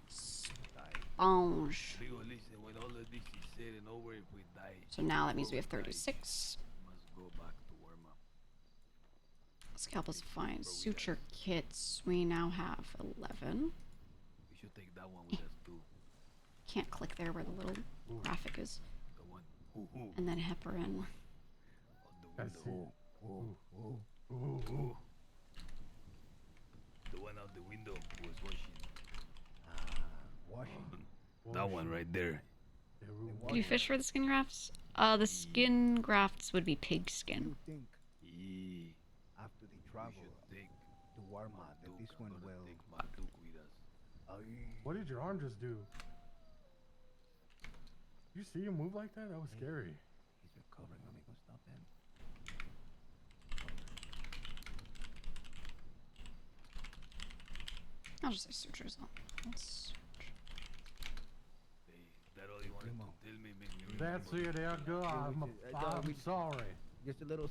sponge. Listen, when all of this is said and over, if we die, So now that means we have 36. must go back to warm up. Scalpel's fine. Suture kits. We now have 11. We should take that one with us too. Can't click there where the little graphic is. The one. And then heparin. That's it. The one out the window who was washing. Washing. That one right there. Can you fish for the skin grafts? The skin grafts would be pig skin. Think after they travel to warm up that this one will. What did your arm just do? You see him move like that? That was scary. He's recovering, amigo. Stop him. I'll just say sutures. That's That all you wanted to tell me, make me That's remember. it, Edgar. I'm sorry. Just a little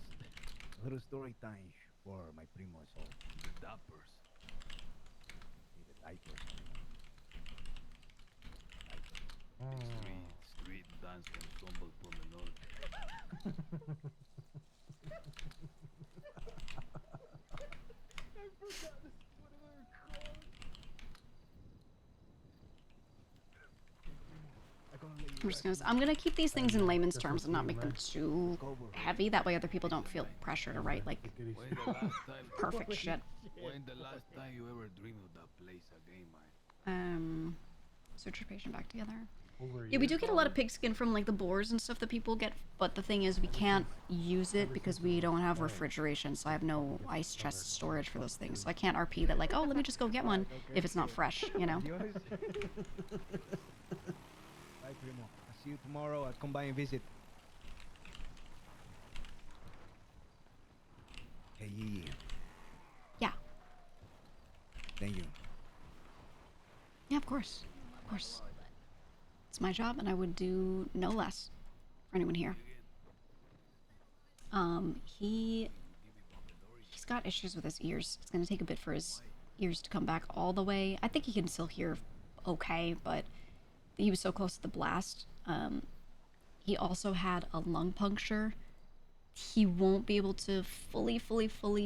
story time for my primos. So The dappers. the diapers. Street dance ensemble promenade. I forgot this is what they were called. I'm gonna keep these things in layman's terms and not make them too heavy. That way other people don't feel pressure to write like perfect shit. When the last time you ever dreamed of that place again, man? Search your patient back together. Yeah, we do get a lot of pigskin from like the boars and stuff that people get, but the thing is we can't use it because we don't have refrigeration, so I have no ice chest storage for those things. So I can't RP that like, oh, let me just go get one if it's not fresh, you know? Bye, Primo. I'll see you tomorrow. I'll come by and visit. Hey, Gigi. Yeah. Thank you. Yeah, of course. Of course. It's my job, and I would do no less for anyone here. He's got issues with his ears. It's gonna take a bit for his ears to come back all the way. I think he can still hear okay, but he was so close to the blast. He also had a lung puncture. He won't be able to fully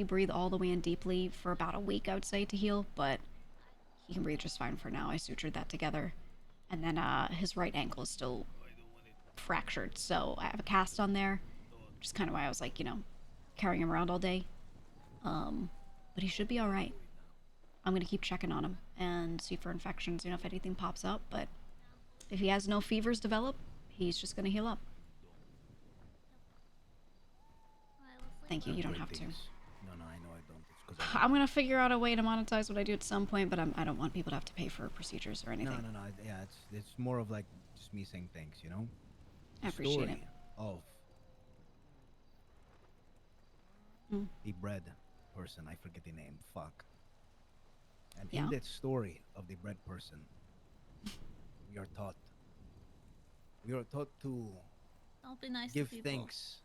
breathe all the way in deeply for about a week, I would say, to heal, but he can breathe just fine for now. I sutured that together. And then his right ankle is still fractured, so I have a cast on there, which is kind of why I was like, you know, carrying him around all day. But he should be all right. I'm gonna keep checking on him and see for infections, you know, if anything pops up. But if he has no fevers develop, he's just gonna heal up. Thank you. You don't have to. No, I know I don't. It's 'cause I'm gonna figure out a way to monetize what I do at some point, but I don't want people to have to pay for procedures or anything. No. Yeah, it's more of like just me saying things, you know. I appreciate it. Of the bread person, I forget the name. Fuck. And in that story of the bread person, we are taught to Don't be nice give to people. thanks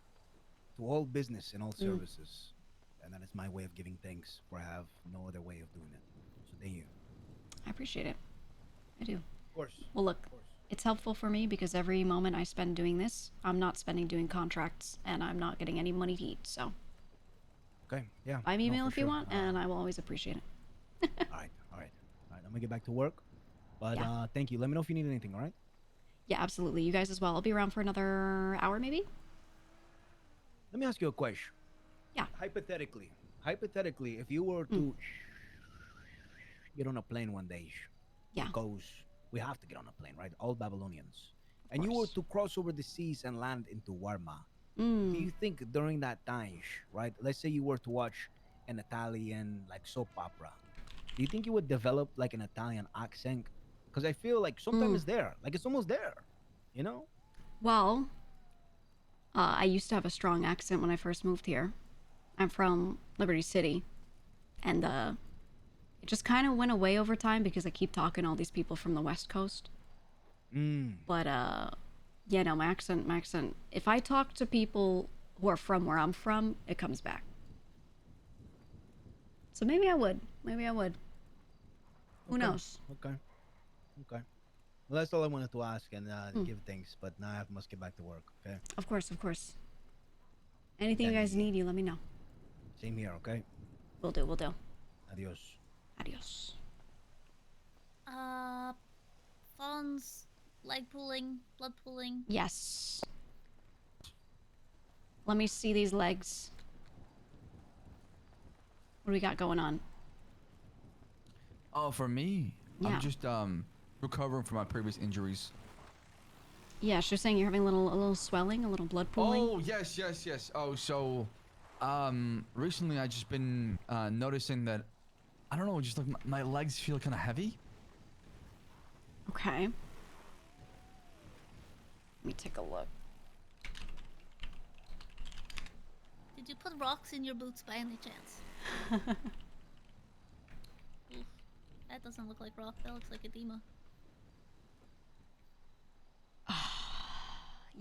to all business and all services. And that is my way of giving thanks, for I have no other way of doing it. So thank you. I appreciate it. I do. Of course. Well, look, it's helpful for me because every moment I spend doing this, I'm not spending doing contracts, and I'm not getting any money to eat, so. Okay, yeah. Buy me email if you sure. want, and I will always appreciate it. All right. I'm gonna get back to work. But thank you. Let me know if you need anything, all right? Yeah, absolutely. You guys as well. I'll be around for another hour, maybe? Let me ask you a question. Yeah. Hypothetically, if you were to get on a plane one day, because we have to get on a plane, right? All Babylonians. And you were to cross over the seas and land into Warma. Do you think during that time, right? Let's say you were to watch an Italian like soap opera. Do you think you would develop like an Italian accent? Because I feel like sometimes it's there, like it's almost there, you know? Well, I used to have a strong accent when I first moved here. I'm from Liberty City, and it just kind of went away over time because I keep talking to all these people from the West Coast. But yeah, no, my accent. If I talk to people who are from where I'm from, it comes back. So maybe I would. Who knows? Okay. Well, that's all I wanted to ask and give thanks. But now I must get back to work. Okay. Of course. Anything you guys need, you let me know. Same here. Okay. Will do. Adios. Phones, leg pooling, blood pooling. Yes. Let me see these legs. What do we got going on? Oh, for me, Yeah. I'm just recovering from my previous injuries. Yeah, she was saying you're having a little swelling, a little blood pooling. Oh, yes. Oh, so recently I just been noticing that, I don't know, just like my legs feel kind of heavy. Okay. Let me take a look. Did you put rocks in your boots by any chance? Oof, that doesn't look like rock. That looks like edema.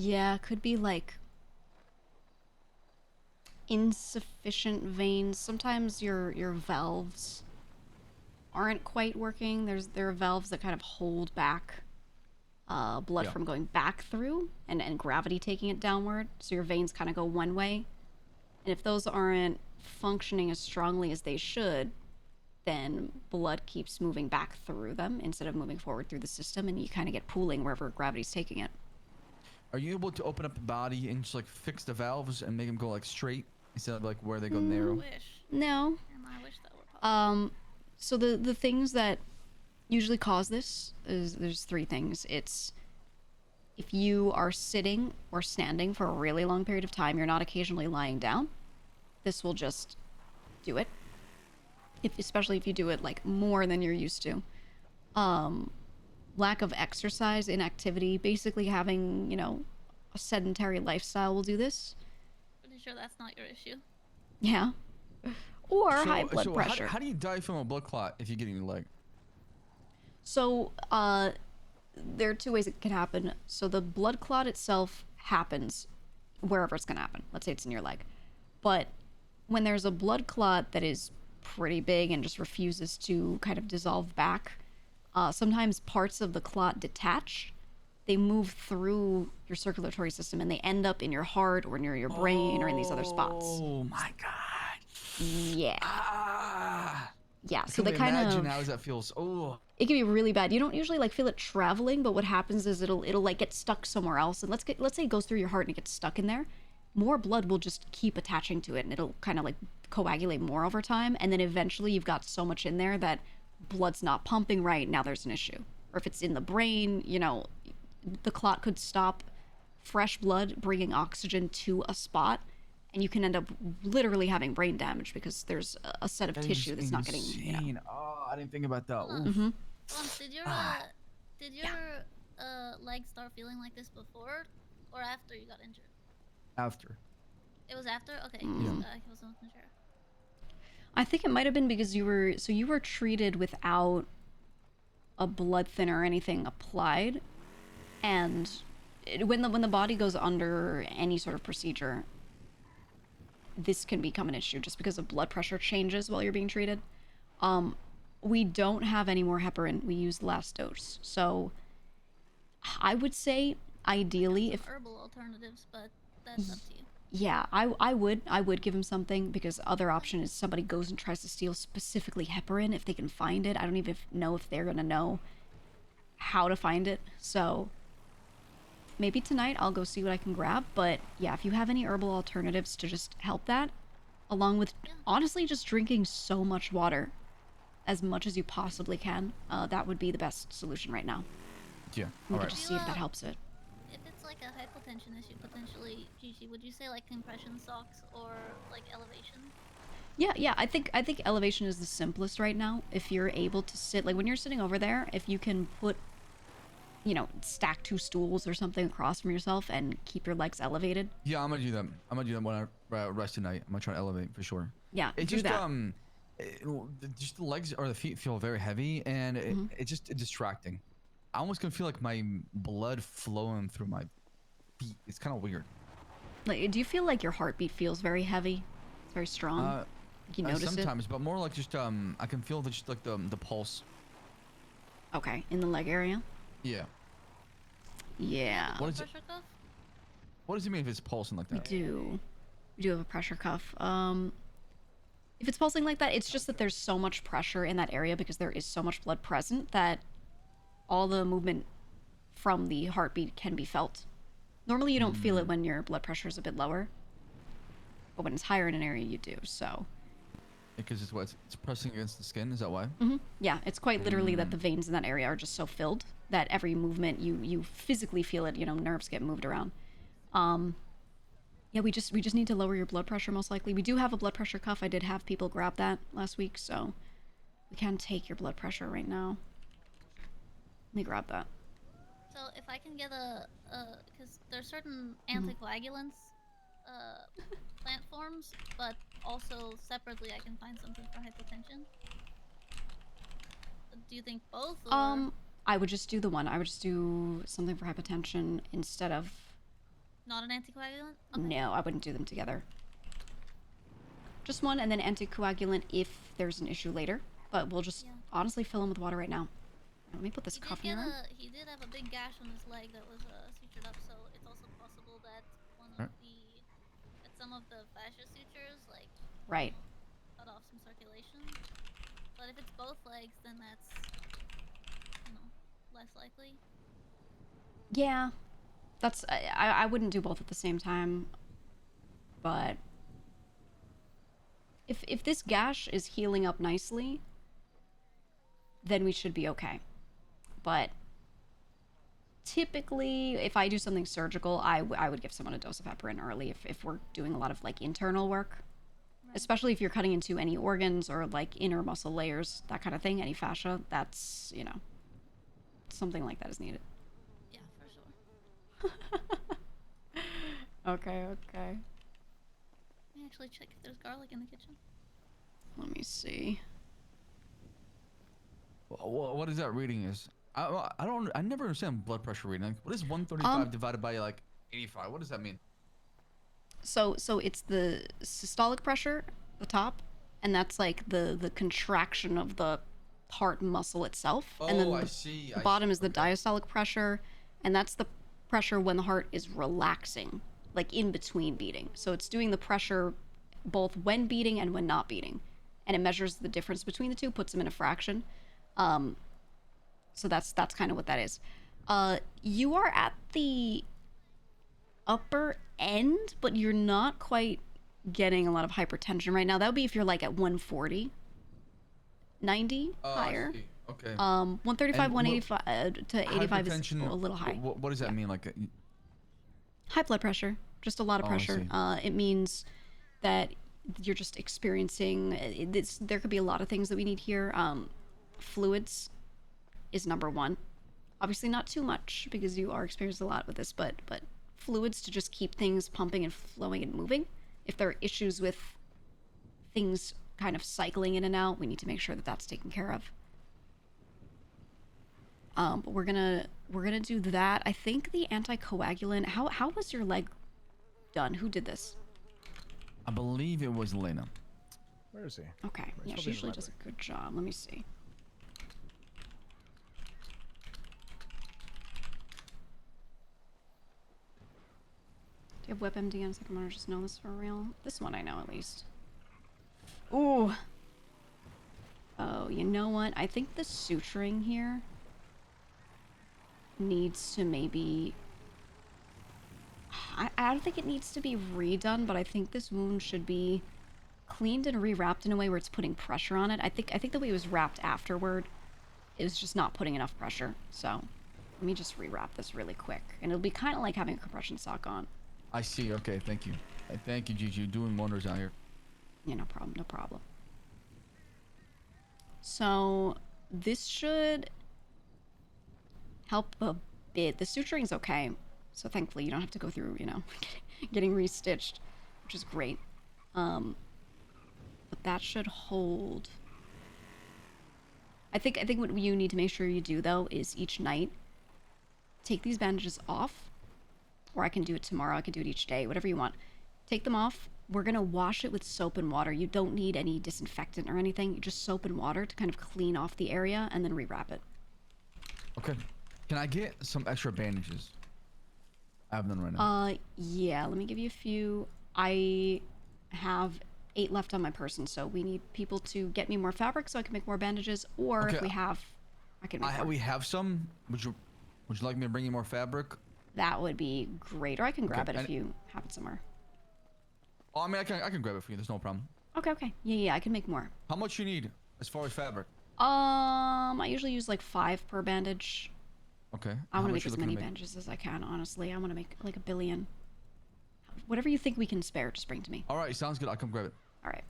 Yeah, could be like insufficient veins. Sometimes your valves aren't quite working. There are valves that kind of hold back blood from going back through and gravity taking it downward. So your veins kind of go one way. And if those aren't functioning as strongly as they should, then blood keeps moving back through them instead of moving forward through the system, and you kind of get pooling wherever gravity's taking it. Are you able to open up the body and just like fix the valves and make them go like straight instead of like where they go narrow? No. I wish that were possible. So the things that usually cause this is there's three things. It's if you are sitting or standing for a really long period of time, you're not occasionally lying down, this will just do it. Especially if you do it like more than you're used to. Lack of exercise, inactivity, basically having, you know, a sedentary lifestyle will do this. Pretty sure that's not your issue. Yeah. Or high blood pressure. How do you die from a blood clot if you get in your leg? So, there are two ways it can happen. So the blood clot itself happens wherever it's gonna happen. Let's say it's in your leg. But when there's a blood clot that is pretty big and just refuses to kind of dissolve back, sometimes parts of the clot detach. They move through your circulatory system and they end up in your heart or near your brain or in these other spots. Oh my god. Yeah. Yeah, so I they can kind imagine of... how that feels. Oh. It can be really bad. You don't usually like feel it traveling, but what happens is it'll like get stuck somewhere else. And let's say it goes through your heart and it gets stuck in there. More blood will just keep attaching to it and it'll kind of like coagulate more over time. And then eventually you've got so much in there that blood's not pumping right. Now there's an issue. Or if it's in the brain, you know, the clot could stop fresh blood bringing oxygen to a spot. And you can end up literally having brain damage because there's a set of That is tissue that's not getting, you know. insane. Oh, I didn't think about that. Hold Oof. on. Did your legs start feeling like this before or after you got injured? After. It was after? Okay. Mm. I wasn't sure. I think it might have been because you were treated without a blood thinner or anything applied, and when the body goes under any sort of procedure, this can become an issue just because of blood pressure changes while you're being treated. We don't have any more heparin. We used the last dose, so I would say ideally if Herbal alternatives, but that's up to you. yeah, I would give him something because other option is somebody goes and tries to steal specifically heparin if they can find it. I don't even know if they're gonna know how to find it. So maybe tonight I'll go see what I can grab. But yeah, if you have any herbal alternatives to just help that, along with honestly just drinking so much water, as much as you possibly can, that would be the best solution right now. Yeah. We All could right. just see if that helps it. If it's like a hypotension issue, potentially, Gigi, would you say like compression socks or like elevation? Yeah, I think elevation is the simplest right now. If you're able to sit, like when you're sitting over there, if you can put, you know, stack 2 stools or something across from yourself and keep your legs elevated. Yeah, I'm gonna do that. I'm gonna do that when I rest tonight. I'm gonna try to elevate for sure. Yeah, It's do just that. just the legs or the feet feel very heavy, and it's just distracting. I almost can feel like my blood flowing through my feet. It's kind of weird. Like, do you feel like your heartbeat feels very heavy? It's very strong. You notice sometimes, but more like just I can feel just like the pulse. it? Okay, in the leg area. Yeah. Yeah. What is it? What does it mean if it's pulsing like that? We do have a pressure cuff. If it's pulsing like that, it's just that there's so much pressure in that area because there is so much blood present that all the movement from the heartbeat can be felt. Normally you don't feel it when your blood pressure is a bit lower, but when it's higher in an area you do, so. Because it's pressing against the skin, is that why? Yeah, it's quite literally that the veins in that area are just so filled that every movement you physically feel it, you know, nerves get moved around. Yeah, we just need to lower your blood pressure most likely. We do have a blood pressure cuff. I did have people grab that last week, so we can take your blood pressure right now. Let me grab that. So if I can get because there's certain anticoagulants, plant forms, but also separately I can find something for hypotension. Do you think both? Or? I would just do the one. I would just do something for hypotension instead of. Not an anticoagulant? Okay. No, I wouldn't do them together. Just one and then anticoagulant if there's an issue later. But we'll just honestly fill him with water right now. Let me put this cuff in. He did have a big gash on his leg that was sutured up, so it's also possible that some of the fascia sutures right. cut off some circulation. But if it's both legs, then that's less likely. Yeah. That's I wouldn't do both at the same time, but if this gash is healing up nicely, then we should be okay. But typically, if I do something surgical, I would give someone a dose of heparin early if we're doing a lot of like internal work, especially if you're cutting into any organs or like inner muscle layers, that kind of thing, any fascia. That's, you know, something like that is needed. Yeah, for sure. Okay. Let me actually check if there's garlic in the kitchen. Let me see. What is that reading is? I never understand blood pressure reading. Like, what is 135 divided by like 85? What does that mean? So it's the systolic pressure, the top, and that's like the contraction of the heart muscle itself. And then I see. The bottom is the diastolic pressure, and that's the pressure when the heart is relaxing, like in between beating. So it's doing the pressure both when beating and when not beating, and it measures the difference between the two, puts them in a fraction. So that's kind of what that is. You are at the upper end, but you're not quite getting a lot of hypertension right now. That would be if you're like at 140, 90 higher. Okay. 135, 185 to 85 is a little high. What does that mean? Like high blood pressure, just a lot of pressure. It means that you're just experiencing this. There could be a lot of things that we need here. Fluids is number one. Obviously not too much because you are experiencing a lot with this, but fluids to just keep things pumping and flowing and moving. If there are issues with things kind of cycling in and out, we need to make sure that that's taken care of. But we're gonna do that. I think the anticoagulant. How was your leg done? Who did this? I believe it was Elena. Where is he? Okay. Yeah, she usually does a good job. Let me see. Do you have WebMD on second monitor? Just know this for real. This one I know at least. Ooh. Oh, you know what? I think the suturing here needs to maybe... I don't think it needs to be redone, but I think this wound should be cleaned and rewrapped in a way where it's putting pressure on it. I think the way it was wrapped afterward is just not putting enough pressure. So let me just rewrap this really quick. And it'll be kind of like having a compression sock on. I see. Okay, thank you. Thank you, Gigi. You're doing wonders out here. Yeah, no problem. No problem. So this should help a bit. The suturing's okay. So thankfully you don't have to go through, you know, getting restitched, which is great. But that should hold. I think what you need to make sure you do though is each night take these bandages off, or I can do it tomorrow. I can do it each day, whatever you want. Take them off. We're gonna wash it with soap and water. You don't need any disinfectant or anything. Just soap and water to kind of clean off the area and then rewrap it. Okay. Can I get some extra bandages? I have none right now. Yeah, let me give you a few. I have 8 left on my person, so we need people to get me more fabric so I can make more bandages, or if we have, I can make more. We have some. Would you like me to bring you more fabric? That would be great, or I can grab it if you have it somewhere. Oh, I mean, I can grab it for you. There's no problem. Okay. Yeah, I can make more. How much you need as far as fabric? I usually use like 5 per bandage. Okay. I want to make as many bandages as I can, honestly. I want to make like 1 billion. Whatever you think we can spare, just bring to me. All right, sounds good. I'll come grab it. All right.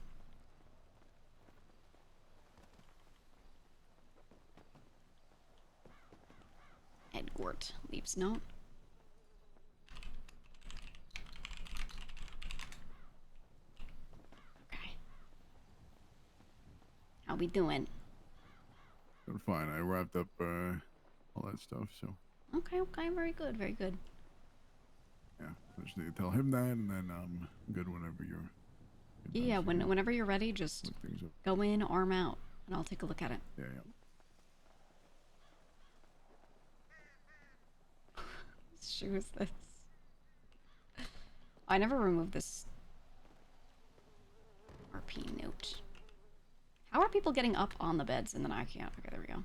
Edgar leaves note. Okay. How we doing? Doing fine. I wrapped up all that stuff, so. Okay. Very good. Yeah, I just need to tell him that, and then I'm good whenever you're. Yeah, whenever you're ready, just go in, arm out, and I'll take a look at it. Yeah. What shoe is this? I never removed this RP note. How are people getting up on the beds and then I can't? Okay, there we go.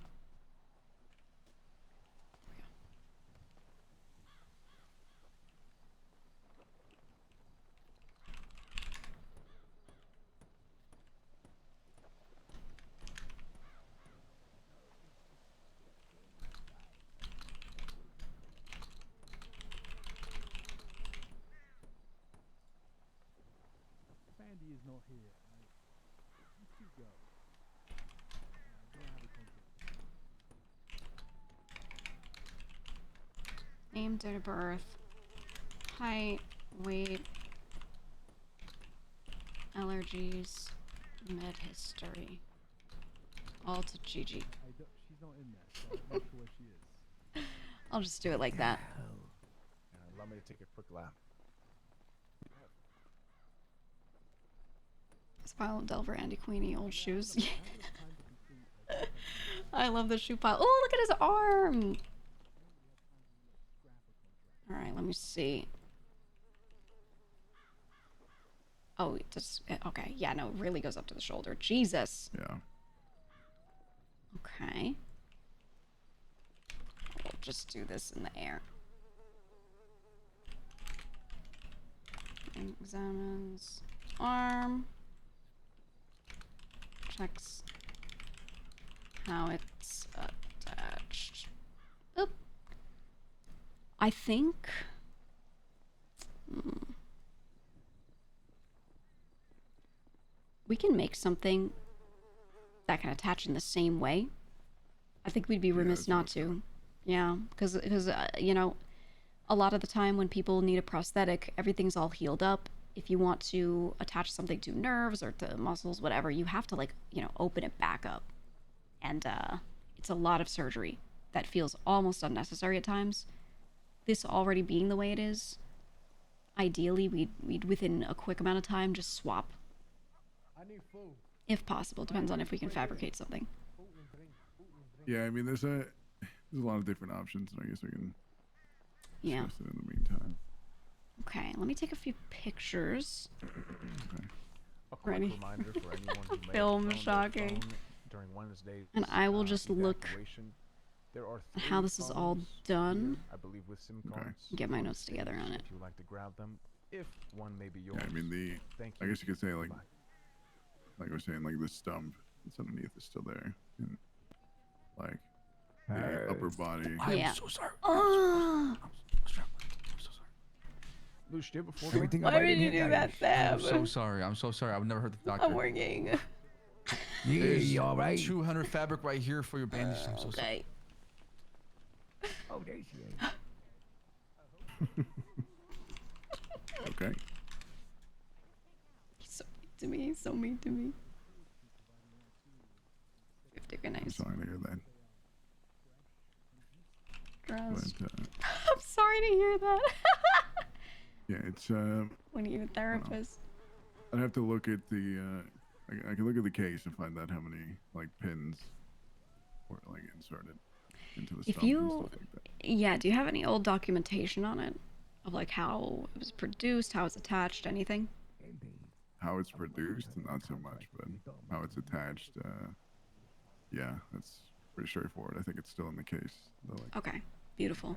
here. You two go. Don't have a contact. Name, date of birth, height, weight, allergies, med history. All to Gigi. She's not in there, so I'm not sure where she is. I'll just do it like that. Allow me to take a quick lap. Spiral Delver, Andy Queenie, old shoes. I love the shoe pile. Oh, look at his arm. All right, let me see. Oh, it just okay. Yeah, no, it really goes up to the shoulder. Jesus. Yeah. Okay. We'll just do this in the air. Examines arm. Checks how it's attached. Oop. I think. We can make something that can attach in the same way. I think we'd be remiss not to. Yeah, because you know, a lot of the time when people need a prosthetic, everything's all healed up. If you want to attach something to nerves or to muscles, whatever, you have to, like, you know, open it back up. And it's a lot of surgery that feels almost unnecessary at times. This already being the way it is, ideally we'd within a quick amount of time just swap. I need food. If possible, depends on if we can fabricate something. Yeah, I mean, there's a lot of different options, and I guess we can Yeah. discuss it in the meantime. Okay, let me take a few pictures. Okay. A quick Ready? reminder for anyone who may have Film thrown their shocking. phone during Wednesday's And I will just look evacuation. There are how 3 this is all phones done. here, I believe, with SIM cards. Get my notes together on it. If you would like to grab them, if one may be yours. Yeah, I mean, Thank I you. guess you could say, like I was saying, like, the stump that's underneath is still there, and like the upper body. Yeah. so sorry. Oh, Lucia, before Everything why would you do that, Sam? I'm so sorry. I'm so sorry. I've never heard the doctor. I'm working. Yeah, you all right? 200 fabric right here for your bandage. I'm so sorry. Oh, there she is. Okay. He's so mean to me. He's so mean to me. I'm Nice. sorry to hear that. Gross. But, I'm sorry to hear that. yeah, it's When you're a therapist. I'd have to look at the I can look at the case and find out how many, like, pins were, like, inserted into the If stump and you, stuff like that. yeah, do you have any old documentation on it? Of, like, how it was produced, how it's attached, anything? How it's produced, not so much, but how it's attached, yeah, that's pretty straightforward. I think it's still in the case. Like, Okay, beautiful.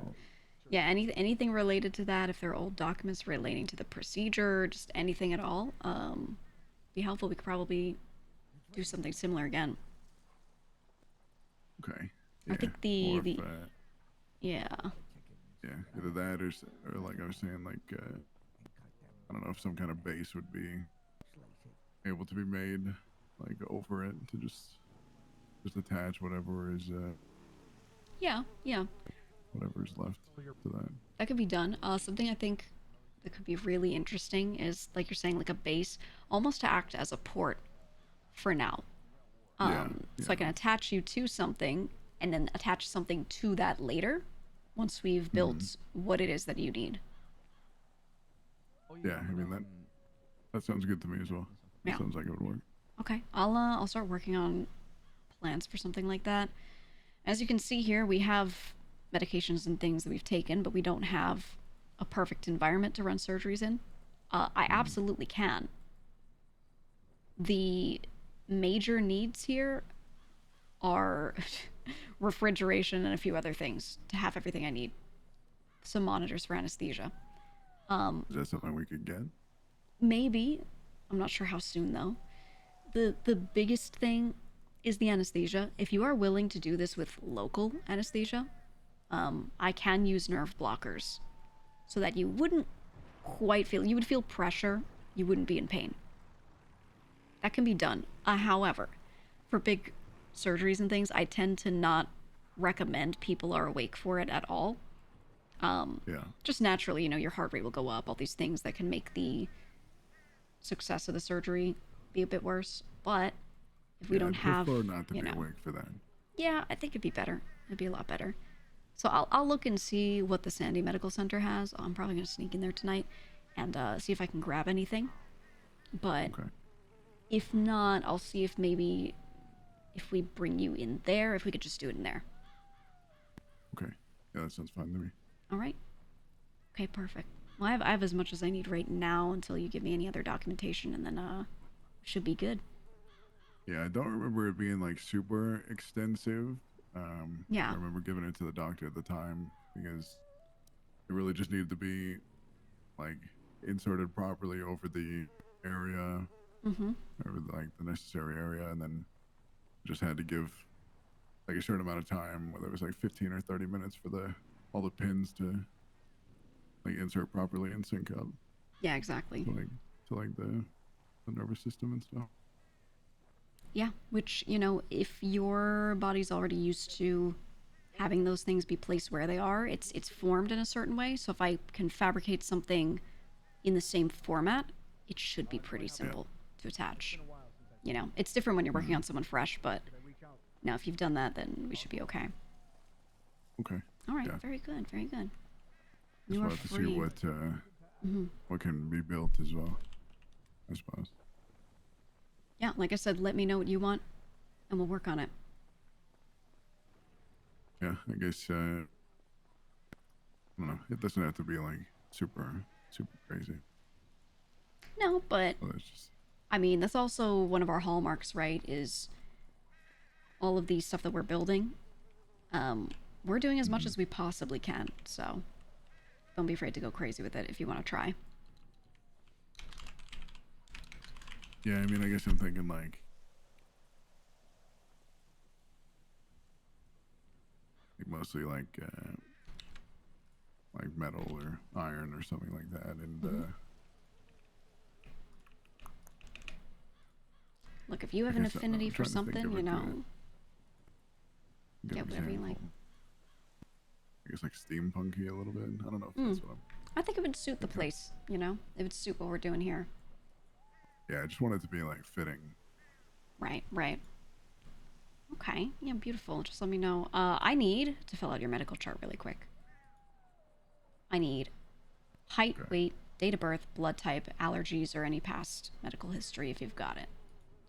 Yeah, anything related to that, if there are old documents relating to the procedure, just anything at all, be helpful. We could probably do something similar again. okay. I think or the if, yeah. yeah, either that or like I was saying, like, I don't know if some kind of base would be able to be made, like, over it to just attach whatever is Yeah, whatever is left to that. that could be done. Something I think that could be really interesting is, like you're saying, like a base, almost to act as a port for now. So I can attach you to something and then attach something to that later once we've built what it is that you need. Yeah, I mean, that sounds good to me as well. That Yeah. sounds like it would work. Okay, I'll start working on plans for something like that. As you can see here, we have medications and things that we've taken, but we don't have a perfect environment to run surgeries in. I absolutely can. The major needs here are refrigeration and a few other things to have everything I need. Some monitors for anesthesia. Is that something we could get? Maybe. I'm not sure how soon though. The biggest thing is the anesthesia. If you are willing to do this with local anesthesia, I can use nerve blockers so that you wouldn't quite feel, you would feel pressure, you wouldn't be in pain. That can be done. However, for big surgeries and things, I tend to not recommend people are awake for it at all. Just naturally, you know, your heart rate will go up, all these things that can make the success of the surgery be a bit worse. But if we don't have, prefer not to you be know, awake for that. yeah, I think it'd be better. It'd be a lot better. So I'll look and see what the Sandy Medical Center has. I'm probably gonna sneak in there tonight and see if I can grab anything. But if not, I'll see if maybe if we bring you in there, if we could just do it in there. Okay. Yeah, that sounds fine to me. All right. Okay, perfect. Well, I have as much as I need right now until you give me any other documentation, and then should be good. Yeah, I don't remember it being like super extensive. Yeah. I remember giving it to the doctor at the time because it really just needed to be like inserted properly over the area, over like the necessary area, and then just had to give like a certain amount of time, whether it was like 15 or 30 minutes for all the pins to like insert properly and sync up. Yeah, exactly. To the nervous system and stuff. Yeah, which, you know, if your body's already used to having those things be placed where they are, it's formed in a certain way. So if I can fabricate something in the same format, it should be pretty simple to attach. You know, it's different when you're working on someone fresh, but now if you've done that, then we should be okay. Okay. All right, Yeah. very good, very good. Just You are wanted to free. see what can be built as well, I suppose. Yeah, like I said, let me know what you want, and we'll work on it. Yeah, I guess, I don't know. It doesn't have to be like super crazy. No, but Well, it's just, I mean, that's also one of our hallmarks, right? Is all of these stuff that we're building. We're doing as much as we possibly can, so don't be afraid to go crazy with it if you want to try. yeah, I mean, I guess I'm thinking like mostly like metal or iron or something like that, and Look, if you have I an guess I'm affinity for trying to think something, of a you know, good get whatever you like. example. I guess like steampunky a little bit. I don't know if that's what I'm. I think it would suit the place, you know? It would suit what we're doing here. Yeah, I just want it to be like fitting. Right, right. Okay, yeah, beautiful. Just let me know. I need to fill out your medical chart really quick. I need height, weight, date of birth, blood type, allergies, or any past medical history if you've got it.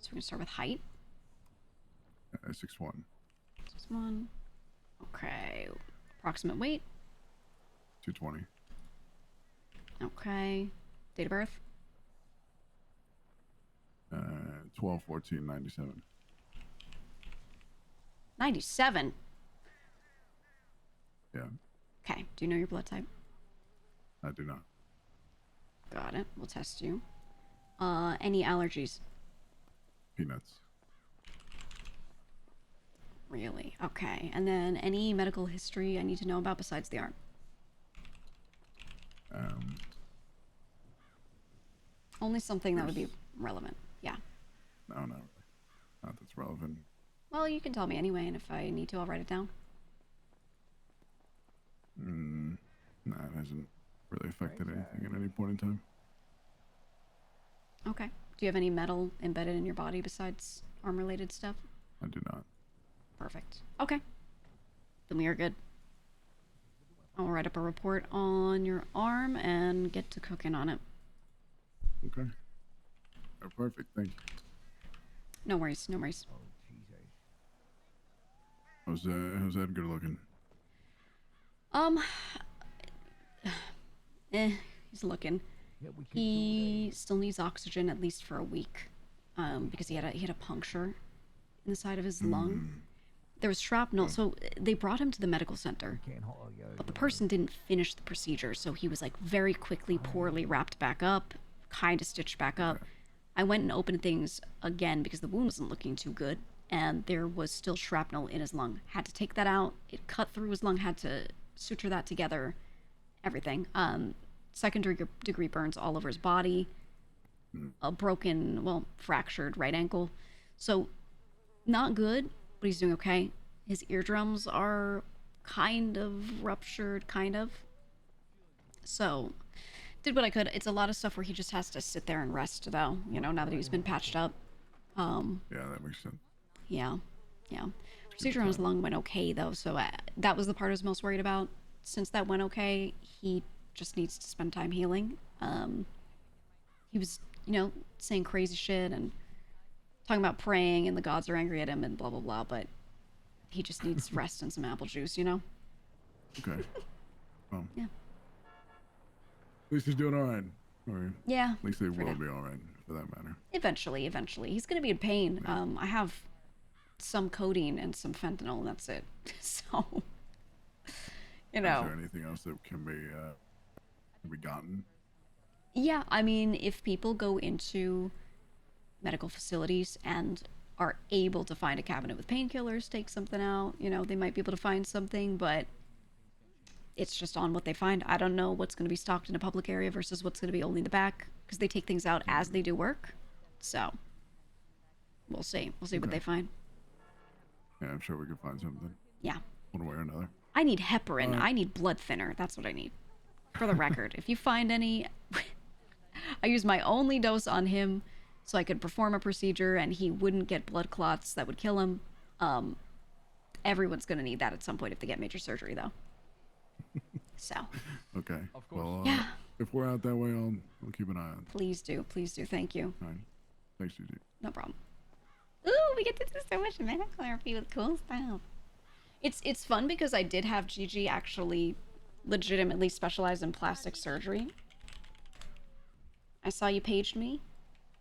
So we're gonna start with height. 6'1". 6'1". Okay. Approximate weight. 220. Okay. Date of birth. 12/14/97. 97. Yeah, Okay. Do you know your blood type? I do not. Got it. We'll test you. Any allergies? Peanuts. Really? Okay. And then any medical history I need to know about besides the arm? Only something that would be relevant. Yeah. No, not really. Not that's relevant. Well, you can tell me anyway, and if I need to, I'll write it down. No, it hasn't really affected anything at any point in time. Okay. Do you have any metal embedded in your body besides arm-related stuff? I do not. Perfect. Okay. Then we are good. I'll write up a report on your arm and get to cooking on it. Okay. Oh, perfect. Thank you. No worries. No worries. How's Edgar looking? He's looking. He still needs oxygen at least for a week, because he had a puncture in the side of his lung. There was shrapnel, so they brought him to the medical center. But the person didn't finish the procedure, so he was like very quickly, poorly wrapped back up, kind of stitched back up. I went and opened things again because the wound wasn't looking too good, and there was still shrapnel in his lung. Had to take that out. It cut through his lung. Had to suture that together. Everything. Second degree burns all over his body. a broken, well, fractured right ankle. So, not good, but he's doing okay. His eardrums are kind of ruptured, kind of. So, did what I could. It's a lot of stuff where he just has to sit there and rest, though, you know, now that he's been patched up. Yeah, that makes sense. Yeah. Procedure on his lung went okay, though, so that was the part I was most worried about. Since that went okay, he just needs to spend time healing. He was, you know, saying crazy shit and talking about praying and the gods are angry at him and blah, blah, blah, but he just needs rest and some apple juice, you know? Okay. Yeah. At least he's doing all right. Yeah, At least they for will now. be all right, for that matter. Eventually. He's gonna be in pain. I have some codeine and some fentanyl, and that's it. So, you know. Is there anything else that can be gotten? Yeah, I mean, if people go into medical facilities and are able to find a cabinet with painkillers, take something out, you know, they might be able to find something, but it's just on what they find. I don't know what's going to be stocked in a public area versus what's going to be only in the back, because they take things out as they do work. So, we'll see. We'll see what they find. Yeah, I'm sure we can find something. Yeah. One way or another. I need heparin. I need blood thinner. That's what I need. For the record, if you find any, I use my only dose on him so I could perform a procedure and he wouldn't get blood clots that would kill him. Everyone's going to need that at some point if they get major surgery, though. So. Okay. Of course. Well, Yeah. if we're out that way, I'll keep an eye on it. Please do. Thank you. All right. Thanks, Gigi. No problem. Ooh, we get to do so much medical therapy with cool stuff. It's fun because I did have Gigi actually legitimately specialize in plastic surgery. I saw you paged me.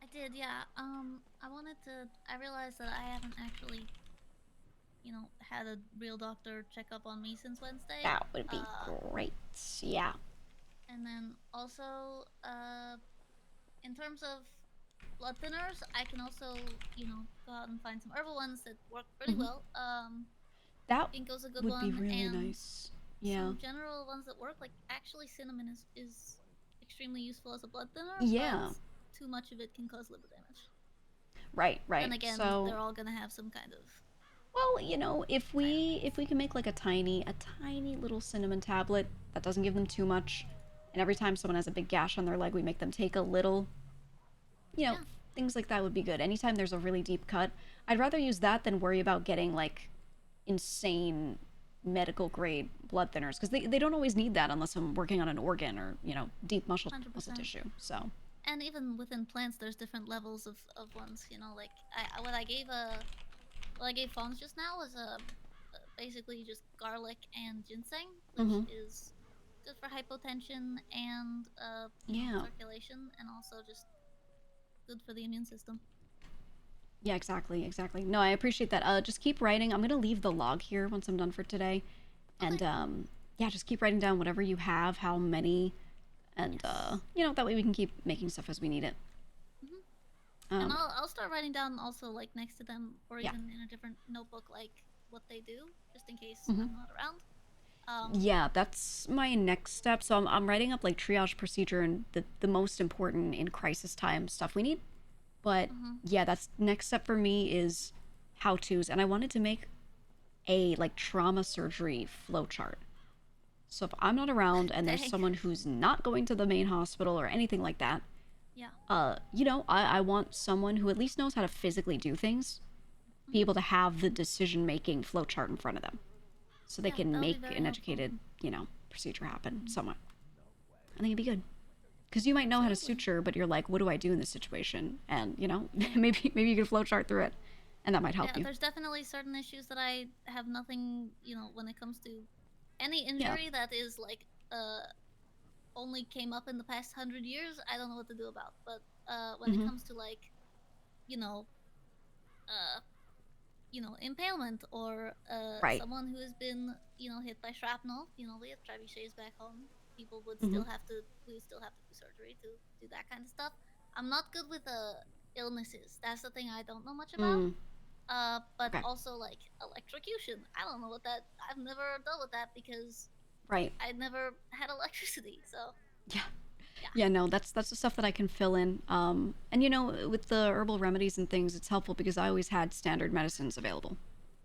I did, yeah. I realized that I haven't actually, had a real doctor check up on me since Wednesday. That would be great. Yeah. And then also, in terms of blood thinners, I can also, go out and find some herbal ones that work pretty well. That Ginkgo's a good would one, be really and nice. Yeah. some general ones that work, like actually cinnamon is extremely useful as a blood thinner. Yeah. But too much of it can cause liver damage. Right. And again, so, they're all gonna have some kind of. Well, if we can make like a tiny little cinnamon tablet that doesn't give them too much, and every time someone has a big gash on their leg, we make them take a little, things like that would be good. Anytime there's a really deep cut, I'd rather use that than worry about getting like insane medical grade blood thinners, because they don't always need that unless I'm working on an organ or deep muscle 100%. tissue. So. And even within plants, there's different levels of ones. Like what I gave Fawns just now was basically just garlic and ginseng, which is good for hypotension and circulation, and also just good for the immune system. Yeah, exactly. No, I appreciate that. Just keep writing. I'm gonna leave the log here once I'm done for today, and just keep writing down whatever you have, how many, and that way we can keep making stuff as we need it. And I'll start writing down also like next to them, or even in a different notebook, like what they do, just in case I'm not around. Yeah, that's my next step. So I'm writing up like triage procedure and the most important in crisis time stuff we need. But yeah, that's next step for me is how-tos, and I wanted to make a like trauma surgery flowchart. So if I'm not around and there's someone who's not going to the main hospital or anything like that, I want someone who at least knows how to physically do things, be able to have the decision-making flowchart in front of them, so they can make an educated, procedure happen somewhat. I think it'd be good. Because you might know how to suture, but you're like, what do I do in this situation? And, maybe you can flowchart through it, and that might help you. There's definitely certain issues that I have nothing, when it comes to any injury that is like, only came up in the past 100 years, I don't know what to do about. But when it comes to like, impalement or someone who has been, hit by shrapnel, we have trebuchets back home. People would still have to, we would still have to do surgery to do that kind of stuff. I'm not good with illnesses. That's the thing I don't know much about. But also like electrocution. I don't know what that. I've never dealt with that because I never had electricity. So Yeah, no, that's the stuff that I can fill in. And you know, with the herbal remedies and things, it's helpful because I always had standard medicines available.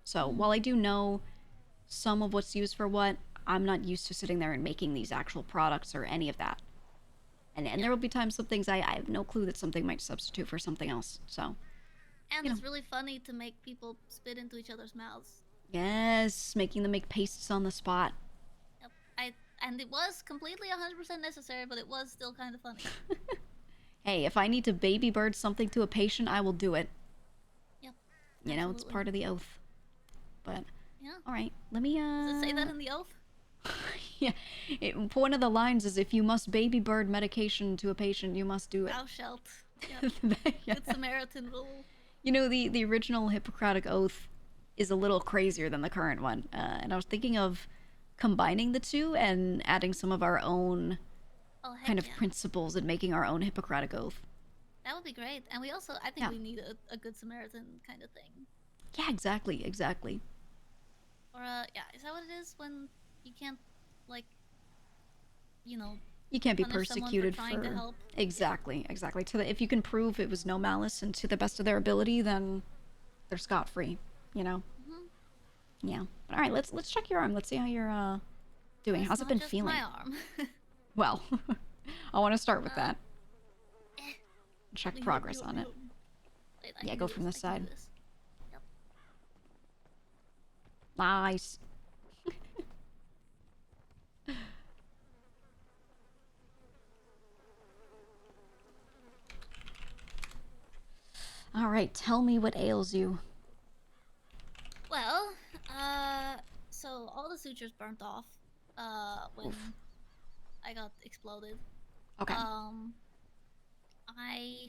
So while I do know some of what's used for what, I'm not used to sitting there and making these actual products or any of that. And there will be times some things I have no clue that something might substitute for something else. So And it's really funny to make people spit into each other's mouths. yes, making them make pastes on the spot. Yep. And it was completely 100% necessary, but it was still kind of funny. Hey, if I need to baby bird something to a patient, I will do it. Yep. You know, it's part of the oath. But Yeah. all right, let me Does it say that in the oath? yeah, one of the lines is if you must baby bird medication to a patient, you must do it. Thou shalt. Yep. Yeah. Good Samaritan rule. You know, the original Hippocratic Oath is a little crazier than the current one. And I was thinking of combining the two and adding some of our own kind of principles and making our own Hippocratic Oath. That would be great. And we also, I think we need a Good Samaritan kind of thing. Yeah, exactly. Or, yeah, is that what it is when you can't, like, you know, You can't be punish someone persecuted for trying to help? Exactly. If you can prove it was no malice and to the best of their ability, then they're scot-free, you know? Yeah. But, all right, let's check your arm. Let's see how you're doing. It's How's it not been just feeling? my arm. Well, I want to start with that. Check progress on it. Wait, Yeah, go from this side. Nice. All right, tell me what ails you. Well, so all the sutures burnt off, when I got exploded. Okay. I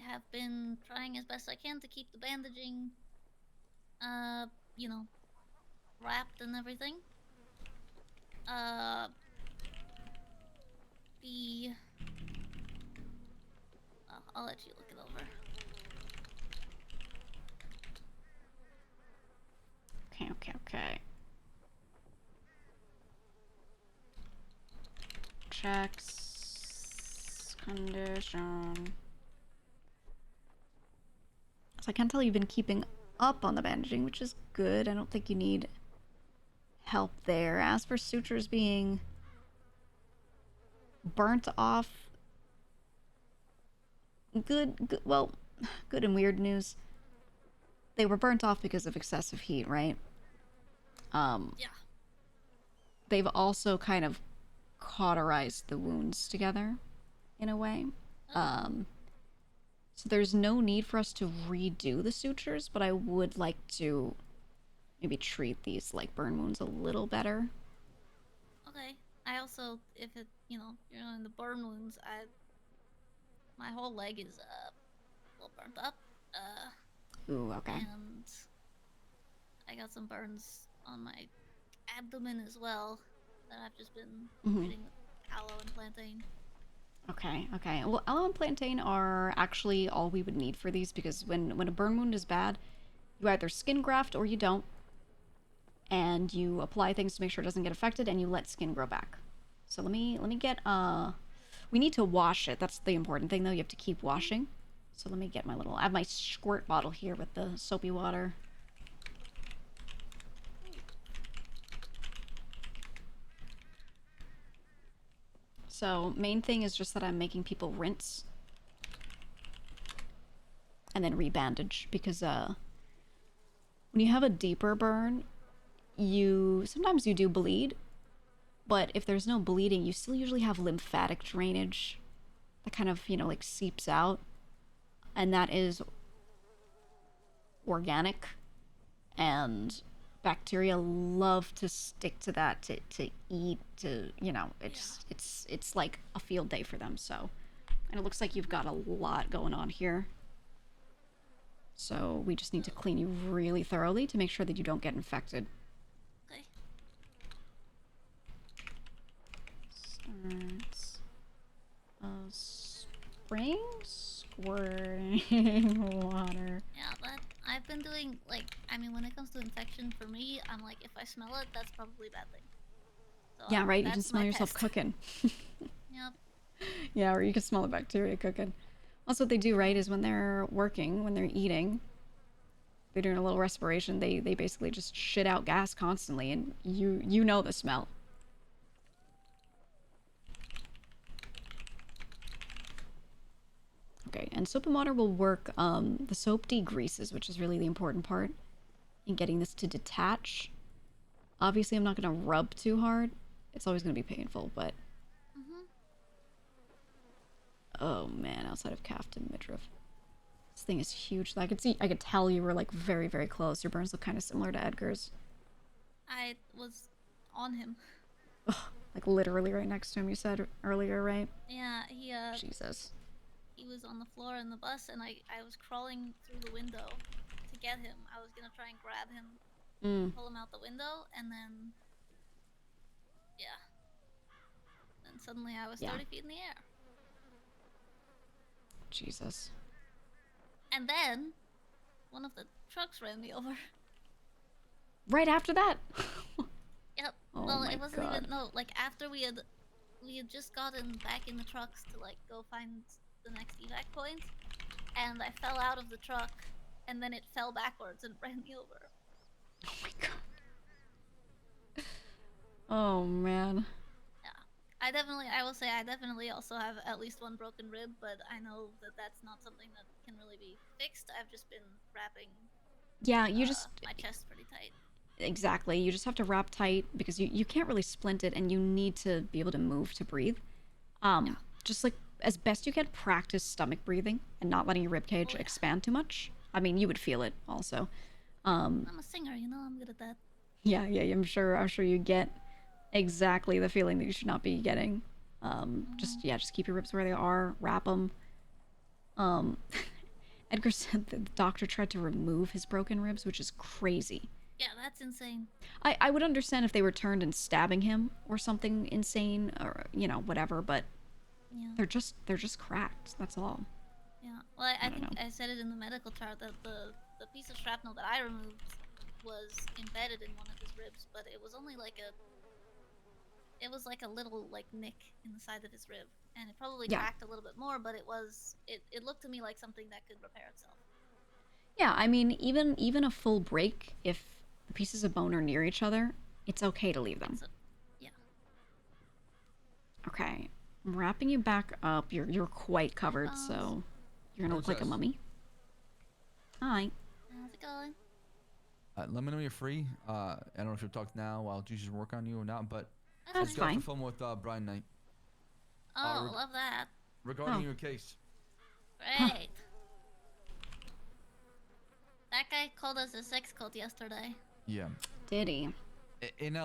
have been trying as best I can to keep the bandaging, you know, wrapped and everything. I'll let you look it over. Okay. Checks. Condition. So I can tell you've been keeping up on the bandaging, which is good. I don't think you need help there. As for sutures being burnt off, good, well, good and weird news. They were burnt off because of excessive heat, right? Yeah. They've also kind of cauterized the wounds together, in a way. So there's no need for us to redo the sutures, but I would like to maybe treat these, like, burn wounds a little better. Okay. I also, if it, you know, in the burn wounds, my whole leg is, a little burnt up. Ooh, okay. And I got some burns on my abdomen as well that I've just been treating with aloe and plantain. Okay. Well, aloe and plantain are actually all we would need for these because when a burn wound is bad, you either skin graft or you don't. And you apply things to make sure it doesn't get affected and you let skin grow back. So let me get, we need to wash it. That's the important thing though. You have to keep washing. So let me get I have my squirt bottle here with the soapy water. So main thing is just that I'm making people rinse and then rebandage because when you have a deeper burn, sometimes you do bleed, but if there's no bleeding, you still usually have lymphatic drainage that kind of, like seeps out, and that is organic, and bacteria love to stick to that to eat, it's like a field day for them. So, and it looks like you've got a lot going on here. So we just need to clean you really thoroughly to make sure that you don't get infected. Okay. Starts spring squirting water. Yeah, but I've been doing, like, when it comes to infection, for me, I'm like, if I smell it, that's probably a bad thing. So, Yeah, right? You can that's smell my yourself test. cooking. Yep. Yeah, or you can smell the bacteria cooking. That's what they do, right? Is when they're working, when they're eating, they're doing a little respiration. They basically just shit out gas constantly, and you know the smell. Okay, and soap and water will work. The soap degreases, which is really the important part in getting this to detach. Obviously, I'm not going to rub too hard. It's always going to be painful, but... Oh man, outside of calf to midriff. This thing is huge. I could tell you were like very, very close. Your burns look kind of similar to Edgar's. I was on him. Like literally right next to him, you said earlier, right? Yeah, he Jesus. He was on the floor in the bus, and I was crawling through the window to get him. I was gonna try and grab him, pull him out the window, and then yeah. Then suddenly I was 30 feet in the air. Jesus. And then one of the trucks ran me over. Right after that? Yep. Oh Well, my it wasn't God. even like after we had just gotten back in the trucks to like go find the next evac point, and I fell out of the truck, and then it fell backwards and ran me over. Oh my God. Oh man. I will say I definitely also have at least one broken rib, but I know that that's not something that can really be fixed. I've just been wrapping Yeah, you just... my chest pretty tight. Exactly. You just have to wrap tight because you can't really splint it, and you need to be able to move to breathe. Just like as best you can, practice stomach breathing and not letting your rib cage expand too much. I mean, you would feel it also. I'm a singer, you know. I'm good at that. Yeah, I'm sure you get exactly the feeling that you should not be getting. Just keep your ribs where they are, wrap them. Edgar said that the doctor tried to remove his broken ribs, which is crazy. Yeah, that's insane. I would understand if they were turned and stabbing him or something insane, or whatever, but they're just cracked. That's all. Yeah. Well, I think I said it in the medical chart that the piece of shrapnel that I removed was embedded in one of his ribs, but it was only like a little like nick in the side of his rib, and it probably cracked a little bit more, but it looked to me like something that could repair itself. Yeah, I mean, even a full break, if the pieces of bone are near each other, it's okay to leave them. Yeah. Okay, I'm wrapping you back up. You're quite covered, so you're gonna look like a mummy. Hi. How's it going? Let me know when you're free. I don't know if you'll talk now while Jesus work on you or not, but That's let's get off fine. the phone with Brian Knight. Oh, love that. Regarding your case. Great. That guy called us a sex cult yesterday. Yeah. Did he? In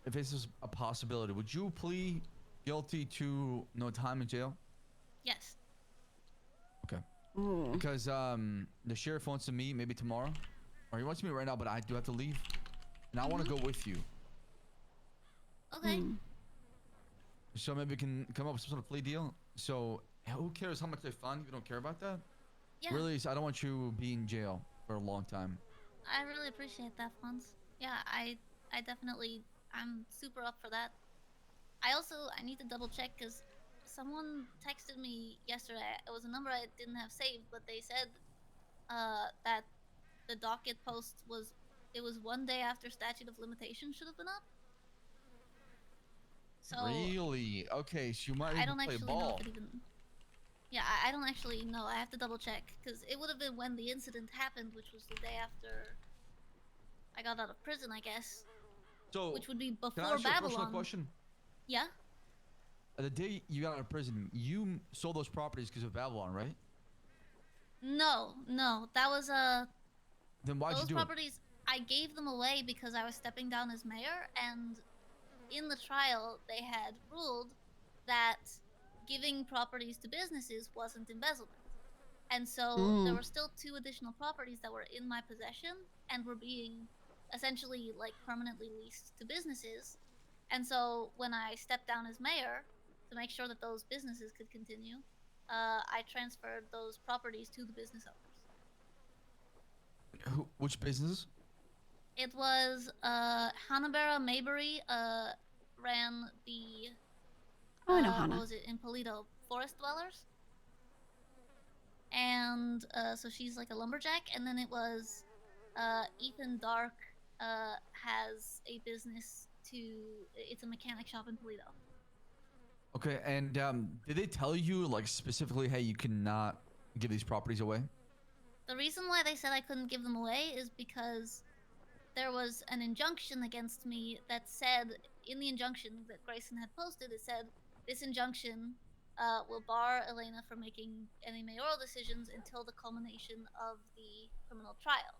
if this is a possibility, would you plead guilty to no time in jail? Yes. Okay. Because the sheriff wants to meet maybe tomorrow, or he wants to meet right now, but I do have to leave, and I want to go with you. Okay. So maybe we can come up with some sort of plea deal. So who cares how much they fund? You don't care about that? Yeah. Really, I don't want you to be in jail for a long time. I really appreciate that, Fonz. Yeah, I definitely, I'm super up for that. I need to double check because someone texted me yesterday. It was a number I didn't have saved, but they said that the docket post was 1 day after statute of limitations should have been up. So Really? Okay, so you might I even don't play actually know ball. if it even. Yeah, I don't actually know. I have to double check because it would have been when the incident happened, which was the day after I got out of prison, I guess. So which would be can I before ask you a personal Babylon. question? Yeah. The day you got out of prison, you sold those properties because of Babylon, right? No, that was Then why'd you those do properties. I gave them away because I was stepping down as mayor, and in the trial they had ruled that giving properties to businesses wasn't embezzlement. And so there were still 2 additional properties that were in my possession and were being essentially like permanently leased to businesses. And so when I stepped down as mayor to make sure that those businesses could continue, I transferred those properties to the business owners. Which business? It was Hanna-Barbera Maybury ran the Oh, I know Hana. What was it in Polito? Forest dwellers. And so she's like a lumberjack, and then it was Ethan Dark has a business it's a mechanic shop in Polito. Okay, and did they tell you like specifically, hey, you cannot give these properties away? The reason why they said I couldn't give them away is because there was an injunction against me that said, in the injunction that Grayson had posted, it said, this injunction will bar Elena from making any mayoral decisions until the culmination of the criminal trial.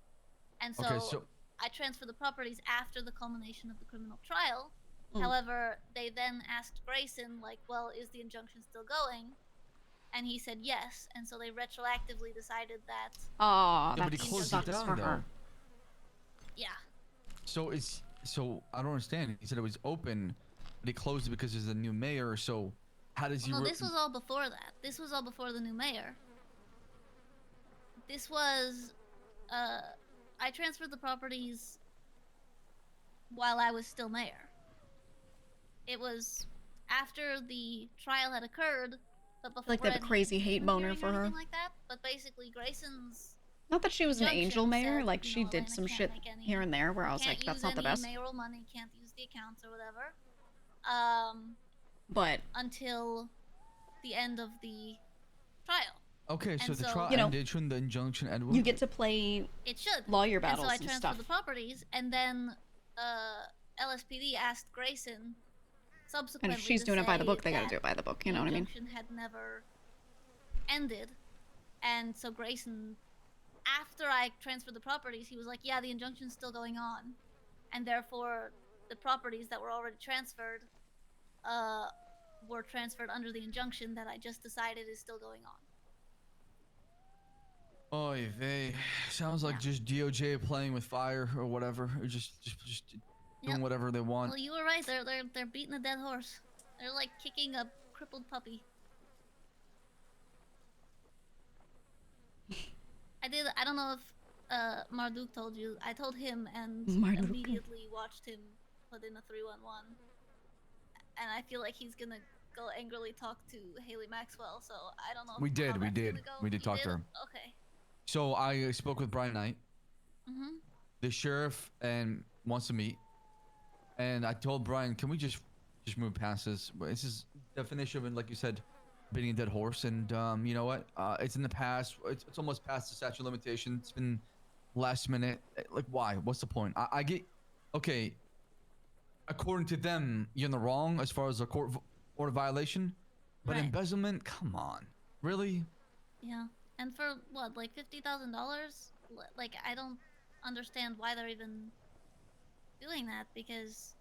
And so, Okay, so I transferred the properties after the culmination of the criminal trial. Mm. However, they then asked Grayson, like, well, is the injunction still going? And he said yes, and so they retroactively decided that. Oh, yeah, but he that closed it sucks down for though. her. Yeah. So I don't understand. He said it was open, but he closed it because there's a new mayor. So how does he? No, this was all before that. This was all before the new mayor. This was, I transferred the properties while I was still mayor. It was after the trial had occurred, but before Like they have a any crazy hate boner hearing or for her. anything like that. But basically, Grayson's Not that she was an angel injunction mayor, said, like you she know, did Elena some can't shit make any- here and there where I was can't like, that's use not the any best. mayoral money, can't use the accounts or whatever. But until the end of the trial. Okay, so And the so- trial You know, ended, shouldn't the injunction end? you get to play It should. lawyer And battles so I and transferred stuff. the properties, and then LSPD asked Grayson subsequently. And if she's to doing it by the say book, they gotta that do it by the book. You the know what I mean? injunction had never ended, and so Grayson, after I transferred the properties, he was like, "Yeah, the injunction's still going on, and therefore the properties that were already transferred, were transferred under the injunction that I just decided is still going on." Oy vey. Sounds like just DOJ playing with fire or whatever, or just doing whatever they want. Well, you were right. They're beating a dead horse. They're like kicking a crippled puppy. I don't know if Marduk told you. I told him and Marduk. immediately watched him put in a 311. And I feel like he's gonna go angrily talk to Haley Maxwell. So I don't know. We how did, that's we gonna did. go. We did You talk to her. Okay. So I spoke with Brian Knight. Mhm. The sheriff and wants to meet, and I told Brian, can we just move past this? This is definition of, like you said, beating a dead horse. And you know what? It's in the past. It's almost past the statute of limitations. It's been last minute. Like, why? What's the point? I get, okay. According to them, you're in the wrong as far as a court order violation, but Right. embezzlement, come on, really? Yeah. And for what, like $50,000? Like, I don't understand why they're even doing that, because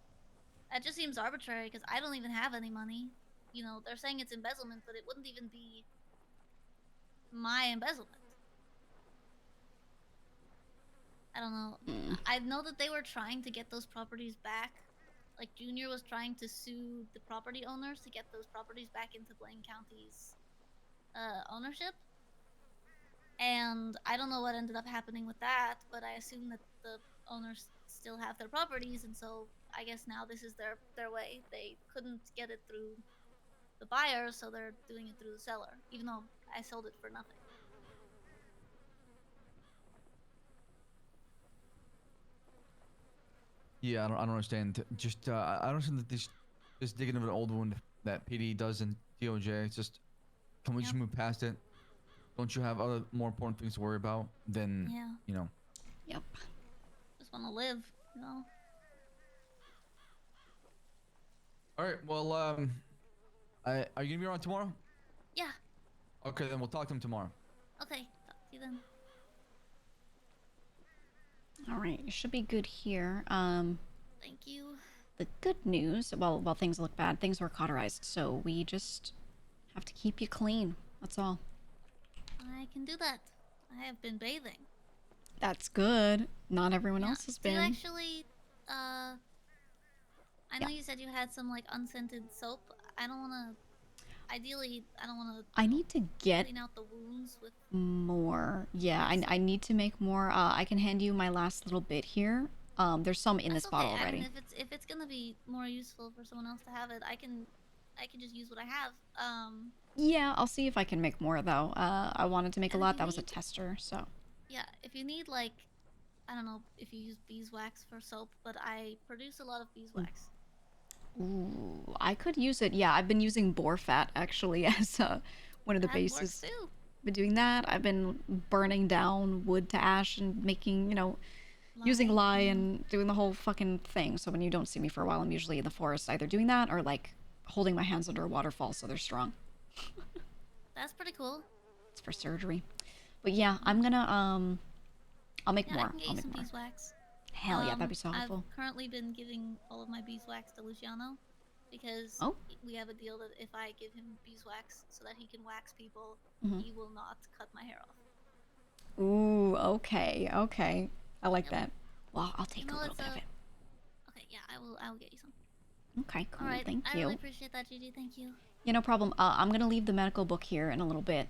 that just seems arbitrary, because I don't even have any money. You know, they're saying it's embezzlement, but it wouldn't even be my embezzlement. I don't know. I know that they were trying to get those properties back. Like, Junior was trying to sue the property owners to get those properties back into Blaine County's ownership. And I don't know what ended up happening with that, but I assume that the owners still have their properties, and so I guess now this is their way. They couldn't get it through the buyer, so they're doing it through the seller, even though I sold it for nothing. Yeah, I don't understand. Just I don't understand that this digging of an old wound that PD does in DOJ. It's just, can we just move past it? Don't you have other more important things to worry about than you know? Yep. Just want to live, you know. All right. Well, are you gonna be around tomorrow? Yeah. Okay, then we'll talk to him tomorrow. Okay. Talk to you then. All right, you should be good here. Thank you. The good news, well, things look bad. Things were cauterized, so we just have to keep you clean. That's all. I can do that. I have been bathing. That's good. Not everyone else has Do you been. actually, I know you said you had some, like, unscented soap. I don't want to, ideally, I don't want to I need to get clean out the wounds with... more. Yeah, I need to make more. I can hand you my last little bit here. There's some in this bottle I already. mean, if it's gonna be more useful for someone else to have it, I can I can just use what I have. Yeah, I'll see if I can make more though. I wanted to make a lot. That was a tester, so. Yeah, if you need like, I don't know if you use beeswax for soap, but I produce a lot of beeswax. Ooh, I could use it. Yeah, I've been using boar fat actually as one of the That bases. works too. Been doing that. I've been burning down wood to ash and making, you know, using lye and doing the whole fucking thing. So when you don't see me for a while, I'm usually in the forest either doing that or like holding my hands under a waterfall so they're strong. That's pretty cool. It's for surgery. But yeah, I'm gonna I'll make Yeah, more. I can get I'll you make some more. beeswax. Hell yeah, that'd be so helpful. I've currently been giving all of my beeswax to Luciano because we have a deal that if I give him beeswax so that he can wax people, he will not cut my hair off. Ooh, okay, okay. I like that. Well, I'll take a little bit of it. Okay, yeah, I will get you some. Okay, cool. All right, Thank I you. really appreciate that, Gigi. Thank you. Yeah, no problem. I'm gonna leave the medical book here in a little bit,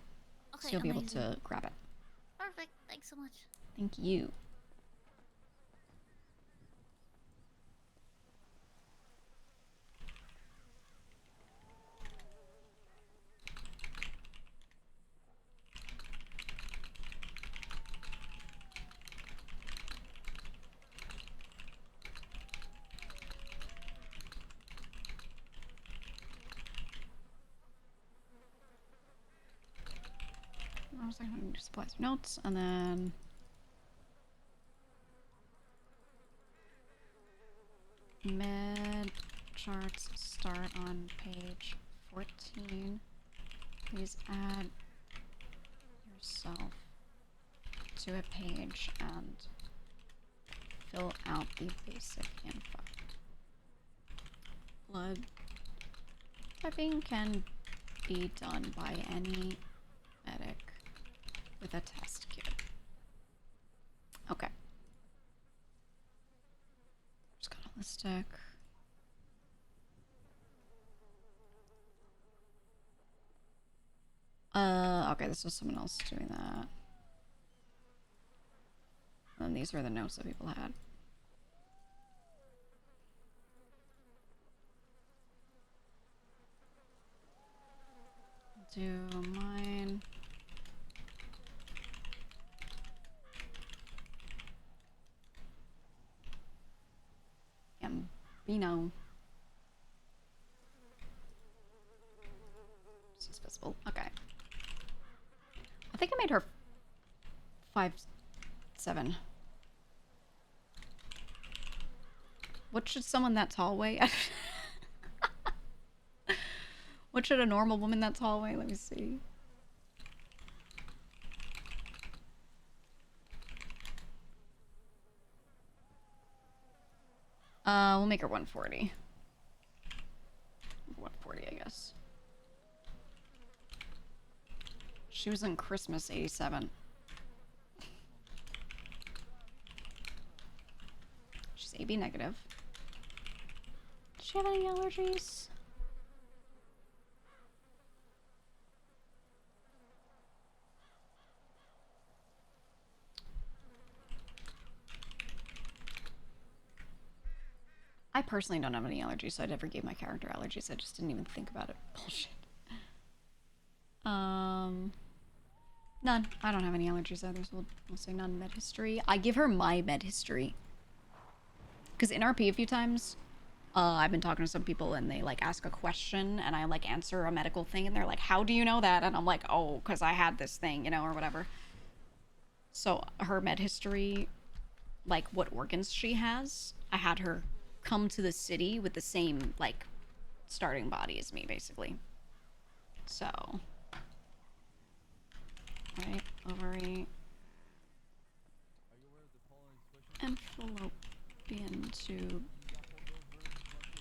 so Okay, you'll be able amazing. to grab it. Perfect. Thanks so much. Thank you. I was like, I'm gonna do supplies or notes, and then med charts start on page 14. Please add yourself to a page and fill out the basic info. Blood typing can be done by any medic with a test kit. Okay. Just got a holistic. Okay, this was someone else doing that. And these were the notes that people had. Do mine. Gambino. This is visible. Okay. I think I made her 5'7". What should someone that tall weigh? What should a normal woman that tall weigh? Let me see. We'll make her 140. 140, I guess. She was in Christmas 87. She's AB negative. Does she have any allergies? I personally don't have any allergies, so I never gave my character allergies. I just didn't even think about it. Bullshit. None. I don't have any allergies either, so we'll say none. Med history. I give her my med history. Because in RP a few times, I've been talking to some people and they like ask a question and I like answer a medical thing and they're like, how do you know that? And I'm like, oh, because I had this thing, you know, or whatever. So her med history, like what organs she has, I had her come to the city with the same like starting body as me, basically. So, right, ovary, and fallopian tube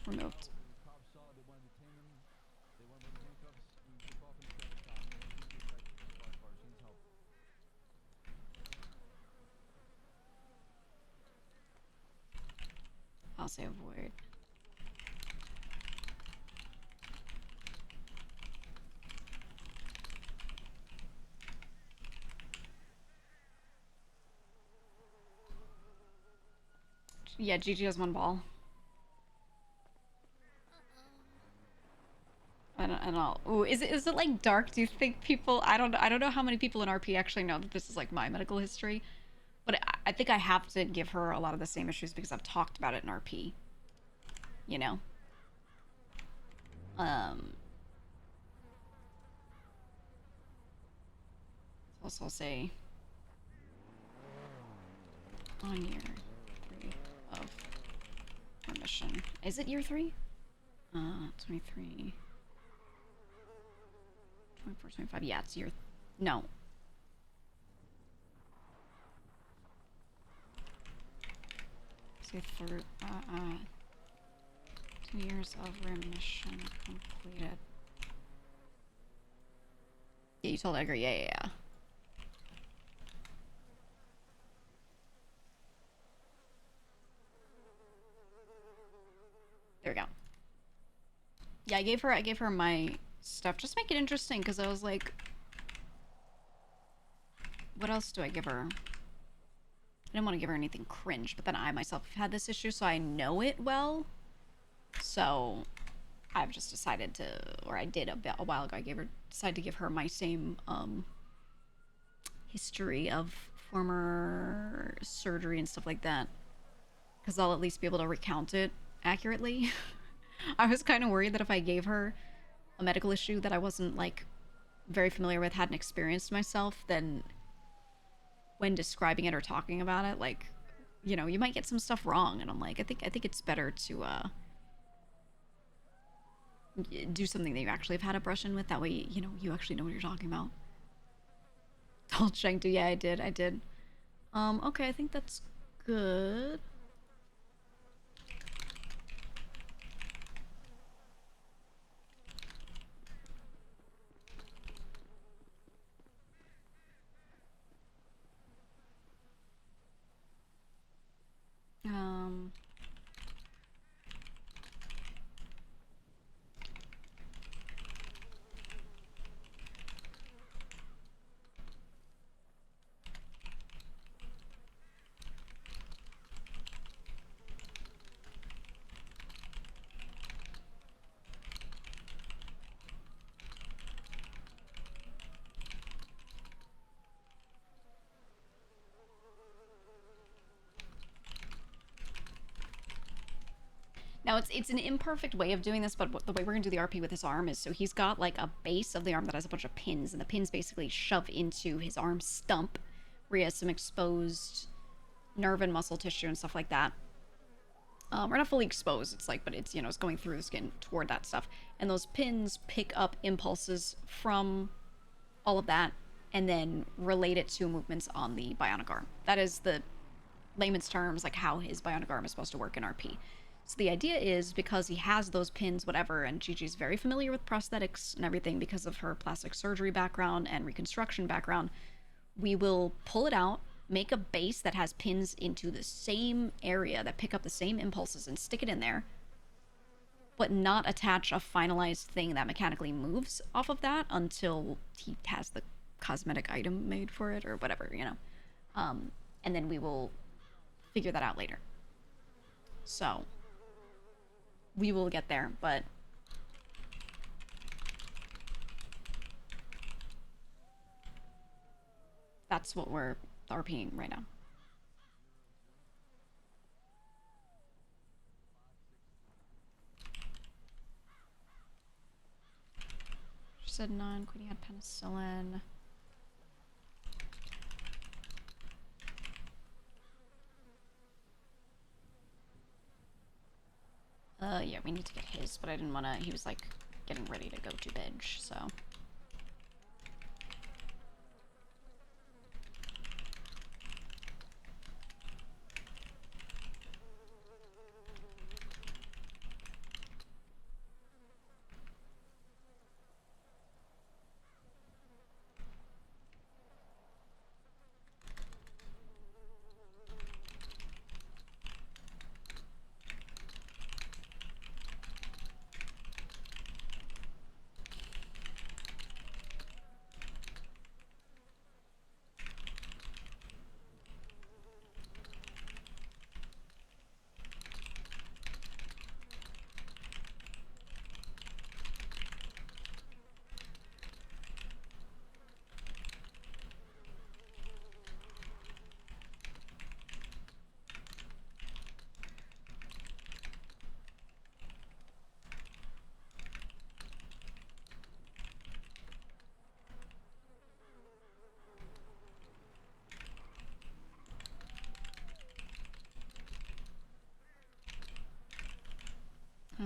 removed. I'll say avoid. Yeah, Gigi has one ball. And I'll. Ooh, is it like dark? Do you think people? I don't know how many people in RP actually know that this is like my medical history, but I think I have to give her a lot of the same issues because I've talked about it in RP. You know. Also, I'll say on year 3 of remission. Is it year 3? 23. 24, 25. Yeah, it's year. No. Say 2 years of remission completed. Yeah, you told Edgar. Yeah. There we go. Yeah, I gave her my stuff. Just make it interesting, because I was like, what else do I give her? I didn't want to give her anything cringe, but then I myself have had this issue, so I know it well. So I've just decided to, or I did a while ago, decided to give her my same history of former surgery and stuff like that, because I'll at least be able to recount it accurately. I was kind of worried that if I gave her a medical issue that I wasn't like very familiar with, hadn't experienced myself, then when describing it or talking about it, like, you know, you might get some stuff wrong. And I'm like, I think it's better to do something that you actually have had a brush in with. That way, you know, you actually know what you're talking about. Told Shank to, yeah, I did. Okay, I think that's good. Now, it's an imperfect way of doing this, but the way we're going to do the RP with his arm is, so he's got like a base of the arm that has a bunch of pins, and the pins basically shove into his arm stump, where he has some exposed nerve and muscle tissue and stuff like that. We're not fully exposed, it's like, but it's, you know, it's going through the skin toward that stuff. And those pins pick up impulses from all of that, and then relate it to movements on the bionic arm. That is the layman's terms, like how his bionic arm is supposed to work in RP. So the idea is, because he has those pins, whatever, and Gigi's very familiar with prosthetics and everything because of her plastic surgery background and reconstruction background, we will pull it out, make a base that has pins into the same area that pick up the same impulses and stick it in there, but not attach a finalized thing that mechanically moves off of that until he has the cosmetic item made for it or whatever, you know. And then we will figure that out later. So we will get there, but that's what we're RPing right now. She said none. Queenie had penicillin. Yeah, we need to get his, but I didn't want to. He was like getting ready to go to bed, so.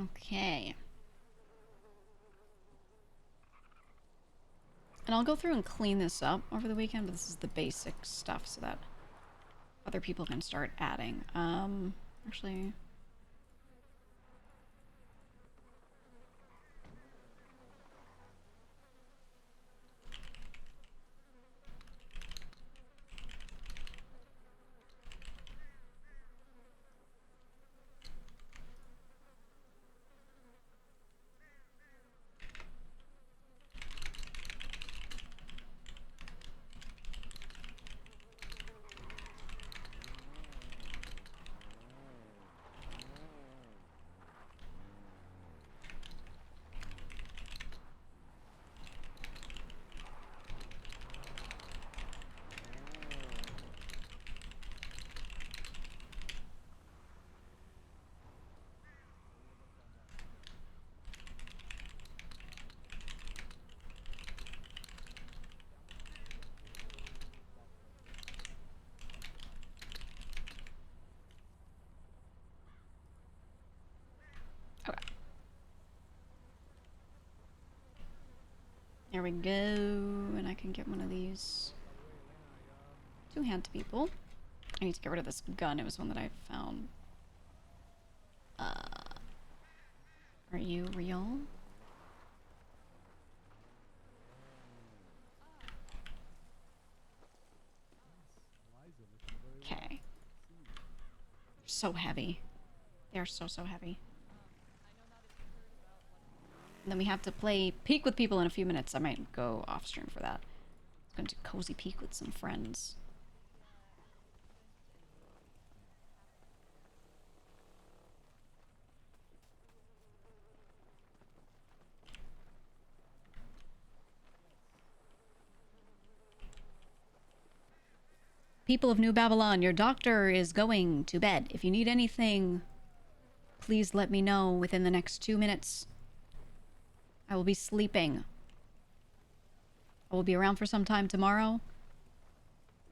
Okay. And I'll go through and clean this up over the weekend, but this is the basic stuff so that other people can start adding. Actually... There we go, and I can get one of these to hand to people. I need to get rid of this gun. It was one that I found. Are you real? Okay. So heavy. They're so heavy. And then we have to play Peek with people in a few minutes. I might go off stream for that. It's going to cozy Peek with some friends. People of New Babylon, your doctor is going to bed. If you need anything, please let me know within the next 2 minutes. I will be sleeping. I will be around for some time tomorrow.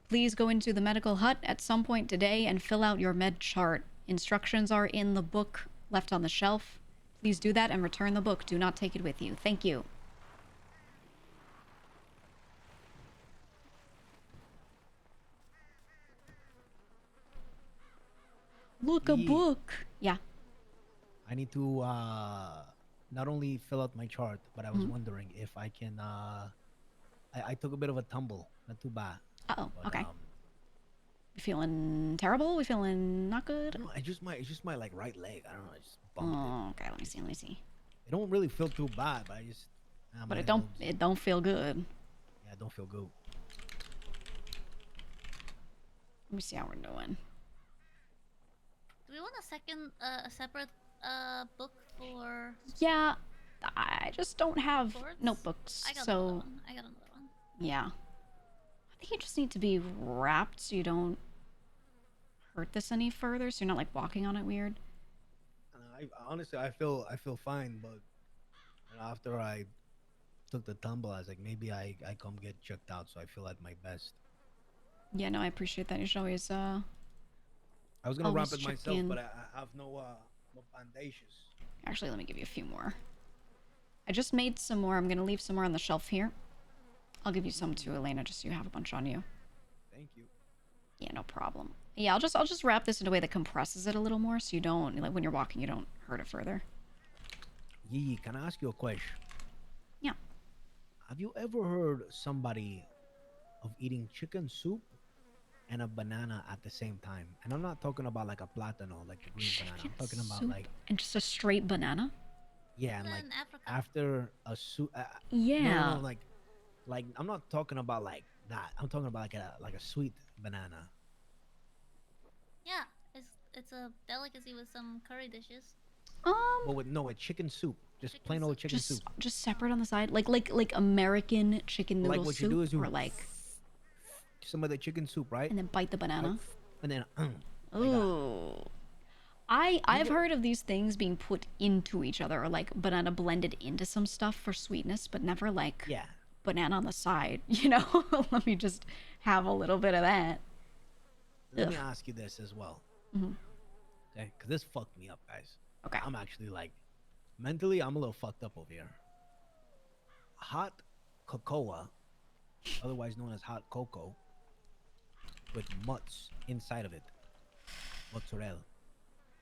Please go into the medical hut at some point today and fill out your med chart. Instructions are in the book left on the shelf. Please do that and return the book. Do not take it with you. Thank you. Look, a book. Yeah. I need to not only fill out my chart, but I was wondering if I can. I took a bit of a tumble. Not too bad. Uh-oh. Okay. We feeling terrible? We feeling not good? No, it's just my like right leg. I don't know. I just bumped it. Okay. Let me see. It don't really feel too bad, but I just. But it don't feel good. Yeah, it don't feel good. Let me see how we're doing. Do we want a separate book for? Yeah, I just don't have Swords? notebooks, I got so another one. I got another one. yeah. I think you just need to be wrapped so you don't hurt this any further, so you're not like walking on it weird. Honestly, I feel fine, but after I took the tumble, I was like, maybe I come get checked out, so I feel at my best. Yeah, no, I appreciate that. You should always I was gonna wrap always it check myself, in. but I have no bandages. Actually, let me give you a few more. I just made some more. I'm gonna leave some more on the shelf here. I'll give you some too, Elena, just so you have a bunch on you. Thank you. Yeah, no problem. Yeah, I'll just wrap this in a way that compresses it a little more, so you don't, like, when you're walking, you don't hurt it further. Gigi, can I ask you a question? Yeah. Have you ever heard somebody of eating chicken soup and a banana at the same time? And I'm not talking about like a plátano, like a green banana. I'm talking about Soup like and just a straight banana. yeah, and like after a soup. Yeah. No, like I'm not talking about like that. I'm talking about like a sweet banana. Yeah, it's a delicacy with some curry dishes. But with chicken soup, just plain old chicken soup. Just separate on the side, like American chicken noodle Like what soup, you do is you or like some of the chicken soup, right? and then bite the banana. And then Ooh. I've heard of these things being put into each other, or like banana blended into some stuff for sweetness, but never like banana on the side, you know? Let me just have a little bit of that. Let me ask you this as well. Okay, because this fucked me up, guys. Okay. I'm actually like Mentally, I'm a little fucked up over here. Hot cocoa, otherwise known as hot cocoa, with mutts inside of it. Mozzarella.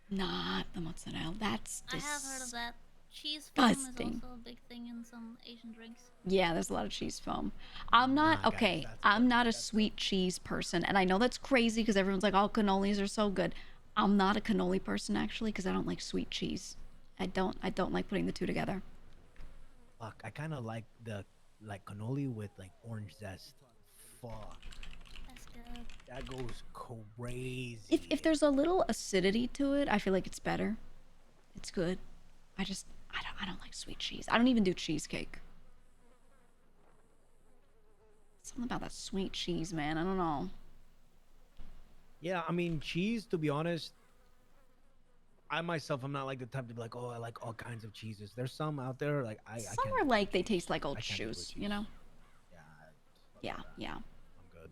Not the mozzarella. That's I have heard of that. Cheese foam is also a big thing in some Asian drinks. Yeah, there's a lot of cheese foam. I'm not okay. I'm not a sweet cheese person, and I know that's crazy because everyone's like, "Oh, cannolis are so good." I'm not a cannoli person actually because I don't like sweet cheese. I don't like putting the two together. Fuck, I kind of like the cannoli with like orange zest. Fuck. That's good. That goes crazy. If there's a little acidity to it, I feel like it's better. It's good. I don't like sweet cheese. I don't even do cheesecake. Something about that sweet cheese, man. I don't know. Yeah, I mean, cheese, to be honest, I myself am not like the type to be like, oh, I like all kinds of cheeses. There's some out there, like, Some are like, they taste like old shoes, you know? Yeah. I'm good.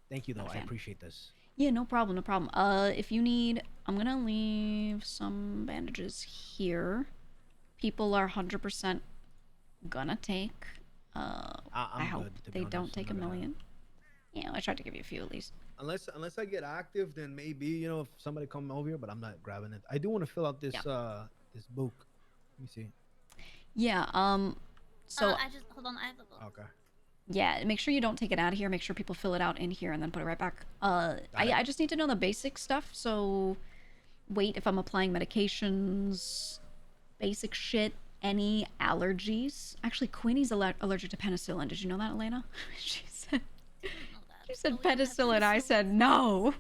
Thank you, though. I appreciate this. Yeah, no problem, no problem. If you need, I'm gonna leave some bandages here. People are 100% gonna take. I hope they don't take a million. Yeah, I tried to give you a few at least. Unless I get active, then maybe, you know, if somebody come over here, but I'm not grabbing it. I do want to fill out this this book. Let me see. Yeah, so I just hold on, I have the book. Okay. yeah, make sure you don't take it out of here. Make sure people fill it out in here and then put it right back. I just need to know the basic stuff. So wait, if I'm applying medications, basic shit, any allergies. Actually, Queenie's allergic to penicillin. Did you know that, Elena? She said penicillin. I said no.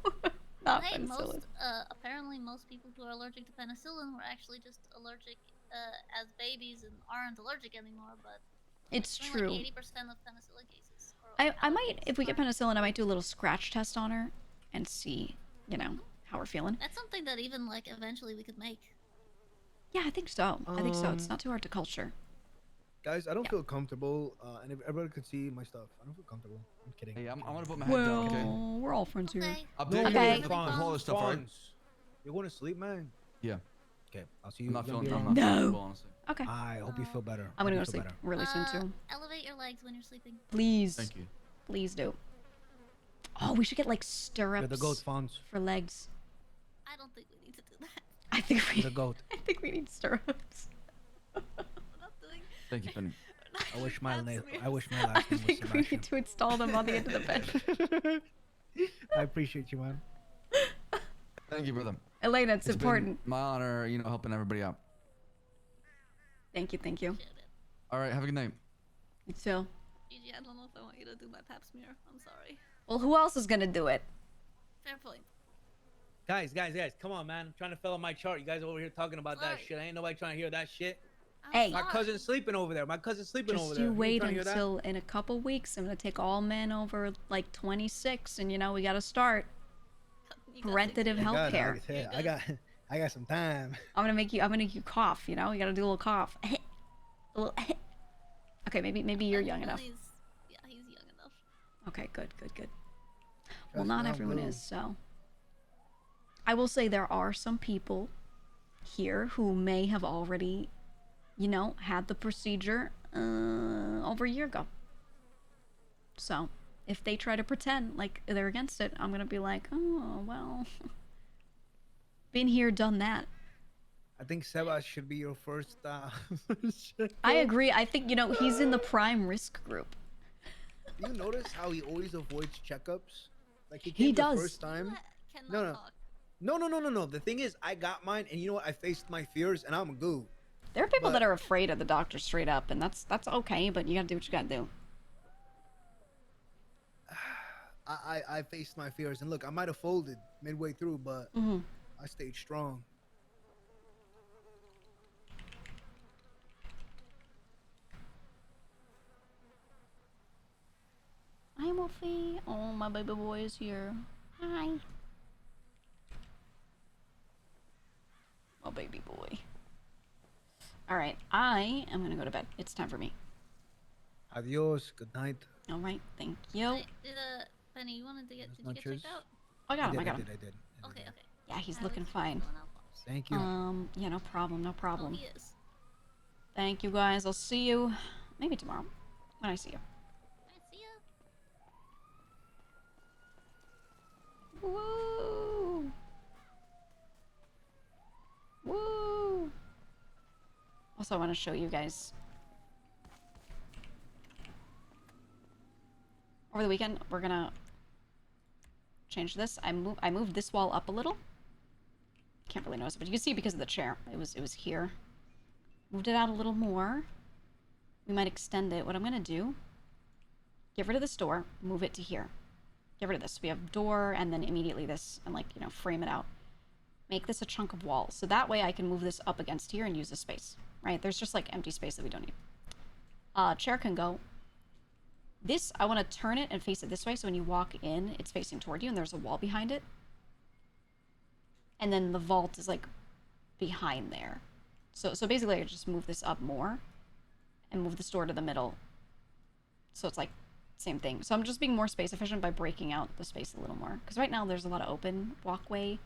Not Hey, penicillin. apparently most people who are allergic to penicillin were actually just allergic as babies and aren't allergic anymore, but It's only true. Like 80% of penicillin cases. I might, if we get penicillin, I might do a little scratch test on her and see, you know, how we're feeling. That's something that even like eventually we could make. Yeah, I think so. I think so. It's not too hard to culture. Guys, I don't feel comfortable, and if everybody could see my stuff, I don't feel comfortable. I'm kidding. Hey, I'm gonna put my head down, okay? Well, we're all friends here. Update Okay. with all this stuff, right? You're going to sleep, man? Yeah. Okay, I'll see you. I'm not gonna feeling. be I'm around? not comfortable, honestly. Okay. I hope you feel better. I'm gonna Hope go you to feel sleep better. really soon too. Elevate your legs when you're sleeping. Please. Thank you. Please do. Oh, we should get like stirrups the goat fawns. for legs. I don't think we need to do that. I think we. The goat. I think we need stirrups. Thank you, Penny. I wish my last name I was think we Sebastian. need to install them on the end of the bed. I appreciate you, man. Thank you, brother. Elena, it's been important. my honor, you know, helping everybody out. Thank you, thank you. All right, have a good night. You too. Gigi, I don't know if I want you to do my pap smear. I'm sorry. Well, who else is gonna do it? Fair point. Guys, come on, man. I'm trying to fill out my chart. You guys over here talking about that shit. Ain't nobody trying to hear that shit. Hey. My cousin's sleeping over there. Just you wait until in a couple weeks. I'm gonna take all men over like 26, and you know we gotta start preventative health care. I got some time. I'm gonna make you cough. You know, you gotta do a little cough. A little. Okay, maybe you're young enough. Yeah, he's young enough. Okay, good. Well, not everyone is, so. I will say there are some people here who may have already, you know, had the procedure over a year ago. So, if they try to pretend like they're against it, I'm gonna be like, oh, well, been here, done that. I think Seba should be your first. I agree. I think, you know, he's in the prime risk group. Do you notice how he always avoids checkups? Like he He came does. the first time. No. The thing is, I got mine, and you know what? I faced my fears, and I'm good. There are people that are afraid of the doctor straight up, and that's okay, but you gotta do what you gotta do. I faced my fears, and look, I might have folded midway through, but I stayed strong. Hi, Wolfie. Oh, my baby boy is here. Hi. Oh, baby boy. All right, I am gonna go to bed. It's time for me. Adios. Good night. All right, thank you. Wait, Penny, you wanted to get? Did you get checked out? I got him. I got him. did. Okay. Yeah, he's looking fine. Thank you. Yeah, no problem. Oh, he is. Thank you guys. I'll see you maybe tomorrow when I see you. Woo! Woo! Also, I want to show you guys. Over the weekend, we're gonna change this. I moved this wall up a little. Can't really notice it, but you can see because of the chair. It was here. Moved it out a little more. We might extend it. What I'm gonna do, get rid of this door, move it to here. Get rid of this. We have door and then immediately this and, like, you know, frame it out. Make this a chunk of wall. So that way I can move this up against here and use the space, right? There's just like empty space that we don't need. Chair can go. This, I want to turn it and face it this way. So when you walk in, it's facing toward you and there's a wall behind it. And then the vault is like behind there. So basically I just move this up more and move this door to the middle. So it's like same thing. So I'm just being more space efficient by breaking out the space a little more. Because right now there's a lot of open walkway.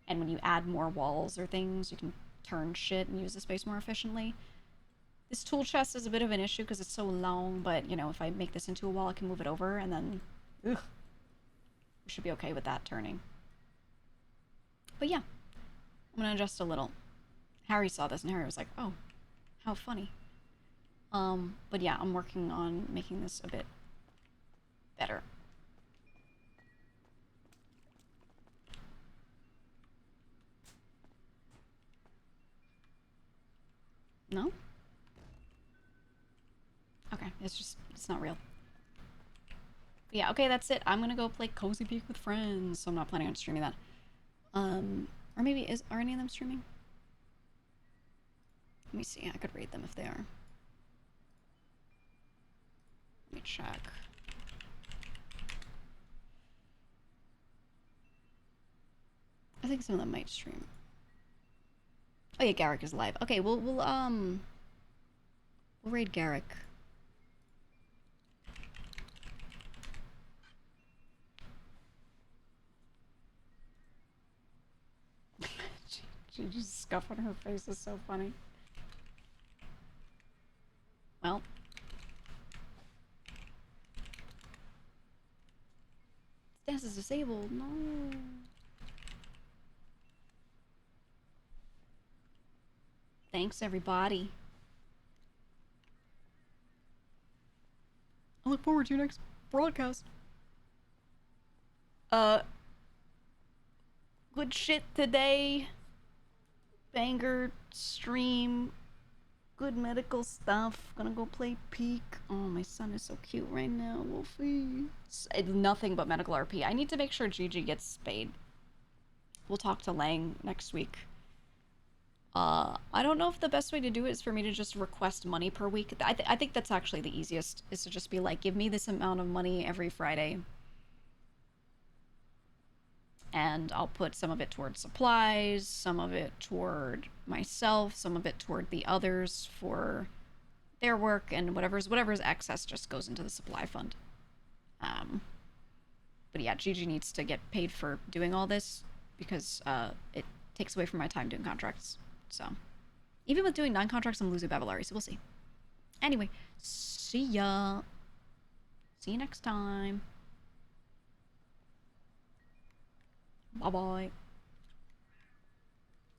And when you add more walls or things, you can turn shit and use the space more efficiently. This tool chest is a bit of an issue because it's so long. But, you know, if I make this into a wall, I can move it over and then... Ugh, we should be okay with that turning. But yeah, I'm gonna adjust a little. Harry saw this and Harry was like, oh, how funny. But yeah, I'm working on making this a bit better. No? Okay, it's not real. But yeah, okay, that's it. I'm gonna go play Cozy Peak with friends, so I'm not planning on streaming that. Or maybe are any of them streaming? Let me see, I could read them if they are. Let me check. I think some of them might stream. Oh yeah, Garrick is live. Okay, we'll raid Garrick. Gigi's scuff on her face is so funny. Well. This is disabled. No. Thanks, everybody. I look forward to your next broadcast. Good shit today. Banger stream. Good medical stuff. Gonna go play Peak. Oh, my son is so cute right now, Wolfie. It's nothing but medical RP. I need to make sure Gigi gets spayed. We'll talk to Lang next week. I don't know if the best way to do it is for me to just request money per week. I think that's actually the easiest, is to just be like, give me this amount of money every Friday. And I'll put some of it toward supplies, some of it toward myself, some of it toward the others for their work, and whatever's excess just goes into the supply fund. But yeah, Gigi needs to get paid for doing all this because it takes away from my time doing contracts. So even with doing 9 contracts, I'm losing Babylari, so we'll see. Anyway, see ya. See you next time. Bye-bye.